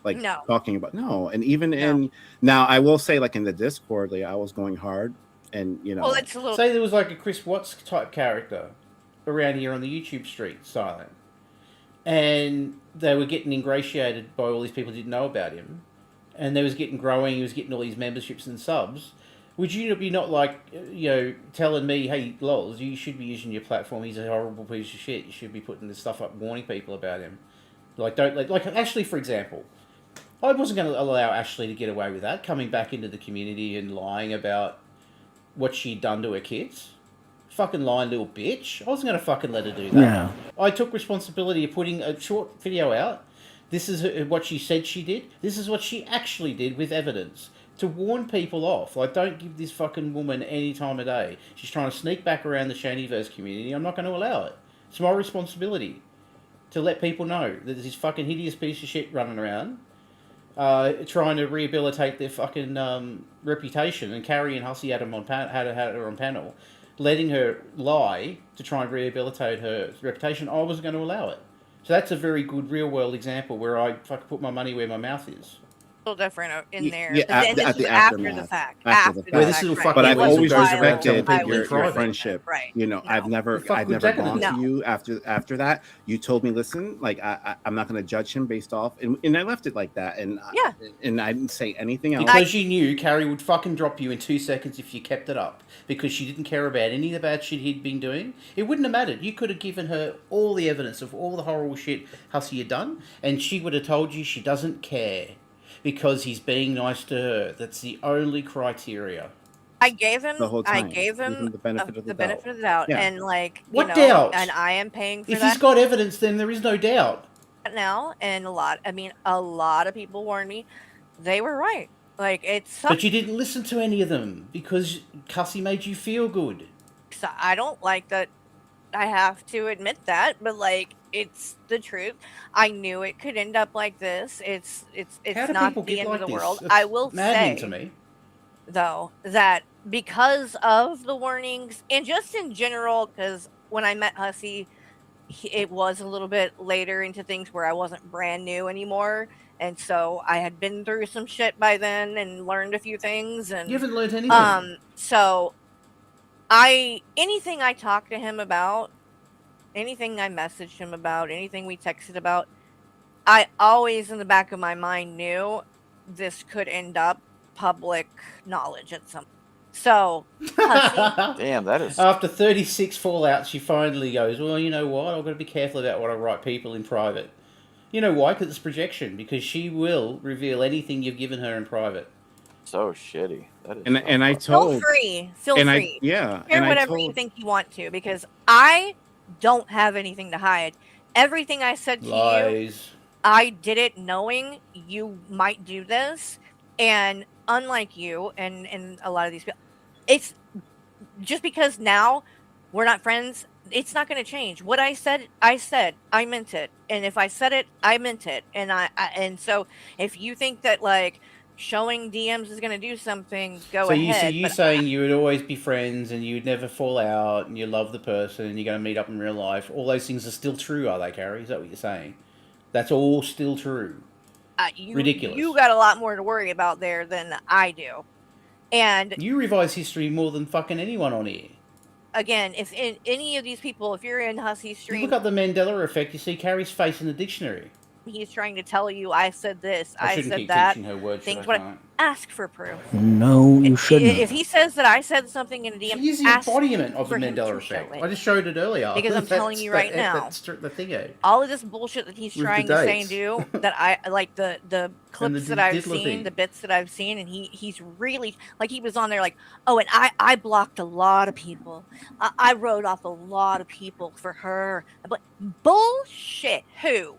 Like, talking about, and even in, now I will say, like, in the Discord, like, I was going hard. And, well, it's a little... Say there was like a Chris Watts type character around here on the YouTube street, silent. And they were getting ingratiated by all these people who didn't know about him. And they was getting growing, he was getting all these memberships and subs. Would you be not like, telling me, hey, Lols, you should be using your platform, he's a horrible piece of shit, you should be putting this stuff up, warning people about him. Like, like Ashley, for example. I wasn't going to allow Ashley to get away with that, coming back into the community and lying about what she'd done to her kids. Fucking lying little bitch. I wasn't going to fucking let her do that. Yeah. I took responsibility of putting a short video out. This is what she said she did. This is what she actually did with evidence. To warn people off. Like, don't give this fucking woman any time of day. She's trying to sneak back around the Shantyverse community. I'm not going to allow it. It's my responsibility to let people know that there's this fucking hideous piece of shit running around. Trying to rehabilitate their fucking reputation, and Carrie and Hussy had her on panel, letting her lie to try and rehabilitate her reputation. I wasn't going to allow it. So that's a very good real world example where I fucking put my money where my mouth is. little different in there. Yeah, And this at was the after the aftermath. fact. After the Where fact. this little right. fucking But It I've weasel always wasn't goes around telling respected people your in private. friendship. Right. You know, I've never Fuck I've good's never that gonna gone do? to No. you after that. You told me, listen, like I'm not going to judge him based off, and I left it like that, and Yeah. I didn't say anything else. Because you knew Carrie would fucking drop you in 2 seconds if you kept it up. Because she didn't care about any of the bad shit he'd been doing. It wouldn't have mattered. You could have given her all the evidence of all the horrible shit Hussey had done, and she would have told you she doesn't care. Because he's being nice to her. That's the only criteria. I gave him The whole I time. gave Give him him the benefit of the benefit doubt. of the doubt. Yeah. And like What you know, doubt? and I am paying for If that he's got evidence, then there is no doubt. now. And a lot of people warned me. They were right. Like it sucks. But you didn't listen to any of them because Hussey made you feel good. I don't like that. I have to admit that, but like it's the truth. I knew it could end up like this. It's How do not people the get end like of the this? world. It's I will maddening say to me. though that because of the warnings and just in general, because when I met Hussey, it was a little bit later into things where I wasn't brand new anymore, and so I had been through some shit by then and learned a few things. And You haven't learned anything. So anything I talked to him about, anything I messaged him about, anything we texted about, I always in the back of my mind knew this could end up public knowledge at some. So, Hussey, Damn, that is. After 36 fallouts, she finally goes, well, you know what? I've got to be careful about what I write people in private. You know why? Because it's projection. Because she will reveal anything you've given her in private. So shitty. That is. And I feel told. free. Feel and free. Yeah. Share And whatever you think you want to, because I don't have anything to hide. Everything I said to you, Lies. I did it knowing you might do this, and unlike you and a lot of these people, it's just because now we're not friends, it's not going to change. What I said, I meant it, and if I said it, I meant it, and and so if you think that like showing DMs is going to do something, go ahead. So you but saying you would always be friends and you'd never fall out and you love the person and you're going to meet up in real life. All those things are still true, are they, Carrie? Is that what you're saying? That's all still true. Ridiculous. You got a lot more to worry about there than I do. And you revise history more than fucking anyone on here. Again, if in any of these people, if you're in Hussey's stream, You look up the Mandela effect, you see Carrie's face in the dictionary. he's trying to tell you, I said this, I I shouldn't said keep that. teaching her words, Things should what I can't. ask for proof. No, you shouldn't. If he says that I said something in a DM, She is the ask embodiment of the for him Mandela to show effect. it. I just showed it earlier. Because I'm telling you right now, That's the thing. all of this bullshit that he's With the trying to say and dates. do, that I like the clips that I've diddler seen, thing. the bits that I've seen, and he's really like he was on there like, oh, and I blocked a lot of people. I wrote off a lot of people for her. But bullshit. Who?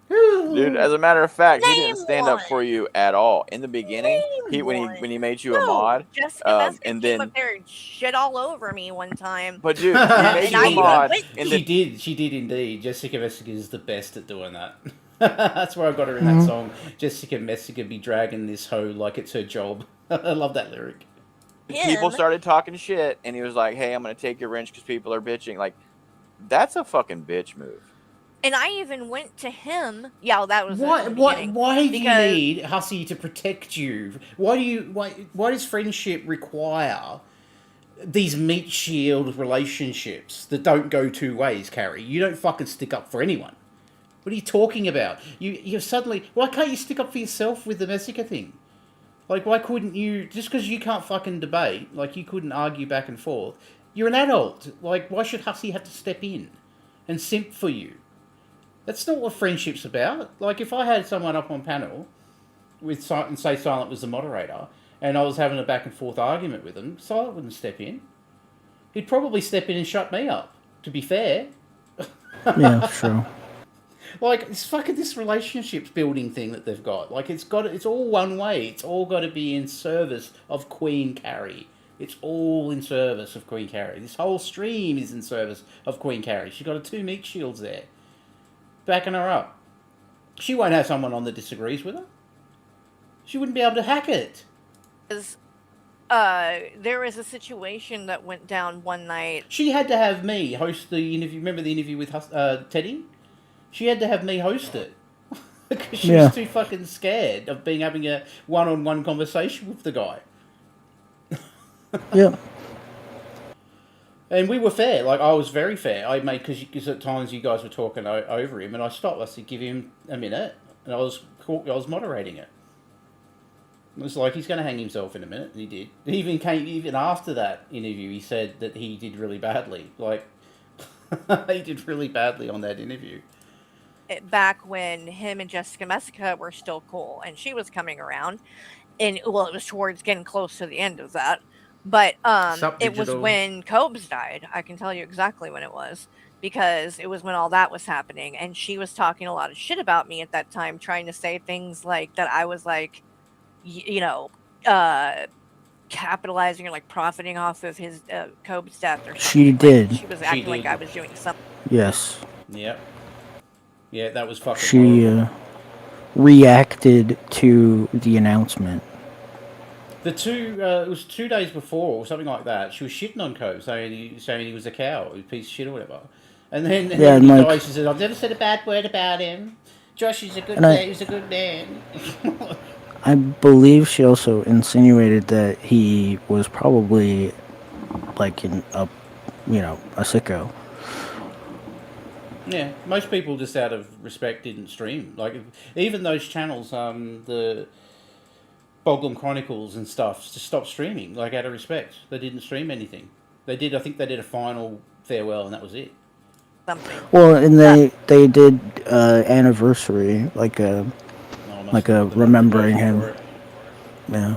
Dude, as a matter of fact, he Name didn't stand up for you at all in the beginning. When he made you a mod, Jessica Messick and came then up there and shit all over me one time. But dude, he made you a mod, and then She did indeed. Jessica Messick is the best at doing that. That's where I got her in that song. Jessica Messick be dragging this hoe like it's her job. I love that lyric. people started talking shit, and he was like, "Hey, I'm gonna take your wrench because people are bitching." Like, that's a fucking bitch move. And I even went to him. Yeah, that was Why do you Because- need Hussey to protect you? Why does friendship require these meat shield relationships that don't go two ways, Carrie? You don't fucking stick up for anyone. What are you talking about? You're suddenly, why can't you stick up for yourself with the Messica thing? Like, why couldn't you, just because you can't fucking debate, like you couldn't argue back and forth, you're an adult. Like, why should Hussey have to step in and simp for you? That's not what friendship's about. Like, if I had someone up on panel with and say Silent was the moderator, and I was having a back and forth argument with him, Silent wouldn't step in. He'd probably step in and shut me up, to be fair. Yeah, true. Like, it's fucking this relationships building thing that they've got. Like, it's all one way. It's all got to be in service of Queen Carrie. It's all in service of Queen Carrie. This whole stream is in service of Queen Carrie. She's got her 2 meat shields there, backing her up. She won't have someone on that disagrees with her. She wouldn't be able to hack it. There was a situation that went down one night. She had to have me host the interview. Remember the interview with Teddy? She had to have me host it. Because she Yeah. was too fucking scared of having a one-on-one conversation with the guy. Yeah. And we were fair. Like, I was very fair. I made, because at times you guys were talking over him, and I stopped. I said, give him a minute, and I was moderating it. It was like, he's going to hang himself in a minute, and he did. Even after that interview, he said that he did really badly. Like, he did really badly on that interview. Back when him and Jessica Messica were still cool, and she was coming around, and well, it was towards getting close to the end of that. But it was Digital? when Cobes died. I can tell you exactly when it was, because it was when all that was happening, and she was talking a lot of shit about me at that time, trying to say things like that I was like, capitalizing or like profiting off of his Cobes death or something. She Like, did. she was acting like I was doing something. Yes. Yep. Yeah, that was fucking She horrible. reacted to the announcement. It was 2 days before or something like that. She was shitting on Coe, saying he was a cow, a piece of shit or whatever. And then, Yeah, he like- died. She said, "I've never said a bad word about him. Josh is a good And man. He's a good man." I believe she also insinuated that he was probably like a sicko. Yeah, most people just out of respect didn't stream. Like, even those channels, the Boglum Chronicles and stuff, just stopped streaming. Like, out of respect, they didn't stream anything. I think they did a final farewell, and that was it. Something. Well, and they did anniversary, like a remembering him. Yeah.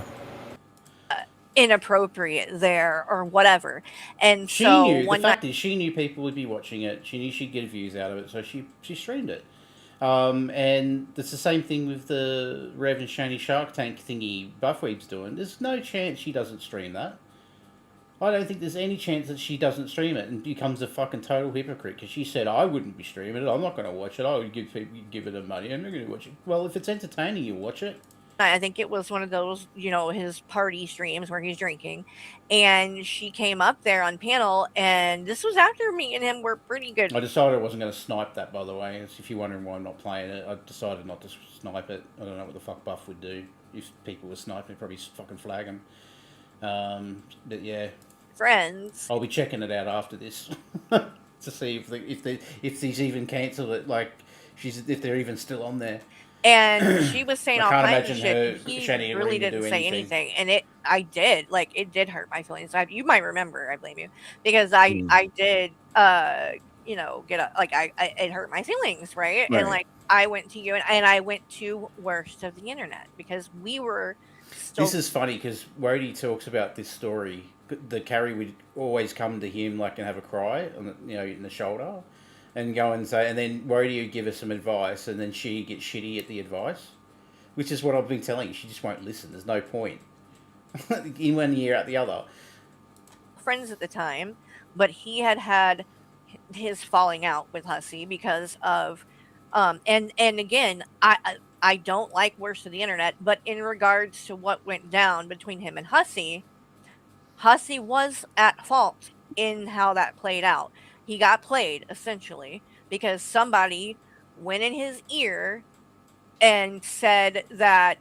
Inappropriate there or whatever. And She so knew. The one fact night, is, she knew people would be watching it. She knew she'd get views out of it, so she streamed it. And it's the same thing with the Rev and Shani Shark Tank thingy Buffweeb's doing. There's no chance she doesn't stream that. I don't think there's any chance that she doesn't stream it and becomes a fucking total hypocrite, because she said, I wouldn't be streaming it. I'm not going to watch it. I would give it a money. I'm not going to watch it. Well, if it's entertaining, you watch it. I think it was one of those, his party streams where he's drinking, and she came up there on panel, and this was after me and him were pretty good. I decided I wasn't going to snipe that, by the way. If you're wondering why I'm not playing it, I decided not to snipe it. I don't know what the fuck Buff would do. If people were sniping, probably fucking flag him. But yeah. Friends. I'll be checking it out after this to see if he's even cancelled it. Like, if they're even still on there. And she was saying I all can't kinds of imagine shit. He Shani really agreeing to didn't do say anything. anything, and it did hurt my feelings. You might remember, I blame you, because I did, it hurt my feelings, right? And like, I went to you and I went to Worst of the Internet, because we were still. This is funny because Wody talks about this story. The Carrie would always come to him and have a cry on in the shoulder, and go and say, and then Wody would give her some advice, and then she gets shitty at the advice, which is what I've been telling you. She just won't listen. There's no point. In one ear, out the other. Friends at the time, but he had his falling out with Hussey because of, and again, I don't like Worst of the Internet, but in regards to what went down between him and Hussey was at fault in how that played out. He got played, essentially, because somebody went in his ear and said that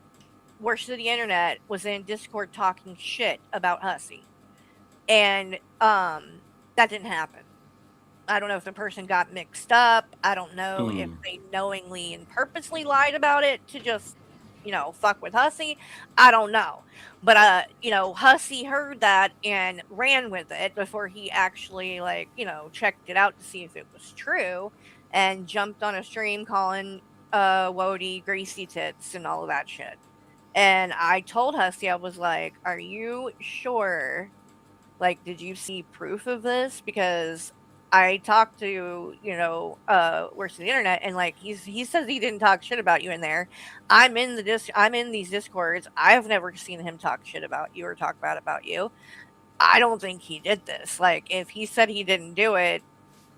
Worst of the Internet was in Discord talking shit about Hussey. And that didn't happen. I don't know if the person got mixed up. I don't know if they knowingly and purposely lied about it to just, fuck with Hussey. I don't know. But, Hussey heard that and ran with it before he actually, checked it out to see if it was true, and jumped on a stream calling Wody greasy tits and all of that shit. And I told Hussey, I was like, are you sure? Like, did you see proof of this? Because I talked to, Worst of the Internet, and he says he didn't talk shit about you in there. I'm in these Discords. I've never seen him talk shit about you or talk bad about you. I don't think he did this. Like, if he said he didn't do it,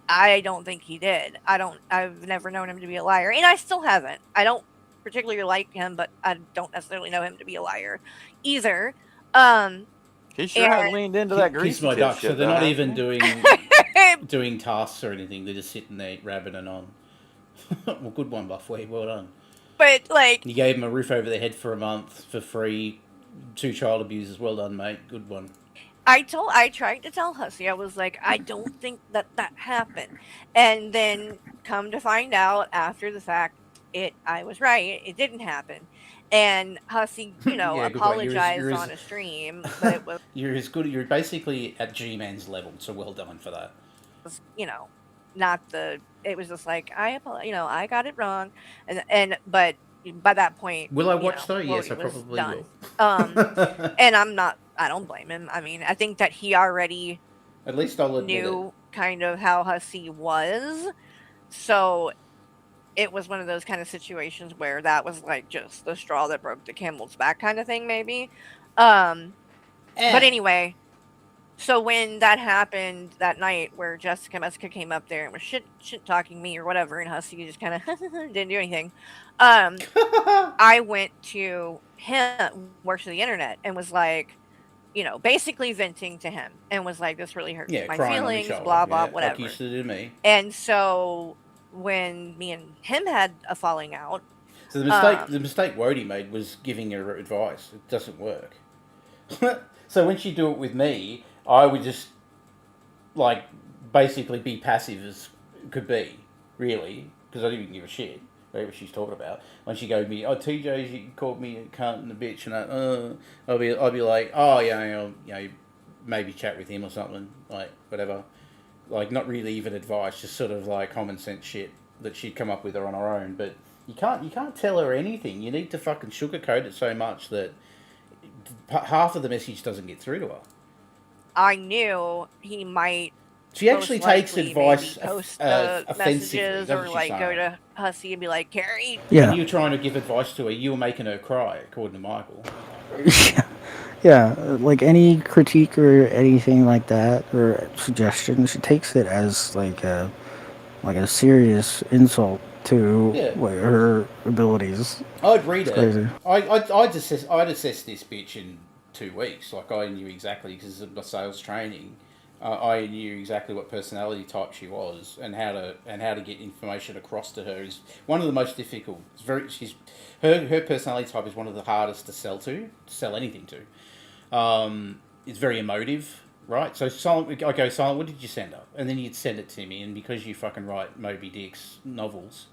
I don't think he did. I've never known him to be a liar, and I still haven't. I don't particularly like him, but I don't necessarily know him to be a liar either. He sure has leaned into that greasy Kiss my tit duck. shit, So they're though, not hasn't even he? doing tasks or anything. They're just sitting there rabbiting on. Well, good one, Buffway. Well done. But like, You gave him a roof over their head for a month for free. 2 child abusers. Well done, mate. Good one. I tried to tell Hussey, I was like, I don't think that happened. And then come to find out after the fact, I was right. It didn't happen. And Hussey, Yeah, good one. apologized on a stream, but it was, You're as good. You're basically at G-Man's level, so well done for that. not the. It was just like I got it wrong, but by that point, Will I watch though? Yes, Wody I was probably done. will. And I don't blame him. I mean, I think that he already At least I'll admit knew kind of how Hussey was, so it was one of those kind of situations where that was like just the straw that broke the camel's back kind of thing, maybe. But anyway, so when that happened that night where Jessica came up there and was shit talking me or whatever, and Hussey just kind of didn't do anything, I went to him, works for the internet, and was like, basically venting to him, and was like, this really hurts my feelings, blah blah, whatever. Like you used to do to me. And so when me and him had a falling out, So the mistake Wody made was giving her advice. It doesn't work. So when she'd do it with me, I would just like basically be passive as could be, really, because I didn't even give a shit whatever she's talking about. When she go to me, TJ, you called me a cunt and a bitch, and I'd be like, maybe chat with him or something, like whatever, like not really even advice, just sort of like common sense shit that she'd come up with her on her own. But you can't tell her anything. You need to fucking sugarcoat it so much that half of the message doesn't get through to her. I knew he might. She actually takes advice post the offensively, messages, or like go to Hussey and be like, Carrie. Yeah. When you were trying to give advice to her, you were making her cry, according to Michael. Yeah, like any critique or anything like that, or suggestion, she takes it as like a serious insult to her abilities. I'd read it's it. Crazy. I'd assess this bitch in 2 weeks. Like I knew exactly, because of my sales training. I knew exactly what personality type she was, and how to get information across to her is one of the most difficult. Her personality type is one of the hardest to sell anything to. It's very emotive, right? So silent. I go silent. What did you send her? And then you'd send it to me, and because you fucking write Moby Dick's novels,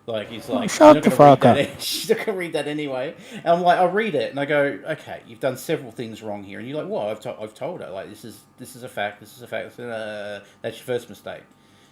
like he's like, shut the fuck up. She's not gonna read that anyway. And I'm like, I read it and I go, okay, you've done several things wrong here. And you're like, well, I've told her, like, this is a fact. This is a fact. That's your first mistake.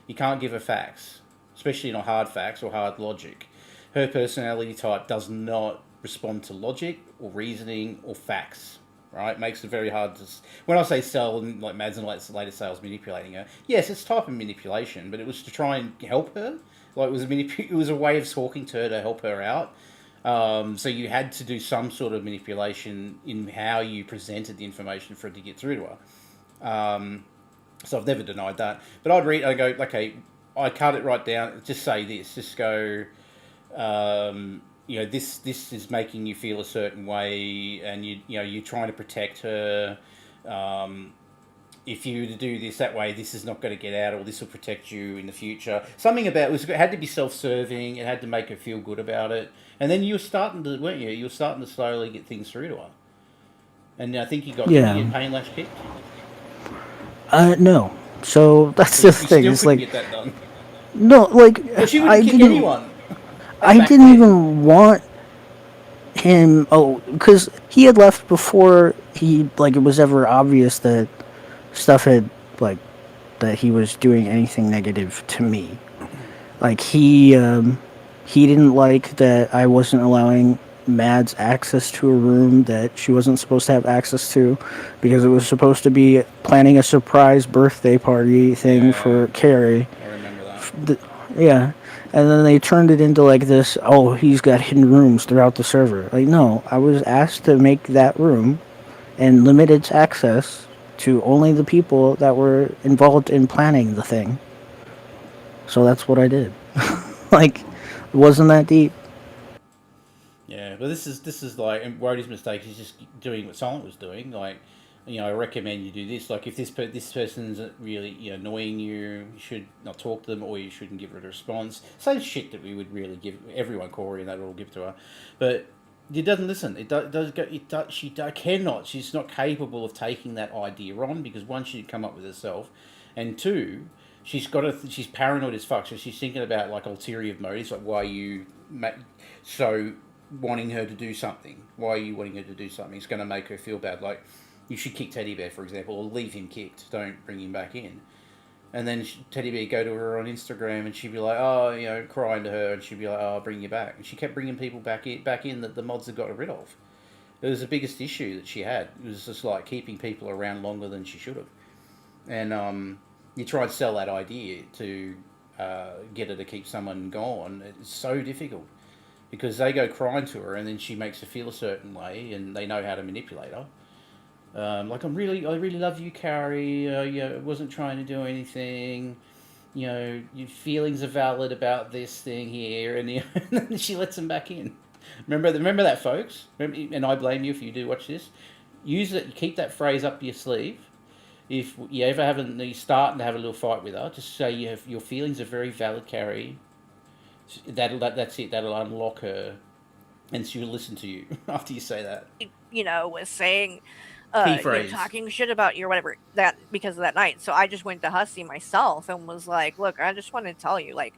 You can't give her facts, especially not hard facts or hard logic. Her personality type does not respond to logic or reasoning or facts. Right, makes it very hard to. When I say sell, and like Mads and later sales manipulating her, yes, it's type of manipulation, but it was to try and help her. Like it was a way of talking to her to help her out. So you had to do some sort of manipulation in how you presented the information for it to get through to her. So I've never denied that. But I'd read, I go, okay, I cut it right down. Just say this. Just go, this is making you feel a certain way, and you're trying to protect her. If you were to do this that way, this is not going to get out, or this will protect you in the future. Something about it had to be self-serving. It had to make her feel good about it. And then you were starting to, weren't you? You were starting to slowly get things through to her. And I think you got your pain lash kicked. No. So that's the thing. It's like get that done. No, like well, she wouldn't kick anyone. I didn't even want him. Oh, because he had left before it was ever obvious that stuff had that he was doing anything negative to me. Like he didn't like that I wasn't allowing Mads access to a room that she wasn't supposed to have access to, because it was supposed to be planning a surprise birthday party thing for Carrie. I remember that. And then they turned it into like this, he's got hidden rooms throughout the server. Like, no, I was asked to make that room and limit its access to only the people that were involved in planning the thing. So that's what I did. Like, it wasn't that deep. Yeah, but this is like Wody's mistake. He's just doing what Silent was doing. Like, I recommend you do this. Like, if this person's really annoying you, you should not talk to them, or you shouldn't give it a response. Same shit that we would really give everyone, Corey, and that would all give to her. But it doesn't listen. She cannot. She's not capable of taking that idea on, because one, she'd come up with herself, and two, she's paranoid as fuck. So she's thinking about like ulterior motives, like why you wanting her to do something. Why are you wanting her to do something? It's going to make her feel bad. Like, you should kick Teddy Bear, for example, or leave him kicked. Don't bring him back in. And then Teddy Bear go to her on Instagram, and she'd be like, crying to her, and she'd be like, I'll bring you back. And she kept bringing people back in that the mods had got rid of. It was the biggest issue that she had. It was just like keeping people around longer than she should have. And you try and sell that idea to get her to keep someone gone. It's so difficult, because they go crying to her, and then she makes her feel a certain way, and they know how to manipulate her. Like, I really love you, Carrie. I wasn't trying to do anything. Your feelings are valid about this thing here, and then she lets them back in. Remember that, folks. And I blame you if you do watch this. Use it. Keep that phrase up your sleeve. If you ever you're starting to have a little fight with her, just say your feelings are very valid, Carrie. That's it. That'll unlock her, and she'll listen to you after you say that. Was saying, talking shit about you or whatever, that because of that night. So I just went to Hussy myself and was like, look, I just want to tell you, like,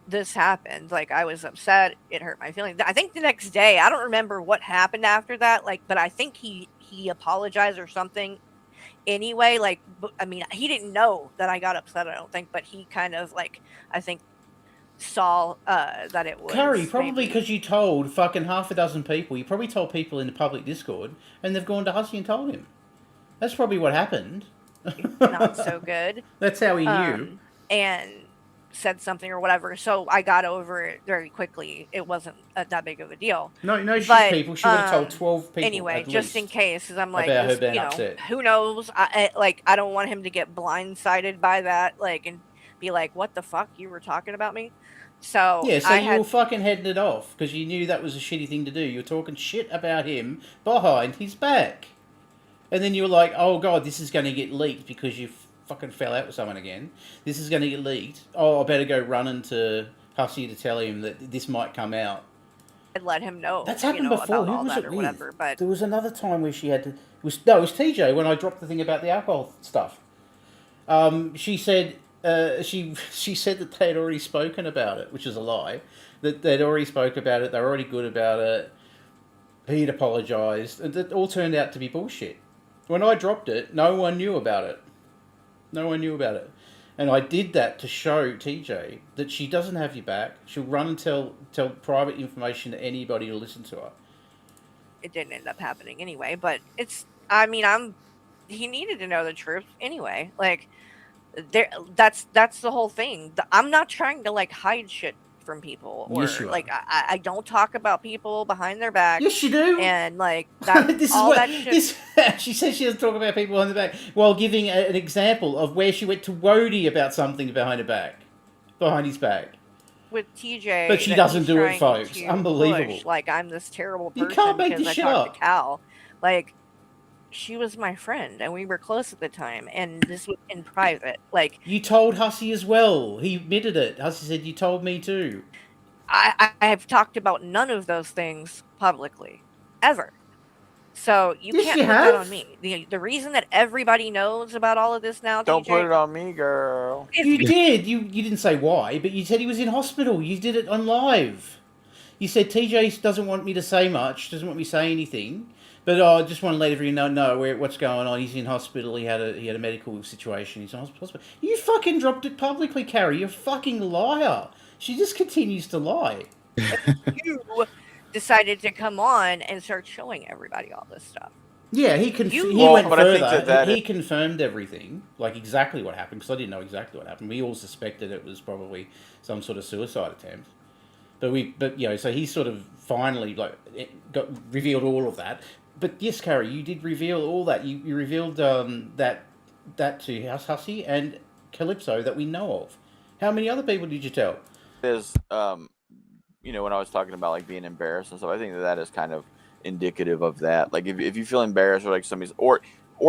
this happened. Like, I was upset. It hurt my feelings. I think the next day, I don't remember what happened after that. Like, but I think he apologized or something. Anyway, like, I mean, he didn't know that I got upset, I don't think, but he kind of, like, I think saw that it was Carrie, probably because you told fucking half a dozen people. You probably told people in the public Discord, and they've gone to Hussy and told him. That's probably what happened. Not so good. That's how he knew. And said something or whatever, so I got over it very quickly. It wasn't that big of a deal. No, people. She would have told 12 people. Anyway, just in case, because I'm like, about her being upset. Who knows? I don't want him to get blindsided by that, like, and be like, "What the fuck? You were talking about me?" So yeah, so you were fucking heading it off because you knew that was a shitty thing to do. You were talking shit about him behind his back, and then you were like, "Oh god, this is going to get leaked because you fucking fell out with someone again. This is going to get leaked. Oh, I better go running to Hussy to tell him that this might come out." I'd let him know. That's happened before. About Who all was that it or with? whatever. But there was another time where she had to. It was TJ when I dropped the thing about the alcohol stuff. She said. She said that they had already spoken about it, which is a lie. That they'd already spoke about it. They were already good about it. He'd apologised. It all turned out to be bullshit. When I dropped it, no one knew about it. No one knew about it. And I did that to show TJ that she doesn't have your back. She'll run and tell private information to anybody who'll listen to her. It didn't end up happening anyway. But he needed to know the truth anyway. Like, that's the whole thing. I'm not trying to like hide shit from people, or yes, like I don't talk about people behind their back. Yes, you do. And like that, that shit. She says she doesn't talk about people behind their back while giving an example of where she went to Wody about something behind his back. With TJ, but she doesn't do it, folks. Unbelievable. Like, I'm this terrible person you can't make because this I shit talked up. to Cal. Like, she was my friend and we were close at the time, and this was in private. Like, you told Hussy as well. He admitted it. Hussy said you told me too. I have talked about none of those things publicly ever, so you can't put that on me. The reason that everybody knows about all of this now, don't TJ, put it on me, girl. You did. You didn't say why, but you said he was in hospital. You did it on live. You said TJ doesn't want me to say much, doesn't want me to say anything. But I just want to let everyone know what's going on. He's in hospital. He had a medical situation. He's in hospital. You fucking dropped it publicly, Carrie. You're a fucking liar. She just continues to lie. You decided to come on and start showing everybody all this stuff. Yeah, he went further. He confirmed everything, like exactly what happened, because I didn't know exactly what happened. We all suspected it was probably some sort of suicide attempt. But so he sort of finally revealed all of that. But yes, Carrie, you did reveal all that. You revealed that to Hussy and Calypso that we know of. How many other people did you tell? There's, when I was talking about like being embarrassed and stuff, I think that is kind of, indicative of that. Like if you feel embarrassed or like somebody's or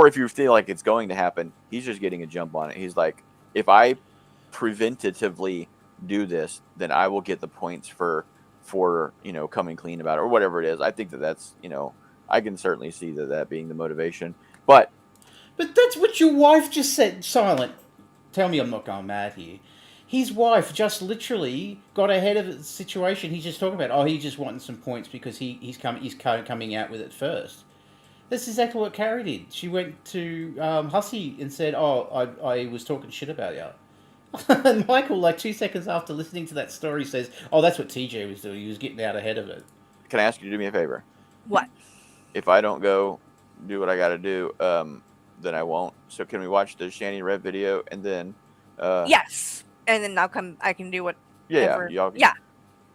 if you feel like it's going to happen, he's just getting a jump on it. He's like, if I preventatively do this, then I will get the points for coming clean about it or whatever it is. I think that's I can certainly see that being the motivation. But that's what your wife just said. Silent. Tell me I'm not going mad here. His wife just literally got ahead of the situation he's just talking about. Oh, he's just wanting some points because he's coming out with it first. That's exactly what Carrie did. She went to Hussey and said, "Oh, I was talking shit about you." And Michael, like 2 seconds after listening to that story, says, "Oh, that's what TJ was doing. He was getting out ahead of it." Can I ask you to do me a favor? What? If I don't go do what I got to do, then I won't. So can we watch the Shanny Red video and then? Yes, and then I'll come. I can do what. Yeah, y'all. Yeah.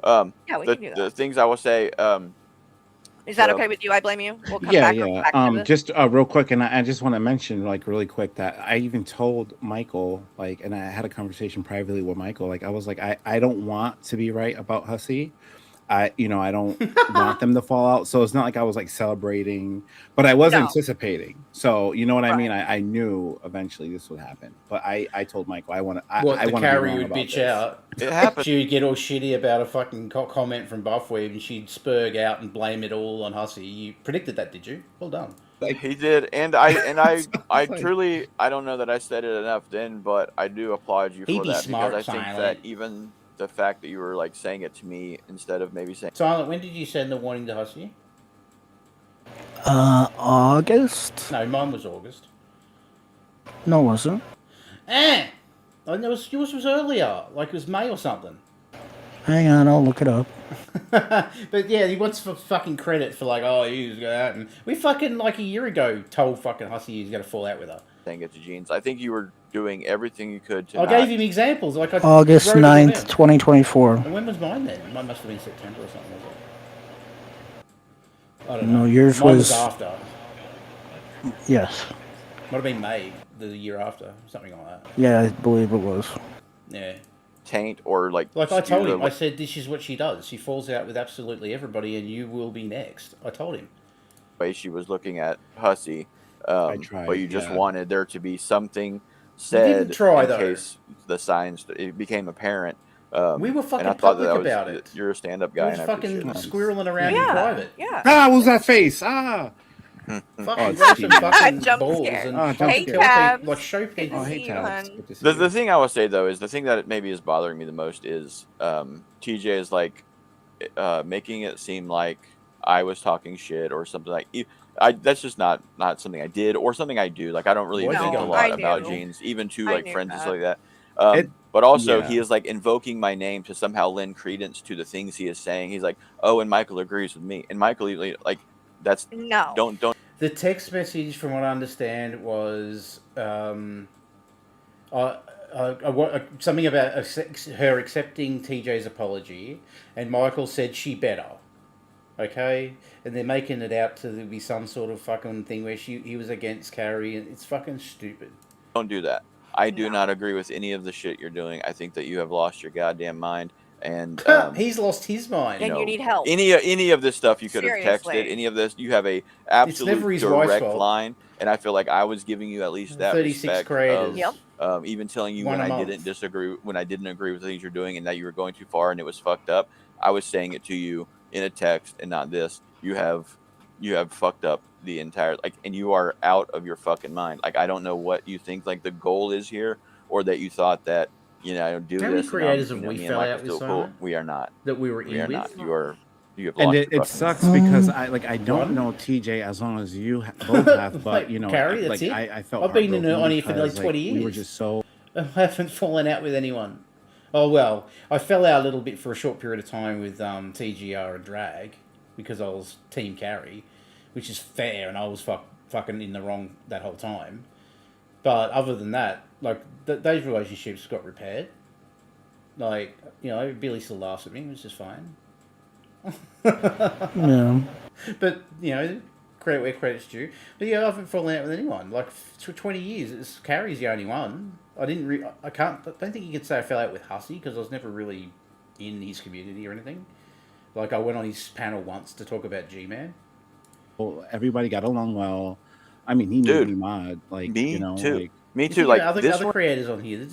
Yeah, we can do that. The things I will say. Is that okay with you? I blame you. We'll come Yeah, back. yeah. Back to this. Just real quick, and I just want to mention, like, really quick that I even told Michael, like, and I had a conversation privately with Michael. Like, I was like, I don't want to be right about Hussey. I don't want them to fall out. So it's not like I was like celebrating, but I was anticipating. So you know what I mean? I knew eventually this would happen. But I told Michael I want to. Carrie would bitch this. out. It happened. She'd get all shitty about a fucking comment from Buffweed, and she'd spurg out and blame it all on Hussey. You predicted that, did you? Well done. He did, and I truly, I don't know that I said it enough then, but I do applaud you for that smart, because I think that even the fact that you were like saying it to me instead of maybe saying Silent, when did you send the warning to Hussey? August? No, mine was August. No, it wasn't. I know yours was earlier, like it was May or something. Hang on, I'll look it up. But yeah, he wants for fucking credit for like, oh, he was going and we fucking like a year ago told fucking Hussey he was gonna fall out with her. saying it to Jeans. I think you were doing everything you could to. I gave him examples. Like August 9th, 2024. And when was mine then? Mine must have been September or something, was it? I don't No, know. yours Mine was after. Yes. Might have been May, the year after, something like that. Yeah, I believe it was. Yeah. Taint or like I told him, I said, this is what she does. She falls out with absolutely everybody, and you will be next. I told him. Way she was looking at Hussey, I tried, but you just yeah. wanted there to be something said didn't try, in though. case the signs it became apparent. We were fucking and I thought public that about it. You're a stand-up We guy. were And I fucking appreciate it. squirreling around in private. Yeah. Ah, what was that face? Ah. Fucking it's roasting Steve. fucking Jump balls scare. and Oh, fucking jump tell scare. people, like show people. Oh, hey, see you, Alex. hon. Good to see The you. thing I will say though is the thing that maybe is bothering me the most is TJ is like making it seem like I was talking shit or something like. That's just not something I did or something I do. Like I don't really No, think a I lot knew. about Jeans, even to I like knew friends and that. stuff like that. But also yeah. he is like invoking my name to somehow lend credence to the things he is saying. He's like, oh, and Michael agrees with me, and Michael like that's No. don't. The text message, from what I understand, was something about her accepting TJ's apology, and Michael said she better. Okay, and they're making it out to be some sort of fucking thing where he was against Carrie, and it's fucking stupid. Don't do that. I do not agree with any of the shit you're doing. I think that you have lost your goddamn mind, and He's lost his mind. And you need help. Any of this stuff you could have Seriously. texted. Any of this, you have a never absolute his wife's direct fault. line, and I feel like I was giving you at least that 36 respect creators. of even telling you One when a I month. didn't disagree, when I didn't agree with the things you're doing, and that you were going too far and it was fucked up. I was saying it to you in a text and not this. You have fucked up the entire and you are out of your fucking mind. Like I don't know what you think like the goal is here, or that you thought that do How this. many and creators I'm, have you know, we me and fell Mike are out with, still Simon? We are not. That we were We in are with? not. You have lost And your it fucking sucks mind. because I don't know TJ as long as you both have, but Like, you know, Carrie, like that's it. I felt I've been heartbroken on here for like because, 20 years. We were just so. I haven't fallen out with anyone. Oh well, I fell out a little bit for a short period of time with TGR and Drag because I was Team Carrie, which is fair, and I was fucking in the wrong that whole time. But other than that, like those relationships got repaired. Like Billy still laughs at me, which is fine. Yeah. But credit where credit's due. But yeah, I haven't fallen out with anyone. Like for 20 years, Carrie's the only one. I don't think you could say I fell out with Hussey because I was never really in his community or anything. Like I went on his panel once to talk about G-Man. Everybody got along well. I mean, he made Dude, me mod. Like, me you know, too. like Me If too. you Like get this other one, creators on here,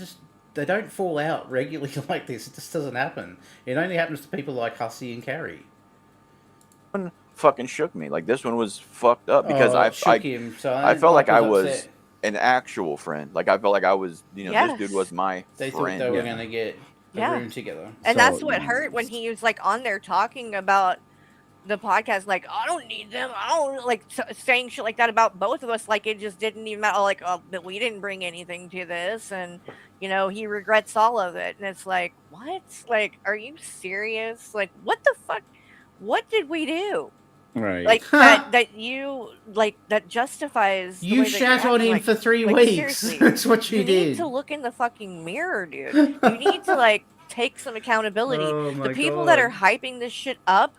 they don't fall out regularly like this. It just doesn't happen. It only happens to people like Hussey and Carrie. one fucking shook me. Like this one was fucked up because Oh, it shook him. So I felt like I was upset. an actual friend. Like I felt like I was, Yes. this dude was my They thought friend. they were Yeah. going to get the Yeah. room together. And So- that's what hurt when he was like on there talking about the podcast, like, I don't need them. I don't like saying shit like that about both of us. Like, it just didn't even matter. Like, oh, but we didn't bring anything to this. And, you know, he regrets all of it. And it's like, what? Like, are you serious? Like, what the fuck? What did we do? right. Like, that you, like, that justifies. the You way that shat you're on acting. him Like, for 3 like, weeks. seriously, That's what you need did. to look in the fucking mirror, dude. You need to like take some accountability. Oh my The people that are God. hyping this shit up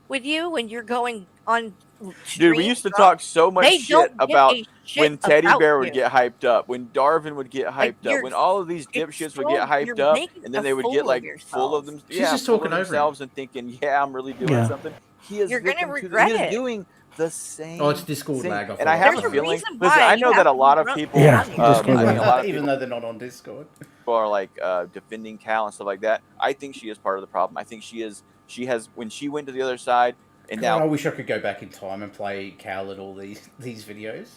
with you when you're going on Dude, we stream used to drunk, talk so much they shit don't give about a shit when Teddy about Bear would you. get hyped up, when Darvin would get Like, hyped up, when all of these dipshits would get hyped you're up, making and then a they would fool get of like full of yourself. them, She's just full talking of over him. themselves and thinking, yeah, I'm really doing Yeah. something. He is You're gonna victim to regret he is it. doing the same. Oh, it's Discord thing. lag. And I have There's a a feeling. reason Listen, why I you know have that a to lot be of drunk people. Yeah, on Discord here. I think lag. a lot of Even people though they're not on Discord. are like defending Cal and stuff like that. I think she is part of the problem. I think she is. She has when she went to the other side, and God, I now wish I could go back in time and play Cal at all these videos.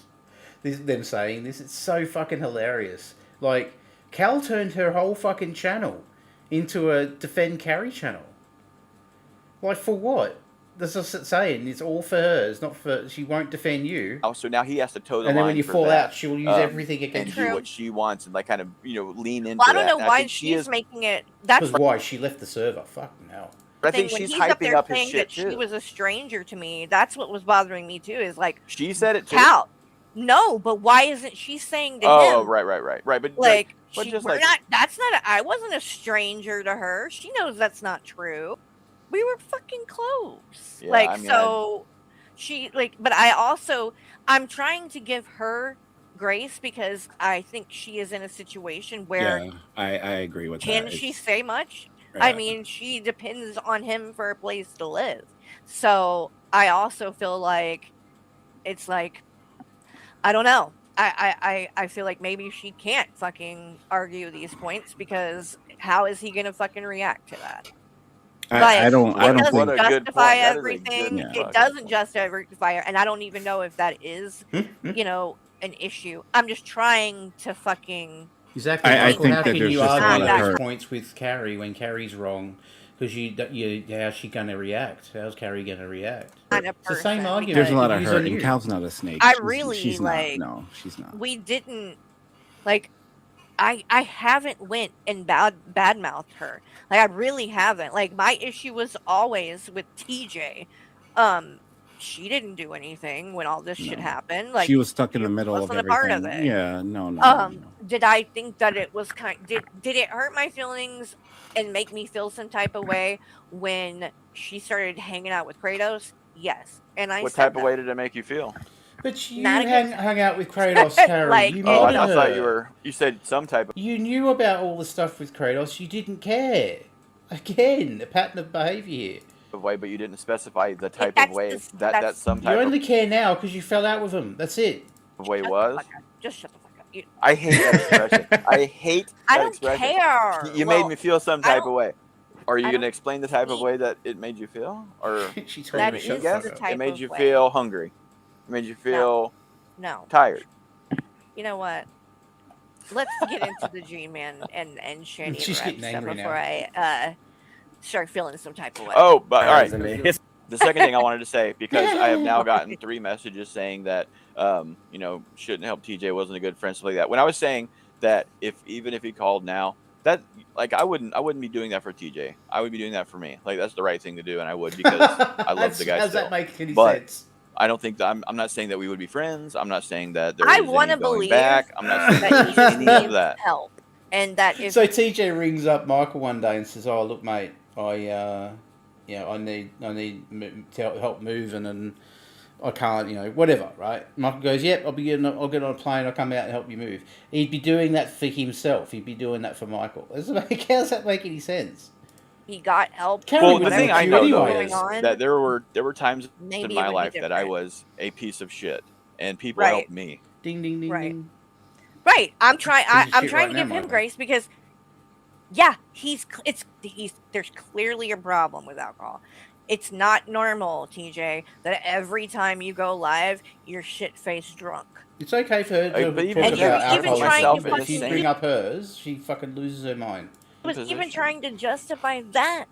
Them saying this. It's so fucking hilarious. Like, Cal turned her whole fucking channel into a defend Carrie channel. Like, for what? That's just saying. It's all for her. It's not for... She won't defend you. so now he has to toe the And then line when you for fall that, out, she will use everything and against do you. what she wants and like kind of lean into Well, I don't that. know And I why think she she's is. making it. That's Because why? She left the server. Fucking hell. But I thing, think when she's he's up hyping there up his saying shit that she too. was a stranger to me. That's what was bothering me too. Is like, She said it too. Cal, no, but why isn't she saying to Oh, him? right. But Like, but just we're like not. That's not. I wasn't a stranger to her. She knows that's not true. We were fucking close. Yeah, like, I mean, so she like. But I'm trying to give her grace because I think she is in a situation where Yeah, I agree with can that. she It's- say much? I yeah. mean, she depends on him for a place to live. So I also feel like it's like, I don't know. I feel like maybe she can't fucking argue these points because how is he gonna fucking react to that? I don't It think. What doesn't a good point. justify That is a everything. good It fucking doesn't point. justify, and I don't even know if that is, you know, an issue. I'm just trying to fucking. Exactly. I Michael, think how that can there's you just a argue lot of those hurt. points with Carrie when Carrie's wrong? Because how's she going to react? How's Carrie going to react? Kind of It's the same person argument. There's a lot of Use hurt, on and you. Cal's not a snake. I She's- really, she's like- not. No, she's not. We didn't like. I haven't went and badmouthed her. Like, I really haven't. Like, my issue was always with TJ. She didn't do anything when all this shit No. happened. Like, She was stuck in the middle of wasn't a part everything. of it. Yeah, no. Did I think that it was did it hurt my feelings and make me feel some type of way when she started hanging out with Kratos? Yes. And I What said type of that. way did it make you feel? But you Not against- hung out with Kratos, Carrie. Like, you Oh, knew I thought her. you said some type of. You knew about all the stuff with Kratos. You didn't care. Again, a pattern of behaviour here. way, but you didn't specify the type of that's way the- that that's- some You type only care now because you fell out with him. That's it. of way Shut the was. fuck up. Just shut the fuck up. I hate that expression. I hate I that don't expression. care. You Well, made me feel some I type of don't- way. Are you I going to don't explain the type of need- way that it made you feel? Or She told That me is to shut the the fuck guess up. type it made of you way. feel hungry. It made you feel No. tired. You know what? Let's get into the G-Man and Shani She's and getting stuff angry now. before I start feeling some type of way. Oh, but all right. It's The second thing I wanted to say, because I have now gotten 3 messages saying that, shouldn't help TJ, wasn't a good friend, stuff like that. When I was saying that even if he called now, that like I wouldn't be doing that for TJ. I would be doing that for me. Like that's the right thing to do, and I would because I love the guy How's still. that make any But sense? I don't think that I'm not saying that we would be friends. I'm not saying that there I is wanna any going believe back. I'm not saying that he any of needs that. help, and that if So TJ rings up Michael one day and says, "Oh, look, mate, I need help moving, and I can't, whatever." Right? Michael goes, "Yep, I'll get on a plane. I'll come out and help you move." He'd be doing that for himself. He'd be doing that for Michael. How's that make any sense? he got help. Carrie Well, would the know thing I you know though anyway. is that there were times maybe in it my would life be that I different. was a piece of shit, and people Right. helped me. Ding ding ding Right. ding. Right. I'm trying. Piece of I'm shit trying right to now, give him Michael. grace because, yeah, there's clearly a problem with alcohol. It's not normal, TJ, that every time you go live, you're shit faced drunk. It's okay for her to But talk even about I put alcoholism, myself in but the if you same bring up hers, she fucking loses her mind. Was even position. trying to justify that,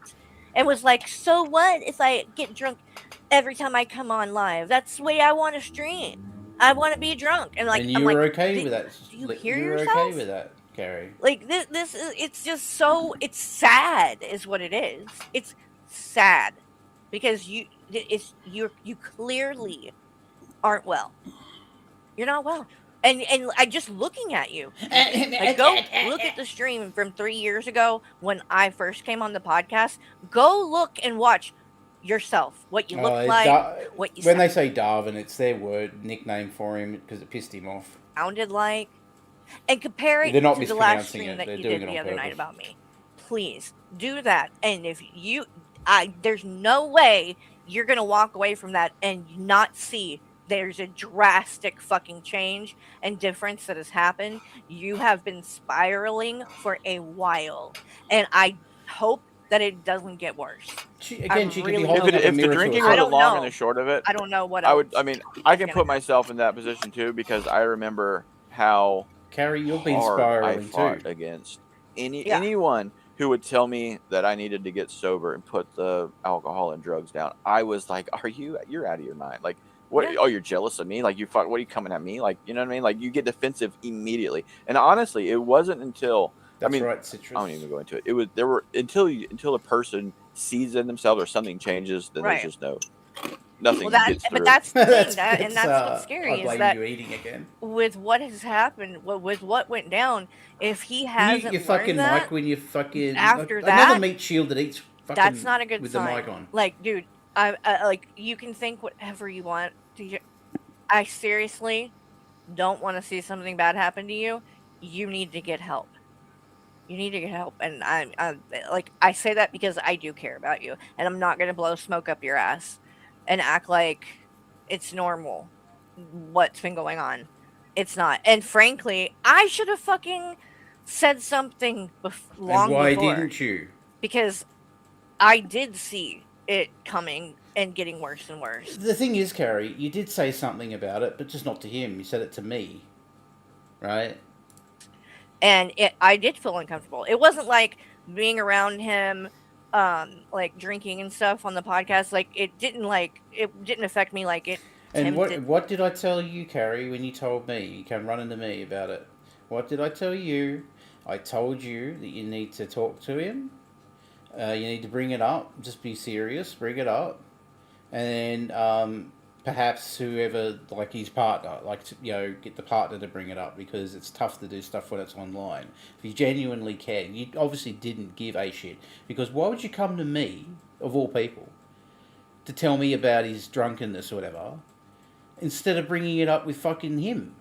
and was like, "So what if I get drunk every time I come on live? That's the way I want to stream. I want to be drunk." And like, And I'm you were like, okay with that. Do you hear You were yourself? okay with that, Carrie. Like this is, it's just so, it's sad is what it is. It's sad because you clearly aren't well. You're not well. And I just looking at you. Like, go look at the stream from 3 years ago when I first came on the podcast. Go look and watch yourself, what you look like, what you when they say Darwin, it's their nickname for him because it pissed him off. sounded like, and compare it They're not to the last mispronouncing stream it. that They're you doing did it the on other night purpose. about me. Please do that. And if you, there's no way you're gonna walk away from that and not see there's a drastic fucking change and difference that has happened. You have been spiraling for a while, and I hope that it doesn't get worse. She could be really holding up a If the mirror to drinking herself. were the don't long know. and the short of it, I don't know what I else. would. I mean, I can put myself in that position too because I remember how Carrie, you've been hard I spiraling fought too. against anyone who would tell me that I needed to get sober and put the alcohol and drugs down. I was like, you're out of your mind. Like, what? Yeah. Oh, you're jealous of me? Like, what are you coming at me? Like, you know what I mean? Like, you get defensive immediately. And honestly, it wasn't until That's right, Citrus. I don't even go into it. It was until a person sees in themselves or something changes, then Right. there's just nothing Well, gets through. but that's the thing, That's and that's what's I scary is blame that you eating again. with what has happened, with what went down, if he You hasn't eat your fucking learned that, mic when you fucking after another that, meat shield that eats fucking that's not a good with sign. the mic on. Like, dude, I like, you can think whatever you want. I seriously don't want to see something bad happen to you. You need to get help. You need to get help, and I'm like, I say that because I do care about you, and I'm not gonna blow smoke up your ass and act like it's normal what's been going on. It's not. And frankly, I should have fucking said something long And why before. didn't you? Because I did see it coming and getting worse and worse. The thing is, Carrie, you did say something about it, but just not to him. You said it to me, right? And I did feel uncomfortable. It wasn't like being around him, like drinking and stuff on the podcast. Like, it didn't affect me like it. And what did I tell you, Carrie, when you told me? You came running to me about it. What did I tell you? I told you that you need to talk to him. You need to bring it up. Just be serious. Bring it up. And then perhaps whoever, like his partner, get the partner to bring it up, because it's tough to do stuff when it's online. If you genuinely care, you obviously didn't give a shit. Because why would you come to me, of all people, to tell me about his drunkenness or whatever, instead of bringing it up with fucking him?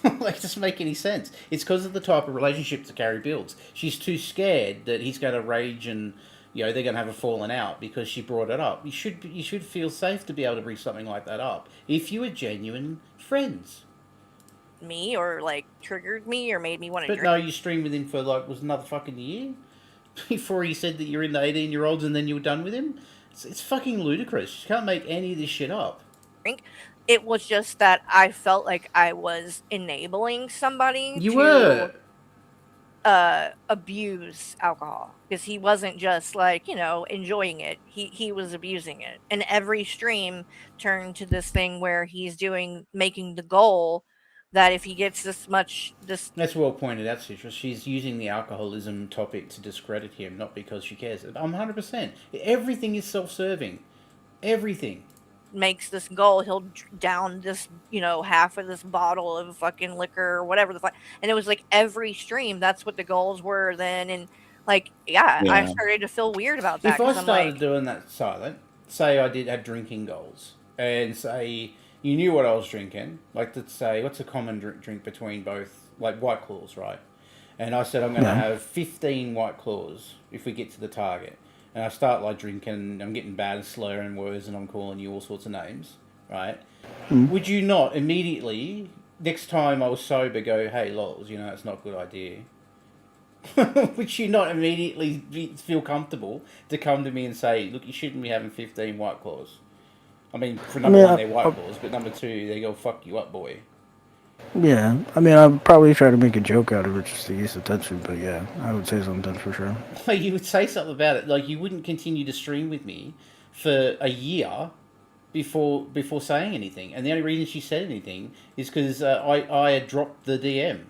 Like, it doesn't make any sense. It's because of the type of relationship that Carrie builds. She's too scared that he's going to rage and, they're going to have a falling out because she brought it up. You should feel safe to be able to bring something like that up if you were genuine friends. Me, or like triggered me or made me want to But drink. no, you streamed with him for was another fucking year before he said that you're in the 18-year-olds and then you were done with him. It's fucking ludicrous. You can't make any of this shit up. It was just that I felt like I was enabling somebody You to were. Abuse alcohol, because he wasn't just like, enjoying it. He was abusing it, and every stream turned to this thing where he's making the goal that if he gets this much, That's well pointed out, Citrus. She's using the alcoholism topic to discredit him, not because she cares. I'm 100%. Everything is self-serving. Everything. makes this goal, he'll down this, half of this bottle of fucking liquor or whatever the fuck. And it was like every stream, that's what the goals were then. And like, I started to feel weird about that. If I 'cause I'm started like, doing that silent, say I did have drinking goals, and say you knew what I was drinking, like let's say, what's a common drink between both, like White Claws, right? and I said I'm going to Yeah. have 15 White Claws if we get to the target. And I start like drinking, I'm getting bad and slurring words, and I'm calling you all sorts of names, right? Would you not immediately, next time I was sober, go, hey, lols, you know, it's not a good idea? Would you not immediately feel comfortable to come to me and say, look, you shouldn't be having 15 White Claws? I mean, for number one, they're White Claws, but number two, they go, fuck you up, boy. Yeah, I mean, I'd probably try to make a joke out of it just to get attention, but yeah, I would say something for sure. Like, you would say something about it. Like, you wouldn't continue to stream with me for a year before saying anything. And the only reason she said anything is because I had dropped the DM.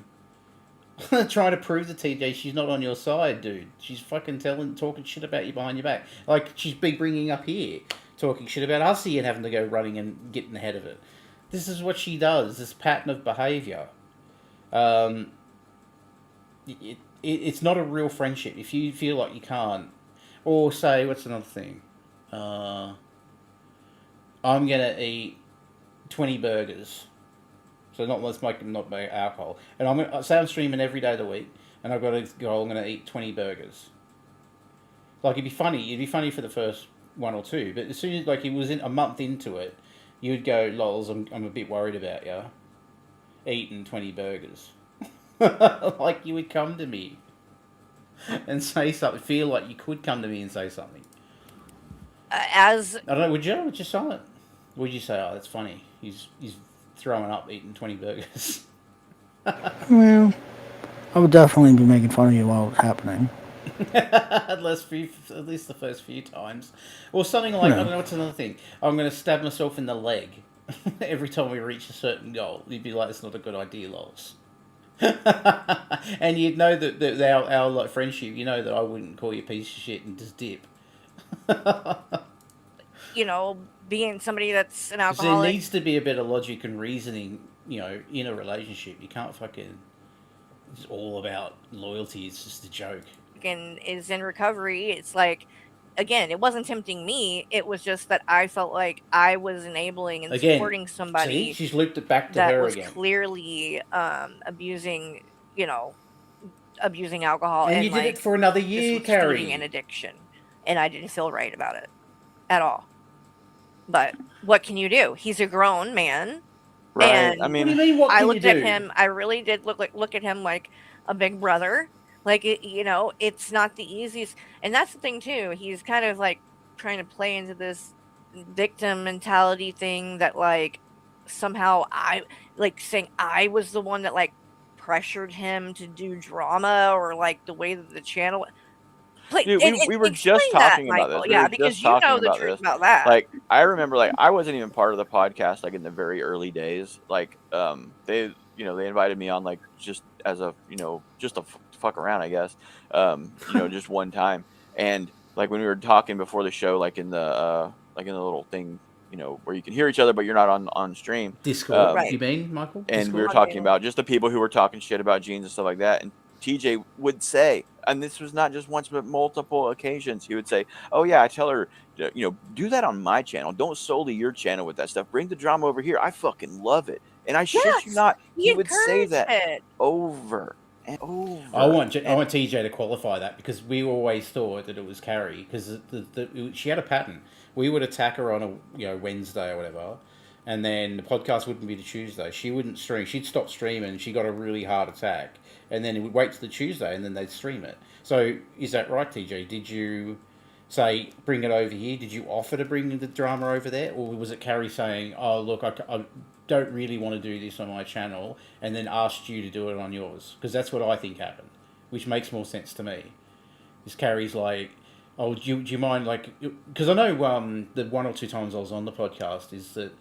Trying to prove to TJ she's not on your side, dude. She's fucking talking shit about you behind your back. Like, she's been bringing up here, talking shit about us here and having to go running and getting ahead of it. This is what she does, this pattern of behaviour. It's not a real friendship. If you feel like you can't, or say, what's another thing? I'm going to eat 20 burgers. So not smoking, not alcohol. And I'm gonna say I'm streaming every day of the week, and I've got to go. I'm going to eat 20 burgers. Like, it'd be funny. It'd be funny for the first one or two, but as soon as like it was in a month into it, you'd go, "Lols, I'm a bit worried about you eating 20 burgers." Like, you would come to me and say something. Feel like you could come to me and say something. I don't know. Would you? Would you say it? Would you say, "Oh, that's funny. He's throwing up eating 20 burgers"? Well, I would definitely be making fun of you while it's happening. at least the first few times. Or something like, I don't know, what's another thing? I'm going to stab myself in the leg every time we reach a certain goal. You'd be like, it's not a good idea, lols. And you'd know that our like friendship, you know that I wouldn't call you a piece of shit and just dip. You know, being somebody that's an There alcoholic needs to be a bit of logic and reasoning, you know, in a relationship. You can't fucking... It's all about loyalty. It's just a joke. and is in recovery, it's like, again, it wasn't tempting me. It was just that I felt like I was enabling and supporting somebody. See? She's looped it back to that her was again. clearly abusing alcohol, And you did it for another year, Carrie. Feeding an addiction, and I didn't feel right about it at all. But what can you do? He's a grown man. Right. And I mean, what do you mean, what I can looked you at do? him. I really did look at him like a big brother. Like, it's not the easiest. And that's the thing too. He's kind of like trying to play into this victim mentality thing that, like, somehow I like saying I was the one that like pressured him to do drama, or like the way that the channel. Like, dude, we were just talking about this. Yeah, because you know the truth about that. Like, I remember, like, I wasn't even part of the podcast, like, in the very early days. Like, they invited me on, like, just as a, just to fuck around, I guess. Just one time. And, like, when we were talking before the show, like, in the little thing, where you can hear each other, but you're not on stream. Discord, you mean, Michael? And Discord? we were talking about just the people who were talking shit about jeans and stuff like that. And TJ would say, and this was not just once, but multiple occasions, he would say, "Oh yeah, I tell her, do that on my channel. Don't solely your channel with that stuff. Bring the drama over here. I fucking love it." And I shit you not, he would say that over and over. I want TJ to qualify that, because we always thought that it was Carrie, because she had a pattern. We would attack her on a Wednesday or whatever, and then the podcast wouldn't be the Tuesday. She wouldn't stream. She'd stop streaming. She got a really hard attack, and then it would wait till the Tuesday, and then they'd stream it. So is that right, TJ? Did you say bring it over here? Did you offer to bring the drama over there, or was it Carrie saying, "Oh look, I don't really want to do this on my channel," and then asked you to do it on yours? Because that's what I think happened, which makes more sense to me. Is Carrie's like, "Oh, do you mind, like," because I know the one or two times I was on the podcast is that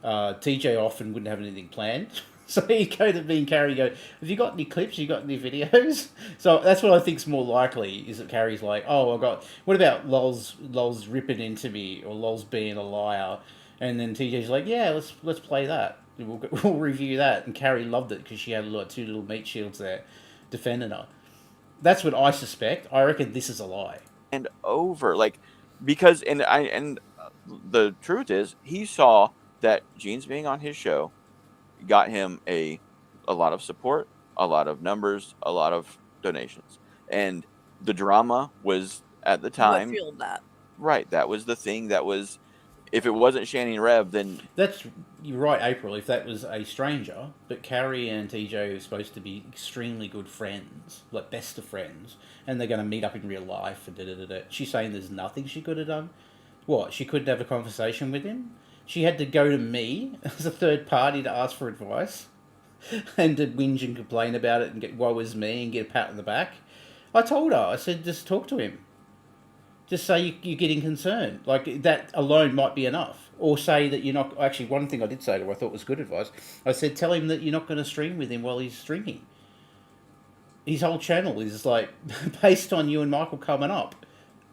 TJ often wouldn't have anything planned. So he'd go to me and Carrie go, "Have you got any clips? You got any videos?" So that's what I think's more likely, is that Carrie's like, "Oh, what about Lols ripping into me, or Lols being a liar?" And then TJ's like, "Yeah, let's play that. We'll review that." And Carrie loved it because she had two little meat shields there defending her. That's what I suspect. I reckon this is a lie. And over, like, because the truth is, he saw that Gene's being on his show got him a lot of support, a lot of numbers, a lot of donations, and the drama was at the What time fueled that? right. That was the thing. That was if it wasn't Shannon and Rev, then You're right, April. If that was a stranger, but Carrie and TJ are supposed to be extremely good friends, like best of friends, and they're going to meet up in real life. And She's saying there's nothing she could have done. What? She couldn't have a conversation with him. She had to go to me as a third party to ask for advice, and to whinge and complain about it and get woe is me and get a pat on the back. I told her. I said, just talk to him. Just say you're getting concerned. Like, that alone might be enough. Or say that you're not... Actually, one thing I did say to her I thought was good advice. I said, tell him that you're not going to stream with him while he's drinking. His whole channel is, like, based on you and Michael coming up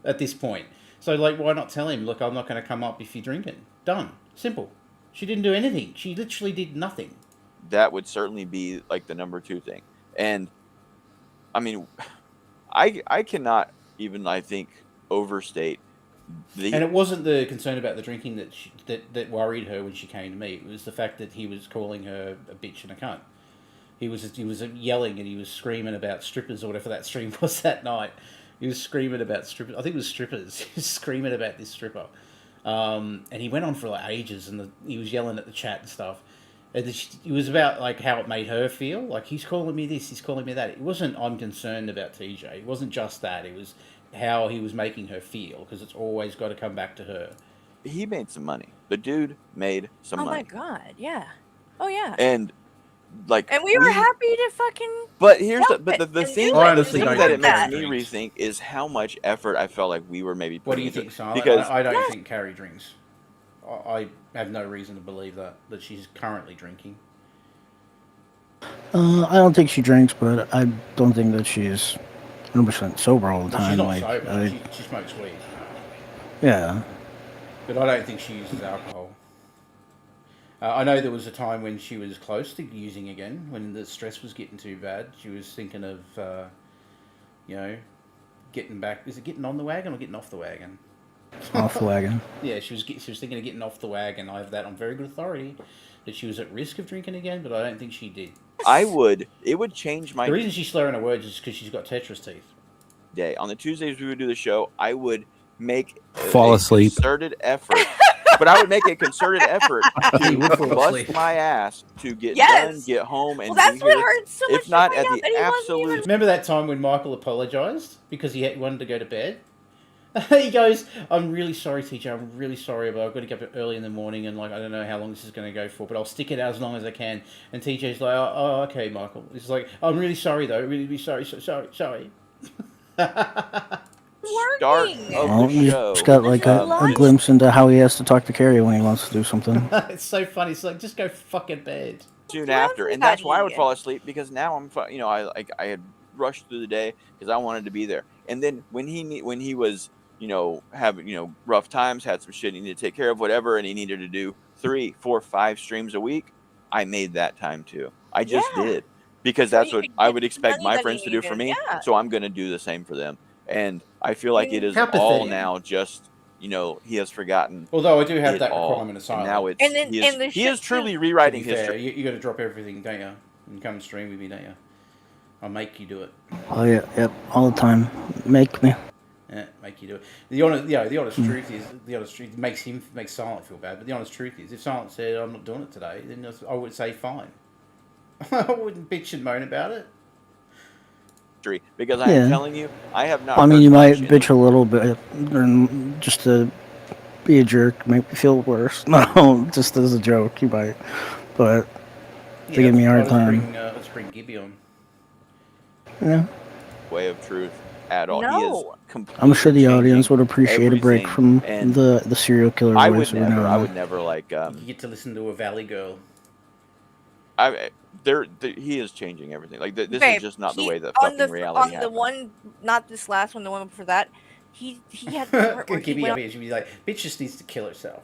at this point. So, like, why not tell him, look, I'm not going to come up if you're drinking. Done. Simple. She didn't do anything. She literally did nothing. that would certainly be like the number 2 thing. And I mean, I cannot even, I think, overstate the... And it wasn't the concern about the drinking that worried her when she came to me. It was the fact that he was calling her a bitch and a cunt. He was yelling and he was screaming about strippers or whatever that stream was that night. He was screaming about strippers. I think it was strippers. He was screaming about this stripper. And he went on for like ages, and he was yelling at the chat and stuff. And it was about like how it made her feel. Like, he's calling me this, he's calling me that. It wasn't, I'm concerned about TJ. It wasn't just that. It was how he was making her feel, because it's always got to come back to her. He made some money. The dude made some money. Oh my god, yeah. Oh yeah. And like, and we were happy to fucking... But here's help the it and thing, do the it. thing that it makes me rethink is how much effort I felt like we were maybe putting What do you into think, it. Simon? Because I don't think Carrie drinks. I have no reason to believe that she's currently drinking. I don't think she drinks, but I don't think that she's 100% sober all the Well, she's time. not Like, sober. She smokes weed. Yeah. But I don't think she uses alcohol. I know there was a time when she was close to using again, when the stress was getting too bad. She was thinking of, getting back. Is it getting on the wagon or getting off the wagon? Off the wagon. Yeah, she was thinking of getting off the wagon. I have that on very good authority, that she was at risk of drinking again, but I don't think she did. It would change my... The reason she's slurring her words is because she's got Tetris teeth. Day. On the Tuesdays we would do the show, I would make Fall asleep. Concerted effort. But I would make a concerted effort to bust my ass to get done, get home, and that's what hurts so much. If not at the absolute... Remember that time when Michael apologised because he wanted to go to bed? He goes, I'm really sorry, TJ, I'm really sorry, but I've got to get up early in the morning, and like I don't know how long this is going to go for, but I'll stick it out as long as I can. And TJ's like, oh okay, Michael. He's like, I'm really sorry though, really sorry, sorry. Start of the show. He's got like a glimpse into how he has to talk to Carrie when he wants to do something. It's so funny. It's like, just go fucking bed. Soon after, and that's why I would fall asleep, because now I'm, I had rushed through the day because I wanted to be there. And then when he was, having, rough times, had some shit he needed to take care of, whatever, and he needed to do 3, 4, 5 streams a week, I made that time too. I just did, because that's what I would expect my friends to do for me. So I'm going to do the same for them. And I feel like it is all now just, he has forgotten. Although I do have that requirement of silence. Now he is truly rewriting history. You got to drop everything, don't you? And come stream with me, don't you? I'll make you do it. Oh yeah, yep, all the time. Make me. Yeah, make you do it. The honest truth is, makes Silent feel bad. But the honest truth is, if Silent said I'm not doing it today, then I would say fine. I wouldn't bitch and moan about it. Because I am telling you, I have not. I mean, you might bitch a little bit, just to be a jerk, make me feel worse. No, just as a joke, you might. But to give me a hard time. Let's bring Gibby on. Yeah. Way of truth at all. No. He is I'm sure the audience would appreciate a break from and the serial killer I voice. would never like. You get to listen to a Valley Girl. He is changing everything. Like this Babe, is just not the way that on fucking reality on the one, not this last one, the one before that, he had the part where he Gibby went up here, she'd be like, bitch just needs to kill herself.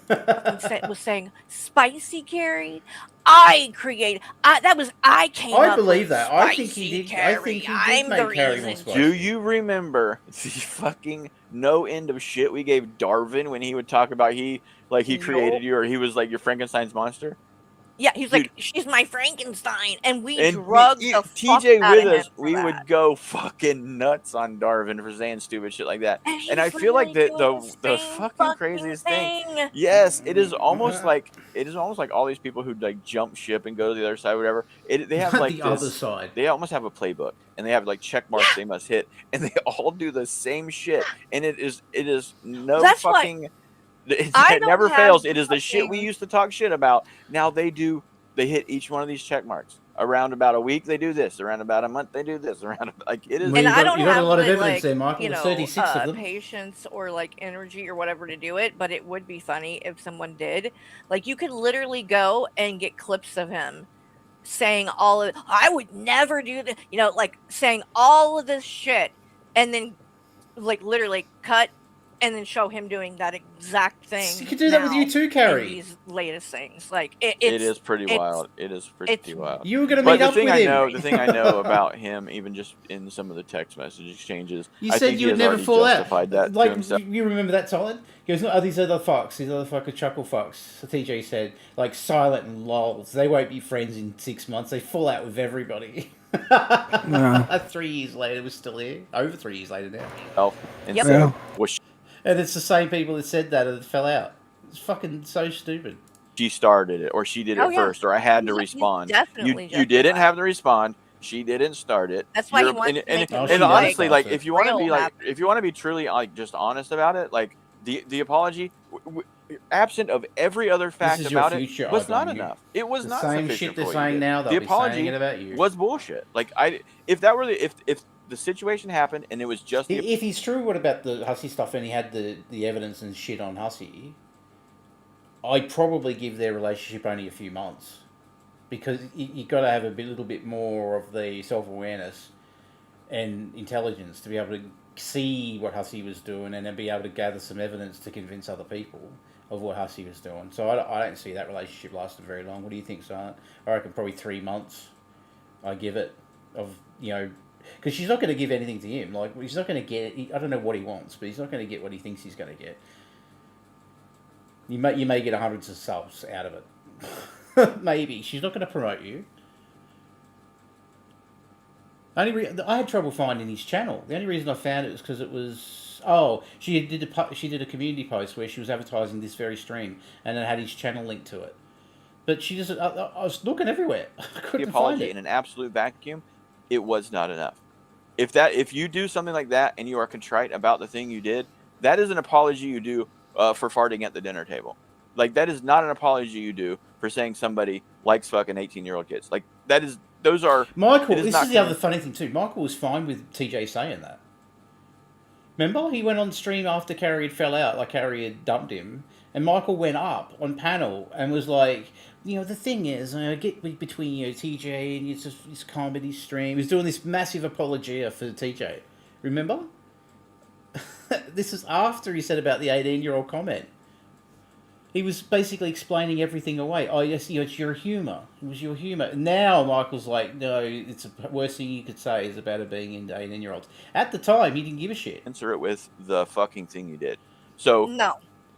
was saying, spicy Carrie, I came I up believe with that. I think spicy he did. Carrie. I think he did I'm make the Carrie more reason. spicy. Do you remember the fucking no end of shit we gave Darvin when he would talk about he created you, or he was like your Frankenstein's monster? Yeah, he's Dude. like, she's my Frankenstein, and we And drugged the fuck TJ out with of him us, for we that. would go fucking nuts on Darvin for saying stupid shit like that. And And I he's feel like literally doing the same fucking craziest thing, thing. yes, it is almost like all these people who like jump ship and go to the other side, or whatever. They have like The other side. They almost have a playbook, and they have like check marks they must hit, and they all do the same shit, and it is no That's why fucking. It don't never have fails. the It is the shit we fucking- used to talk shit about. Now they hit each one of these check marks. Around about a week they do this. Around about a month they do this. Around like it is. Well, And you I got, don't you got have a lot of the, evidence like, there, Michael. you There's know, 36 of them. patience or like energy or whatever to do it, but it would be funny if someone did. Like, you could literally go and get clips of him saying all of, I would never do this, you know, like saying all of this shit, and then like literally cut and then show him doing that exact thing. You could do that with you too, in Carrie. these latest things. Like It is pretty wild. It is pretty wild. You were going to But meet up with him. the thing I know about him, even just in some of the text message exchanges, You I said think you he would has never already fall justified out. that Like, to himself. you remember that time? He goes, these other fucks, these other fucker chuckle fucks. So TJ said, like Silent and Lols, they won't be friends in 6 months. They fall out with everybody. 3 years later, we're still here. Over 3 years later now. And Yep. so, Yeah. was And it's the same people that said that and fell out. It's fucking so stupid. she started it, or she did it Oh, yeah. first, or I had to He's respond. definitely You didn't have to respond. She didn't start it. That's why he You're- wants to make it and look honestly, like like if you want to real be like happened. if you want to be truly like just honest about it, like the apology, absent of every other fact is your about future, it, was I not blame you. enough. It was The not same sufficient shit for they're what you saying did. now, they'll The be saying apology it about you. was bullshit. Like if that were if the situation happened and it was just If he's true, what about the Hussey stuff and he had the evidence and shit on Hussey, I'd probably give their relationship only a few months. Because you got to have a little bit more of the self-awareness and intelligence to be able to see what Hussey was doing and then be able to gather some evidence to convince other people of what Hussey was doing. So I don't see that relationship lasting very long. What do you think, Silent? I reckon probably 3 months I give it of, you know, because she's not going to give anything to him. Like, he's not going to get, I don't know what he wants, but he's not going to get what he thinks he's going to get. You may get hundreds of subs out of it. Maybe. She's not going to promote you. I had trouble finding his channel. The only reason I found it was because it was... Oh, she did a community post where she was advertising this very stream and it had his channel linked to it. But she just... I was looking everywhere. I the couldn't find apology it. in an absolute vacuum, it was not enough. If you do something like that and you are contrite about the thing you did, that is an apology you do for farting at the dinner table. Like, that is not an apology you do for saying somebody likes fucking 18-year-old kids. Like, those are... Michael, it this not is the other funny thing too. Michael was fine with TJ saying that. Remember? He went on stream after Carrie had fell out, like Carrie had dumped him. And Michael went up on panel and was like, you know, the thing is, I get between, you know, TJ and it's just this comedy stream. He was doing this massive apologia for TJ. Remember? This is after he said about the 18-year-old comment. He was basically explaining everything away. Oh, yes, you know, it's your humour. It was your humour. Now Michael's like, no, it's the worst thing you could say is about it being into 18-year-olds. At the time, he didn't give a shit. Answer it with the fucking thing you did. So No.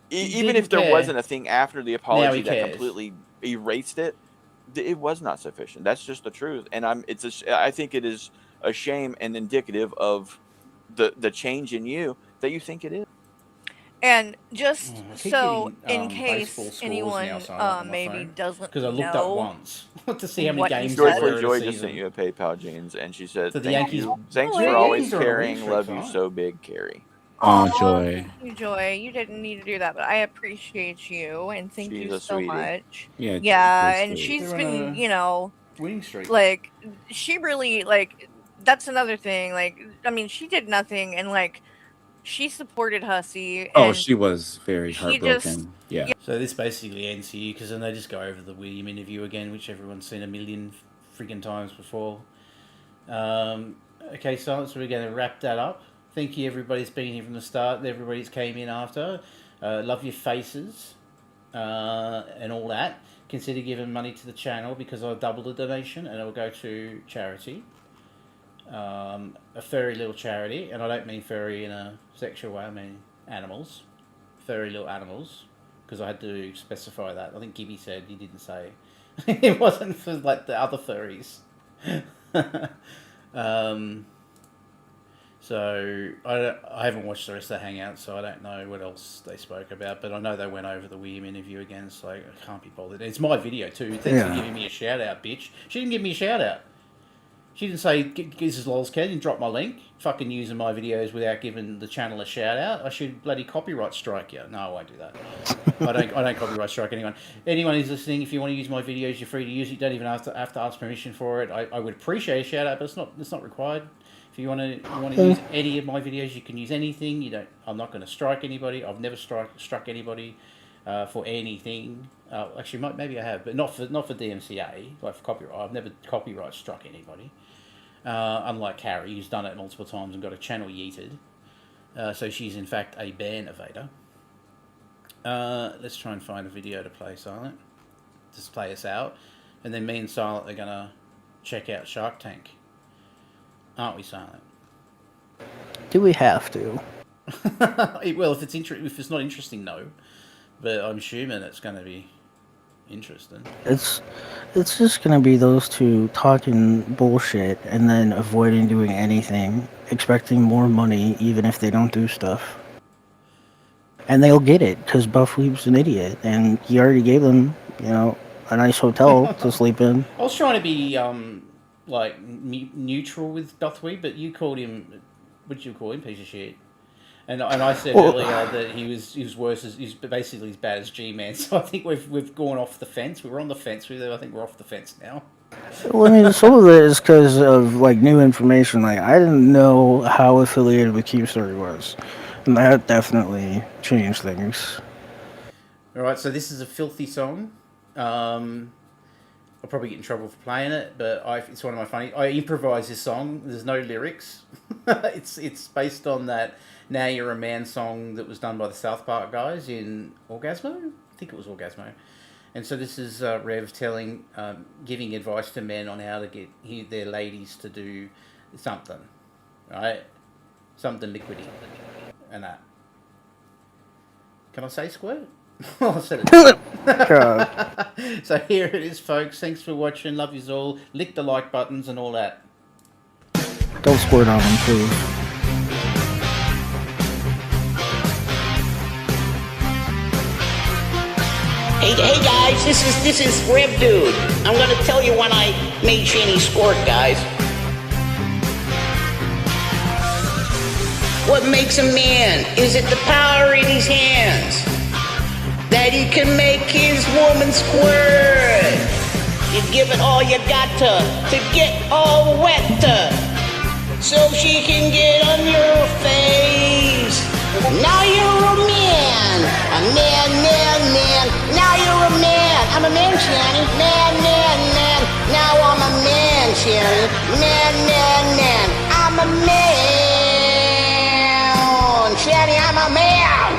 Even if there wasn't a thing after the apology that cares. completely erased it, it was not sufficient. That's just the truth. And I think it is a shame and indicative of the change in you that you think it is. And just I keep so getting, in baseball case scores anyone now, so on my maybe phone. doesn't Because I looked know up once to see how many what games he there said. were Joy in Joy a just sent season. you a PayPal, James, and she said, So the "Thank Yankees- you, thanks Oh, for yeah, always Yankees are on a caring. winning Love streak, you right? so big, Carrie." Oh, Joy. Thank you, Joy. You didn't need to do that, but I appreciate you and thank She's you a so sweetie. much. Yeah, Yeah, Joy's and sweet. she's They're been, on a you know, winning streak. like she really like that's another thing. Like, I mean, she did nothing and like she supported Hussey. Oh, And she was very he heartbroken. just- Yeah. So this basically ends here because then they just go over the William interview again, which everyone's seen a million friggin' times before. Okay, so we're going to wrap that up. Thank you, everybody's been here from the start. Everybody's came in after. Love your faces and all that. Consider giving money to the channel because I'll double the donation and it'll go to charity. A furry little charity, and I don't mean furry in a sexual way. I mean animals, furry little animals, because I had to specify that. I think Gibby said he didn't say It wasn't for like the other furries. So I haven't watched the rest of the Hangout, so I don't know what else they spoke about. But I know they went over the William interview again, so I can't be bothered. It's my video too. Thanks for giving me a shout out, bitch. She didn't give me a shout out. She didn't say, this is LolzCow, didn't drop my link. Fucking using my videos without giving the channel a shout out. I should bloody copyright strike you. No, I won't do that. I don't copyright strike anyone. Anyone who's listening, if you want to use my videos, you're free to use it. You don't even have to ask permission for it. I would appreciate a shout out, but it's not required. If you want to use any of my videos, you can use anything. I'm not going to strike anybody. I've never struck anybody for anything. Actually, maybe I have, but not for DMCA, like for copyright. I've never copyright struck anybody. Unlike Carrie, who's done it multiple times and got a channel yeeted. So she's in fact a ban evader. Let's try and find a video to play Silent. Just play us out. And then me and Silent are going to check out Shark Tank. Aren't we, Silent? Do we have to? Well, if it's not interesting, no. But I'm assuming it's going to be interesting. It's just gonna be those two talking bullshit and then avoiding doing anything, expecting more money even if they don't do stuff. And they'll get it because Buff Weeb's an idiot, and he already gave them, a nice hotel to sleep in. I was trying to be neutral with Dothweeb, but you called him. What did you call him? Piece of shit. And I said earlier that he was worse. He's basically as bad as G-Man. So I think we've gone off the fence. We were on the fence with it. I think we're off the fence now. Well, I mean, some of it is because of new information. Like, I didn't know how affiliated with Keepstory was, and that definitely changed things. All right, so this is a filthy song. I'll probably get in trouble for playing it, but it's one of my funny. I improvise this song. There's no lyrics. It's based on that "Now You're a Man" song that was done by the South Park guys in Orgasmo. I think it was Orgasmo. And so this is Rev giving advice to men on how to get their ladies to do something, right? Something liquidy, and that. Can I say squirt? I said it. So here it is, folks. Thanks for watching. Love yous all. Lick the like buttons and all that. Don't squirt on them, please. Hey guys, this is Rev Dude. I'm gonna tell you when I made Shanny squirt, guys. What makes a man? Is it the power in his hands? That he can make his woman squirt. You give it all you got to get all wet so she can get on your face. Now you're a man. Now you're a man. I'm a man, Shanny. Man. Now I'm a man, Shanny. Man. I'm a man. Shanny, I'm a man.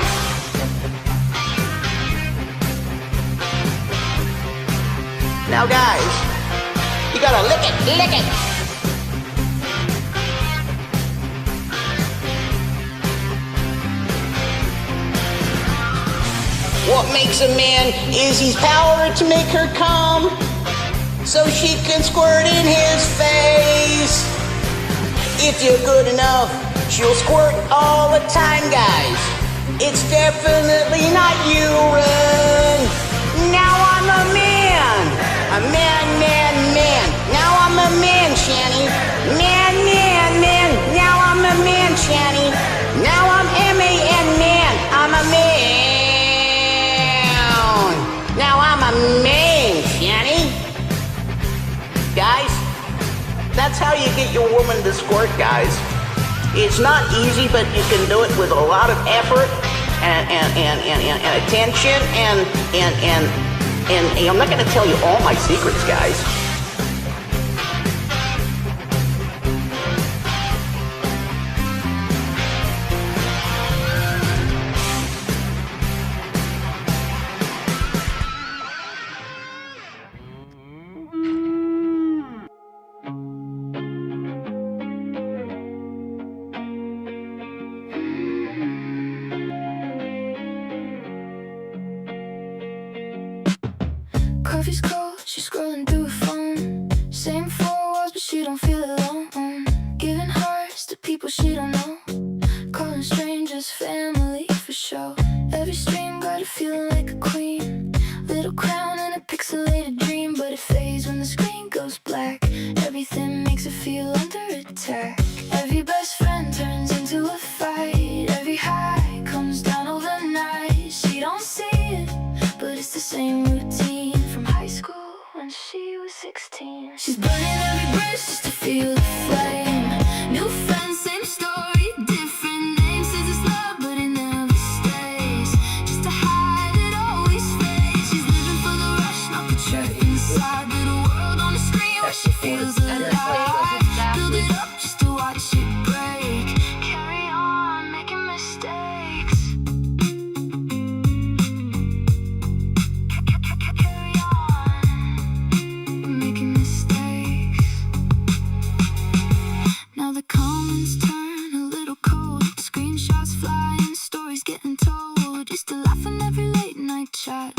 Now guys, you gotta lick it. What makes a man is his power to make her come, so she can squirt in his face. If you're good enough, she'll squirt all the time, guys. It's definitely not urine. Now I'm a man. A man. Now I'm a man, Shanny. Man. Now I'm a man, Shanny. Now I'm M-A-N, man. I'm a man. Now I'm a man, Shanny. Guys, that's how you get your woman to squirt, guys. It's not easy, but you can do it with a lot of effort and attention and I'm not going to tell you all my secrets, guys. Coffee's cold, she's she don't know. Calling strangers family for show. Every stream got her feeling like a queen. Little crown and a pixelated dream, but it fades when the screen goes black. Everything makes her feel under attack. Every best friend turns into a fight. Every high comes down overnight. She don't see it, but it's the same routine from high school when she was 16. She's burning every bridge just to feel the flame. New friends, same story, different names. Says it's love, but it never stays. Just a high that always fades. She's living for the rush, not the track inside. Little world on the screen where she feels alive. Build it up just to watch it break. Carry on, making mistakes. Carry on, making mistakes. Now the comments turn a little cold. Screenshots flying, stories getting told. Used to laugh in every late night chat.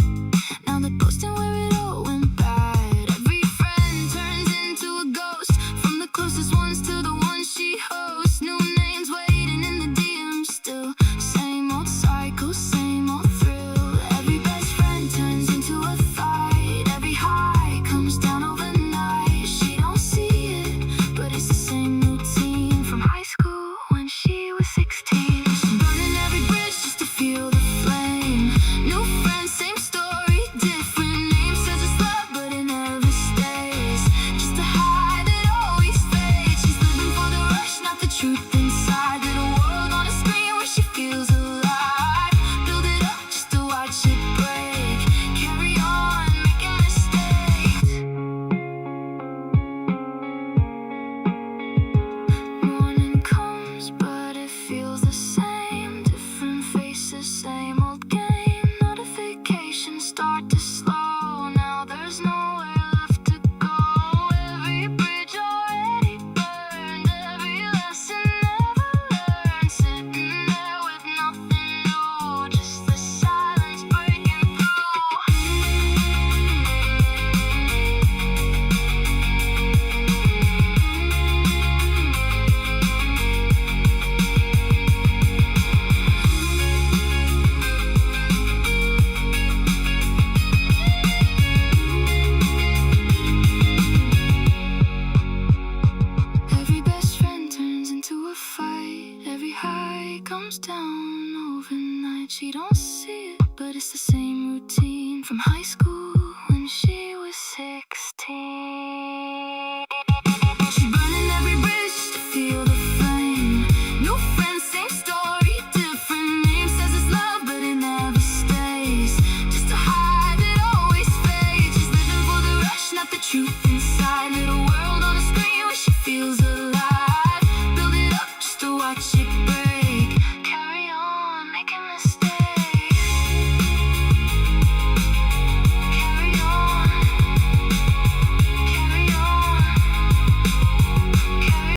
Now they're posting where it all went bad. Every friend turns into a ghost. From the closest ones to the ones she hosts. New names waiting in the DMs still. Same old cycle, same old thrill. Every best friend turns into a fight. Every high comes down overnight. She don't see it, but it's the same routine from high school when she was 16. She's burning every bridge just to feel the flame. New friends, same story, different names. Says it's love, but it never stays. Just a high that always fades. She's living for the rush, not the truth inside. Little world on a screen where she feels alive. Build it up just to watch it break. Carry on, making mistakes. Morning comes, but it feels the same. Different faces, same old game. Notifications start to slow. Now there's nowhere left to go. Every bridge already burned. Every lesson never learned. Sitting there with nothing new. Just the silence breaking Every best friend turns into a fight. Every high comes down overnight. She don't see it, but it's the same routine from high school when she was 16.